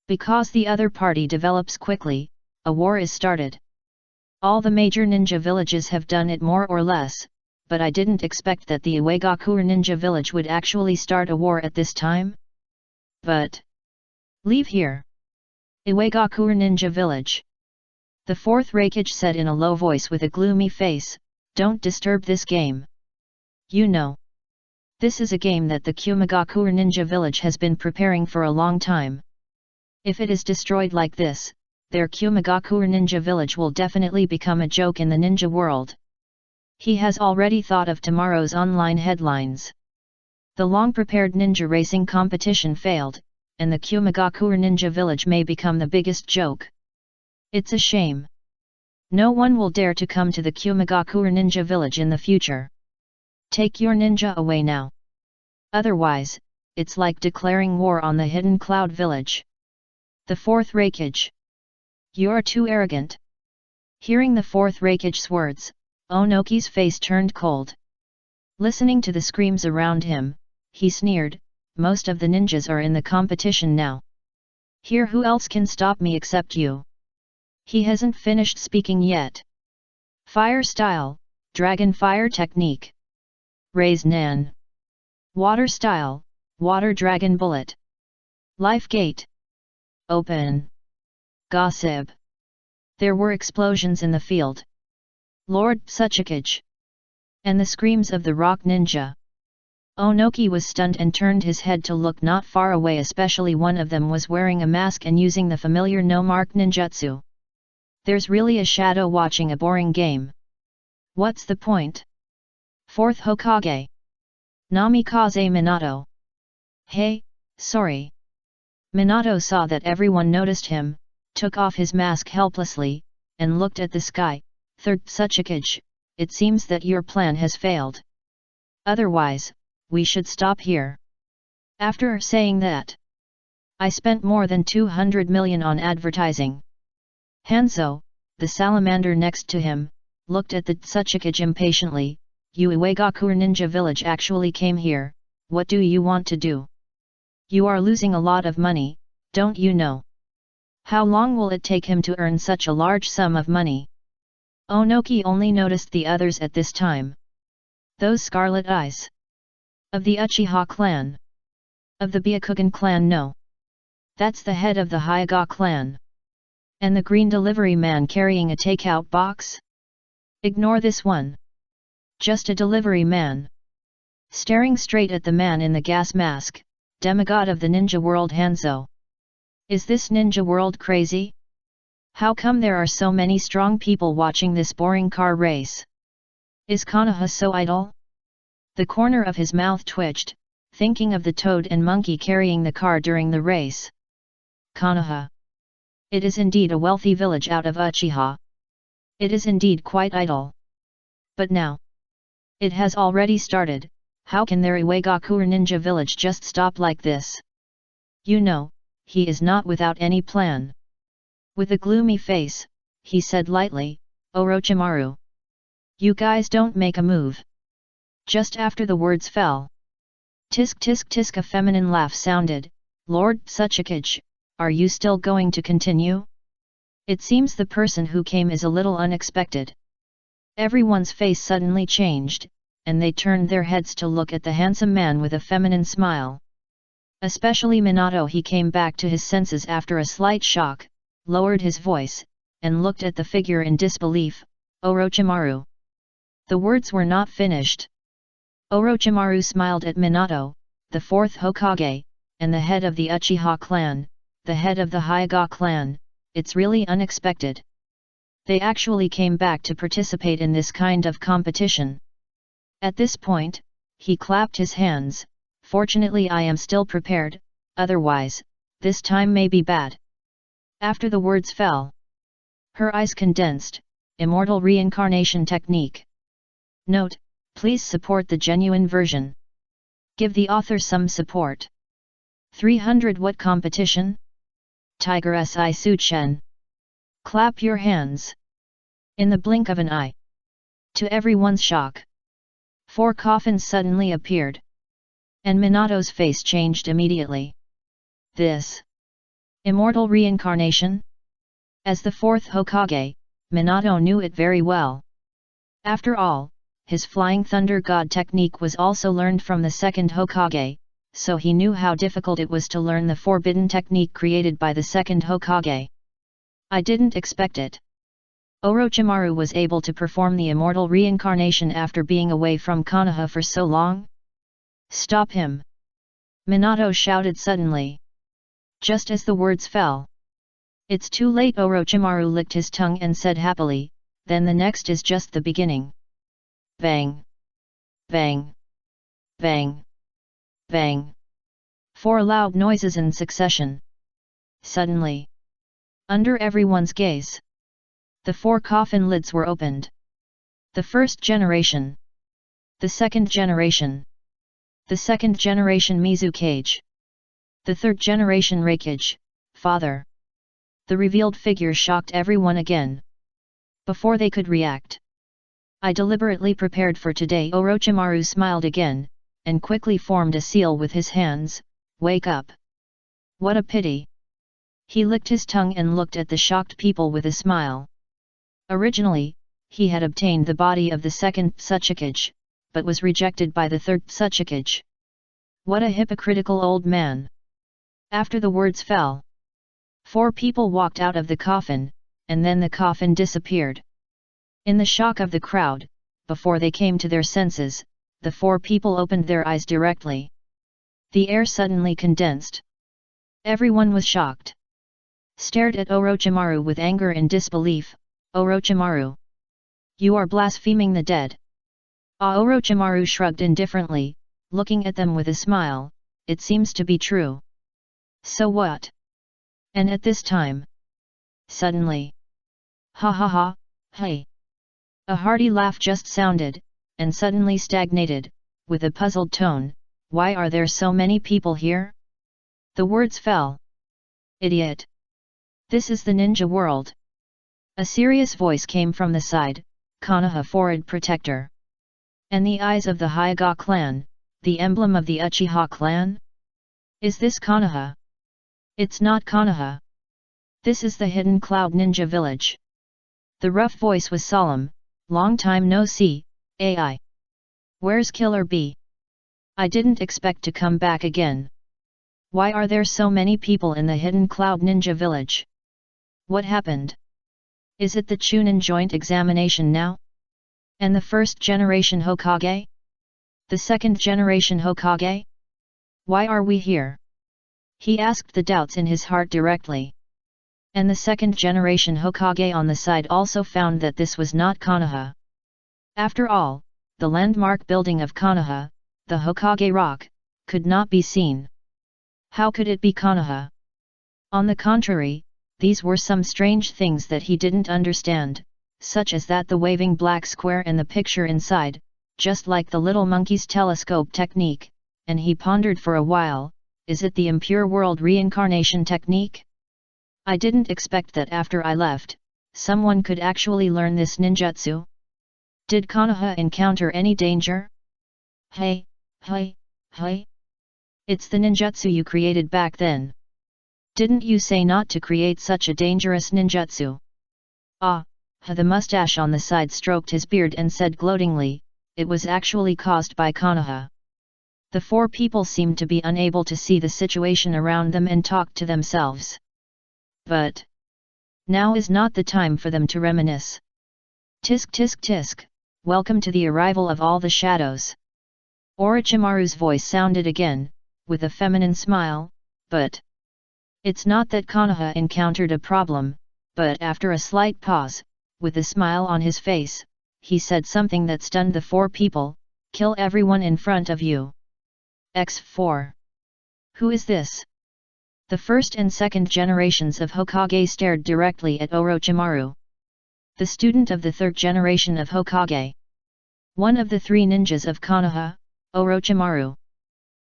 A: Because the other party develops quickly, a war is started. All the major ninja villages have done it more or less, but I didn't expect that the Uegakure ninja village would actually start a war at this time. But leave here. Uegakure ninja village. The fourth Raikage said in a low voice with a gloomy face, don't disturb this game. You know. This is a game that the Kumigakure ninja village has been preparing for a long time. If it is destroyed like this, their Kumigakure ninja village will definitely become a joke in the ninja world. He has already thought of tomorrow's online headlines. The long-prepared ninja racing competition failed, and the Kumigakure ninja village may become the biggest joke. It's a shame. No one will dare to come to the Kumigakure ninja village in the future. Take your ninja away now. Otherwise, it's like declaring war on the hidden cloud village. The fourth Raikage. You're too arrogant. Hearing the fourth Raikage's words, Onoki's face turned cold. Listening to the screams around him, he sneered, most of the ninjas are in the competition now. Here, who else can stop me except you? He hasn't finished speaking yet. Fire style, dragon fire technique. Raise Nan. Water style, water dragon bullet. Life gate. Open. Gossip. There were explosions in the field. Lord Tsuchikage. And the screams of the rock ninja. Onoki was stunned and turned his head to look not far away, especially one of them was wearing a mask and using the familiar no-mark ninjutsu. There's really a shadow watching a boring game. What's the point? Fourth Hokage. Namikaze Minato. Hey, sorry. Minato saw that everyone noticed him, took off his mask helplessly, and looked at the sky. Third Tsuchikage, it seems that your plan has failed. Otherwise, we should stop here. After saying that, I spent more than 200 million on advertising. Hanzo, the salamander next to him, looked at the Tsuchikage impatiently. You Iwagakure Ninja Village actually came here, what do you want to do? You are losing a lot of money, don't you know? How long will it take him to earn such a large sum of money? Onoki only noticed the others at this time. Those scarlet eyes. Of the Uchiha clan. Of the Byakugan clan, no. That's the head of the Hyuga clan. And the green delivery man carrying a takeout box? Ignore this one. Just a delivery man. Staring straight at the man in the gas mask, demigod of the ninja world Hanzo. Is this ninja world crazy? How come there are so many strong people watching this boring car race? Is Konoha so idle? The corner of his mouth twitched, thinking of the toad and monkey carrying the car during the race. Konoha. It is indeed a wealthy village out of Uchiha. It is indeed quite idle. But now, it has already started, how can their Iwagakure Ninja Village just stop like this? You know, he is not without any plan. With a gloomy face, he said lightly, Orochimaru. You guys don't make a move. Just after the words fell. Tisk tisk tisk, a feminine laugh sounded. Lord Tsuchikage, are you still going to continue? It seems the person who came is a little unexpected. Everyone's face suddenly changed, and they turned their heads to look at the handsome man with a feminine smile. Especially Minato, he came back to his senses after a slight shock, lowered his voice, and looked at the figure in disbelief. Orochimaru. The words were not finished. Orochimaru smiled at Minato, the fourth Hokage, and the head of the Uchiha clan, the head of the Hyuga clan. It's really unexpected. They actually came back to participate in this kind of competition. At this point, he clapped his hands. Fortunately, I am still prepared, otherwise, this time may be bad. After the words fell, her eyes condensed. Immortal reincarnation technique. Note, please support the genuine version. Give the author some support. 300 What competition? Tiger Si Suchen. Clap your hands. In the blink of an eye. To everyone's shock, 4 coffins suddenly appeared. And Minato's face changed immediately. This immortal reincarnation? As the fourth Hokage, Minato knew it very well. After all, his Flying Thunder God technique was also learned from the second Hokage, so he knew how difficult it was to learn the forbidden technique created by the second Hokage. I didn't expect it. Orochimaru was able to perform the immortal reincarnation after being away from Konoha for so long? Stop him! Minato shouted suddenly. Just as the words fell. It's too late. Orochimaru licked his tongue and said happily, then the next is just the beginning. Bang! Bang! Bang! Bang! 4 loud noises in succession. Suddenly, under everyone's gaze, the 4 coffin lids were opened. The first generation. The second generation. The second generation Mizukage. The third generation Reikage, father. The revealed figure shocked everyone again. Before they could react, I deliberately prepared for today. Orochimaru smiled again, and quickly formed a seal with his hands. Wake up! What a pity! He licked his tongue and looked at the shocked people with a smile. Originally, he had obtained the body of the second Tsuchikage, but was rejected by the third Tsuchikage. What a hypocritical old man! After the words fell, 4 people walked out of the coffin, and then the coffin disappeared. In the shock of the crowd, before they came to their senses, the four people opened their eyes directly. The air suddenly condensed. Everyone was shocked. Stared at Orochimaru with anger and disbelief. Orochimaru! You are blaspheming the dead! Orochimaru shrugged indifferently, looking at them with a smile. It seems to be true. So what? And at this time? Suddenly. Ha ha ha, hey! A hearty laugh just sounded, and suddenly stagnated, with a puzzled tone. Why are there so many people here? The words fell. Idiot! This is the ninja world. A serious voice came from the side, Konoha Forward Protector. And the eyes of the Hyuga clan, the emblem of the Uchiha clan? Is this Konoha? It's not Konoha. This is the Hidden Cloud Ninja Village. The rough voice was solemn. Long time no see, AI. Where's Killer B? I didn't expect to come back again. Why are there so many people in the Hidden Cloud Ninja Village? What happened? Is it the Chunin joint examination now? And the first generation Hokage? The second generation Hokage? Why are we here? He asked the doubts in his heart directly. And the second generation Hokage on the side also found that this was not Konoha. After all, the landmark building of Konoha, the Hokage Rock, could not be seen. How could it be Konoha? On the contrary, these were some strange things that he didn't understand, such as that the waving black square and the picture inside, just like the little monkey's telescope technique, and he pondered for a while, is it the impure world reincarnation technique? I didn't expect that after I left, someone could actually learn this ninjutsu. Did Konoha encounter any danger? Hey, hey, hey! It's the ninjutsu you created back then. Didn't you say not to create such a dangerous ninjutsu? The mustache on the side stroked his beard and said gloatingly, it was actually caused by Konoha. The four people seemed to be unable to see the situation around them and talked to themselves. But now is not the time for them to reminisce. Tisk tisk tisk, welcome to the arrival of all the shadows. Orochimaru's voice sounded again, with a feminine smile, but it's not that Konoha encountered a problem, but after a slight pause, with a smile on his face, he said something that stunned the four people, kill everyone in front of you. X4. Who is this? The first and second generations of Hokage stared directly at Orochimaru. The student of the third generation of Hokage. One of the three ninjas of Konoha, Orochimaru.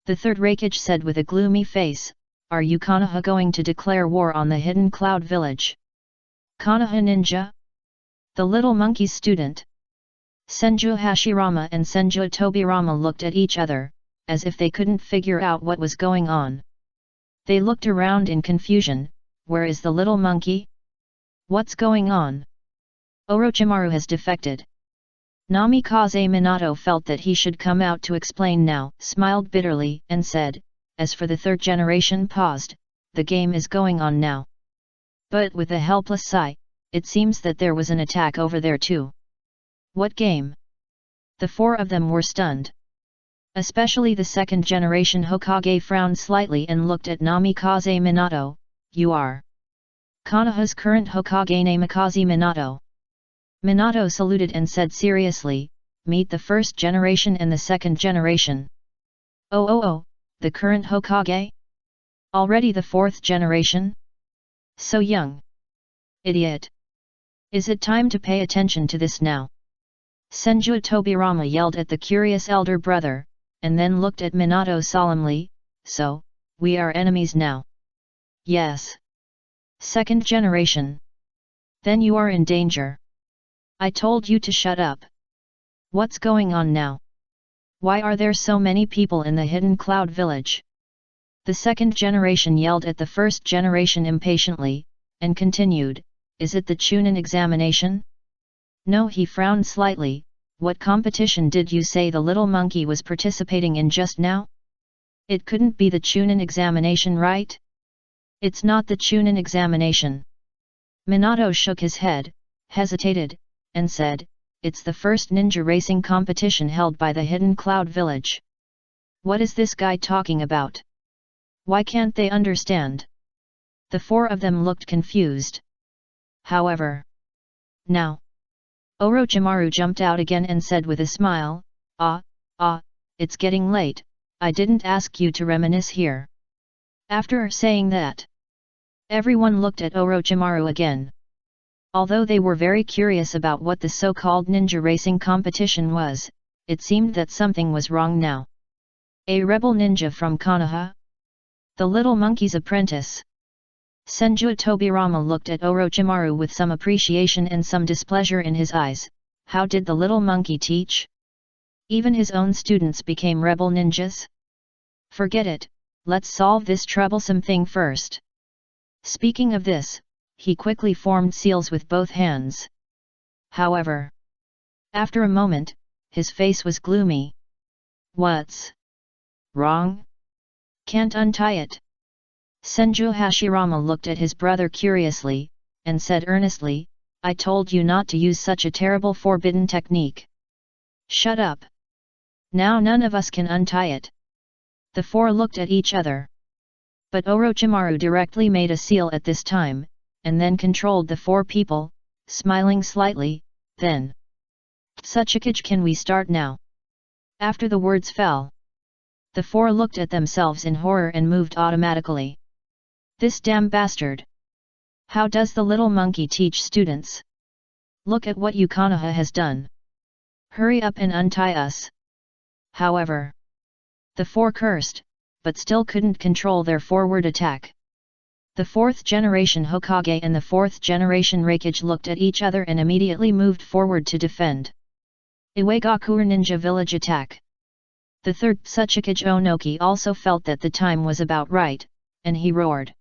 A: The third Raikage said with a gloomy face, are you Konoha going to declare war on the Hidden Cloud Village? Konoha ninja? The little monkey's student. Senju Hashirama and Senju Tobirama looked at each other, as if they couldn't figure out what was going on. They looked around in confusion. Where is the little monkey? What's going on? Orochimaru has defected. Namikaze Minato felt that he should come out to explain now, smiled bitterly, and said, as for the third generation paused, the game is going on now. But with a helpless sigh, it seems that there was an attack over there too. What game? The four of them were stunned. Especially the second generation Hokage frowned slightly and looked at Namikaze Minato. You are Konoha's current Hokage Namikaze Minato. Minato saluted and said seriously, meet the first generation and the second generation. Oh, the current Hokage? Already the fourth generation? So young. Idiot. Is it time to pay attention to this now? Senju Tobirama yelled at the curious elder brother, and then looked at Minato solemnly, so, we are enemies now. Yes. Second generation. Then you are in danger. I told you to shut up. What's going on now? Why are there so many people in the Hidden Cloud Village? The second generation yelled at the first generation impatiently, and continued, is it the Chunin examination? No, he frowned slightly. What competition did you say the little monkey was participating in just now? It couldn't be the Chunin examination, right? It's not the Chunin examination. Minato shook his head, hesitated, and said, it's the first ninja racing competition held by the Hidden Cloud Village. What is this guy talking about? Why can't they understand? The four of them looked confused. However, now, Orochimaru jumped out again and said with a smile, it's getting late, I didn't ask you to reminisce here. After saying that, everyone looked at Orochimaru again. Although they were very curious about what the so-called ninja racing competition was, it seemed that something was wrong now. A rebel ninja from Konoha? The little monkey's apprentice. Senju Tobirama looked at Orochimaru with some appreciation and some displeasure in his eyes. How did the little monkey teach? Even his own students became rebel ninjas? Forget it, let's solve this troublesome thing first. Speaking of this, he quickly formed seals with both hands. However, after a moment, his face was gloomy. What's wrong? Can't untie it. Senju Hashirama looked at his brother curiously, and said earnestly, I told you not to use such a terrible forbidden technique. Shut up. Now none of us can untie it. The four looked at each other. But Orochimaru directly made a seal at this time, and then controlled the four people, smiling slightly, then. Tsuchikage, can we start now? After the words fell, the four looked at themselves in horror and moved automatically. This damn bastard! How does the little monkey teach students? Look at what Konoha has done. Hurry up and untie us. However, the four cursed, but still couldn't control their forward attack. The 4th generation Hokage and the 4th generation Raikage looked at each other and immediately moved forward to defend. Iwagakure Ninja Village attack. The 3rd Tsuchikage Onoki also felt that the time was about right, and he roared.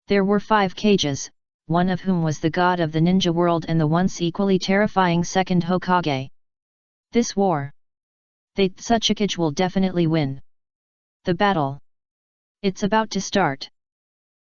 A: There were 5 Kages, one of whom was the god of the ninja world and the once equally terrifying 2nd Hokage. This war, the Tsuchikage will definitely win. The battle. It's about to start.